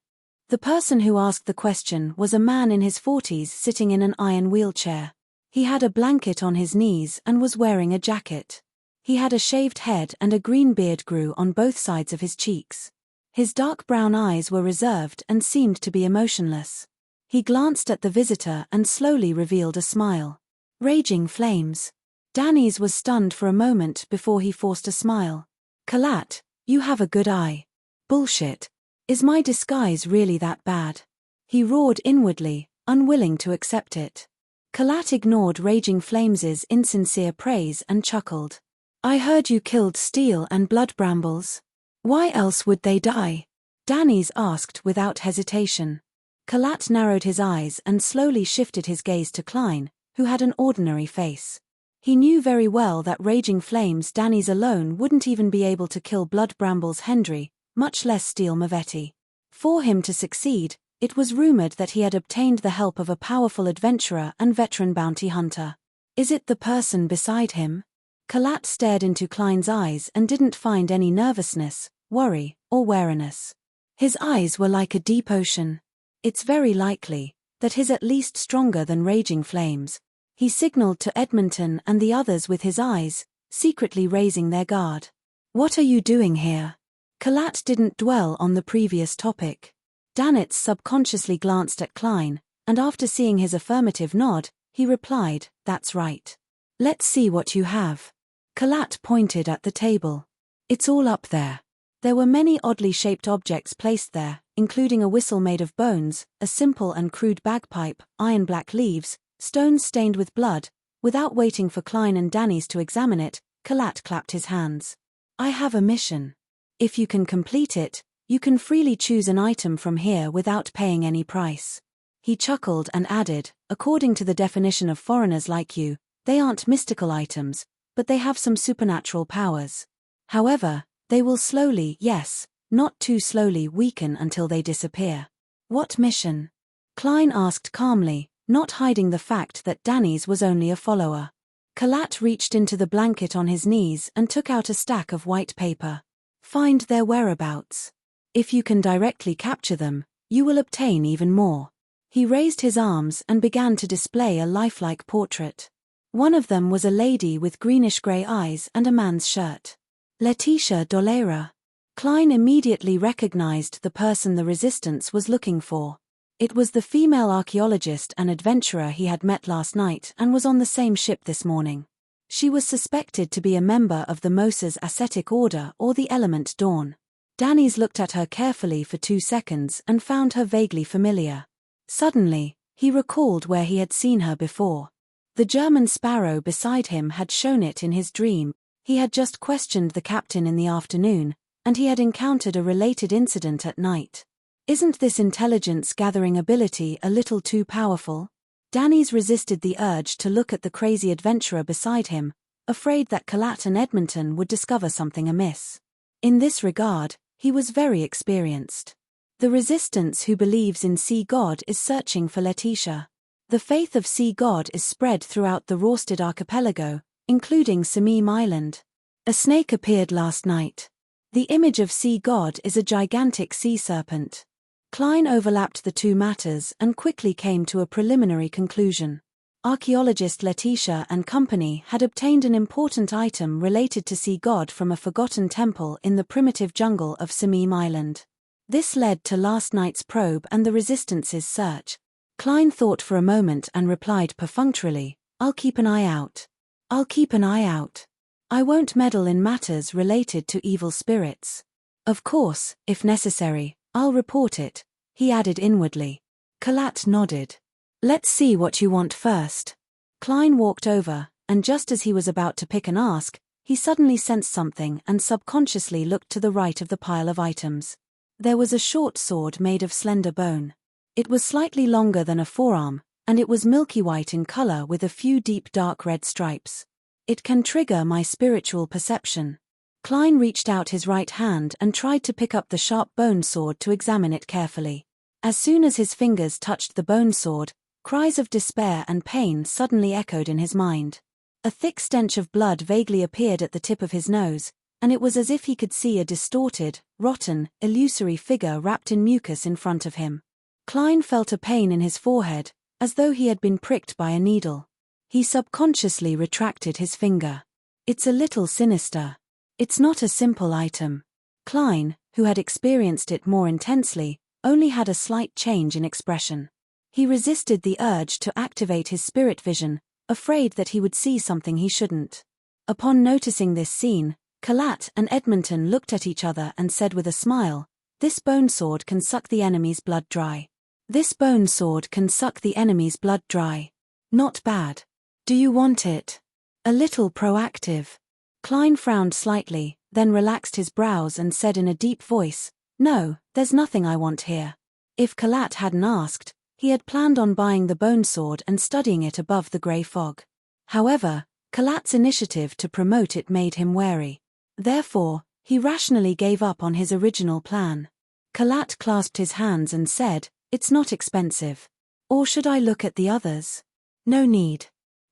The person who asked the question was a man in his 40s sitting in an iron wheelchair. He had a blanket on his knees and was wearing a jacket. He had a shaved head and a green beard grew on both sides of his cheeks. His dark brown eyes were reserved and seemed to be emotionless. He glanced at the visitor and slowly revealed a smile. Raging flames. Danny's was stunned for a moment before he forced a smile. Kalat, you have a good eye. Bullshit. Is my disguise really that bad? He roared inwardly, unwilling to accept it. Kalat ignored Raging Flames's insincere praise and chuckled. I heard you killed Steel and Blood Brambles. Why else would they die? Danny's asked without hesitation. Kalat narrowed his eyes and slowly shifted his gaze to Klein, who had an ordinary face. He knew very well that Raging Flames Danny's alone wouldn't even be able to kill Blood Brambles Hendry, much less Steel Mavetti. For him to succeed, it was rumored that he had obtained the help of a powerful adventurer and veteran bounty hunter. Is it the person beside him? Kalat stared into Klein's eyes and didn't find any nervousness, worry, or wariness. His eyes were like a deep ocean. It's very likely that he's at least stronger than Raging Flames. He signaled to Edmonton and the others with his eyes, secretly raising their guard. What are you doing here? Kalat didn't dwell on the previous topic. Danitz subconsciously glanced at Klein, and after seeing his affirmative nod, he replied, That's right. Let's see what you have. Kalat pointed at the table. It's all up there. There were many oddly shaped objects placed there, including a whistle made of bones, a simple and crude bagpipe, iron-black leaves, stones stained with blood. Without waiting for Klein and Danny's to examine it, Kalat clapped his hands. I have a mission. If you can complete it, you can freely choose an item from here without paying any price. He chuckled and added, according to the definition of foreigners like you, they aren't mystical items, but they have some supernatural powers. However, they will slowly, yes, not too slowly weaken until they disappear. What mission? Klein asked calmly, not hiding the fact that Danny's was only a follower. Kalat reached into the blanket on his knees and took out a stack of white paper. Find their whereabouts. If you can directly capture them, you will obtain even more. He raised his arms and began to display a lifelike portrait. One of them was a lady with greenish-grey eyes and a man's shirt. Letitia Dolera. Klein immediately recognized the person the Resistance was looking for. It was the female archaeologist and adventurer he had met last night and was on the same ship this morning. She was suspected to be a member of the Moses Ascetic Order or the Element Dawn. Danny's looked at her carefully for 2 seconds and found her vaguely familiar. Suddenly, he recalled where he had seen her before. The German sparrow beside him had shown it in his dream. He had just questioned the captain in the afternoon, and he had encountered a related incident at night. Isn't this intelligence-gathering ability a little too powerful? Danny's resisted the urge to look at the crazy adventurer beside him, afraid that Kalat and Edmonton would discover something amiss. In this regard, he was very experienced. The Resistance who believes in Sea God is searching for Letitia. The faith of Sea God is spread throughout the Rorsted archipelago, including Samim Island. A snake appeared last night. The image of Sea God is a gigantic sea serpent. Klein overlapped the two matters and quickly came to a preliminary conclusion. Archaeologist Letitia and company had obtained an important item related to Sea God from a forgotten temple in the primitive jungle of Samim Island. This led to last night's probe and the Resistance's search. Klein thought for a moment and replied perfunctorily, I'll keep an eye out. I'll keep an eye out. I won't meddle in matters related to evil spirits. Of course, if necessary, I'll report it, he added inwardly. Kalat nodded. Let's see what you want first. Klein walked over, and just as he was about to pick an ask, he suddenly sensed something and subconsciously looked to the right of the pile of items. There was a short sword made of slender bone. It was slightly longer than a forearm, and it was milky white in color with a few deep dark red stripes. It can trigger my spiritual perception. Klein reached out his right hand and tried to pick up the sharp bone sword to examine it carefully. As soon as his fingers touched the bone sword, cries of despair and pain suddenly echoed in his mind. A thick stench of blood vaguely appeared at the tip of his nose, and it was as if he could see a distorted, rotten, illusory figure wrapped in mucus in front of him. Klein felt a pain in his forehead, as though he had been pricked by a needle. He subconsciously retracted his finger. It's a little sinister. It's not a simple item. Klein, who had experienced it more intensely, only had a slight change in expression. He resisted the urge to activate his spirit vision, afraid that he would see something he shouldn't. Upon noticing this scene, Kalat and Edmonton looked at each other and said with a smile, "This bone sword can suck the enemy's blood dry. This bone sword can suck the enemy's blood dry. Not bad. Do you want it? A little proactive." Klein frowned slightly, then relaxed his brows and said in a deep voice, "No, there's nothing I want here." If Kalat hadn't asked, he had planned on buying the bone sword and studying it above the grey fog. However, Kalat's initiative to promote it made him wary. Therefore, he rationally gave up on his original plan. Kalat clasped his hands and said, "It's not expensive. Or should I look at the others?" "No need."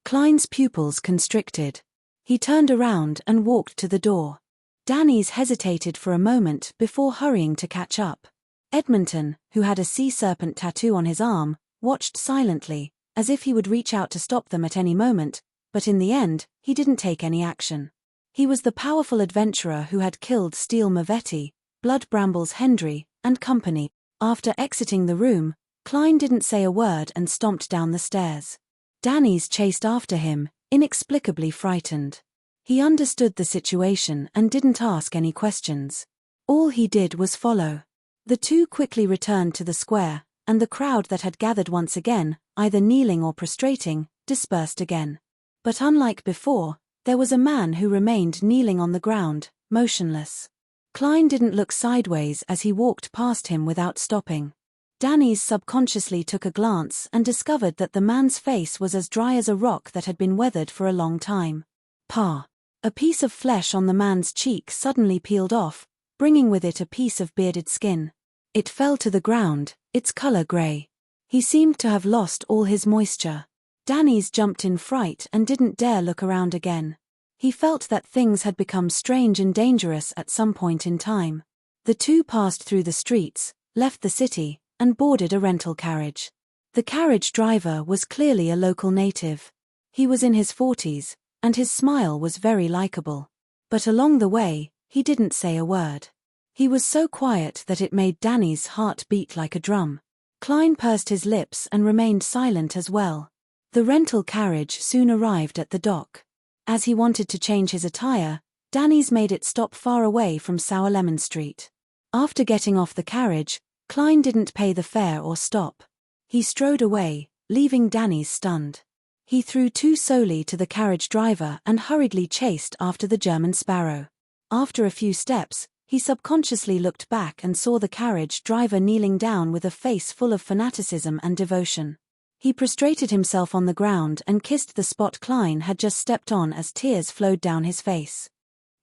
Klein's pupils constricted. He turned around and walked to the door. Danny's hesitated for a moment before hurrying to catch up. Edmonton, who had a sea serpent tattoo on his arm, watched silently, as if he would reach out to stop them at any moment, but in the end, he didn't take any action. He was the powerful adventurer who had killed Steel Mavetti, Blood Brambles Hendry, and company. After exiting the room, Klein didn't say a word and stomped down the stairs. Danny's chased after him, inexplicably frightened. He understood the situation and didn't ask any questions. All he did was follow. The two quickly returned to the square, and the crowd that had gathered once again, either kneeling or prostrating, dispersed again. But unlike before, there was a man who remained kneeling on the ground, motionless. Klein didn't look sideways as he walked past him without stopping. Danny's subconsciously took a glance and discovered that the man's face was as dry as a rock that had been weathered for a long time. Pa! A piece of flesh on the man's cheek suddenly peeled off, bringing with it a piece of bearded skin. It fell to the ground, its color gray. He seemed to have lost all his moisture. Danny's jumped in fright and didn't dare look around again. He felt that things had become strange and dangerous at some point in time. The two passed through the streets, left the city, and boarded a rental carriage. The carriage driver was clearly a local native. He was in his 40s, and his smile was very likable. But along the way, he didn't say a word. He was so quiet that it made Danny's heart beat like a drum. Klein pursed his lips and remained silent as well. The rental carriage soon arrived at the dock. As he wanted to change his attire, Danny's made it stop far away from Sour Lemon Street. After getting off the carriage, Klein didn't pay the fare or stop. He strode away, leaving Danny's stunned. He threw two solely to the carriage driver and hurriedly chased after the German Sparrow. After a few steps, he subconsciously looked back and saw the carriage driver kneeling down with a face full of fanaticism and devotion. He prostrated himself on the ground and kissed the spot Klein had just stepped on as tears flowed down his face.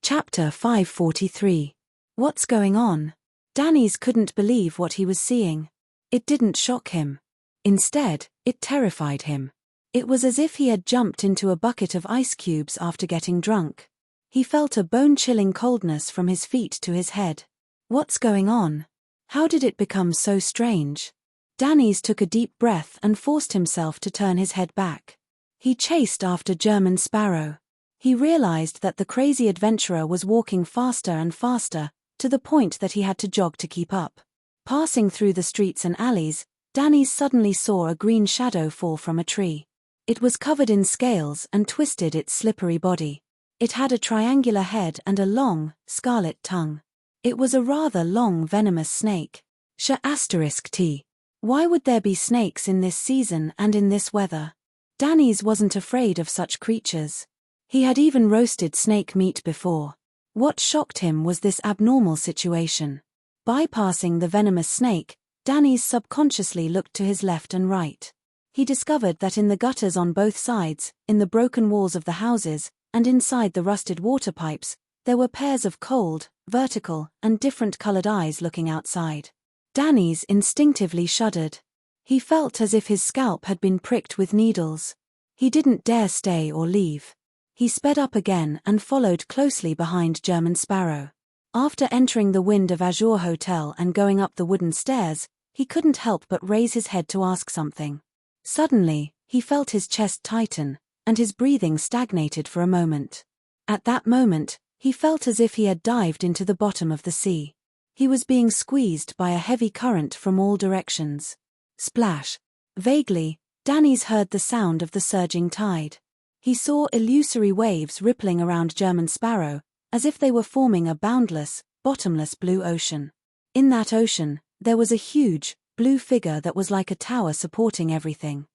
Chapter 543. What's going on? Danny's couldn't believe what he was seeing. It didn't shock him. Instead, it terrified him. It was as if he had jumped into a bucket of ice cubes after getting drunk. He felt a bone-chilling coldness from his feet to his head. What's going on? How did it become so strange? Danny's took a deep breath and forced himself to turn his head back. He chased after German Sparrow. He realized that the crazy adventurer was walking faster and faster, to the point that he had to jog to keep up. Passing through the streets and alleys, Danny's suddenly saw a green shadow fall from a tree. It was covered in scales and twisted its slippery body. It had a triangular head and a long, scarlet tongue. It was a rather long venomous snake. *T. Why would there be snakes in this season and in this weather? Danny's wasn't afraid of such creatures. He had even roasted snake meat before. What shocked him was this abnormal situation. Bypassing the venomous snake, Danny's subconsciously looked to his left and right. He discovered that in the gutters on both sides, in the broken walls of the houses, and inside the rusted water pipes, there were pairs of cold, vertical, and different-colored eyes looking outside. Danny's instinctively shuddered. He felt as if his scalp had been pricked with needles. He didn't dare stay or leave. He sped up again and followed closely behind German Sparrow. After entering the Wind of Azure Hotel and going up the wooden stairs, he couldn't help but raise his head to ask something. Suddenly, he felt his chest tighten, and his breathing stagnated for a moment. At that moment, he felt as if he had dived into the bottom of the sea. He was being squeezed by a heavy current from all directions. Splash! Vaguely, Danny's heard the sound of the surging tide. He saw illusory waves rippling around German Sparrow, as if they were forming a boundless, bottomless blue ocean. In that ocean, there was a huge, blue figure that was like a tower supporting everything.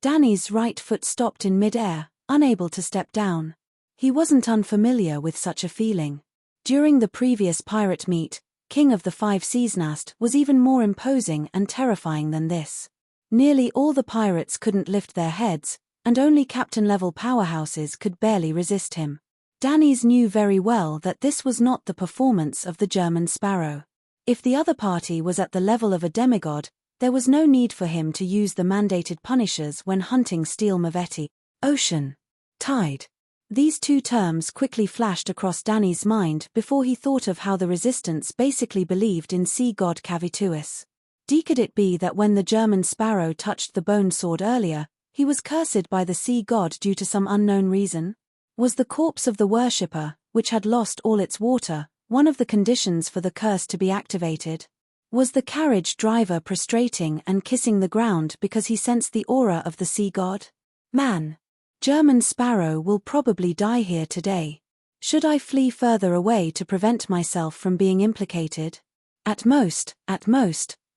Danny's right foot stopped in mid-air, unable to step down. He wasn't unfamiliar with such a feeling. During the previous pirate meet, King of the Five Seas Nast was even more imposing and terrifying than this. Nearly all the pirates couldn't lift their heads, and only captain-level powerhouses could barely resist him. Danny's knew very well that this was not the performance of the German Sparrow. If the other party was at the level of a demigod, there was no need for him to use the mandated punishers when hunting steel Mavetti. Ocean. Tide. These two terms quickly flashed across Danny's mind before he thought of how the resistance basically believed in sea god Cavituus. Could it be that when the German Sparrow touched the bone sword earlier, he was cursed by the sea god due to some unknown reason? Was the corpse of the worshipper, which had lost all its water, one of the conditions for the curse to be activated? Was the carriage driver prostrating and kissing the ground because he sensed the aura of the sea god? Man! German Sparrow will probably die here today. Should I flee further away to prevent myself from being implicated? At most,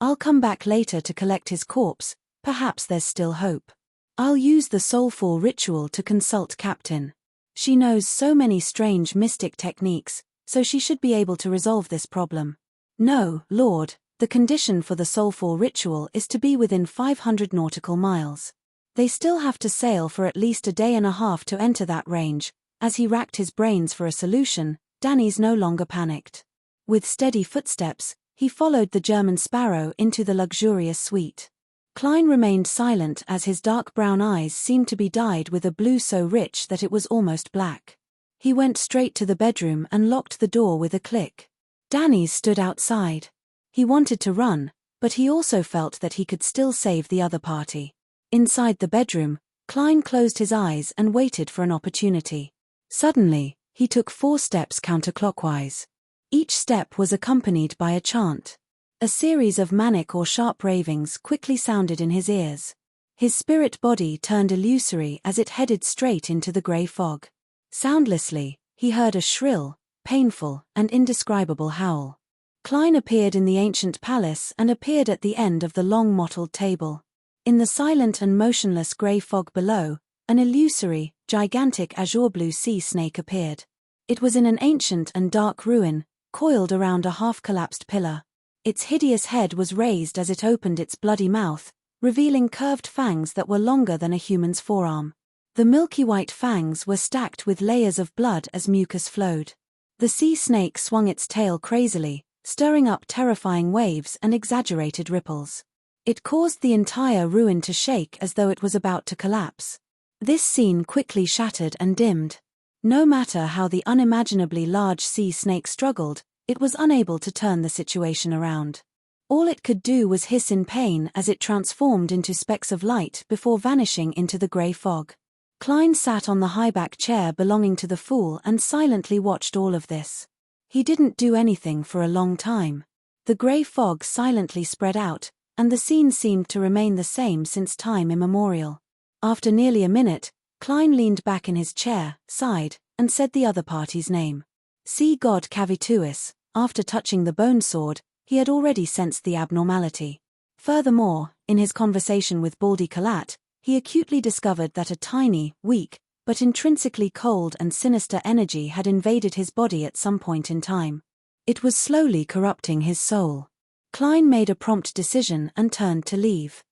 I'll come back later to collect his corpse, perhaps there's still hope. I'll use the soulful ritual to consult Captain. She knows so many strange mystic techniques, so she should be able to resolve this problem. No, Lord, the condition for the soulful ritual is to be within 500 nautical miles. They still have to sail for at least a day and a half to enter that range. As he racked his brains for a solution, Danny's no longer panicked. With steady footsteps, he followed the German Sparrow into the luxurious suite. Klein remained silent as his dark brown eyes seemed to be dyed with a blue so rich that it was almost black. He went straight to the bedroom and locked the door with a click. Danny stood outside. He wanted to run, but he also felt that he could still save the other party. Inside the bedroom, Klein closed his eyes and waited for an opportunity. Suddenly, he took 4 steps counterclockwise. Each step was accompanied by a chant. A series of manic or sharp ravings quickly sounded in his ears. His spirit body turned illusory as it headed straight into the grey fog. Soundlessly, he heard a shrill, painful, and indescribable howl. Klein appeared in the ancient palace and appeared at the end of the long mottled table. In the silent and motionless grey fog below, an illusory, gigantic azure blue sea snake appeared. It was in an ancient and dark ruin, coiled around a half-collapsed pillar. Its hideous head was raised as it opened its bloody mouth, revealing curved fangs that were longer than a human's forearm. The milky white fangs were stacked with layers of blood as mucus flowed. The sea snake swung its tail crazily, stirring up terrifying waves and exaggerated ripples. It caused the entire ruin to shake as though it was about to collapse. This scene quickly shattered and dimmed. No matter how the unimaginably large sea snake struggled, it was unable to turn the situation around. All it could do was hiss in pain as it transformed into specks of light before vanishing into the grey fog. Klein sat on the high-back chair belonging to the fool and silently watched all of this. He didn't do anything for a long time. The grey fog silently spread out, and the scene seemed to remain the same since time immemorial. After nearly a minute, Klein leaned back in his chair, sighed, and said the other party's name. Sea god Cavituus. After touching the bone sword, he had already sensed the abnormality. Furthermore, in his conversation with Baldy Kalat, he acutely discovered that a tiny, weak, but intrinsically cold and sinister energy had invaded his body at some point in time. It was slowly corrupting his soul. Klein made a prompt decision and turned to leave.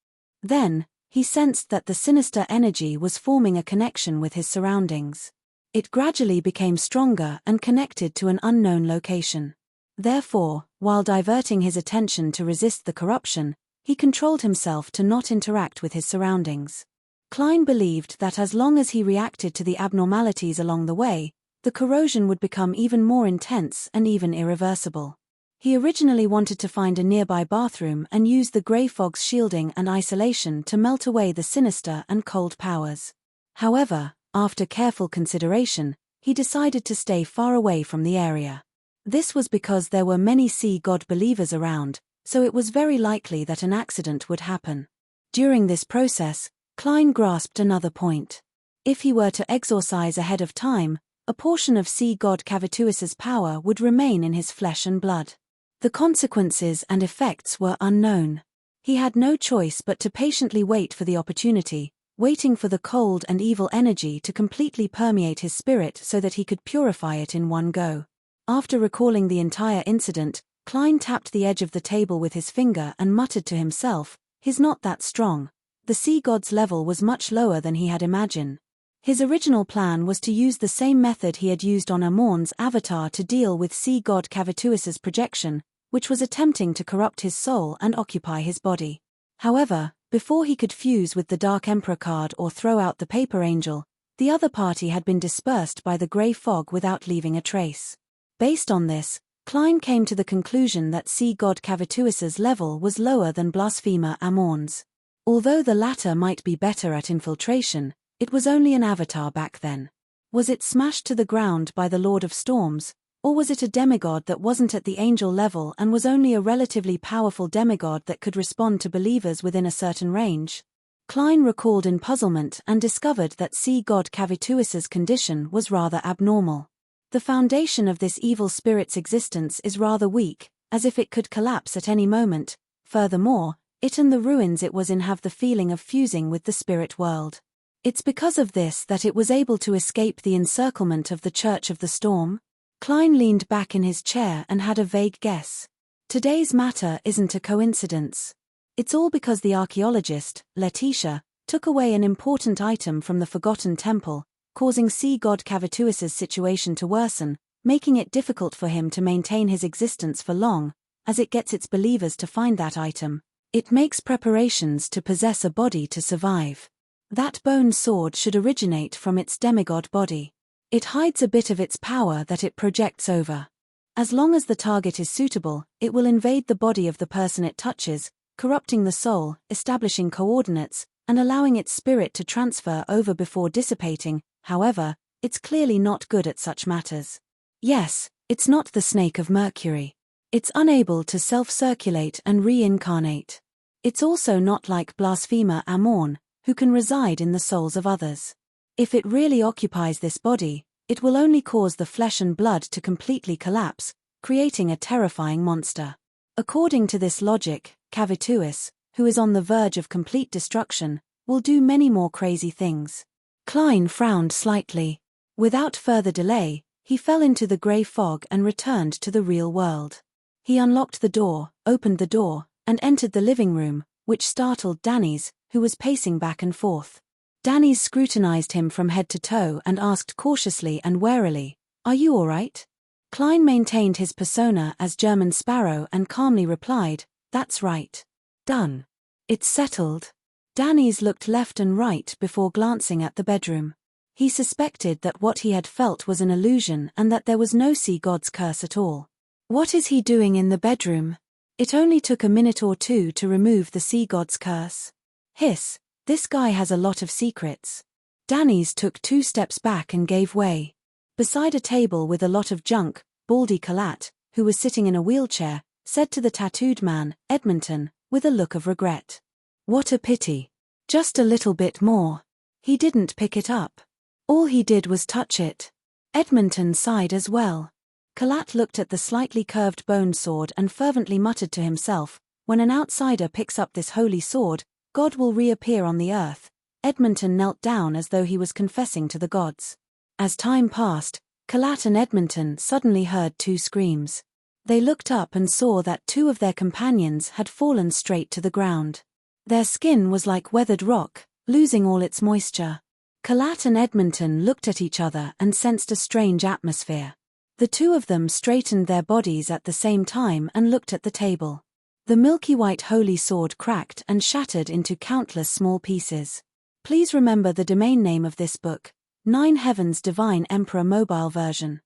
Then, he sensed that the sinister energy was forming a connection with his surroundings. It gradually became stronger and connected to an unknown location. Therefore, while diverting his attention to resist the corruption, he controlled himself to not interact with his surroundings. Klein believed that as long as he reacted to the abnormalities along the way, the corrosion would become even more intense and even irreversible. He originally wanted to find a nearby bathroom and use the grey fog's shielding and isolation to melt away the sinister and cold powers. However, after careful consideration, he decided to stay far away from the area. This was because there were many sea god believers around, so it was very likely that an accident would happen. During this process, Klein grasped another point. If he were to exorcise ahead of time, a portion of sea god Cavituus's power would remain in his flesh and blood. The consequences and effects were unknown. He had no choice but to patiently wait for the opportunity, waiting for the cold and evil energy to completely permeate his spirit so that he could purify it in one go. After recalling the entire incident, Klein tapped the edge of the table with his finger and muttered to himself, "He's not that strong." The sea god's level was much lower than he had imagined. His original plan was to use the same method he had used on Amon's avatar to deal with sea god Cavituus's projection, which was attempting to corrupt his soul and occupy his body. However, before he could fuse with the Dark Emperor card or throw out the paper angel, the other party had been dispersed by the grey fog without leaving a trace. Based on this, Klein came to the conclusion that sea god Cavituus's level was lower than blasphemer Amon's. Although the latter might be better at infiltration, it was only an avatar back then. Was it smashed to the ground by the Lord of Storms, or was it a demigod that wasn't at the angel level and was only a relatively powerful demigod that could respond to believers within a certain range? Klein recalled in puzzlement and discovered that sea god Cavituus's condition was rather abnormal. The foundation of this evil spirit's existence is rather weak, as if it could collapse at any moment. Furthermore, it and the ruins it was in have the feeling of fusing with the spirit world. It's because of this that it was able to escape the encirclement of the Church of the Storm. Klein leaned back in his chair and had a vague guess. Today's matter isn't a coincidence. It's all because the archaeologist, Letitia, took away an important item from the Forgotten Temple, causing sea god Cavituus's situation to worsen, making it difficult for him to maintain his existence for long. As it gets its believers to find that item, it makes preparations to possess a body to survive. That bone sword should originate from its demigod body. It hides a bit of its power that it projects over. As long as the target is suitable, it will invade the body of the person it touches, corrupting the soul, establishing coordinates, and allowing its spirit to transfer over before dissipating. However, it's clearly not good at such matters. Yes, it's not the snake of Mercury. It's unable to self-circulate and reincarnate. It's also not like blasphemer Amon, who can reside in the souls of others. If it really occupies this body, it will only cause the flesh and blood to completely collapse, creating a terrifying monster. According to this logic, Cavituus, who is on the verge of complete destruction, will do many more crazy things. Klein frowned slightly. Without further delay, he fell into the grey fog and returned to the real world. He unlocked the door, opened the door, and entered the living room, which startled Danny's, who was pacing back and forth. Danny scrutinized him from head to toe and asked cautiously and warily, "Are you all right?" Klein maintained his persona as German Sparrow and calmly replied, "That's right. Done. It's settled." Danny's looked left and right before glancing at the bedroom. He suspected that what he had felt was an illusion and that there was no sea god's curse at all. What is he doing in the bedroom? It only took a minute or two to remove the sea god's curse. Hiss. This guy has a lot of secrets. Danny's took 2 steps back and gave way. Beside a table with a lot of junk, Baldy Kalat, who was sitting in a wheelchair, said to the tattooed man, Edmonton, with a look of regret. "What a pity. Just a little bit more." He didn't pick it up. All he did was touch it. Edmonton sighed as well. Kalat looked at the slightly curved bone sword and fervently muttered to himself, "When an outsider picks up this holy sword, God will reappear on the earth." Edmonton knelt down as though he was confessing to the gods. As time passed, Kalat and Edmonton suddenly heard 2 screams. They looked up and saw that two of their companions had fallen straight to the ground. Their skin was like weathered rock, losing all its moisture. Colette and Edmonton looked at each other and sensed a strange atmosphere. The two of them straightened their bodies at the same time and looked at the table. The milky white holy sword cracked and shattered into countless small pieces. Please remember the domain name of this book, 9 Heavens Divine Emperor Mobile Version.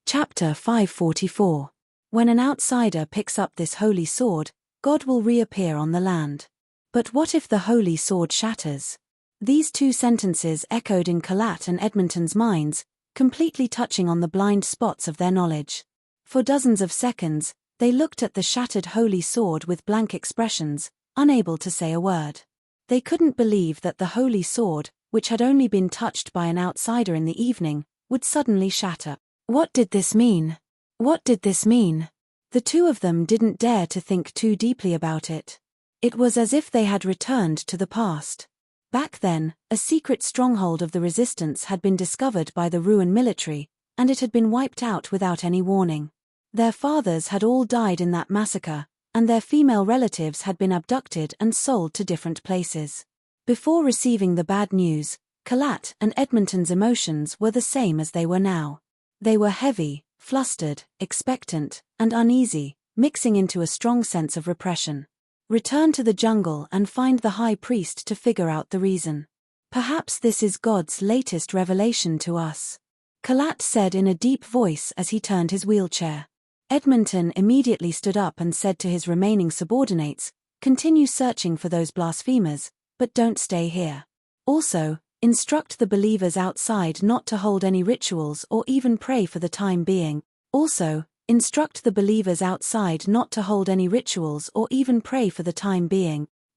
Chapter 544. When an outsider picks up this holy sword, God will reappear on the land. But what if the holy sword shatters? These two sentences echoed in Colette and Edmonton's minds, completely touching on the blind spots of their knowledge. For dozens of seconds, they looked at the shattered holy sword with blank expressions, unable to say a word. They couldn't believe that the holy sword, which had only been touched by an outsider in the evening, would suddenly shatter. What did this mean? What did this mean? The two of them didn't dare to think too deeply about it. It was as if they had returned to the past. Back then, a secret stronghold of the resistance had been discovered by the Ruan military, and it had been wiped out without any warning. Their fathers had all died in that massacre, and their female relatives had been abducted and sold to different places. Before receiving the bad news, Colette and Edmonton's emotions were the same as they were now. They were heavy, flustered, expectant, and uneasy, mixing into a strong sense of repression. Return to the jungle and find the high priest to figure out the reason. Perhaps this is God's latest revelation to us. Colette said in a deep voice as he turned his wheelchair. Edmonton immediately stood up and said to his remaining subordinates, "Continue searching for those blasphemers, but don't stay here. Also, instruct the believers outside not to hold any rituals or even pray for the time being.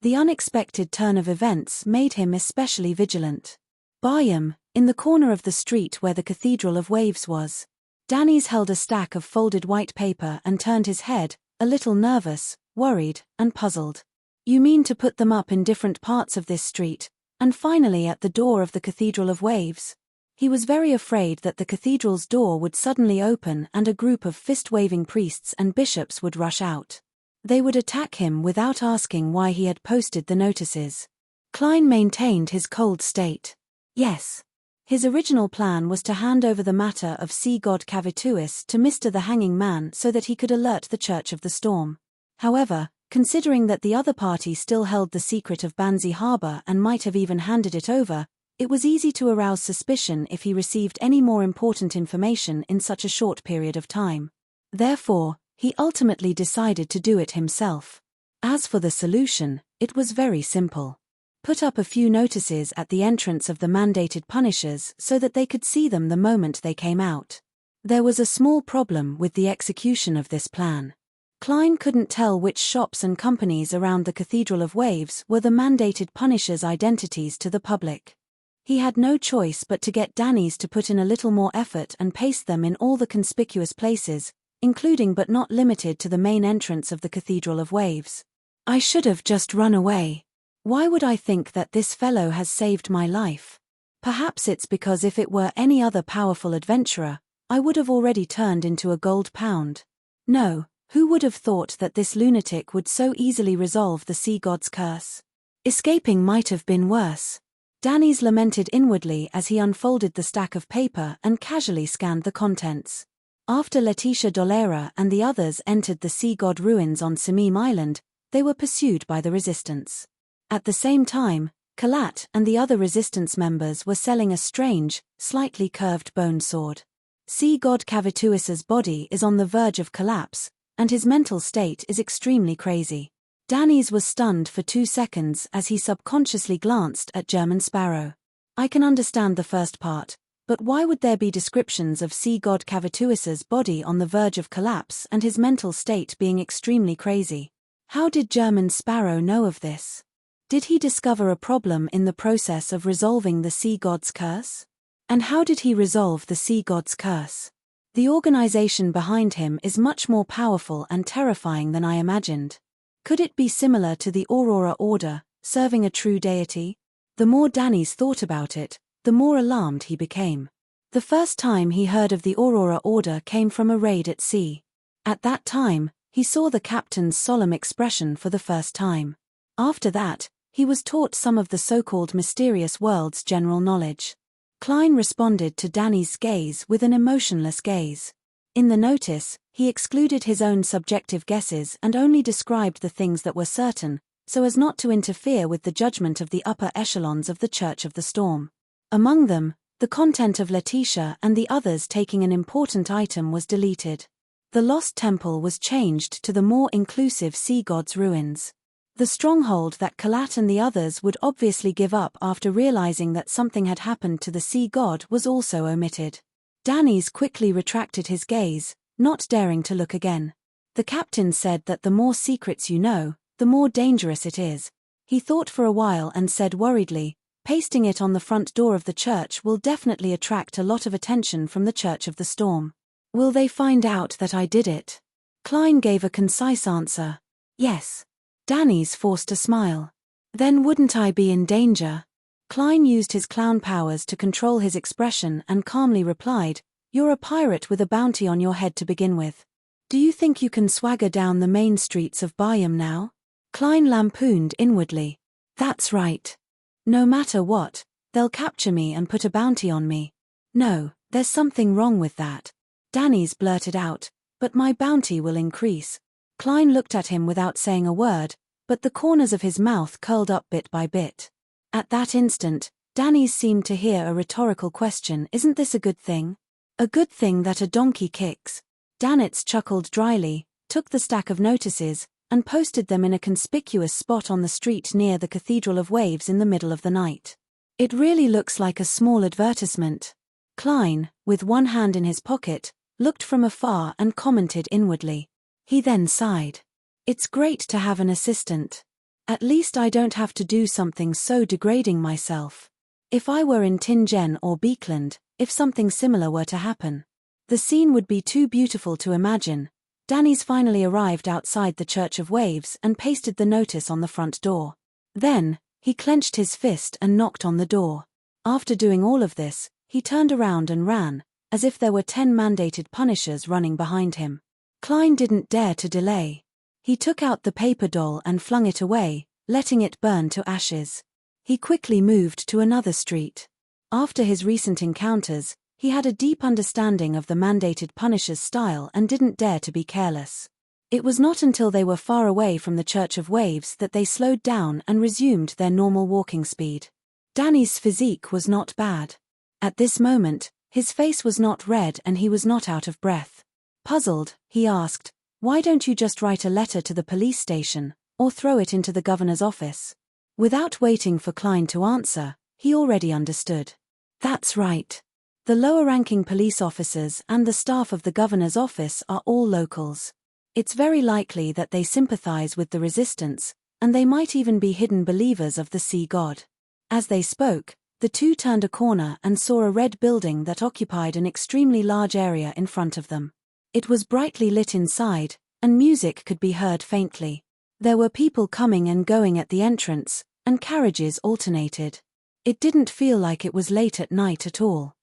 The unexpected turn of events made him especially vigilant. Bayam, in the corner of the street where the Cathedral of Waves was. Danny's held a stack of folded white paper and turned his head, a little nervous, worried, and puzzled. "You mean to put them up in different parts of this street, and finally at the door of the Cathedral of Waves?" He was very afraid that the cathedral's door would suddenly open and a group of fist-waving priests and bishops would rush out. They would attack him without asking why he had posted the notices. Klein maintained his cold state. Yes. His original plan was to hand over the matter of sea god Cavituis to Mr. the Hanging Man so that he could alert the Church of the Storm. However, considering that the other party still held the secret of Banzi Harbor and might have even handed it over, it was easy to arouse suspicion if he received any more important information in such a short period of time. Therefore, he ultimately decided to do it himself. As for the solution, it was very simple. Put up a few notices at the entrance of the mandated punishers so that they could see them the moment they came out. There was a small problem with the execution of this plan. Klein couldn't tell which shops and companies around the Cathedral of Waves were the mandated punishers' identities to the public. He had no choice but to get Danny's to put in a little more effort and paste them in all the conspicuous places, including but not limited to the main entrance of the Cathedral of Waves. "I should have just run away. Why would I think that this fellow has saved my life? Perhaps it's because if it were any other powerful adventurer, I would have already turned into a gold pound. No, who would have thought that this lunatic would so easily resolve the sea god's curse? Escaping might have been worse." Danny's lamented inwardly as he unfolded the stack of paper and casually scanned the contents. After Letitia Dolera and the others entered the sea god ruins on Samim Island, they were pursued by the resistance. At the same time, Colette and the other resistance members were selling a strange, slightly curved bone sword. Sea god Cavituis's body is on the verge of collapse, and his mental state is extremely crazy. Danny's was stunned for 2 seconds as he subconsciously glanced at German Sparrow. "I can understand the first part, but why would there be descriptions of sea god Cavituis's body on the verge of collapse and his mental state being extremely crazy? How did German Sparrow know of this? Did he discover a problem in the process of resolving the sea god's curse? And how did he resolve the sea god's curse? The organization behind him is much more powerful and terrifying than I imagined. Could it be similar to the Aurora Order, serving a true deity?" The more Danny's thought about it, the more alarmed he became. The first time he heard of the Aurora Order came from a raid at sea. At that time, he saw the captain's solemn expression for the first time. After that, he was taught some of the so-called mysterious world's general knowledge. Klein responded to Danny's gaze with an emotionless gaze. In the notice, he excluded his own subjective guesses and only described the things that were certain, so as not to interfere with the judgment of the upper echelons of the Church of the Storm. Among them, the content of Letitia and the others taking an important item was deleted. The lost temple was changed to the more inclusive sea god's ruins. The stronghold that Kalat and the others would obviously give up after realizing that something had happened to the sea god was also omitted. Danny's quickly retracted his gaze, not daring to look again. The captain said that the more secrets you know, the more dangerous it is. He thought for a while and said worriedly, pasting it on the front door of the church will definitely attract a lot of attention from the Church of the Storm. Will they find out that I did it? Klein gave a concise answer. Yes. Danny's forced a smile. Then wouldn't I be in danger? Klein used his clown powers to control his expression and calmly replied, "You're a pirate with a bounty on your head to begin with. Do you think you can swagger down the main streets of Bayam now?" Klein lampooned inwardly. "That's right. No matter what, they'll capture me and put a bounty on me." "No, there's something wrong with that." Danny's blurted out, "But my bounty will increase." Klein looked at him without saying a word, but the corners of his mouth curled up bit by bit. At that instant, Danny's seemed to hear a rhetorical question. Isn't this a good thing? A good thing that a donkey kicks? Danitz chuckled dryly, took the stack of notices, and posted them in a conspicuous spot on the street near the Cathedral of Waves in the middle of the night. "It really looks like a small advertisement." Klein, with one hand in his pocket, looked from afar and commented inwardly. He then sighed. "It's great to have an assistant. At least I don't have to do something so degrading myself. If I were in Tingen or Beekland, if something similar were to happen, the scene would be too beautiful to imagine." Danny's finally arrived outside the Church of Waves and pasted the notice on the front door. Then, he clenched his fist and knocked on the door. After doing all of this, he turned around and ran, as if there were 10 mandated punishers running behind him. Klein didn't dare to delay. He took out the paper doll and flung it away, letting it burn to ashes. He quickly moved to another street. After his recent encounters, he had a deep understanding of the mandated punisher's style and didn't dare to be careless. It was not until they were far away from the Church of Waves that they slowed down and resumed their normal walking speed. Danny's physique was not bad. At this moment, his face was not red and he was not out of breath. Puzzled, he asked, "Why don't you just write a letter to the police station, or throw it into the governor's office?" Without waiting for Klein to answer, he already understood. That's right. The lower-ranking police officers and the staff of the governor's office are all locals. It's very likely that they sympathize with the resistance, and they might even be hidden believers of the sea god. As they spoke, the two turned a corner and saw a red building that occupied an extremely large area in front of them. It was brightly lit inside, and music could be heard faintly. There were people coming and going at the entrance, and carriages alternated. It didn't feel like it was late at night at all.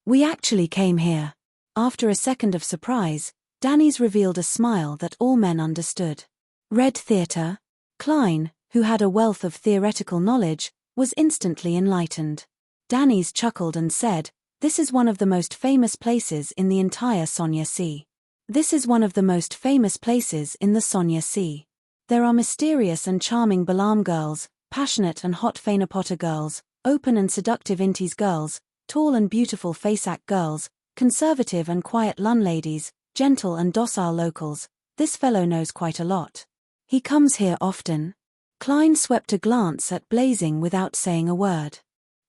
We actually came here." After a second of surprise, Danny's revealed a smile that all men understood. "Red Theatre?" Klein, who had a wealth of theoretical knowledge, was instantly enlightened. Danny's chuckled and said, "This is one of the most famous places in the entire Sonya Sea. This is one of the most famous places in the Sonya Sea. There are mysterious and charming Balam girls, passionate and hot Fainapota girls, open and seductive Intis girls, tall and beautiful Fasak girls, conservative and quiet Lun ladies, gentle and docile locals. This fellow knows quite a lot. He comes here often." Klein swept a glance at Blazing without saying a word.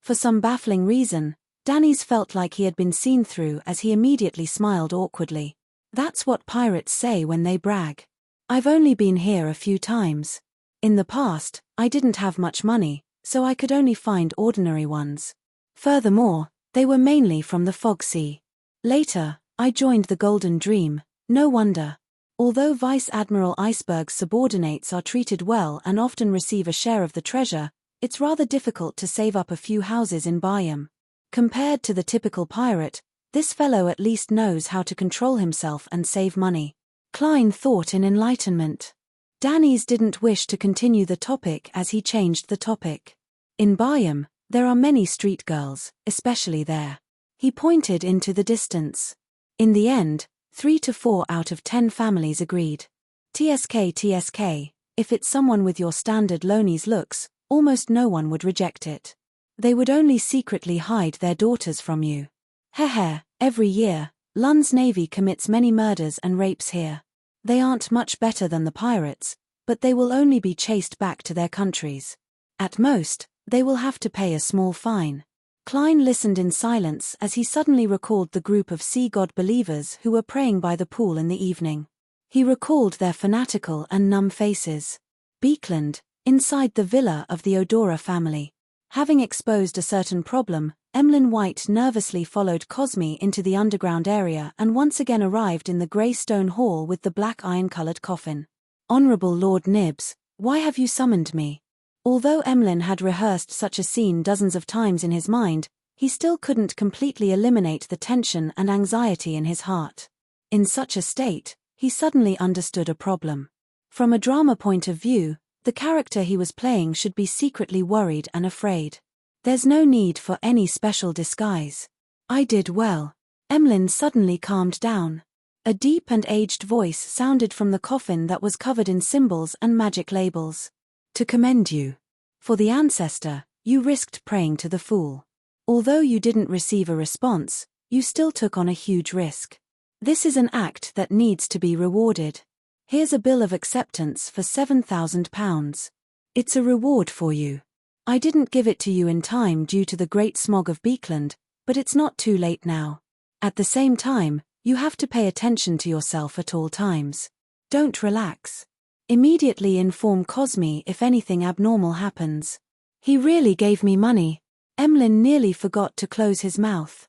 For some baffling reason, Danny's felt like he had been seen through as he immediately smiled awkwardly. "That's what pirates say when they brag. I've only been here a few times. In the past, I didn't have much money, so I could only find ordinary ones. Furthermore, they were mainly from the Fog Sea. Later, I joined the Golden Dream. No wonder. Although Vice Admiral Iceberg's subordinates are treated well and often receive a share of the treasure, it's rather difficult to save up a few houses in Bayam. Compared to the typical pirate, this fellow at least knows how to control himself and save money. Klein thought in enlightenment. Danny's didn't wish to continue the topic as he changed the topic. In Byam, there are many street girls, especially there. He pointed into the distance. In the end, 3 to 4 out of 10 families agreed. TSK, if it's someone with your standard Loney's looks, almost no one would reject it. They would only secretly hide their daughters from you. Heh, every year, Lund's Navy commits many murders and rapes here. They aren't much better than the pirates, but they will only be chased back to their countries. At most, they will have to pay a small fine. Klein listened in silence as he suddenly recalled the group of sea god believers who were praying by the pool in the evening. He recalled their fanatical and numb faces. Beekland, inside the villa of the Odora family. Having exposed a certain problem, Emlyn White nervously followed Cosme into the underground area and once again arrived in the grey stone hall with the black iron-coloured coffin. "Honourable Lord Nibbs, why have you summoned me?" Although Emlyn had rehearsed such a scene dozens of times in his mind, he still couldn't completely eliminate the tension and anxiety in his heart. In such a state, he suddenly understood a problem. From a drama point of view, the character he was playing should be secretly worried and afraid. There's no need for any special disguise. I did well. Emlyn suddenly calmed down. A deep and aged voice sounded from the coffin that was covered in symbols and magic labels. To commend you. For the ancestor, you risked praying to the fool. Although you didn't receive a response, you still took on a huge risk. This is an act that needs to be rewarded. Here's a bill of acceptance for £7,000. It's a reward for you. I didn't give it to you in time due to the great smog of Beekland, but it's not too late now. At the same time, you have to pay attention to yourself at all times. Don't relax. Immediately inform Cosme if anything abnormal happens. He really gave me money. Emlyn nearly forgot to close his mouth.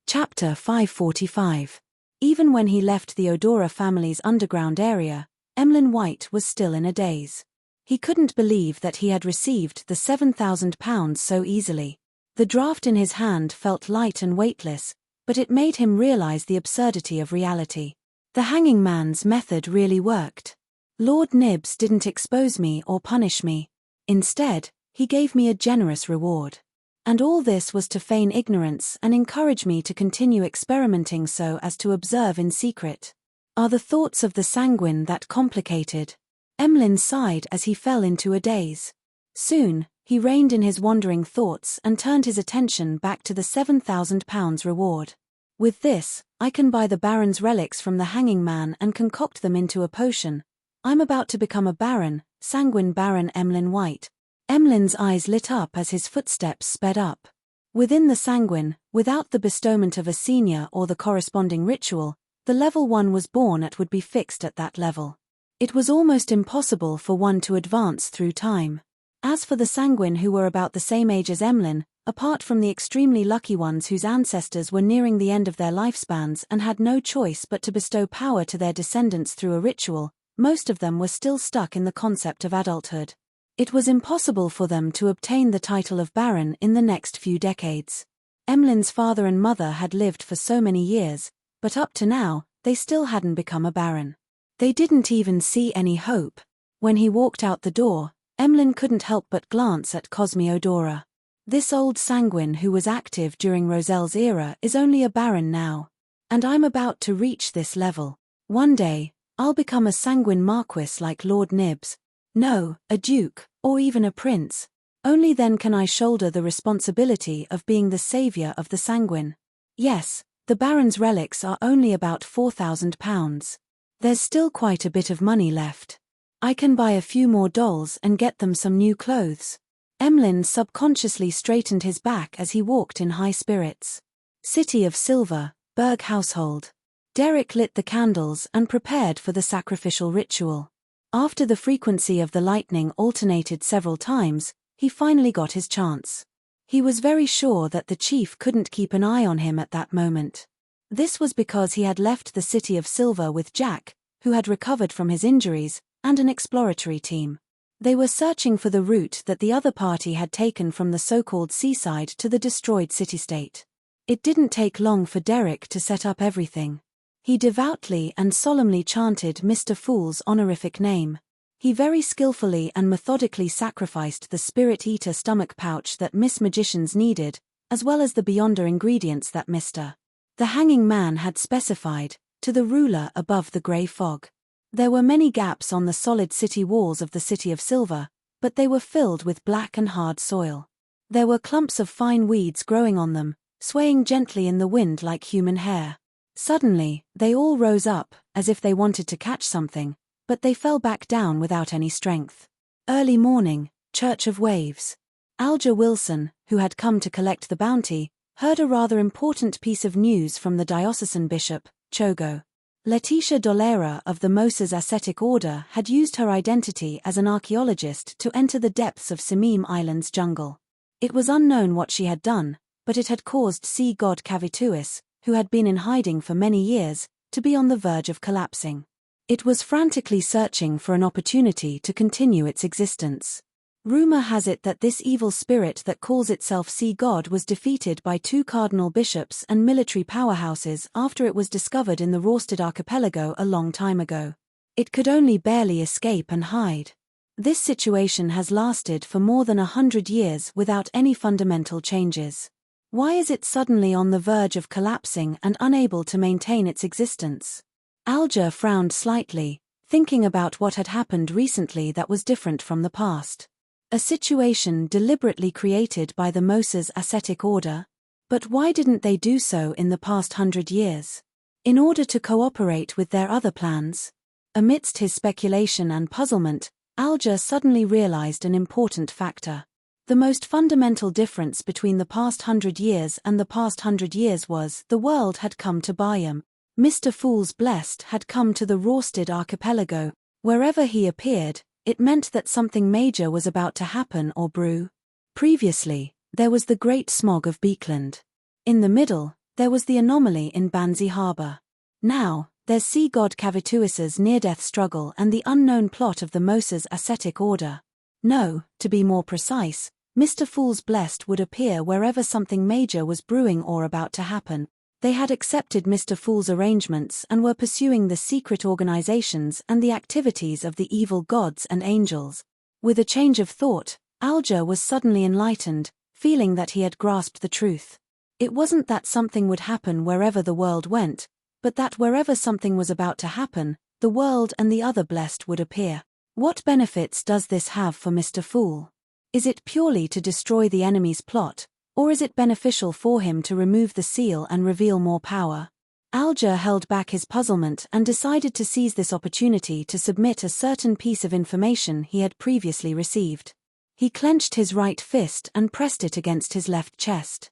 Chapter 545. Even when he left the Odora family's underground area, Emlyn White was still in a daze. He couldn't believe that he had received the £7,000 so easily. The draft in his hand felt light and weightless, but it made him realize the absurdity of reality. The hanging man's method really worked. Lord Nibbs didn't expose me or punish me. Instead, he gave me a generous reward. And all this was to feign ignorance and encourage me to continue experimenting so as to observe in secret. Are the thoughts of the sanguine that complicated? Emlyn sighed as he fell into a daze. Soon, he reined in his wandering thoughts and turned his attention back to the £7,000 reward. With this, I can buy the Baron's relics from the hanging man and concoct them into a potion. I'm about to become a Baron, sanguine Baron Emlyn White. Emlyn's eyes lit up as his footsteps sped up. Within the sanguine, without the bestowment of a senior or the corresponding ritual, the level one was born at would be fixed at that level. It was almost impossible for one to advance through time. As for the sanguine who were about the same age as Emlyn, apart from the extremely lucky ones whose ancestors were nearing the end of their lifespans and had no choice but to bestow power to their descendants through a ritual, most of them were still stuck in the concept of adulthood. It was impossible for them to obtain the title of Baron in the next few decades. Emlyn's father and mother had lived for so many years, but up to now, they still hadn't become a Baron. They didn't even see any hope. When he walked out the door, Emlyn couldn't help but glance at Cosme Odora. This old sanguine who was active during Roselle's era is only a Baron now. And I'm about to reach this level. One day, I'll become a sanguine marquis like Lord Nibbs. No, a duke, or even a prince. Only then can I shoulder the responsibility of being the saviour of the sanguine. Yes, the Baron's relics are only about £4,000. There's still quite a bit of money left. I can buy a few more dolls and get them some new clothes. Emlyn subconsciously straightened his back as he walked in high spirits. City of Silver, Berg household. Derek lit the candles and prepared for the sacrificial ritual. After the frequency of the lightning alternated several times, he finally got his chance. He was very sure that the chief couldn't keep an eye on him at that moment. This was because he had left the City of Silver with Jack, who had recovered from his injuries, and an exploratory team. They were searching for the route that the other party had taken from the so-called seaside to the destroyed city-state. It didn't take long for Derek to set up everything. He devoutly and solemnly chanted Mr. Fool's honorific name. He very skillfully and methodically sacrificed the spirit-eater stomach pouch that Miss Magicians needed, as well as the beyonder ingredients that Mr. the Hanging Man had specified, to the ruler above the grey fog. There were many gaps on the solid city walls of the City of Silver, but they were filled with black and hard soil. There were clumps of fine weeds growing on them, swaying gently in the wind like human hair. Suddenly, they all rose up, as if they wanted to catch something, but they fell back down without any strength. Early morning, Church of Waves. Alger Wilson, who had come to collect the bounty, heard a rather important piece of news from the diocesan bishop, Chogo. Letitia Dolera of the Moses Ascetic Order had used her identity as an archaeologist to enter the depths of Simim Island's jungle. It was unknown what she had done, but it had caused sea god Cavituis, who had been in hiding for many years, to be on the verge of collapsing. It was frantically searching for an opportunity to continue its existence. Rumor has it that this evil spirit that calls itself Sea God was defeated by 2 cardinal bishops and military powerhouses after it was discovered in the Rorsted archipelago a long time ago. It could only barely escape and hide. This situation has lasted for more than 100 years without any fundamental changes. Why is it suddenly on the verge of collapsing and unable to maintain its existence? Alger frowned slightly, thinking about what had happened recently that was different from the past. A situation deliberately created by the Moses Ascetic Order? But why didn't they do so in the past 100 years? In order to cooperate with their other plans? Amidst his speculation and puzzlement, Alger suddenly realized an important factor. The most fundamental difference between the past 100 years and the past 100 years was the world had come to Bayam. Mr. Fool's Blessed had come to the Rorsted archipelago. Wherever he appeared, it meant that something major was about to happen or brew. Previously, there was the Great Smog of Beekland. In the middle, there was the anomaly in Banzi Harbour. Now, there's sea god Cavituis's near-death struggle and the unknown plot of the Moses Ascetic Order. No, to be more precise, Mr. Fool's Blessed would appear wherever something major was brewing or about to happen. They had accepted Mr. Fool's arrangements and were pursuing the secret organizations and the activities of the evil gods and angels. With a change of thought, Alger was suddenly enlightened, feeling that he had grasped the truth. It wasn't that something would happen wherever the world went, but that wherever something was about to happen, the world and the other blessed would appear. What benefits does this have for Mr. Fool? Is it purely to destroy the enemy's plot, or is it beneficial for him to remove the seal and reveal more power? Alger held back his puzzlement and decided to seize this opportunity to submit a certain piece of information he had previously received. He clenched his right fist and pressed it against his left chest.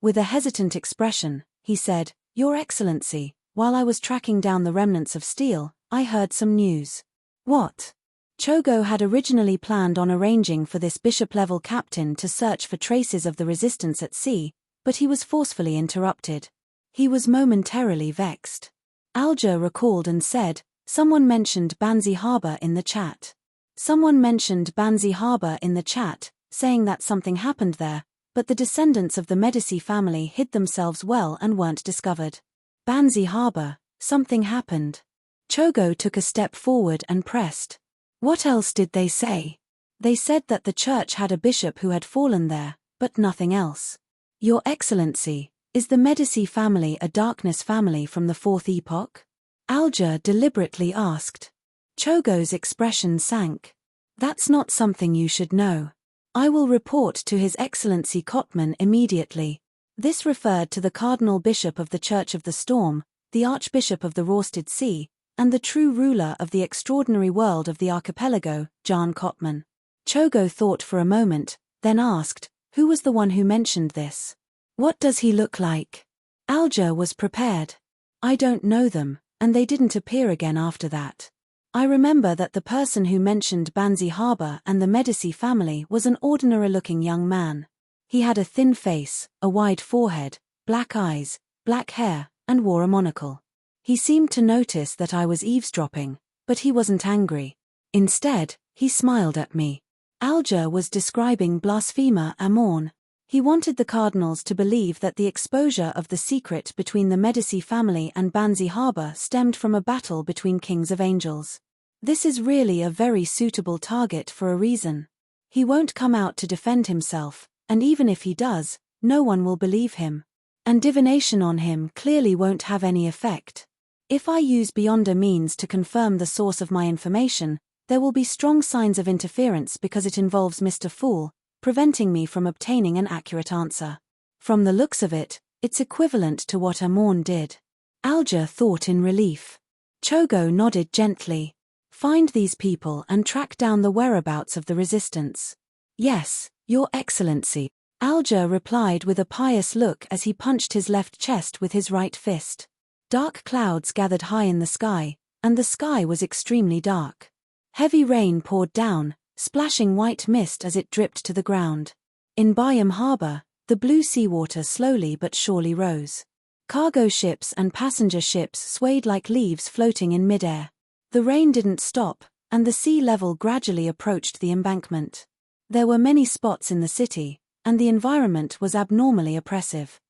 With a hesitant expression, he said, "Your Excellency, while I was tracking down the remnants of steel, I heard some news." "What?" Chogo had originally planned on arranging for this bishop-level captain to search for traces of the resistance at sea, but he was forcefully interrupted. He was momentarily vexed. Alger recalled and said, "Someone mentioned Banzi Harbour in the chat. Someone mentioned Banzi Harbour in the chat, saying that something happened there, but the descendants of the Medici family hid themselves well and weren't discovered. Banzi Harbour, something happened." Chogo took a step forward and pressed. "What else did they say?" "They said that the church had a bishop who had fallen there, but nothing else." "Your Excellency, is the Medici family a darkness family from the 4th epoch?" Alger deliberately asked. Chogo's expression sank. "That's not something you should know. I will report to His Excellency Cotman immediately." This referred to the Cardinal Bishop of the Church of the Storm, the Archbishop of the Rorsted Sea, and the true ruler of the extraordinary world of the archipelago, John Cotman. Chogo thought for a moment, then asked, "Who was the one who mentioned this? What does he look like?" Alger was prepared. "I don't know them, and they didn't appear again after that. I remember that the person who mentioned Banzi Harbour and the Medici family was an ordinary-looking young man. He had a thin face, a wide forehead, black eyes, black hair, and wore a monocle. He seemed to notice that I was eavesdropping, but he wasn't angry. Instead, he smiled at me." Alger was describing blasphemer Amorn. He wanted the cardinals to believe that the exposure of the secret between the Medici family and Banzi Harbor stemmed from a battle between kings of angels. This is really a very suitable target for a reason. He won't come out to defend himself, and even if he does, no one will believe him. And divination on him clearly won't have any effect. If I use beyond a means to confirm the source of my information, there will be strong signs of interference because it involves Mr. Fool, preventing me from obtaining an accurate answer. From the looks of it, it's equivalent to what Amorn did. Alger thought in relief. Chogo nodded gently. Find these people and track down the whereabouts of the resistance. Yes, Your Excellency, Alger replied with a pious look as he punched his left chest with his right fist. Dark clouds gathered high in the sky, and the sky was extremely dark. Heavy rain poured down, splashing white mist as it dripped to the ground. In Bayam Harbor, the blue seawater slowly but surely rose. Cargo ships and passenger ships swayed like leaves floating in midair. The rain didn't stop, and the sea level gradually approached the embankment. There were many spots in the city, and the environment was abnormally oppressive.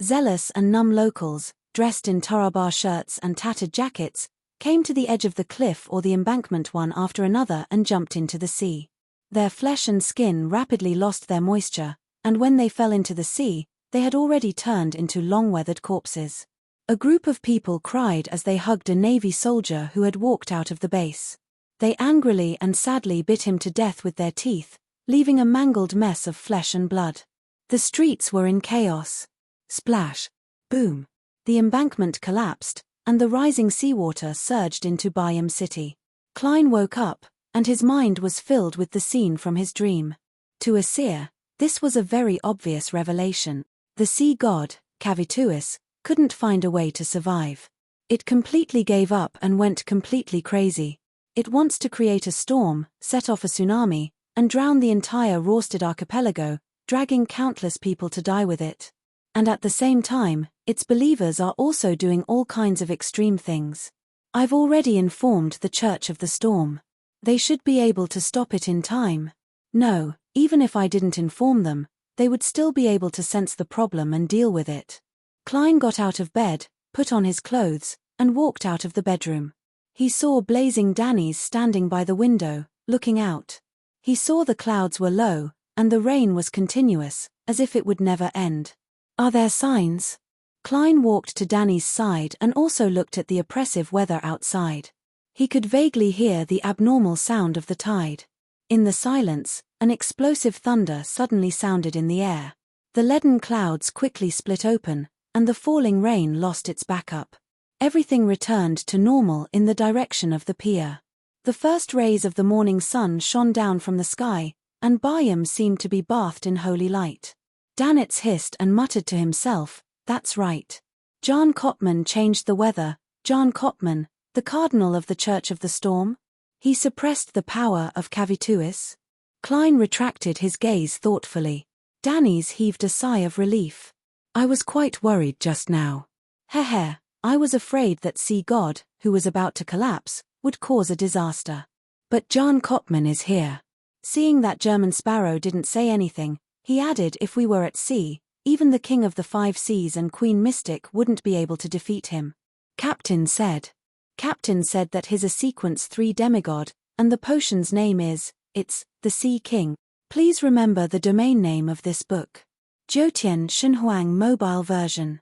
Zealous and numb locals, dressed in Tarabar shirts and tattered jackets, came to the edge of the cliff or the embankment one after another and jumped into the sea. Their flesh and skin rapidly lost their moisture, and when they fell into the sea, they had already turned into long-weathered corpses. A group of people cried as they hugged a Navy soldier who had walked out of the base. They angrily and sadly bit him to death with their teeth, leaving a mangled mess of flesh and blood. The streets were in chaos. Splash! Boom! The embankment collapsed, and the rising seawater surged into Bayam City. Klein woke up, and his mind was filled with the scene from his dream. To a seer, this was a very obvious revelation. The sea god, Cavituis, couldn't find a way to survive. It completely gave up and went completely crazy. It wants to create a storm, set off a tsunami, and drown the entire Rorsted archipelago, dragging countless people to die with it. And at the same time, its believers are also doing all kinds of extreme things. I've already informed the Church of the Storm. They should be able to stop it in time. No, even if I didn't inform them, they would still be able to sense the problem and deal with it. Klein got out of bed, put on his clothes, and walked out of the bedroom. He saw blazing Danny's standing by the window, looking out. He saw the clouds were low, and the rain was continuous, as if it would never end. Are there signs? Klein walked to Danny's side and also looked at the oppressive weather outside. He could vaguely hear the abnormal sound of the tide. In the silence, an explosive thunder suddenly sounded in the air. The leaden clouds quickly split open, and the falling rain lost its backup. Everything returned to normal in the direction of the pier. The first rays of the morning sun shone down from the sky, and Bayam seemed to be bathed in holy light. Danitz hissed and muttered to himself, "That's right. Jan Kottmann changed the weather, Jan Kottmann, the cardinal of the Church of the Storm? He suppressed the power of Cavituis?" Klein retracted his gaze thoughtfully. Danny's heaved a sigh of relief. "I was quite worried just now. Heh, I was afraid that Sea God, who was about to collapse, would cause a disaster. But Jan Kottmann is here." Seeing that German Sparrow didn't say anything, he added, "If we were at sea, even the King of the Five Seas and Queen Mystic wouldn't be able to defeat him." Captain said that he's a Sequence 3 demigod, and the potion's name is, it's, the Sea King. Please remember the domain name of this book. Jiutian Xinhuang Mobile Version.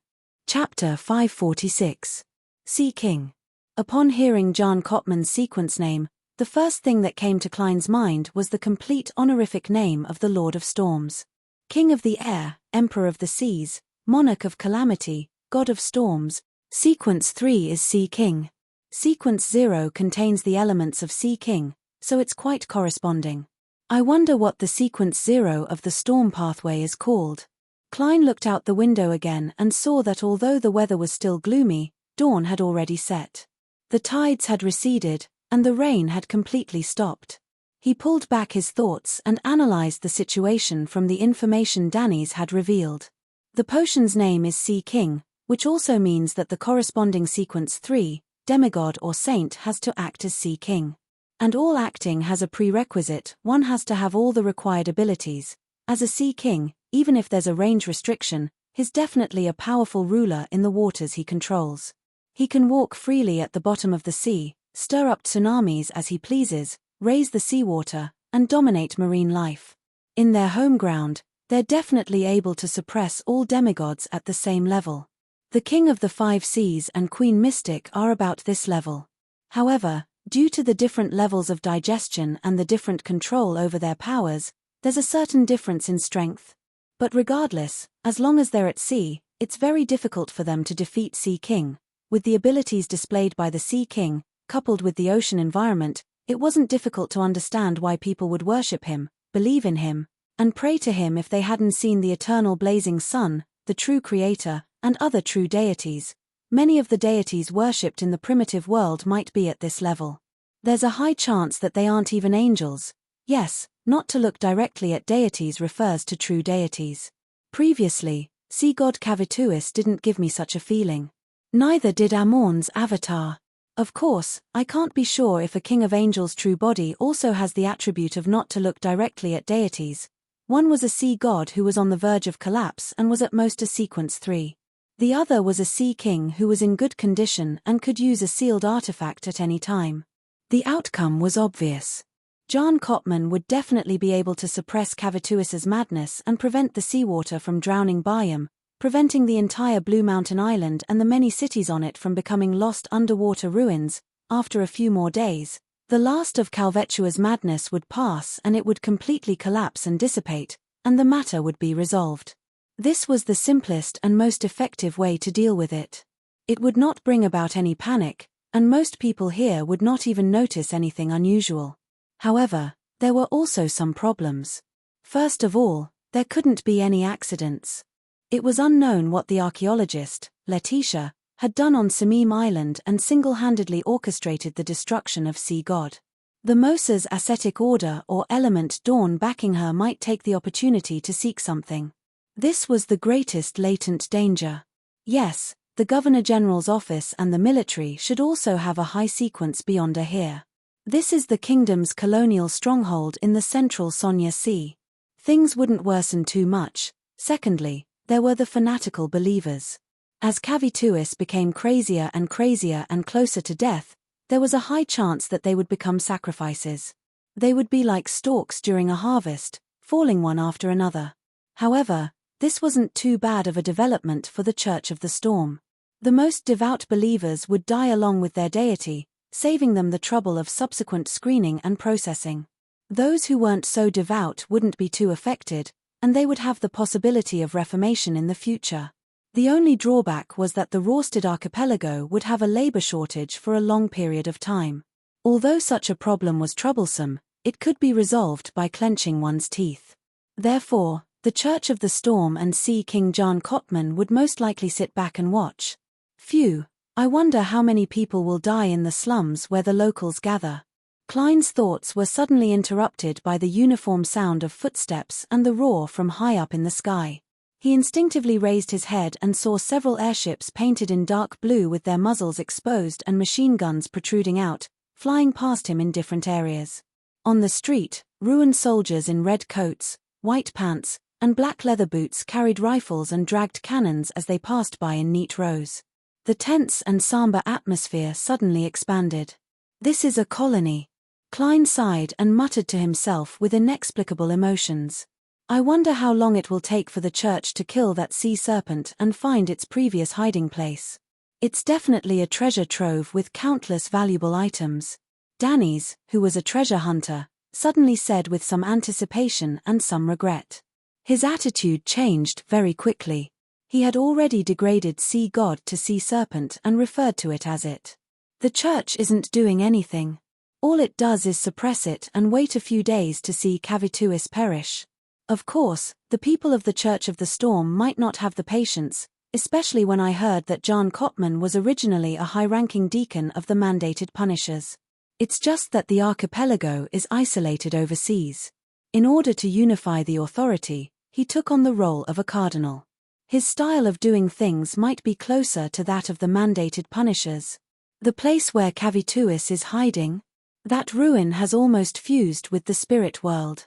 Chapter 546. Sea King. Upon hearing Jan Kottmann's sequence name, the first thing that came to Klein's mind was the complete honorific name of the Lord of Storms. King of the Air, Emperor of the Seas, Monarch of Calamity, God of Storms. Sequence 3 is Sea King. Sequence 0 contains the elements of Sea King, so it's quite corresponding. I wonder what the Sequence 0 of the storm pathway is called. Klein looked out the window again and saw that although the weather was still gloomy, dawn had already set. The tides had receded, and the rain had completely stopped. He pulled back his thoughts and analyzed the situation from the information Danny's had revealed. The potion's name is Sea King, which also means that the corresponding Sequence 3, demigod or saint, has to act as Sea King. And all acting has a prerequisite: one has to have all the required abilities. As a Sea King, even if there's a range restriction, he's definitely a powerful ruler in the waters he controls. He can walk freely at the bottom of the sea, stir up tsunamis as he pleases, raise the seawater, and dominate marine life. In their home ground, they're definitely able to suppress all demigods at the same level. The King of the Five Seas and Queen Mystic are about this level. However, due to the different levels of digestion and the different control over their powers, there's a certain difference in strength. But regardless, as long as they're at sea, it's very difficult for them to defeat Sea King. With the abilities displayed by the Sea King, coupled with the ocean environment, it wasn't difficult to understand why people would worship him, believe in him, and pray to him if they hadn't seen the eternal blazing sun, the true creator, and other true deities. Many of the deities worshipped in the primitive world might be at this level. There's a high chance that they aren't even angels. Yes, not to look directly at deities refers to true deities. Previously, sea god Cavituis didn't give me such a feeling. Neither did Amorn's avatar. Of course, I can't be sure if a king of angels' true body also has the attribute of not to look directly at deities. One was a sea god who was on the verge of collapse and was at most a sequence 3. The other was a sea king who was in good condition and could use a sealed artifact at any time. The outcome was obvious. Jan Kottman would definitely be able to suppress Cavituis's madness and prevent the seawater from drowning Bayam, preventing the entire Blue Mountain Island and the many cities on it from becoming lost underwater ruins. After a few more days, the last of Calvetua's madness would pass and it would completely collapse and dissipate, and the matter would be resolved. This was the simplest and most effective way to deal with it. It would not bring about any panic, and most people here would not even notice anything unusual. However, there were also some problems. First of all, there couldn't be any accidents. It was unknown what the archaeologist, Letitia, had done on Samim Island and single-handedly orchestrated the destruction of Sea God. The Mosa's ascetic order or element Dawn backing her might take the opportunity to seek something. This was the greatest latent danger. Yes, the Governor General's office and the military should also have a high sequence beyond here. This is the kingdom's colonial stronghold in the central Sonia Sea. Things wouldn't worsen too much. Secondly, there were the fanatical believers. As Cavituis became crazier and closer to death, there was a high chance that they would become sacrifices. They would be like stalks during a harvest, falling one after another. However, this wasn't too bad of a development for the Church of the Storm. The most devout believers would die along with their deity, saving them the trouble of subsequent screening and processing. Those who weren't so devout wouldn't be too affected, and they would have the possibility of reformation in the future. The only drawback was that the Rorsted archipelago would have a labor shortage for a long period of time. Although such a problem was troublesome, it could be resolved by clenching one's teeth. Therefore, the Church of the Storm and Sea King Jan Kottman would most likely sit back and watch. Phew, I wonder how many people will die in the slums where the locals gather. Klein's thoughts were suddenly interrupted by the uniform sound of footsteps and the roar from high up in the sky. He instinctively raised his head and saw several airships painted in dark blue with their muzzles exposed and machine guns protruding out, flying past him in different areas. On the street, ruined soldiers in red coats, white pants, and black leather boots carried rifles and dragged cannons as they passed by in neat rows. The tense and somber atmosphere suddenly expanded. This is a colony. Klein sighed and muttered to himself with inexplicable emotions. I wonder how long it will take for the church to kill that sea serpent and find its previous hiding place. It's definitely a treasure trove with countless valuable items. Danny's, who was a treasure hunter, suddenly said with some anticipation and some regret. His attitude changed very quickly. He had already degraded sea god to sea serpent and referred to it as it. The church isn't doing anything. All it does is suppress it and wait a few days to see Cavituis perish. Of course, the people of the Church of the Storm might not have the patience, especially when I heard that Jan Kottman was originally a high-ranking deacon of the mandated Punishers. It's just that the archipelago is isolated overseas. In order to unify the authority, he took on the role of a cardinal. His style of doing things might be closer to that of the mandated Punishers. The place where Cavituis is hiding? That ruin has almost fused with the spirit world.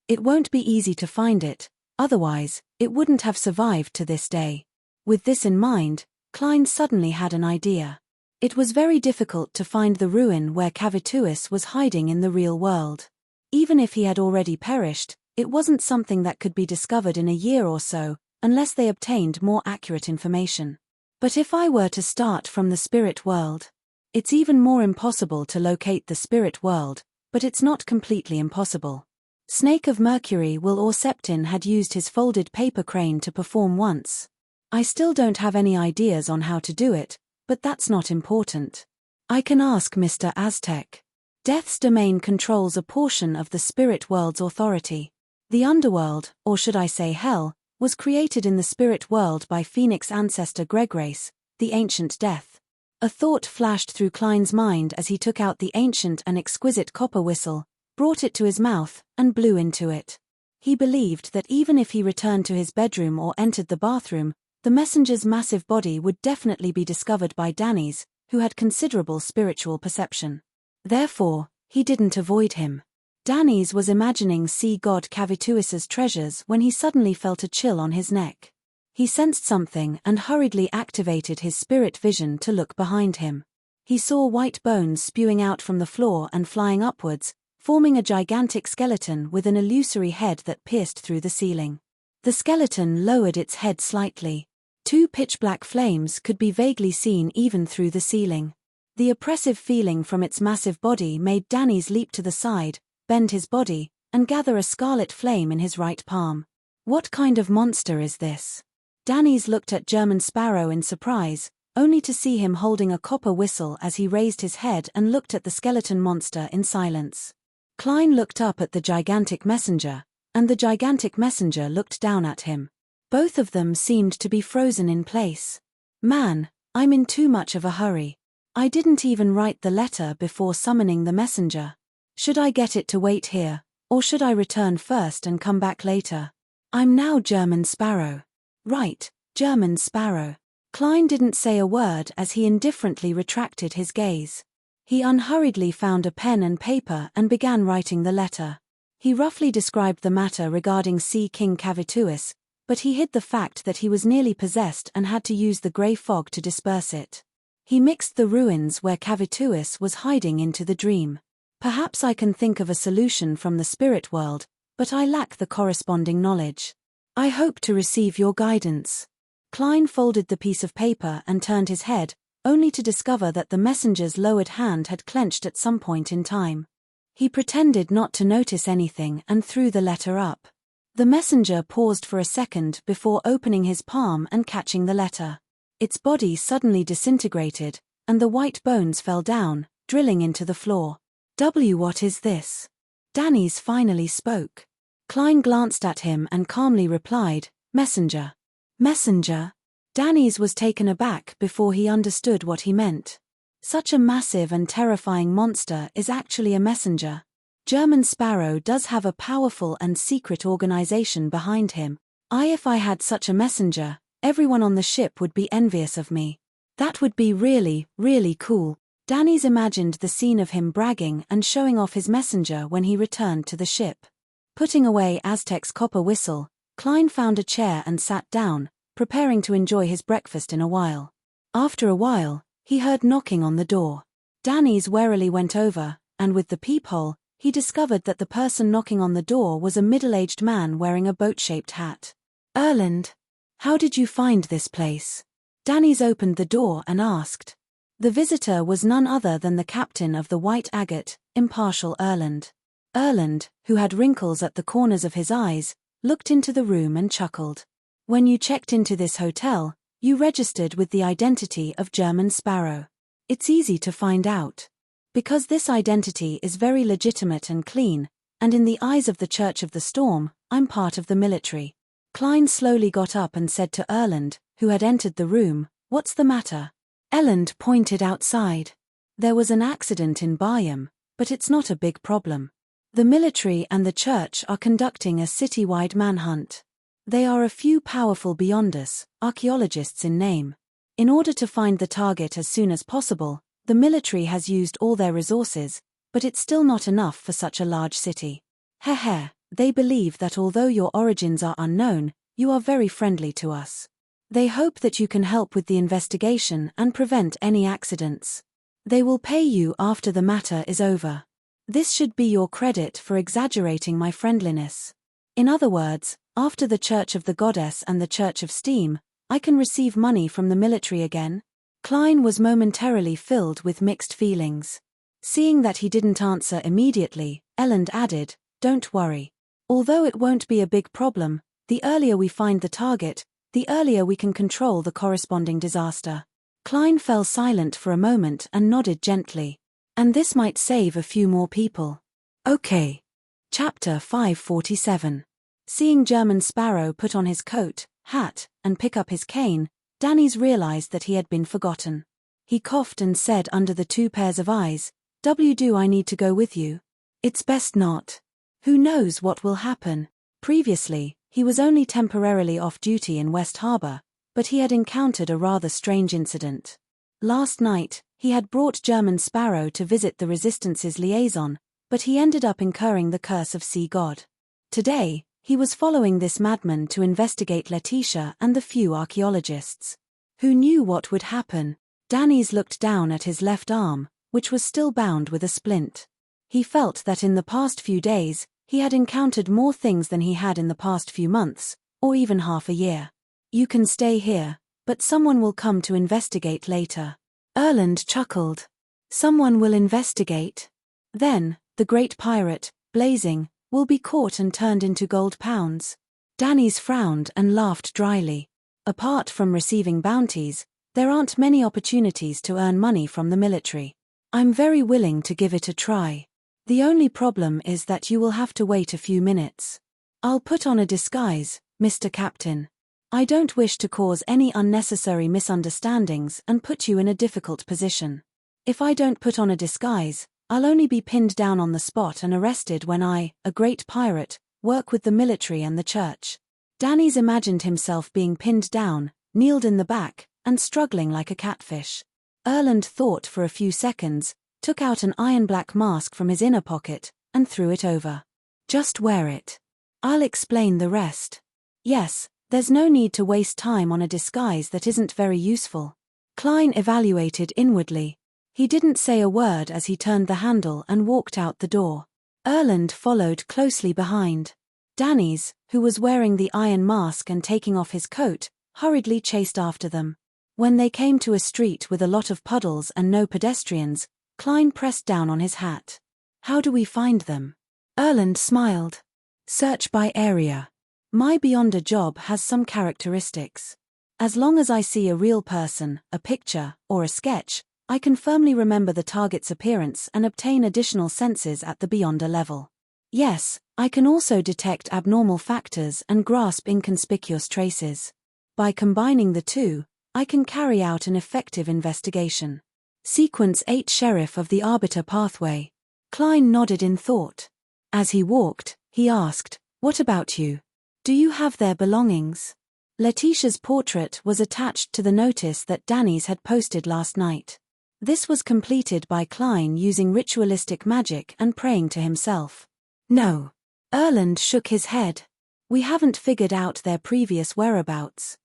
It won't be easy to find it, Otherwise, it wouldn't have survived to this day. With this in mind, Klein suddenly had an idea. It was very difficult to find the ruin where Cavituis was hiding in the real world. Even if he had already perished, it wasn't something that could be discovered in a year or so, unless they obtained more accurate information. But if I were to start from the spirit world, it's even more impossible to locate the spirit world, but it's not completely impossible. Snake of Mercury Will or Septin had used his folded paper crane to perform once. I still don't have any ideas on how to do it, but that's not important. I can ask Mr. Aztec. Death's domain controls a portion of the spirit world's authority. The underworld, or should I say hell, was created in the spirit world by Phoenix ancestor Gregrace, the ancient death. A thought flashed through Klein's mind as he took out the ancient and exquisite copper whistle, brought it to his mouth, and blew into it. He believed that even if he returned to his bedroom or entered the bathroom, the messenger's massive body would definitely be discovered by Danny's, who had considerable spiritual perception. Therefore, he didn't avoid him. Danny's was imagining sea god Cavituis's treasures when he suddenly felt a chill on his neck. He sensed something and hurriedly activated his spirit vision to look behind him. He saw white bones spewing out from the floor and flying upwards, forming a gigantic skeleton with an illusory head that pierced through the ceiling. The skeleton lowered its head slightly. Two pitch-black flames could be vaguely seen even through the ceiling. The oppressive feeling from its massive body made Danny's leap to the side, bend his body, and gather a scarlet flame in his right palm. What kind of monster is this? Danny's looked at German Sparrow in surprise, only to see him holding a copper whistle as he raised his head and looked at the skeleton monster in silence. Klein looked up at the gigantic messenger, and the gigantic messenger looked down at him. Both of them seemed to be frozen in place. Man, I'm in too much of a hurry. I didn't even write the letter before summoning the messenger. Should I get it to wait here, or should I return first and come back later? I'm now German Sparrow. Right, German Sparrow. Klein didn't say a word as he indifferently retracted his gaze. He unhurriedly found a pen and paper and began writing the letter. He roughly described the matter regarding Sea King Cavituis, but he hid the fact that he was nearly possessed and had to use the grey fog to disperse it. He mixed the ruins where Cavituis was hiding into the dream. Perhaps I can think of a solution from the spirit world, but I lack the corresponding knowledge. I hope to receive your guidance. Klein folded the piece of paper and turned his head, only to discover that the messenger's lowered hand had clenched at some point in time. He pretended not to notice anything and threw the letter up. The messenger paused for a second before opening his palm and catching the letter. Its body suddenly disintegrated, and the white bones fell down, drilling into the floor. What is this? Danny's finally spoke. Klein glanced at him and calmly replied, Messenger. Messenger? Danny's was taken aback before he understood what he meant. Such a massive and terrifying monster is actually a messenger. German Sparrow does have a powerful and secret organization behind him. If I had such a messenger, everyone on the ship would be envious of me. That would be really, really cool. Danny's imagined the scene of him bragging and showing off his messenger when he returned to the ship. Putting away Aztec's copper whistle, Klein found a chair and sat down, preparing to enjoy his breakfast in a while. After a while, he heard knocking on the door. Danny's warily went over, and with the peephole, he discovered that the person knocking on the door was a middle-aged man wearing a boat-shaped hat. Erland, how did you find this place? Danny's opened the door and asked. The visitor was none other than the captain of the White Agate, impartial Erland. Erland, who had wrinkles at the corners of his eyes, looked into the room and chuckled. When you checked into this hotel, you registered with the identity of German Sparrow. It's easy to find out. Because this identity is very legitimate and clean, and in the eyes of the Church of the Storm, I'm part of the military. Klein slowly got up and said to Erland, who had entered the room, What's the matter? Erland pointed outside. There was an accident in Bayam, but it's not a big problem. The military and the church are conducting a citywide manhunt. They are a few powerful beyond us, archaeologists in name. In order to find the target as soon as possible, the military has used all their resources, but it's still not enough for such a large city. Heh, They believe that although your origins are unknown, you are very friendly to us. They hope that you can help with the investigation and prevent any accidents. They will pay you after the matter is over. This should be your credit for exaggerating my friendliness. In other words, after the Church of the Goddess and the Church of Steam, I can receive money from the military again? Klein was momentarily filled with mixed feelings. Seeing that he didn't answer immediately, Elland added, "Don't worry. Although it won't be a big problem, the earlier we find the target, the earlier we can control the corresponding disaster." Klein fell silent for a moment and nodded gently. "And this might save a few more people." Okay. Chapter 547. Seeing German Sparrow put on his coat, hat, and pick up his cane, Danny's realized that he had been forgotten. He coughed and said under the two pairs of eyes, "Do I need to go with you?" "It's best not. Who knows what will happen?" Previously, he was only temporarily off duty in West Harbor, but he had encountered a rather strange incident. Last night, he had brought German Sparrow to visit the Resistance's liaison, but he ended up incurring the curse of Sea God. Today, he was following this madman to investigate Letitia and the few archaeologists. Who knew what would happen? Danny's looked down at his left arm, which was still bound with a splint. He felt that in the past few days, he had encountered more things than he had in the past few months, or even half a year. "You can stay here, but someone will come to investigate later." Erland chuckled. "Someone will investigate? Then, the great pirate, Blazing, will be caught and turned into gold pounds." Danny's frowned and laughed dryly. "Apart from receiving bounties, there aren't many opportunities to earn money from the military. I'm very willing to give it a try. The only problem is that you will have to wait a few minutes. I'll put on a disguise, Mr. Captain. I don't wish to cause any unnecessary misunderstandings and put you in a difficult position. If I don't put on a disguise, I'll only be pinned down on the spot and arrested when I, a great pirate, work with the military and the church." Danny's imagined himself being pinned down, kneeled in the back, and struggling like a catfish. Erland thought for a few seconds, took out an iron-black mask from his inner pocket, and threw it over. "Just wear it. I'll explain the rest." "Yes, there's no need to waste time on a disguise that isn't very useful." Klein evaluated inwardly. He didn't say a word as he turned the handle and walked out the door. Erland followed closely behind. Danny's, who was wearing the iron mask and taking off his coat, hurriedly chased after them. When they came to a street with a lot of puddles and no pedestrians, Klein pressed down on his hat. "How do we find them?" Erland smiled. "Search by area. My Beyonder job has some characteristics. As long as I see a real person, a picture, or a sketch, I can firmly remember the target's appearance and obtain additional senses at the Beyonder level. Yes, I can also detect abnormal factors and grasp inconspicuous traces. By combining the two, I can carry out an effective investigation. Sequence 8 Sheriff of the Arbiter Pathway." Klein nodded in thought. As he walked, he asked, "What about you? Do you have their belongings?" Letitia's portrait was attached to the notice that Danny's had posted last night. This was completed by Klein using ritualistic magic and praying to himself. "No." Erland shook his head. "We haven't figured out their previous whereabouts.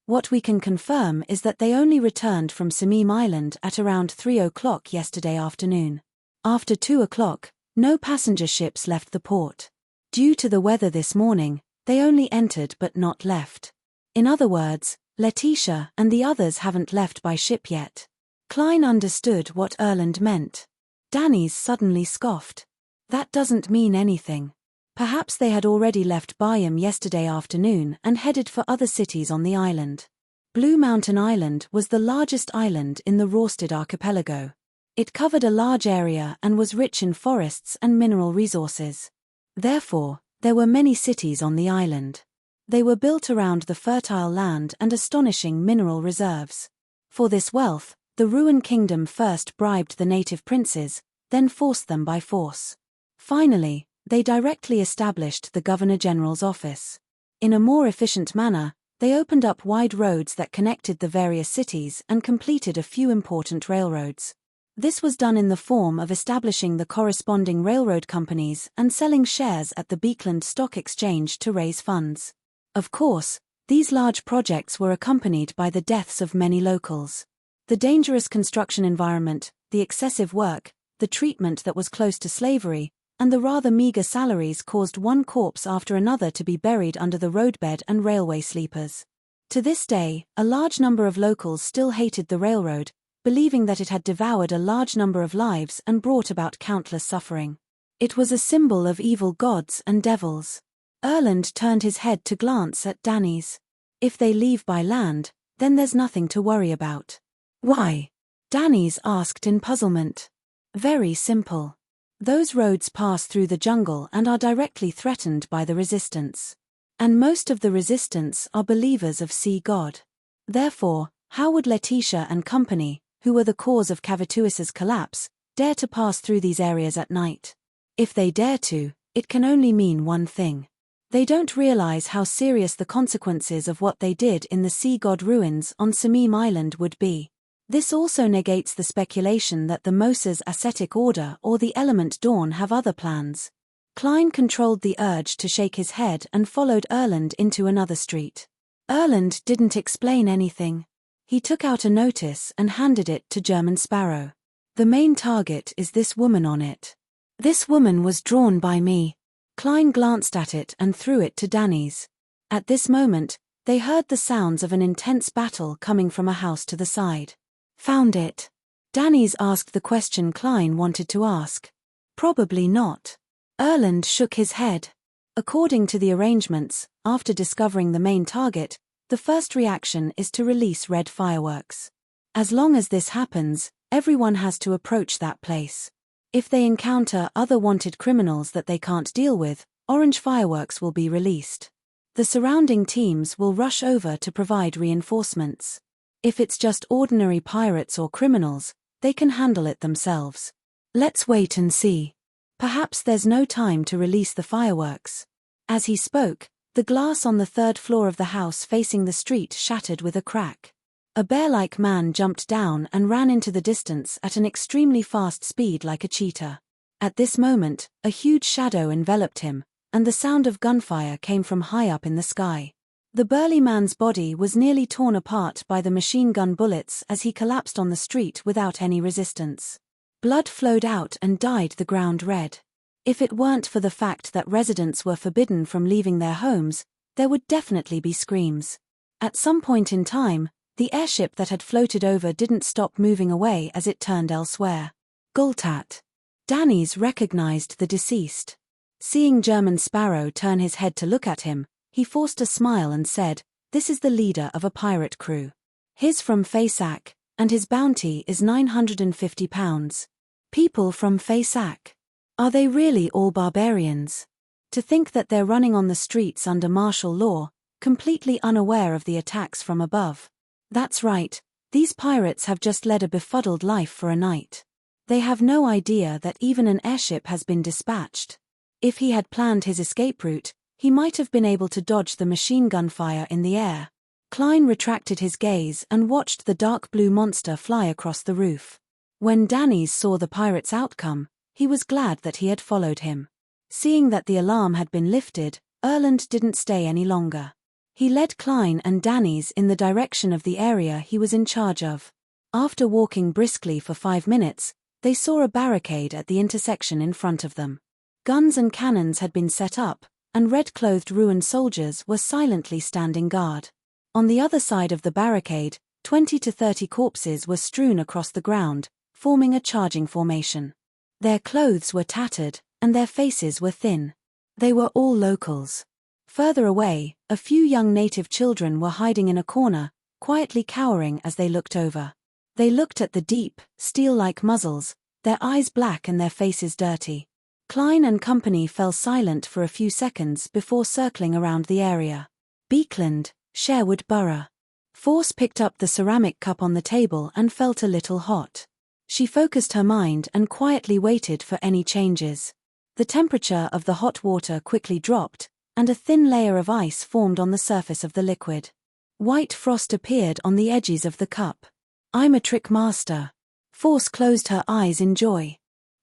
What we can confirm is that they only returned from Samim Island at around 3 o'clock yesterday afternoon. After 2 o'clock, no passenger ships left the port. Due to the weather this morning, they only entered but not left. In other words, Letitia and the others haven't left by ship yet." Klein understood what Erland meant. Danny's suddenly scoffed. "That doesn't mean anything. Perhaps they had already left Bayam yesterday afternoon and headed for other cities on the island." Blue Mountain Island was the largest island in the Rorsted archipelago. It covered a large area and was rich in forests and mineral resources. Therefore, there were many cities on the island. They were built around the fertile land and astonishing mineral reserves. For this wealth, the Ruin Kingdom first bribed the native princes, then forced them by force. Finally, they directly established the Governor-General's office. In a more efficient manner, they opened up wide roads that connected the various cities and completed a few important railroads. This was done in the form of establishing the corresponding railroad companies and selling shares at the Beekland Stock Exchange to raise funds. Of course, these large projects were accompanied by the deaths of many locals. The dangerous construction environment, the excessive work, the treatment that was close to slavery, and the rather meager salaries caused one corpse after another to be buried under the roadbed and railway sleepers. To this day, a large number of locals still hated the railroad, believing that it had devoured a large number of lives and brought about countless suffering. It was a symbol of evil gods and devils. Erland turned his head to glance at Danny's. If they leave by land, then there's nothing to worry about. Why? Danny's asked in puzzlement. Very simple. Those roads pass through the jungle and are directly threatened by the resistance. And most of the resistance are believers of Sea God. Therefore, how would Letitia and company, who were the cause of Cavituis's collapse, dare to pass through these areas at night? If they dare to, it can only mean one thing. They don't realize how serious the consequences of what they did in the Sea God ruins on Samim Island would be. This also negates the speculation that the Moses ascetic order or the element Dawn have other plans. Klein controlled the urge to shake his head and followed Erland into another street. Erland didn't explain anything. He took out a notice and handed it to German Sparrow. The main target is this woman on it. This woman was drawn by me. Klein glanced at it and threw it to Danny's. At this moment, they heard the sounds of an intense battle coming from a house to the side. Found it? Danny's asked the question Klein wanted to ask. Probably not. Erland shook his head. According to the arrangements, after discovering the main target, the first reaction is to release red fireworks. As long as this happens, everyone has to approach that place. If they encounter other wanted criminals that they can't deal with, orange fireworks will be released. The surrounding teams will rush over to provide reinforcements. If it's just ordinary pirates or criminals, they can handle it themselves. Let's wait and see. Perhaps there's no time to release the fireworks. As he spoke, the glass on the third floor of the house facing the street shattered with a crack. A bear-like man jumped down and ran into the distance at an extremely fast speed like a cheetah. At this moment, a huge shadow enveloped him, and the sound of gunfire came from high up in the sky. The burly man's body was nearly torn apart by the machine gun bullets as he collapsed on the street without any resistance. Blood flowed out and dyed the ground red. If it weren't for the fact that residents were forbidden from leaving their homes, there would definitely be screams. At some point in time, the airship that had floated over didn't stop moving away as it turned elsewhere. Gultat. Danny's recognized the deceased. Seeing German Sparrow turn his head to look at him, he forced a smile and said, "This is the leader of a pirate crew. He's from Faysac, and his bounty is £950. People from Faysac. Are they really all barbarians? To think that they're running on the streets under martial law, completely unaware of the attacks from above. That's right, these pirates have just led a befuddled life for a night. They have no idea that even an airship has been dispatched. If he had planned his escape route, he might have been able to dodge the machine gun fire in the air." Klein retracted his gaze and watched the dark blue monster fly across the roof. When Danny's saw the pirate's outcome, he was glad that he had followed him. Seeing that the alarm had been lifted, Erland didn't stay any longer. He led Klein and Danny's in the direction of the area he was in charge of. After walking briskly for 5 minutes, they saw a barricade at the intersection in front of them. Guns and cannons had been set up, and red-clothed ruined soldiers were silently standing guard. On the other side of the barricade, 20 to 30 corpses were strewn across the ground, forming a charging formation. Their clothes were tattered, and their faces were thin. They were all locals. Further away, a few young native children were hiding in a corner, quietly cowering as they looked over. They looked at the deep, steel-like muzzles, their eyes black and their faces dirty. Klein and company fell silent for a few seconds before circling around the area. Beekland, Sherwood Borough. Force picked up the ceramic cup on the table and felt a little hot. She focused her mind and quietly waited for any changes. The temperature of the hot water quickly dropped, and a thin layer of ice formed on the surface of the liquid. White frost appeared on the edges of the cup. "I'm a trick master." Force closed her eyes in joy.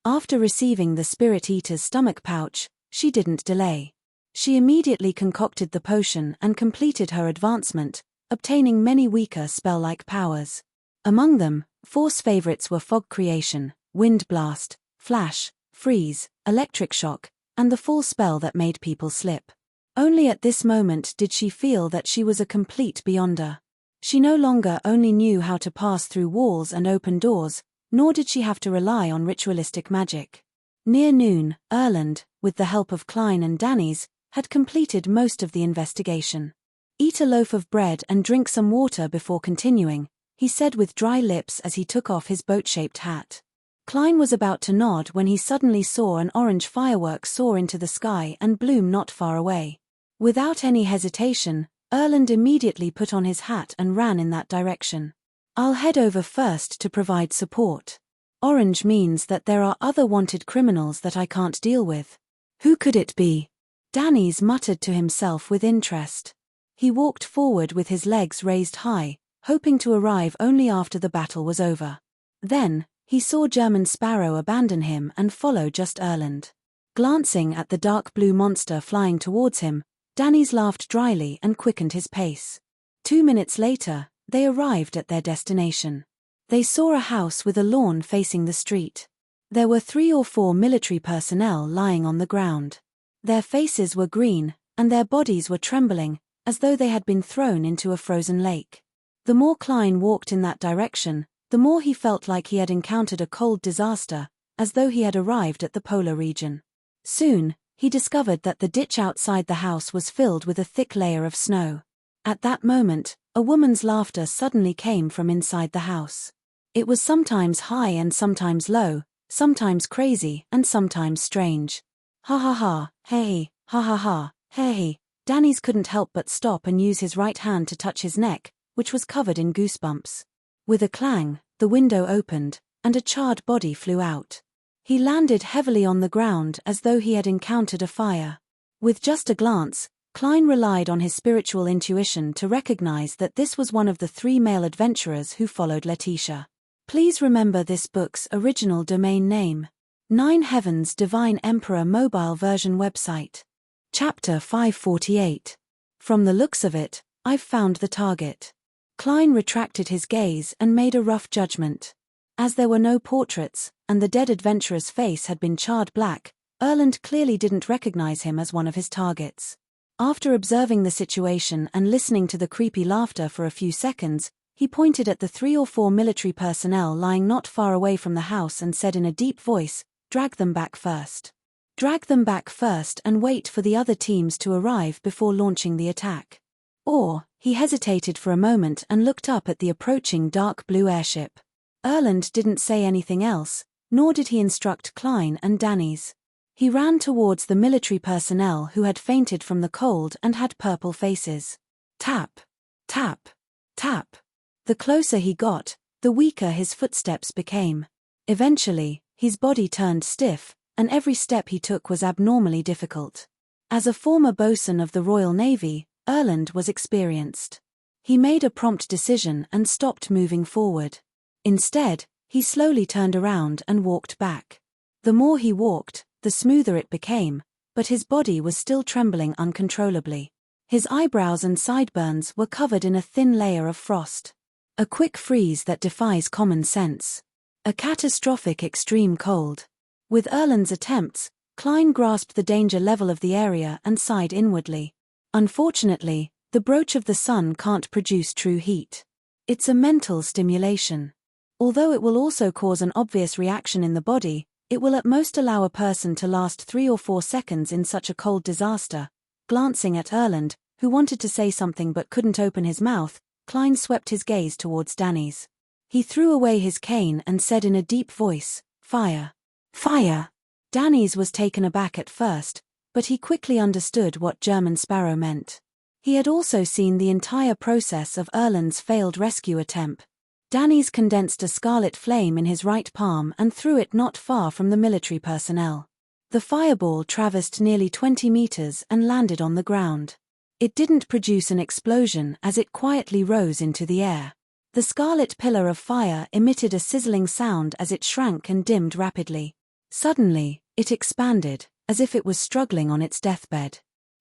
After receiving the Spirit Eater's stomach pouch, she didn't delay. She immediately concocted the potion and completed her advancement, obtaining many weaker spell-like powers. Among them, Force favorites were Fog Creation, Wind Blast, Flash, Freeze, Electric Shock, and the Fall spell that made people slip. Only at this moment did she feel that she was a complete beyonder. She no longer only knew how to pass through walls and open doors, nor did she have to rely on ritualistic magic. Near noon, Erland, with the help of Klein and Danny's, had completed most of the investigation. "Eat a loaf of bread and drink some water before continuing," he said with dry lips as he took off his boat-shaped hat. Klein was about to nod when he suddenly saw an orange firework soar into the sky and bloom not far away. Without any hesitation, Erland immediately put on his hat and ran in that direction. "I'll head over first to provide support. Orange means that there are other wanted criminals that I can't deal with." "Who could it be?" Danny's muttered to himself with interest. He walked forward with his legs raised high, hoping to arrive only after the battle was over. Then, he saw German Sparrow abandon him and follow just Erland. Glancing at the dark blue monster flying towards him, Danny's laughed dryly and quickened his pace. 2 minutes later, they arrived at their destination. They saw a house with a lawn facing the street. There were 3 or 4 military personnel lying on the ground. Their faces were green, and their bodies were trembling, as though they had been thrown into a frozen lake. The more Klein walked in that direction, the more he felt like he had encountered a cold disaster, as though he had arrived at the polar region. Soon, he discovered that the ditch outside the house was filled with a thick layer of snow. At that moment, a woman's laughter suddenly came from inside the house. It was sometimes high and sometimes low, sometimes crazy and sometimes strange. "Ha ha ha, hey, ha ha ha, hey." Danny's couldn't help but stop and use his right hand to touch his neck, which was covered in goosebumps. With a clang, the window opened, and a charred body flew out. He landed heavily on the ground as though he had encountered a fire. With just a glance, Klein relied on his spiritual intuition to recognize that this was one of the 3 male adventurers who followed Letitia. Please remember this book's original domain name. 9 Heavens Divine Emperor Mobile Version website. Chapter 548. From the looks of it, I've found the target. Klein retracted his gaze and made a rough judgment. As there were no portraits, and the dead adventurer's face had been charred black, Erland clearly didn't recognize him as one of his targets. After observing the situation and listening to the creepy laughter for a few seconds, he pointed at the 3 or 4 military personnel lying not far away from the house and said in a deep voice, "Drag them back first. Drag them back first and wait for the other teams to arrive before launching the attack." Or, he hesitated for a moment and looked up at the approaching dark blue airship. Erland didn't say anything else, nor did he instruct Klein and Danny's. He ran towards the military personnel who had fainted from the cold and had purple faces. Tap, tap, tap. The closer he got, the weaker his footsteps became. Eventually, his body turned stiff, and every step he took was abnormally difficult. As a former boatswain of the Royal Navy, Erland was experienced. He made a prompt decision and stopped moving forward. Instead, he slowly turned around and walked back. The more he walked, the smoother it became, but his body was still trembling uncontrollably. His eyebrows and sideburns were covered in a thin layer of frost. A quick freeze that defies common sense. A catastrophic extreme cold. With Erland's attempts, Klein grasped the danger level of the area and sighed inwardly. Unfortunately, the brooch of the sun can't produce true heat. It's a mental stimulation. Although it will also cause an obvious reaction in the body, it will at most allow a person to last 3 or 4 seconds in such a cold disaster. Glancing at Erland, who wanted to say something but couldn't open his mouth, Klein swept his gaze towards Danny's. He threw away his cane and said in a deep voice, "Fire! Fire!" Danny's was taken aback at first, but he quickly understood what German Sparrow meant. He had also seen the entire process of Erland's failed rescue attempt. Danny's condensed a scarlet flame in his right palm and threw it not far from the military personnel. The fireball traversed nearly 20 meters and landed on the ground. It didn't produce an explosion as it quietly rose into the air. The scarlet pillar of fire emitted a sizzling sound as it shrank and dimmed rapidly. Suddenly, it expanded, as if it was struggling on its deathbed.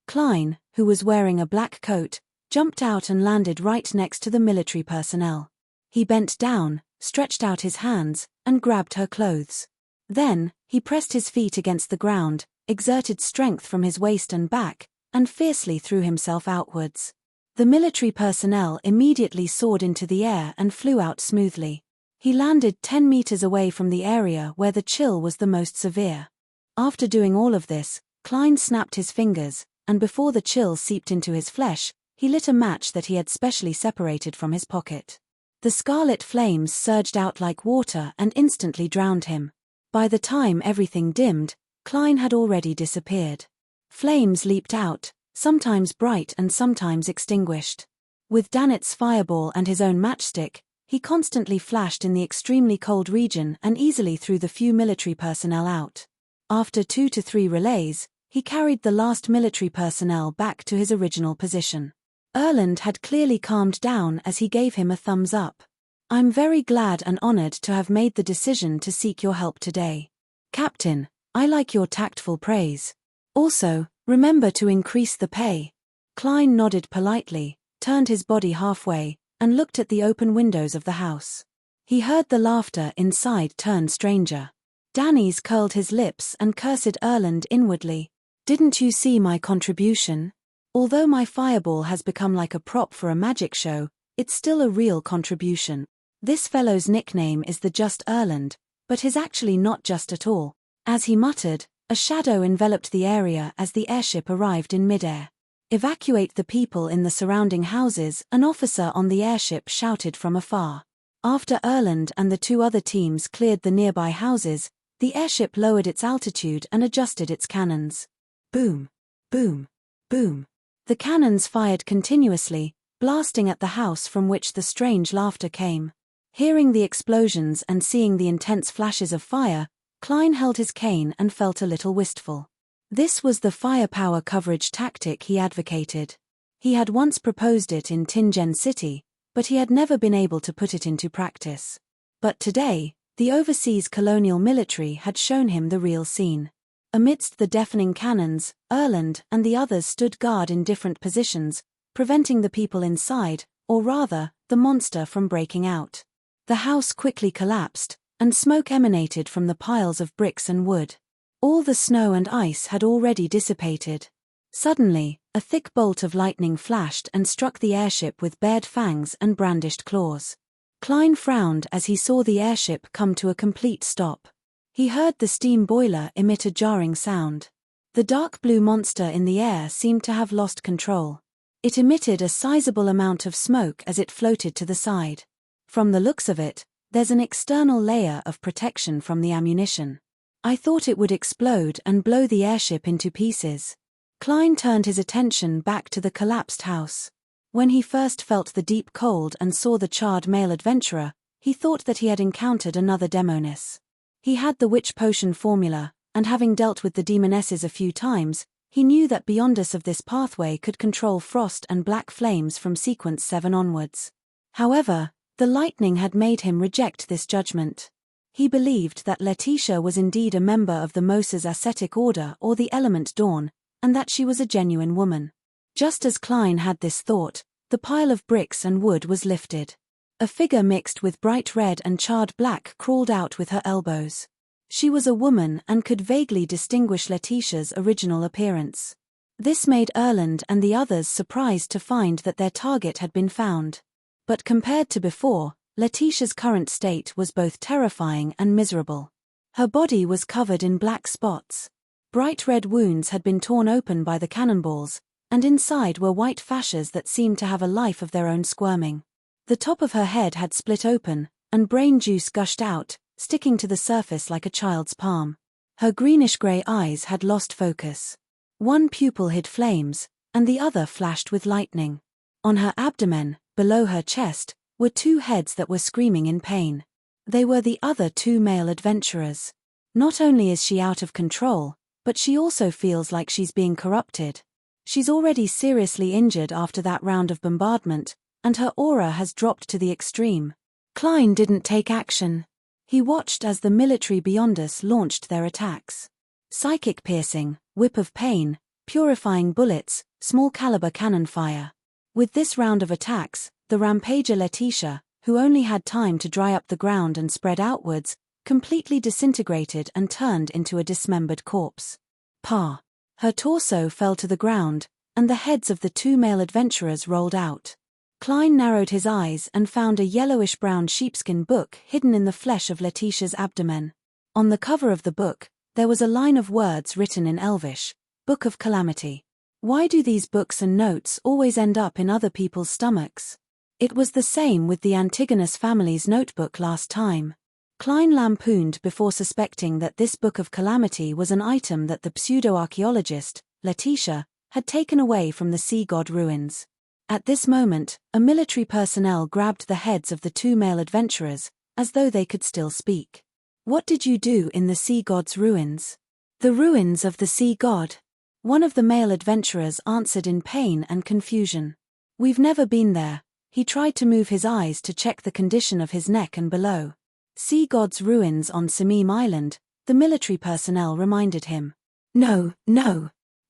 Klein, who was wearing a black coat, jumped out and landed right next to the military personnel. He bent down, stretched out his hands, and grabbed her clothes. Then, he pressed his feet against the ground, exerted strength from his waist and back, and fiercely threw himself outwards. The military personnel immediately soared into the air and flew out smoothly. He landed 10 meters away from the area where the chill was the most severe. After doing all of this, Klein snapped his fingers, and before the chill seeped into his flesh, he lit a match that he had specially separated from his pocket. The scarlet flames surged out like water and instantly drowned him. By the time everything dimmed, Klein had already disappeared. Flames leaped out, sometimes bright and sometimes extinguished. With Dannett's fireball and his own matchstick, he constantly flashed in the extremely cold region and easily threw the few military personnel out. After 2 to 3 relays, he carried the last military personnel back to his original position. Erland had clearly calmed down as he gave him a thumbs up. "I'm very glad and honored to have made the decision to seek your help today. Captain, I like your tactful praise. Also, remember to increase the pay." Klein nodded politely, turned his body halfway, and looked at the open windows of the house. He heard the laughter inside turn stranger. Danny's curled his lips and cursed Erland inwardly. "Didn't you see my contribution? Although my fireball has become like a prop for a magic show, it's still a real contribution. This fellow's nickname is the Just Erland, but he's actually not just at all." As he muttered, a shadow enveloped the area as the airship arrived in midair. "Evacuate the people in the surrounding houses," an officer on the airship shouted from afar. After Erland and the 2 other teams cleared the nearby houses, the airship lowered its altitude and adjusted its cannons. Boom, boom, boom. The cannons fired continuously, blasting at the house from which the strange laughter came. Hearing the explosions and seeing the intense flashes of fire, Klein held his cane and felt a little wistful. This was the firepower coverage tactic he advocated. He had once proposed it in Tingen City, but he had never been able to put it into practice. But today, the overseas colonial military had shown him the real scene. Amidst the deafening cannons, Erland and the others stood guard in different positions, preventing the people inside, or rather, the monster from breaking out. The house quickly collapsed, and smoke emanated from the piles of bricks and wood. All the snow and ice had already dissipated. Suddenly, a thick bolt of lightning flashed and struck the airship with bared fangs and brandished claws. Klein frowned as he saw the airship come to a complete stop. He heard the steam boiler emit a jarring sound. The dark blue monster in the air seemed to have lost control. It emitted a sizable amount of smoke as it floated to the side. From the looks of it, there's an external layer of protection from the ammunition. I thought it would explode and blow the airship into pieces. Klein turned his attention back to the collapsed house. When he first felt the deep cold and saw the charred male adventurer, he thought that he had encountered another demoness. He had the witch potion formula, and having dealt with the demonesses a few times, he knew that Beyondus of this pathway could control frost and black flames from sequence 7 onwards. However, the lightning had made him reject this judgment. He believed that Letitia was indeed a member of the Moses ascetic order or the element Dawn, and that she was a genuine woman. Just as Klein had this thought, the pile of bricks and wood was lifted. A figure mixed with bright red and charred black crawled out with her elbows. She was a woman and could vaguely distinguish Letitia's original appearance. This made Erland and the others surprised to find that their target had been found. But compared to before, Letitia's current state was both terrifying and miserable. Her body was covered in black spots. Bright red wounds had been torn open by the cannonballs, and inside were white fascias that seemed to have a life of their own squirming. The top of her head had split open, and brain juice gushed out, sticking to the surface like a child's palm. Her greenish-grey eyes had lost focus. One pupil hid flames, and the other flashed with lightning. On her abdomen, below her chest, were 2 heads that were screaming in pain. They were the other 2 male adventurers. Not only is she out of control, but she also feels like she's being corrupted. She's already seriously injured after that round of bombardment, and her aura has dropped to the extreme. Klein didn't take action. He watched as the military beyond us launched their attacks. Psychic piercing, whip of pain, purifying bullets, small caliber cannon fire. With this round of attacks, the rampager Letitia, who only had time to dry up the ground and spread outwards, completely disintegrated and turned into a dismembered corpse. Her torso fell to the ground, and the heads of the two male adventurers rolled out. Klein narrowed his eyes and found a yellowish-brown sheepskin book hidden in the flesh of Letitia's abdomen. On the cover of the book, there was a line of words written in Elvish, Book of Calamity. Why do these books and notes always end up in other people's stomachs? It was the same with the Antigonus family's notebook last time. Klein lampooned before suspecting that this Book of Calamity was an item that the pseudo-archaeologist, Letitia, had taken away from the sea god ruins. At this moment, a military personnel grabbed the heads of the two male adventurers, as though they could still speak. What did you do in the sea god's ruins? The ruins of the sea god. One of the male adventurers answered in pain and confusion. We've never been there. He tried to move his eyes to check the condition of his neck and below. Sea god's ruins on Samim Island, the military personnel reminded him. No.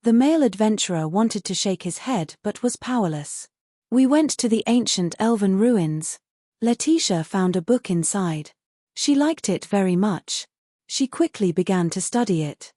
The male adventurer wanted to shake his head but was powerless. We went to the ancient elven ruins. Letitia found a book inside. She liked it very much. She quickly began to study it.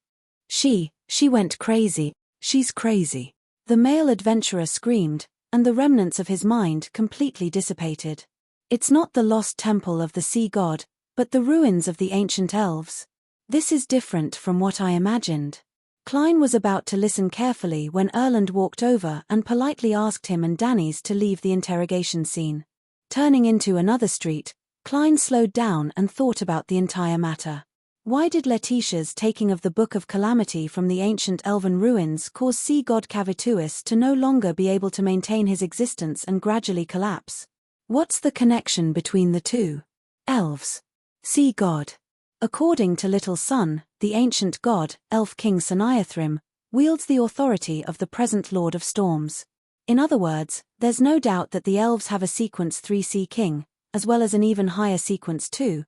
She went crazy. She's crazy. The male adventurer screamed, and the remnants of his mind completely dissipated. It's not the lost temple of the sea god, but the ruins of the ancient elves. This is different from what I imagined. Klein was about to listen carefully when Erland walked over and politely asked him and Danny's to leave the interrogation scene. Turning into another street, Klein slowed down and thought about the entire matter. Why did Letitia's taking of the Book of Calamity from the ancient elven ruins cause sea god Cavituus to no longer be able to maintain his existence and gradually collapse? What's the connection between the two? Elves. Sea god. According to Little Sun, the ancient god, Elf King Saniathrim, wields the authority of the present Lord of Storms. In other words, there's no doubt that the elves have a sequence 3 Sea King, as well as an even higher sequence 2.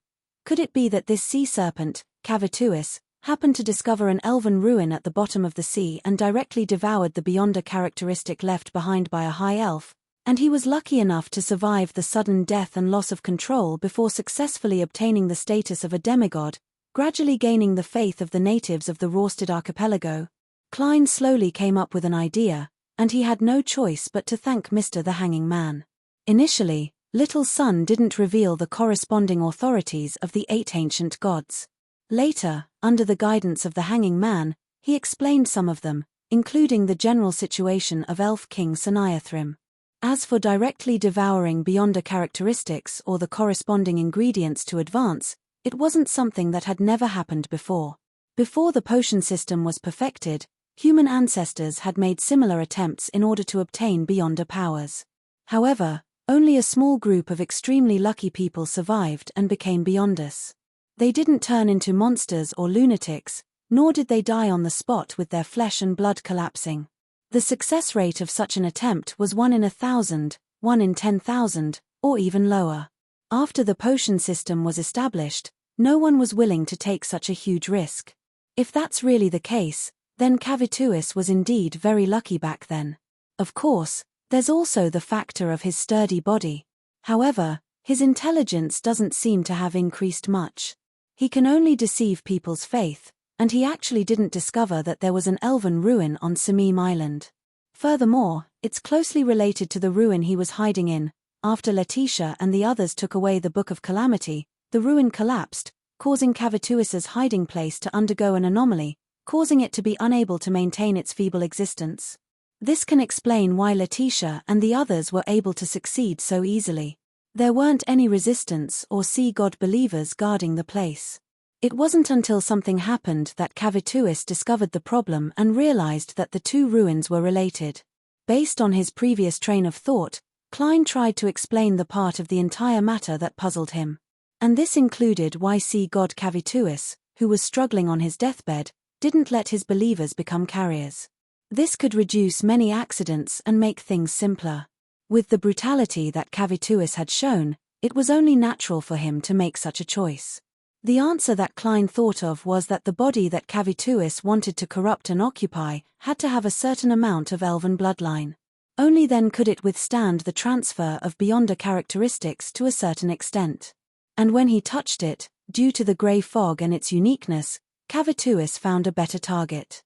Could it be that this sea serpent, Cavituus, happened to discover an elven ruin at the bottom of the sea and directly devoured the Beyonder characteristic left behind by a high elf, and he was lucky enough to survive the sudden death and loss of control before successfully obtaining the status of a demigod, gradually gaining the faith of the natives of the Rorstad archipelago? Klein slowly came up with an idea, and he had no choice but to thank Mr. the Hanging Man. Initially, Little Sun didn't reveal the corresponding authorities of the 8 ancient gods. Later, under the guidance of the Hanging Man, he explained some of them, including the general situation of Elf King Saniathrim. As for directly devouring Beyonder characteristics or the corresponding ingredients to advance, it wasn't something that had never happened before. Before the potion system was perfected, human ancestors had made similar attempts in order to obtain Beyonder powers. However, only a small group of extremely lucky people survived and became Beyonders. They didn't turn into monsters or lunatics, nor did they die on the spot with their flesh and blood collapsing. The success rate of such an attempt was 1 in 1,000, 1 in 10,000, or even lower. After the potion system was established, no one was willing to take such a huge risk. If that's really the case, then Cavituus was indeed very lucky back then. Of course, there's also the factor of his sturdy body. However, his intelligence doesn't seem to have increased much. He can only deceive people's faith, and he actually didn't discover that there was an elven ruin on Samim Island. Furthermore, it's closely related to the ruin he was hiding in. After Letitia and the others took away the Book of Calamity, the ruin collapsed, causing Cavituus's hiding place to undergo an anomaly, causing it to be unable to maintain its feeble existence. This can explain why Letitia and the others were able to succeed so easily. There weren't any resistance or sea god believers guarding the place. It wasn't until something happened that Cavituus discovered the problem and realized that the two ruins were related. Based on his previous train of thought, Klein tried to explain the part of the entire matter that puzzled him. And this included why sea god Cavituus, who was struggling on his deathbed, didn't let his believers become carriers. This could reduce many accidents and make things simpler. With the brutality that Cavituis had shown, it was only natural for him to make such a choice. The answer that Klein thought of was that the body that Cavituis wanted to corrupt and occupy had to have a certain amount of elven bloodline. Only then could it withstand the transfer of Beyonder characteristics to a certain extent. And when he touched it, due to the grey fog and its uniqueness, Cavituis found a better target.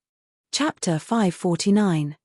Chapter 549.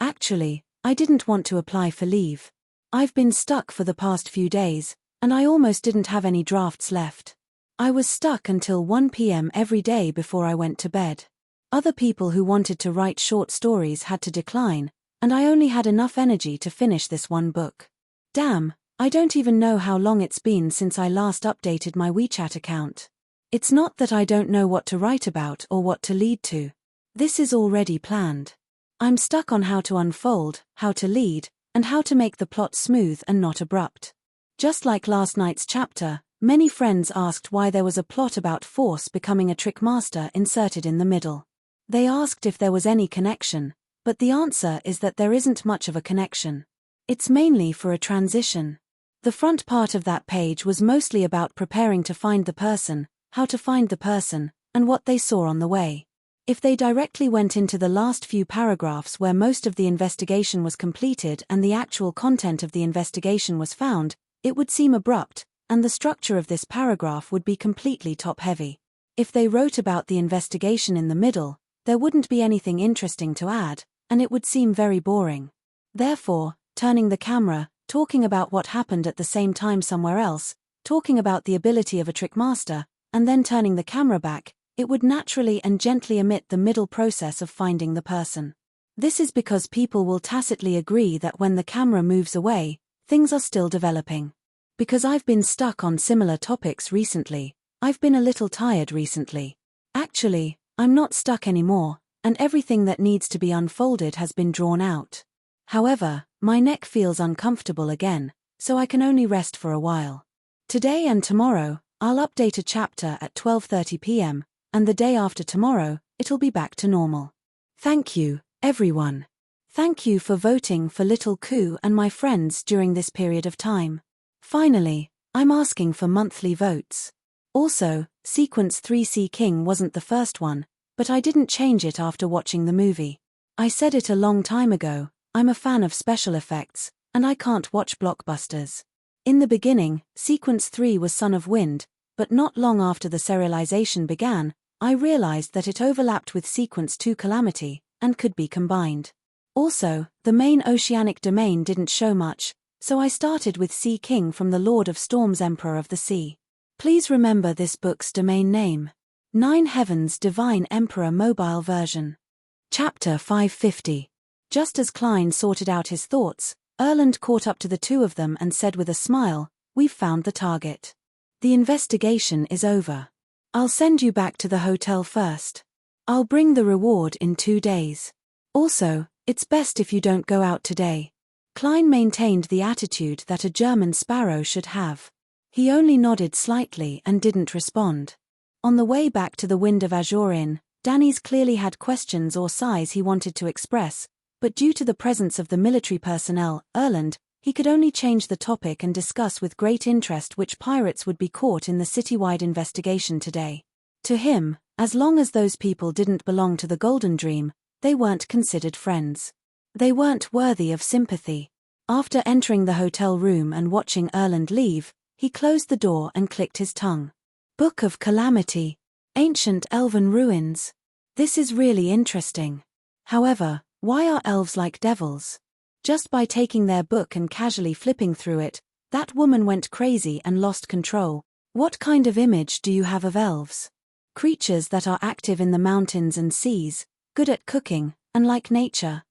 Actually, I didn't want to apply for leave. I've been stuck for the past few days, and I almost didn't have any drafts left. I was stuck until 1 p.m. every day before I went to bed. Other people who wanted to write short stories had to decline, and I only had enough energy to finish this one book. Damn, I don't even know how long it's been since I last updated my WeChat account. It's not that I don't know what to write about or what to lead to. This is already planned. I'm stuck on how to unfold, how to lead, and how to make the plot smooth and not abrupt. Just like last night's chapter, many friends asked why there was a plot about Force becoming a trickmaster inserted in the middle. They asked if there was any connection, but the answer is that there isn't much of a connection. It's mainly for a transition. The front part of that page was mostly about preparing to find the person, how to find the person, and what they saw on the way. If they directly went into the last few paragraphs where most of the investigation was completed and the actual content of the investigation was found, it would seem abrupt, and the structure of this paragraph would be completely top-heavy. If they wrote about the investigation in the middle, there wouldn't be anything interesting to add, and it would seem very boring. Therefore, turning the camera, talking about what happened at the same time somewhere else, talking about the ability of a trickmaster, and then turning the camera back, it would naturally and gently omit the middle process of finding the person. This is because people will tacitly agree that when the camera moves away, things are still developing. Because I've been stuck on similar topics recently, I've been a little tired recently. Actually, I'm not stuck anymore, and everything that needs to be unfolded has been drawn out. However, my neck feels uncomfortable again, so I can only rest for a while. Today and tomorrow, I'll update a chapter at 12:30 p.m., and the day after tomorrow, it'll be back to normal. Thank you, everyone. Thank you for voting for Little Coup and my friends during this period of time. Finally, I'm asking for monthly votes. Also, Sequence 3 Sea King wasn't the first one, but I didn't change it after watching the movie. I said it a long time ago, I'm a fan of special effects, and I can't watch blockbusters. In the beginning, Sequence 3 was Son of Wind, but not long after the serialization began, I realized that it overlapped with Sequence 2 Calamity, and could be combined. Also, the main oceanic domain didn't show much, so I started with Sea King from the Lord of Storms Emperor of the Sea. Please remember this book's domain name. 9 Heavens Divine Emperor Mobile Version. Chapter 550. Just as Klein sorted out his thoughts, Erland caught up to the two of them and said with a smile, "We've found the target. The investigation is over. I'll send you back to the hotel first. I'll bring the reward in 2 days. Also, it's best if you don't go out today." Klein maintained the attitude that a German sparrow should have. He only nodded slightly and didn't respond. On the way back to the Wind of Azure Inn, Danny's clearly had questions or sighs he wanted to express, but due to the presence of the military personnel, Erland, he could only change the topic and discuss with great interest which pirates would be caught in the citywide investigation today. To him, as long as those people didn't belong to the Golden Dream, they weren't considered friends. They weren't worthy of sympathy. After entering the hotel room and watching Erland leave, he closed the door and clicked his tongue. Book of Calamity. Ancient Elven Ruins. This is really interesting. However, why are elves like devils? Just by taking their book and casually flipping through it, that woman went crazy and lost control. What kind of image do you have of elves? Creatures that are active in the mountains and seas, good at cooking, and like nature.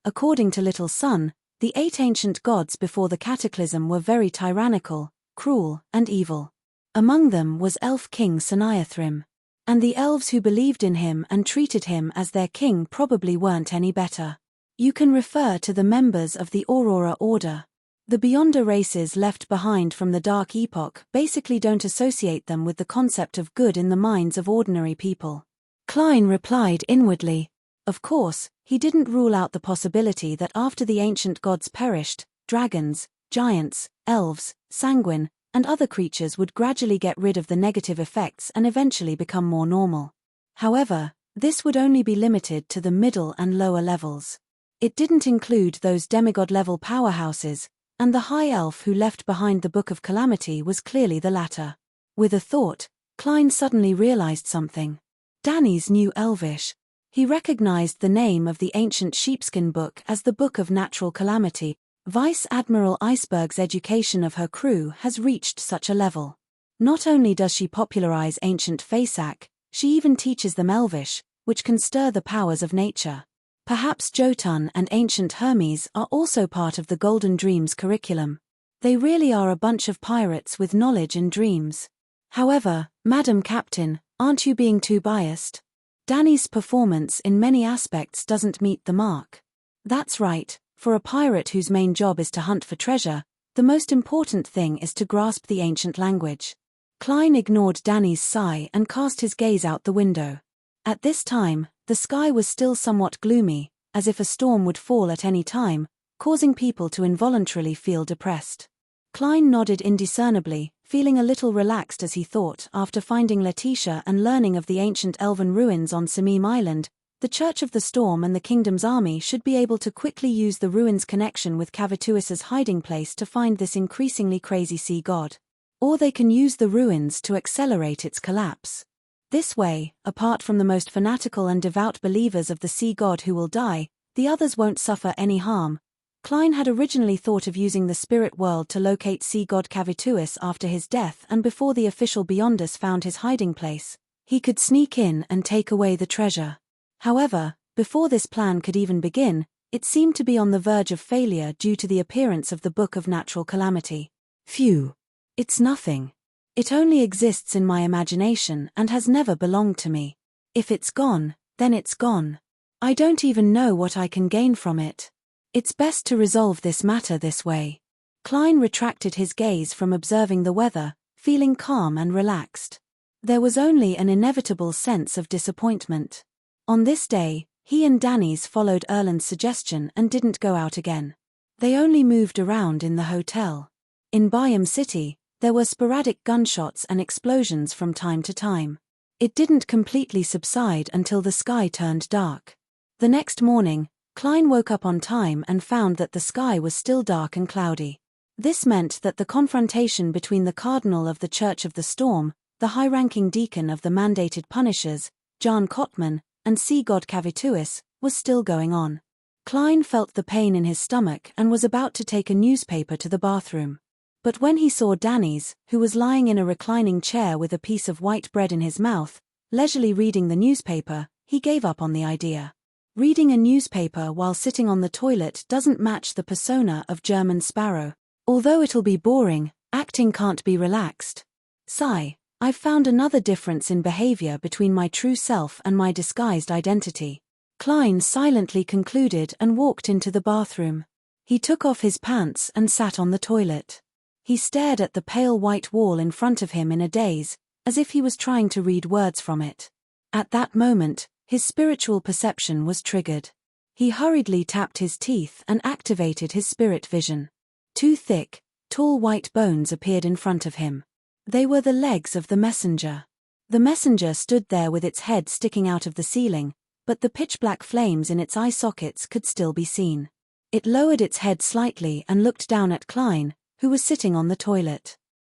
According to Little Sun, the 8 ancient gods before the cataclysm were very tyrannical, cruel, and evil. Among them was Elf King Sanayathrim. And the elves who believed in him and treated him as their king probably weren't any better. You can refer to the members of the Aurora Order. The Beyonder races left behind from the Dark Epoch basically don't associate them with the concept of good in the minds of ordinary people. Klein replied inwardly. Of course, he didn't rule out the possibility that after the ancient gods perished, dragons, giants, elves, sanguine, and other creatures would gradually get rid of the negative effects and eventually become more normal. However, this would only be limited to the middle and lower levels. It didn't include those demigod-level powerhouses, and the high elf who left behind the Book of Calamity was clearly the latter. With a thought, Klein suddenly realized something. Danny's knew Elvish. He recognized the name of the ancient sheepskin book as the Book of Natural Calamity. Vice Admiral Iceberg's education of her crew has reached such a level. Not only does she popularize ancient Faesac, she even teaches them Elvish, which can stir the powers of nature. Perhaps Jotun and ancient Hermes are also part of the Golden Dreams curriculum. They really are a bunch of pirates with knowledge and dreams. However, Madam Captain, aren't you being too biased? Danny's performance in many aspects doesn't meet the mark. That's right, for a pirate whose main job is to hunt for treasure, the most important thing is to grasp the ancient language. Klein ignored Danny's sigh and cast his gaze out the window. At this time, the sky was still somewhat gloomy, as if a storm would fall at any time, causing people to involuntarily feel depressed. Klein nodded indiscernibly, feeling a little relaxed as he thought, after finding Letitia and learning of the ancient elven ruins on Samim Island, the Church of the Storm and the Kingdom's army should be able to quickly use the ruins' connection with Cavituus's hiding place to find this increasingly crazy sea god. Or they can use the ruins to accelerate its collapse. This way, apart from the most fanatical and devout believers of the sea god who will die, the others won't suffer any harm. Klein had originally thought of using the spirit world to locate sea god Cavituus after his death, and before the official Beyondus found his hiding place, he could sneak in and take away the treasure. However, before this plan could even begin, it seemed to be on the verge of failure due to the appearance of the Book of Natural Calamity. Phew. It's nothing. It only exists in my imagination and has never belonged to me. If it's gone, then it's gone. I don't even know what I can gain from it. It's best to resolve this matter this way. Klein retracted his gaze from observing the weather, feeling calm and relaxed. There was only an inevitable sense of disappointment. On this day, he and Danny's followed Erland's suggestion and didn't go out again. They only moved around in the hotel. In Bayam City, there were sporadic gunshots and explosions from time to time. It didn't completely subside until the sky turned dark. The next morning, Klein woke up on time and found that the sky was still dark and cloudy. This meant that the confrontation between the Cardinal of the Church of the Storm, the high-ranking deacon of the mandated Punishers, Jan Kotman, and sea god Cavituus, was still going on. Klein felt the pain in his stomach and was about to take a newspaper to the bathroom. But when he saw Danny's, who was lying in a reclining chair with a piece of white bread in his mouth, leisurely reading the newspaper, he gave up on the idea. Reading a newspaper while sitting on the toilet doesn't match the persona of German Sparrow. Although it'll be boring, acting can't be relaxed. Sigh, I've found another difference in behavior between my true self and my disguised identity. Klein silently concluded and walked into the bathroom. He took off his pants and sat on the toilet. He stared at the pale white wall in front of him in a daze, as if he was trying to read words from it. At that moment, his spiritual perception was triggered. He hurriedly tapped his teeth and activated his spirit vision. Two thick, tall white bones appeared in front of him. They were the legs of the messenger. The messenger stood there with its head sticking out of the ceiling, but the pitch-black flames in its eye sockets could still be seen. It lowered its head slightly and looked down at Klein, who was sitting on the toilet.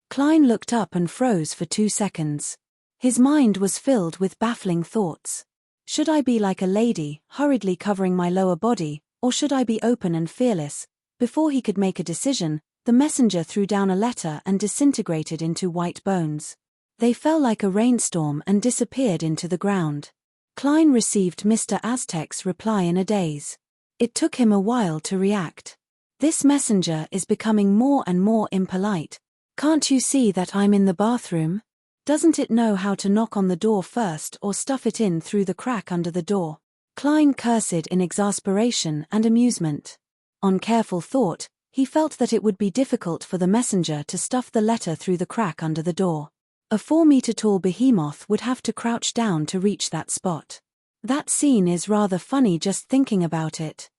Klein looked up and froze for 2 seconds. His mind was filled with baffling thoughts. Should I be like a lady, hurriedly covering my lower body, or should I be open and fearless? Before he could make a decision, the messenger threw down a letter and disintegrated into white bones. They fell like a rainstorm and disappeared into the ground. Klein received Mr. Aztec's reply in a daze. It took him a while to react. This messenger is becoming more and more impolite. Can't you see that I'm in the bathroom? Doesn't it know how to knock on the door first or stuff it in through the crack under the door? Klein cursed in exasperation and amusement. On careful thought, he felt that it would be difficult for the messenger to stuff the letter through the crack under the door. A 4-meter-tall behemoth would have to crouch down to reach that spot. That scene is rather funny just thinking about it.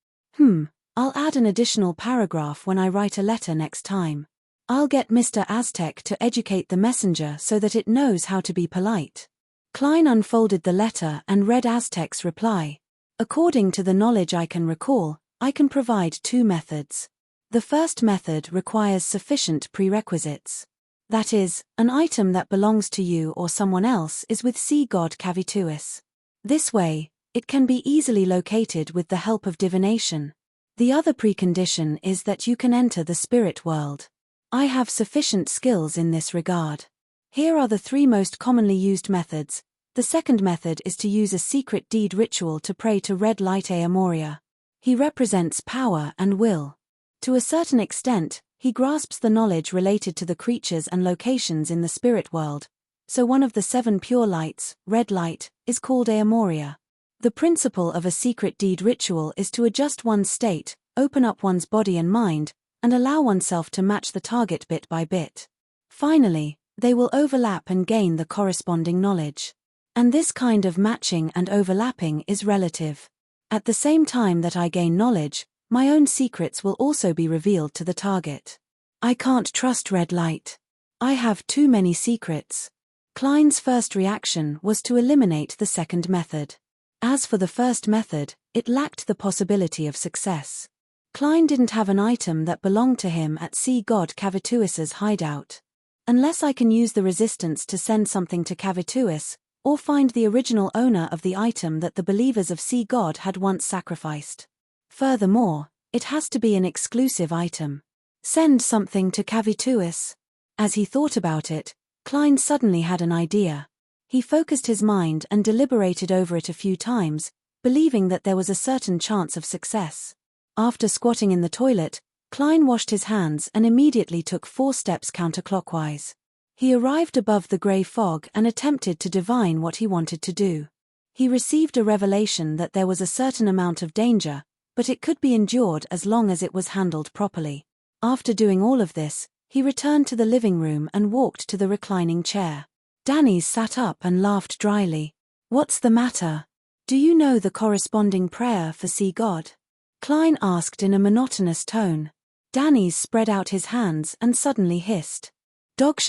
I'll add an additional paragraph when I write a letter next time. I'll get Mr. Aztec to educate the messenger so that it knows how to be polite. Klein unfolded the letter and read Aztec's reply. According to the knowledge I can recall, I can provide 2 methods. The first method requires sufficient prerequisites. That is, an item that belongs to you or someone else is with sea god Cavituis. This way, it can be easily located with the help of divination. The other precondition is that you can enter the spirit world. I have sufficient skills in this regard. Here are the 3 most commonly used methods. The second method is to use a secret deed ritual to pray to Red Light Aomoria. He represents power and will. To a certain extent, he grasps the knowledge related to the creatures and locations in the spirit world, so one of the 7 pure lights, red light, is called Aomoria. The principle of a secret deed ritual is to adjust one's state, open up one's body and mind, and allow oneself to match the target bit by bit. Finally, they will overlap and gain the corresponding knowledge. And this kind of matching and overlapping is relative. At the same time that I gain knowledge, my own secrets will also be revealed to the target. I can't trust red light. I have too many secrets. Klein's first reaction was to eliminate the second method. As for the first method, it lacked the possibility of success. Klein didn't have an item that belonged to him at sea god Cavituis's hideout. Unless I can use the resistance to send something to Cavituis, or find the original owner of the item that the believers of sea god had once sacrificed. Furthermore, it has to be an exclusive item. Send something to Cavituis. As he thought about it, Klein suddenly had an idea. He focused his mind and deliberated over it a few times, believing that there was a certain chance of success. After squatting in the toilet, Klein washed his hands and immediately took 4 steps counterclockwise. He arrived above the grey fog and attempted to divine what he wanted to do. He received a revelation that there was a certain amount of danger, but it could be endured as long as it was handled properly. After doing all of this, he returned to the living room and walked to the reclining chair. Danny's sat up and laughed dryly. "What's the matter? Do you know the corresponding prayer for sea god?" Klein asked in a monotonous tone. Danny's spread out his hands and suddenly hissed. "Dogsh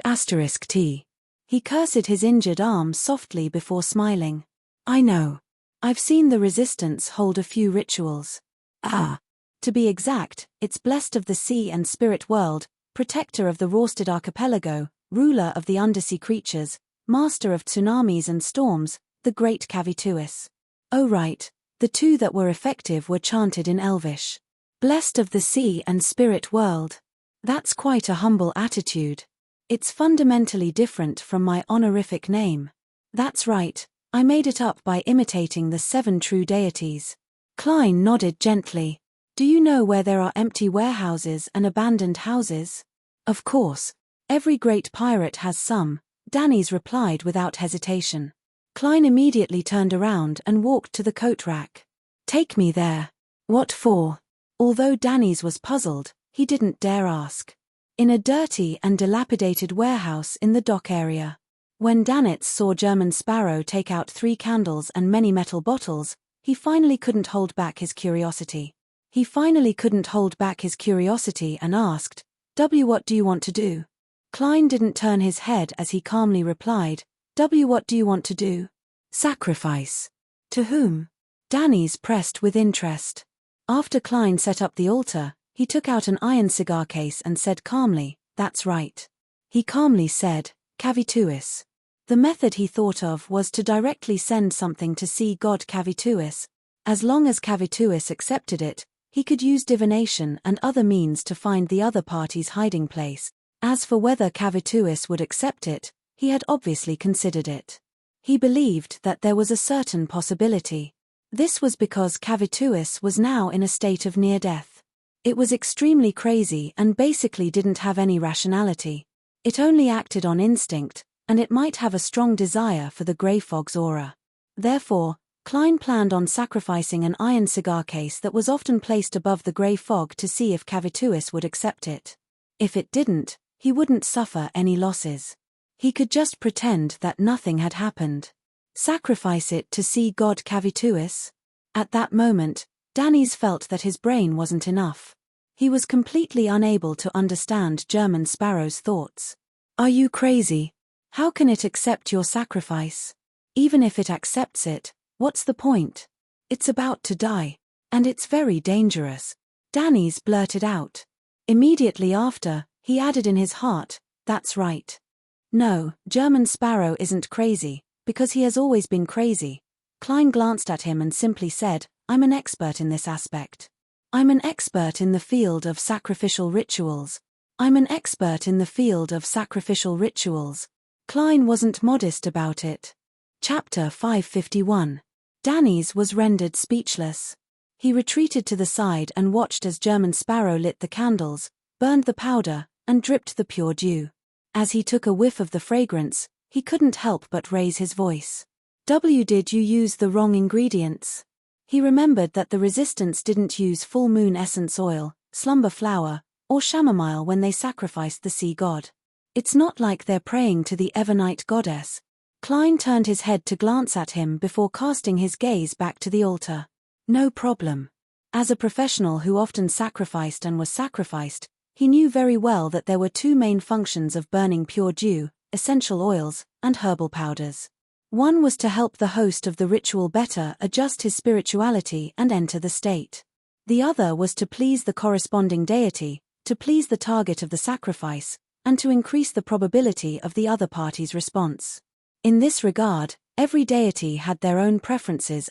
*T." He cursed his injured arm softly before smiling. "I know. I've seen the resistance hold a few rituals. To be exact, it's blessed of the sea and spirit world, protector of the Rorsted archipelago, ruler of the undersea creatures, master of tsunamis and storms, the great Cavituis." Oh right, the 2 that were effective were chanted in Elvish. Blessed of the sea and spirit world. That's quite a humble attitude. It's fundamentally different from my honorific name. That's right, I made it up by imitating the 7 true deities. Klein nodded gently. "Do you know where there are empty warehouses and abandoned houses?" "Of course. Every great pirate has some," Danny's replied without hesitation. Klein immediately turned around and walked to the coat rack. "Take me there." "What for?" Although Danny's was puzzled, he didn't dare ask. "In a dirty and dilapidated warehouse in the dock area." When Danitz saw German Sparrow take out 3 candles and many metal bottles, he finally couldn't hold back his curiosity. And asked, "What do you want to do?" Klein didn't turn his head as he calmly replied, What do you want to do?" "Sacrifice." "To whom?" Danny's pressed with interest. After Klein set up the altar, he took out an iron cigar case and said calmly, "That's right." He calmly said, "Cavituis." The method he thought of was to directly send something to sea god Cavituis. As long as Cavituis accepted it, he could use divination and other means to find the other party's hiding place. As for whether Cavituis would accept it, he had obviously considered it. He believed that there was a certain possibility. This was because Cavituis was now in a state of near death. It was extremely crazy and basically didn't have any rationality. It only acted on instinct, and it might have a strong desire for the grey fog's aura. Therefore, Klein planned on sacrificing an iron cigar case that was often placed above the grey fog to see if Cavituis would accept it. If it didn't, he wouldn't suffer any losses. He could just pretend that nothing had happened. Sacrifice it to see God Cavituous? At that moment, Danny's felt that his brain wasn't enough. He was completely unable to understand German Sparrow's thoughts. Are you crazy? How can it accept your sacrifice? Even if it accepts it, what's the point? It's about to die. And it's very dangerous. Danny's blurted out. Immediately after, he added in his heart, that's right. No, German Sparrow isn't crazy, because he has always been crazy. Klein glanced at him and simply said, I'm an expert in this aspect. I'm an expert in the field of sacrificial rituals. I'm an expert in the field of sacrificial rituals. Klein wasn't modest about it. Chapter 551. Danny's was rendered speechless. He retreated to the side and watched as German Sparrow lit the candles, burned the powder, and dripped the pure dew. As he took a whiff of the fragrance, he couldn't help but raise his voice. Did you use the wrong ingredients? He remembered that the resistance didn't use full moon essence oil, slumber flower, or chamomile when they sacrificed the sea god. It's not like they're praying to the Evernight goddess. Klein turned his head to glance at him before casting his gaze back to the altar. No problem. As a professional who often sacrificed and was sacrificed, he knew very well that there were two main functions of burning pure dew, essential oils, and herbal powders. One was to help the host of the ritual better adjust his spirituality and enter the state. The other was to please the corresponding deity, to please the target of the sacrifice, and to increase the probability of the other party's response. In this regard, every deity had their own preferences.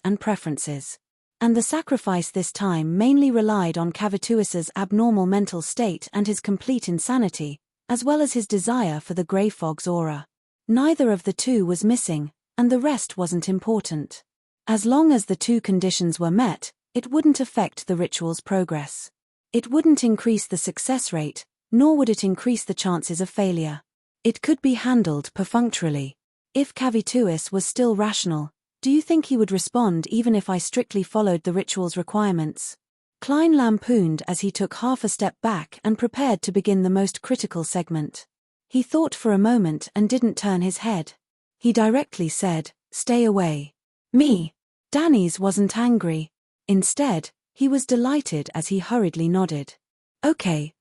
And the sacrifice this time mainly relied on Cavituous's abnormal mental state and his complete insanity, as well as his desire for the grey fog's aura. Neither of the two was missing, and the rest wasn't important. As long as the two conditions were met, it wouldn't affect the ritual's progress. It wouldn't increase the success rate, nor would it increase the chances of failure. It could be handled perfunctorily. If Cavituous was still rational, do you think he would respond even if I strictly followed the ritual's requirements? Klein lampooned as he took half a step back and prepared to begin the most critical segment. He thought for a moment and didn't turn his head. He directly said, "Stay away." Me. Danny's wasn't angry. Instead, he was delighted as he hurriedly nodded. Okay.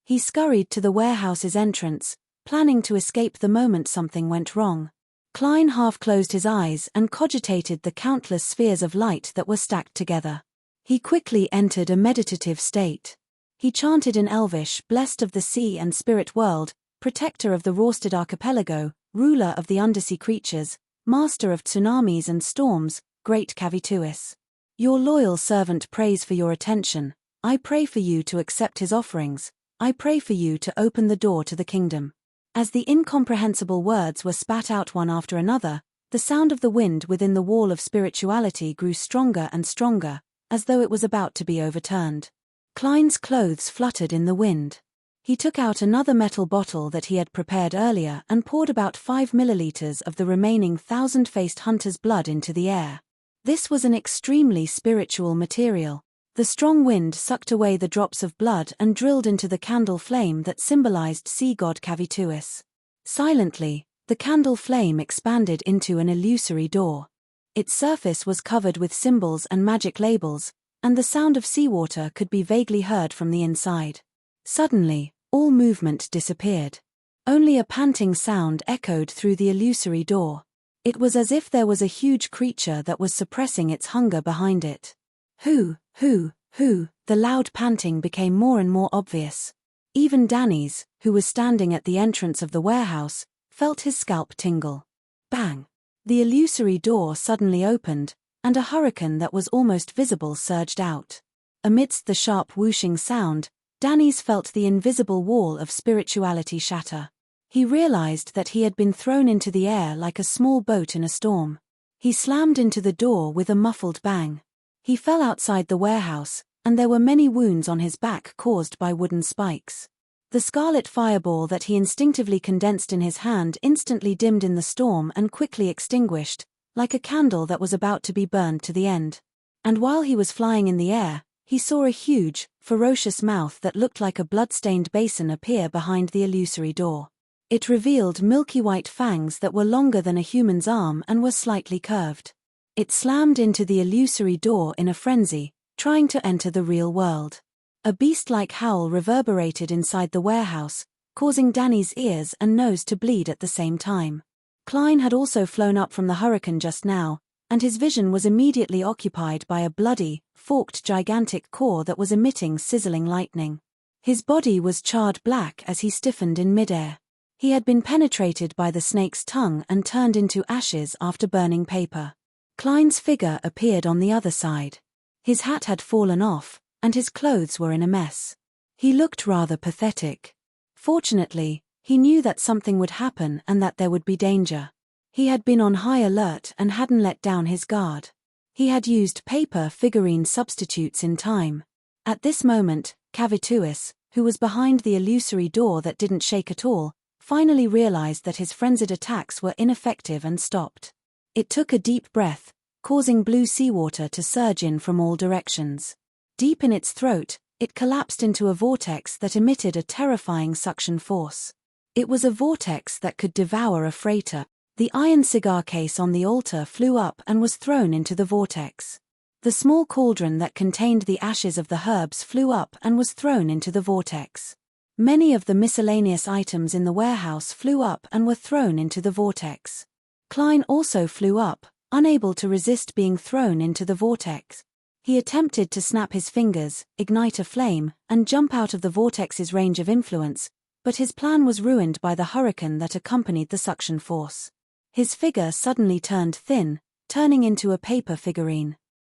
He scurried to the warehouse's entrance, planning to escape the moment something went wrong. Klein half closed his eyes and cogitated the countless spheres of light that were stacked together. He quickly entered a meditative state. He chanted in Elvish, blessed of the sea and spirit world, protector of the Rorsted archipelago, ruler of the undersea creatures, master of tsunamis and storms, great Cavituous. Your loyal servant prays for your attention. I pray for you to accept his offerings. I pray for you to open the door to the kingdom. As the incomprehensible words were spat out one after another, the sound of the wind within the wall of spirituality grew stronger and stronger, as though it was about to be overturned. Klein's clothes fluttered in the wind. He took out another metal bottle that he had prepared earlier and poured about 5 milliliters of the remaining thousand-faced hunter's blood into the air. This was an extremely spiritual material. The strong wind sucked away the drops of blood and drilled into the candle flame that symbolized sea god Cavituous. Silently, the candle flame expanded into an illusory door. Its surface was covered with symbols and magic labels, and the sound of seawater could be vaguely heard from the inside. Suddenly, all movement disappeared. Only a panting sound echoed through the illusory door. It was as if there was a huge creature that was suppressing its hunger behind it. Who, the loud panting became more and more obvious. Even Danny's, who was standing at the entrance of the warehouse, felt his scalp tingle. Bang! The illusory door suddenly opened, and a hurricane that was almost visible surged out. Amidst the sharp whooshing sound, Danny's felt the invisible wall of spirituality shatter. He realized that he had been thrown into the air like a small boat in a storm. He slammed into the door with a muffled bang. He fell outside the warehouse, and there were many wounds on his back caused by wooden spikes. The scarlet fireball that he instinctively condensed in his hand instantly dimmed in the storm and quickly extinguished, like a candle that was about to be burned to the end. And while he was flying in the air, he saw a huge, ferocious mouth that looked like a blood-stained basin appear behind the illusory door. It revealed milky white fangs that were longer than a human's arm and were slightly curved. It slammed into the illusory door in a frenzy, trying to enter the real world. A beast-like howl reverberated inside the warehouse, causing Danny's ears and nose to bleed at the same time. Klein had also flown up from the hurricane just now, and his vision was immediately occupied by a bloody, forked gigantic core that was emitting sizzling lightning. His body was charred black as he stiffened in midair. He had been penetrated by the snake's tongue and turned into ashes after burning paper. Klein's figure appeared on the other side. His hat had fallen off, and his clothes were in a mess. He looked rather pathetic. Fortunately, he knew that something would happen and that there would be danger. He had been on high alert and hadn't let down his guard. He had used paper figurine substitutes in time. At this moment, Cavituis, who was behind the illusory door that didn't shake at all, finally realized that his frenzied attacks were ineffective and stopped. It took a deep breath, causing blue seawater to surge in from all directions. Deep in its throat, it collapsed into a vortex that emitted a terrifying suction force. It was a vortex that could devour a freighter. The iron cigar case on the altar flew up and was thrown into the vortex. The small cauldron that contained the ashes of the herbs flew up and was thrown into the vortex. Many of the miscellaneous items in the warehouse flew up and were thrown into the vortex. Klein also flew up, unable to resist being thrown into the vortex. He attempted to snap his fingers, ignite a flame, and jump out of the vortex's range of influence, but his plan was ruined by the hurricane that accompanied the suction force. His figure suddenly turned thin, turning into a paper figurine.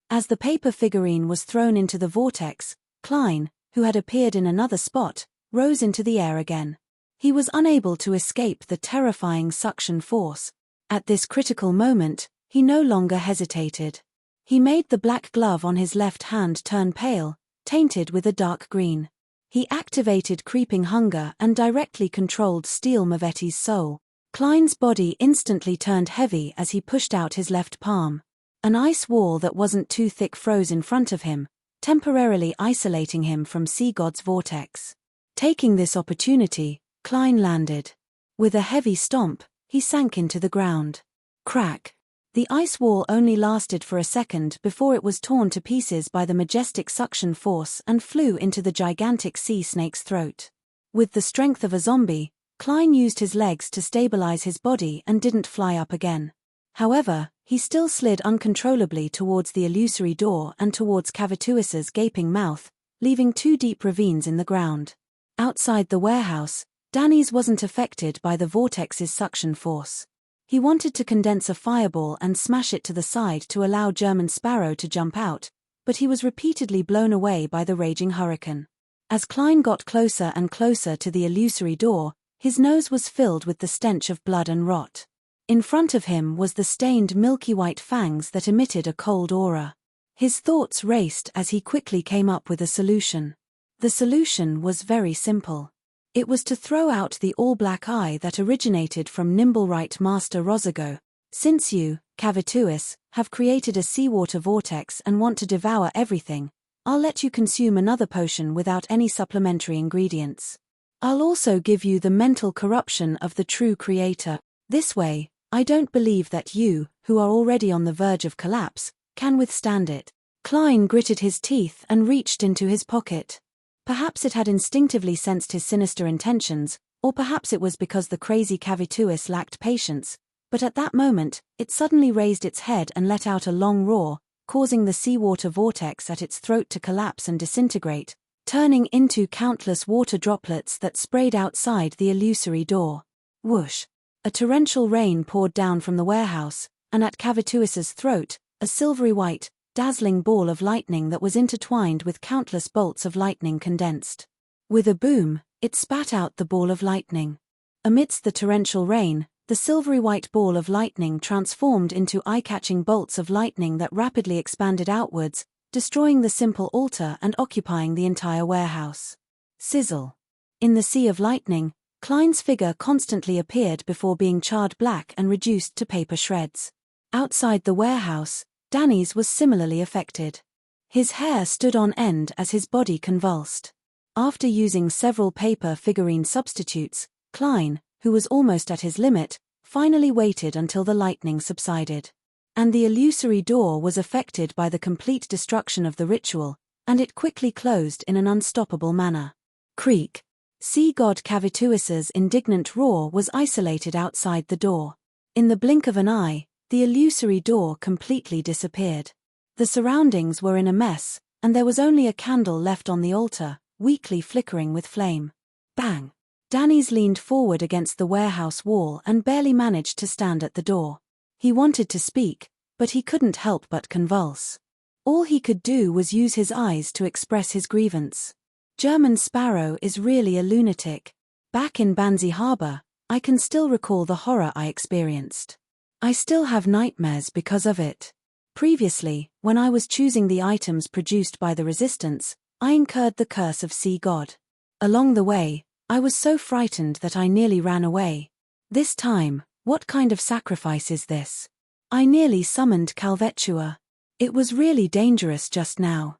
As the paper figurine was thrown into the vortex, Klein, who had appeared in another spot, rose into the air again. He was unable to escape the terrifying suction force. At this critical moment, he no longer hesitated. He made the black glove on his left hand turn pale, tainted with a dark green. He activated creeping hunger and directly controlled Steel Mavetti's soul. Klein's body instantly turned heavy as he pushed out his left palm. An ice wall that wasn't too thick froze in front of him, temporarily isolating him from Sea God's vortex. Taking this opportunity, Klein landed. With a heavy stomp, he sank into the ground. Crack! The ice wall only lasted for a second before it was torn to pieces by the majestic suction force and flew into the gigantic sea snake's throat. With the strength of a zombie, Klein used his legs to stabilize his body and didn't fly up again. However, he still slid uncontrollably towards the illusory door and towards Cavituis's gaping mouth, leaving 2 deep ravines in the ground. Outside the warehouse, Danny's wasn't affected by the vortex's suction force. He wanted to condense a fireball and smash it to the side to allow German Sparrow to jump out, but he was repeatedly blown away by the raging hurricane. As Klein got closer and closer to the illusory door, his nose was filled with the stench of blood and rot. In front of him was the stained milky white fangs that emitted a cold aura. His thoughts raced as he quickly came up with a solution. The solution was very simple. It was to throw out the all-black eye that originated from Nimblewright Master Rozigo. Since you, Cavituis, have created a seawater vortex and want to devour everything, I'll let you consume another potion without any supplementary ingredients. I'll also give you the mental corruption of the true creator. This way, I don't believe that you, who are already on the verge of collapse, can withstand it. Klein gritted his teeth and reached into his pocket. Perhaps it had instinctively sensed his sinister intentions, or perhaps it was because the crazy Cavituis lacked patience, but at that moment, it suddenly raised its head and let out a long roar, causing the seawater vortex at its throat to collapse and disintegrate, turning into countless water droplets that sprayed outside the illusory door. Whoosh! A torrential rain poured down from the warehouse, and at Cavituis's throat, a silvery white, dazzling ball of lightning that was intertwined with countless bolts of lightning condensed. With a boom, it spat out the ball of lightning. Amidst the torrential rain, the silvery white ball of lightning transformed into eye-catching bolts of lightning that rapidly expanded outwards, destroying the simple altar and occupying the entire warehouse. Sizzle. In the sea of lightning, Klein's figure constantly appeared before being charred black and reduced to paper shreds. Outside the warehouse, Danny's was similarly affected. His hair stood on end as his body convulsed. After using several paper figurine substitutes, Klein, who was almost at his limit, finally waited until the lightning subsided. And the illusory door was affected by the complete destruction of the ritual, and it quickly closed in an unstoppable manner. Creak. Sea god Cavituus's indignant roar was isolated outside the door. In the blink of an eye, the illusory door completely disappeared. The surroundings were in a mess, and there was only a candle left on the altar, weakly flickering with flame. Bang! Danny's leaned forward against the warehouse wall and barely managed to stand at the door. He wanted to speak, but he couldn't help but convulse. All he could do was use his eyes to express his grievance. German Sparrow is really a lunatic. Back in Banzi Harbor, I can still recall the horror I experienced. I still have nightmares because of it. Previously, when I was choosing the items produced by the Resistance, I incurred the curse of Sea God. Along the way, I was so frightened that I nearly ran away. This time, what kind of sacrifice is this? I nearly summoned Calvetua. It was really dangerous just now.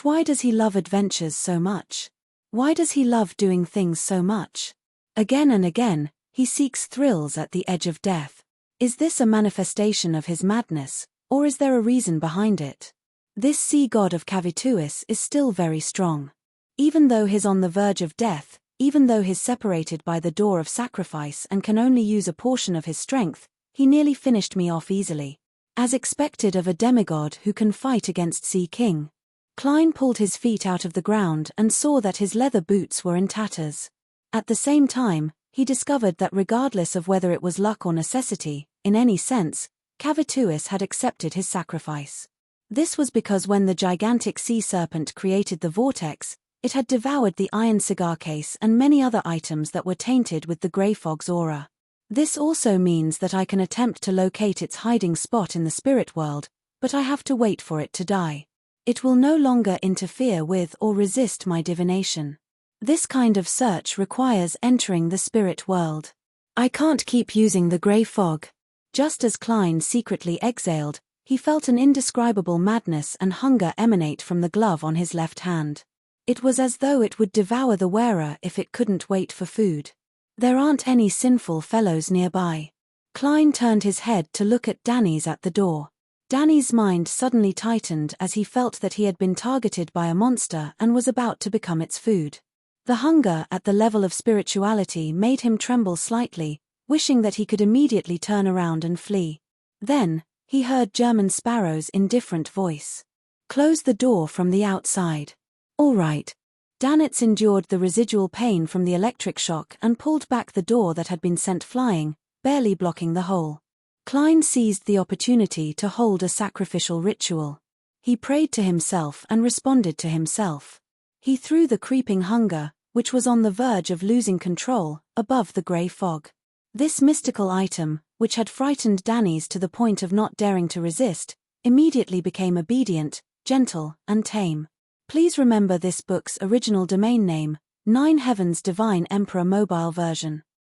Why does he love adventures so much? Why does he love doing things so much? Again and again, he seeks thrills at the edge of death. Is this a manifestation of his madness, or is there a reason behind it? This sea god of Cavituus is still very strong. Even though he's on the verge of death, even though he's separated by the door of sacrifice and can only use a portion of his strength, he nearly finished me off easily. As expected of a demigod who can fight against Sea King. Klein pulled his feet out of the ground and saw that his leather boots were in tatters. At the same time, he discovered that regardless of whether it was luck or necessity, in any sense, Cavituus had accepted his sacrifice. This was because when the gigantic sea serpent created the vortex, it had devoured the iron cigar case and many other items that were tainted with the grey fog's aura. This also means that I can attempt to locate its hiding spot in the spirit world, but I have to wait for it to die. It will no longer interfere with or resist my divination. This kind of search requires entering the spirit world. I can't keep using the grey fog. Just as Klein secretly exhaled, he felt an indescribable madness and hunger emanate from the glove on his left hand. It was as though it would devour the wearer if it couldn't wait for food. There aren't any sinful fellows nearby. Klein turned his head to look at Danny's at the door. Danny's mind suddenly tightened as he felt that he had been targeted by a monster and was about to become its food. The hunger at the level of spirituality made him tremble slightly, wishing that he could immediately turn around and flee. Then, he heard German Sparrow's indifferent voice. Close the door from the outside. All right. Danitz endured the residual pain from the electric shock and pulled back the door that had been sent flying, barely blocking the hole. Klein seized the opportunity to hold a sacrificial ritual. He prayed to himself and responded to himself. He threw the creeping hunger, which was on the verge of losing control, above the grey fog. This mystical item, which had frightened Danny's to the point of not daring to resist, immediately became obedient, gentle, and tame. Please remember this book's original domain name, 9 Heavens Divine Emperor Mobile Version.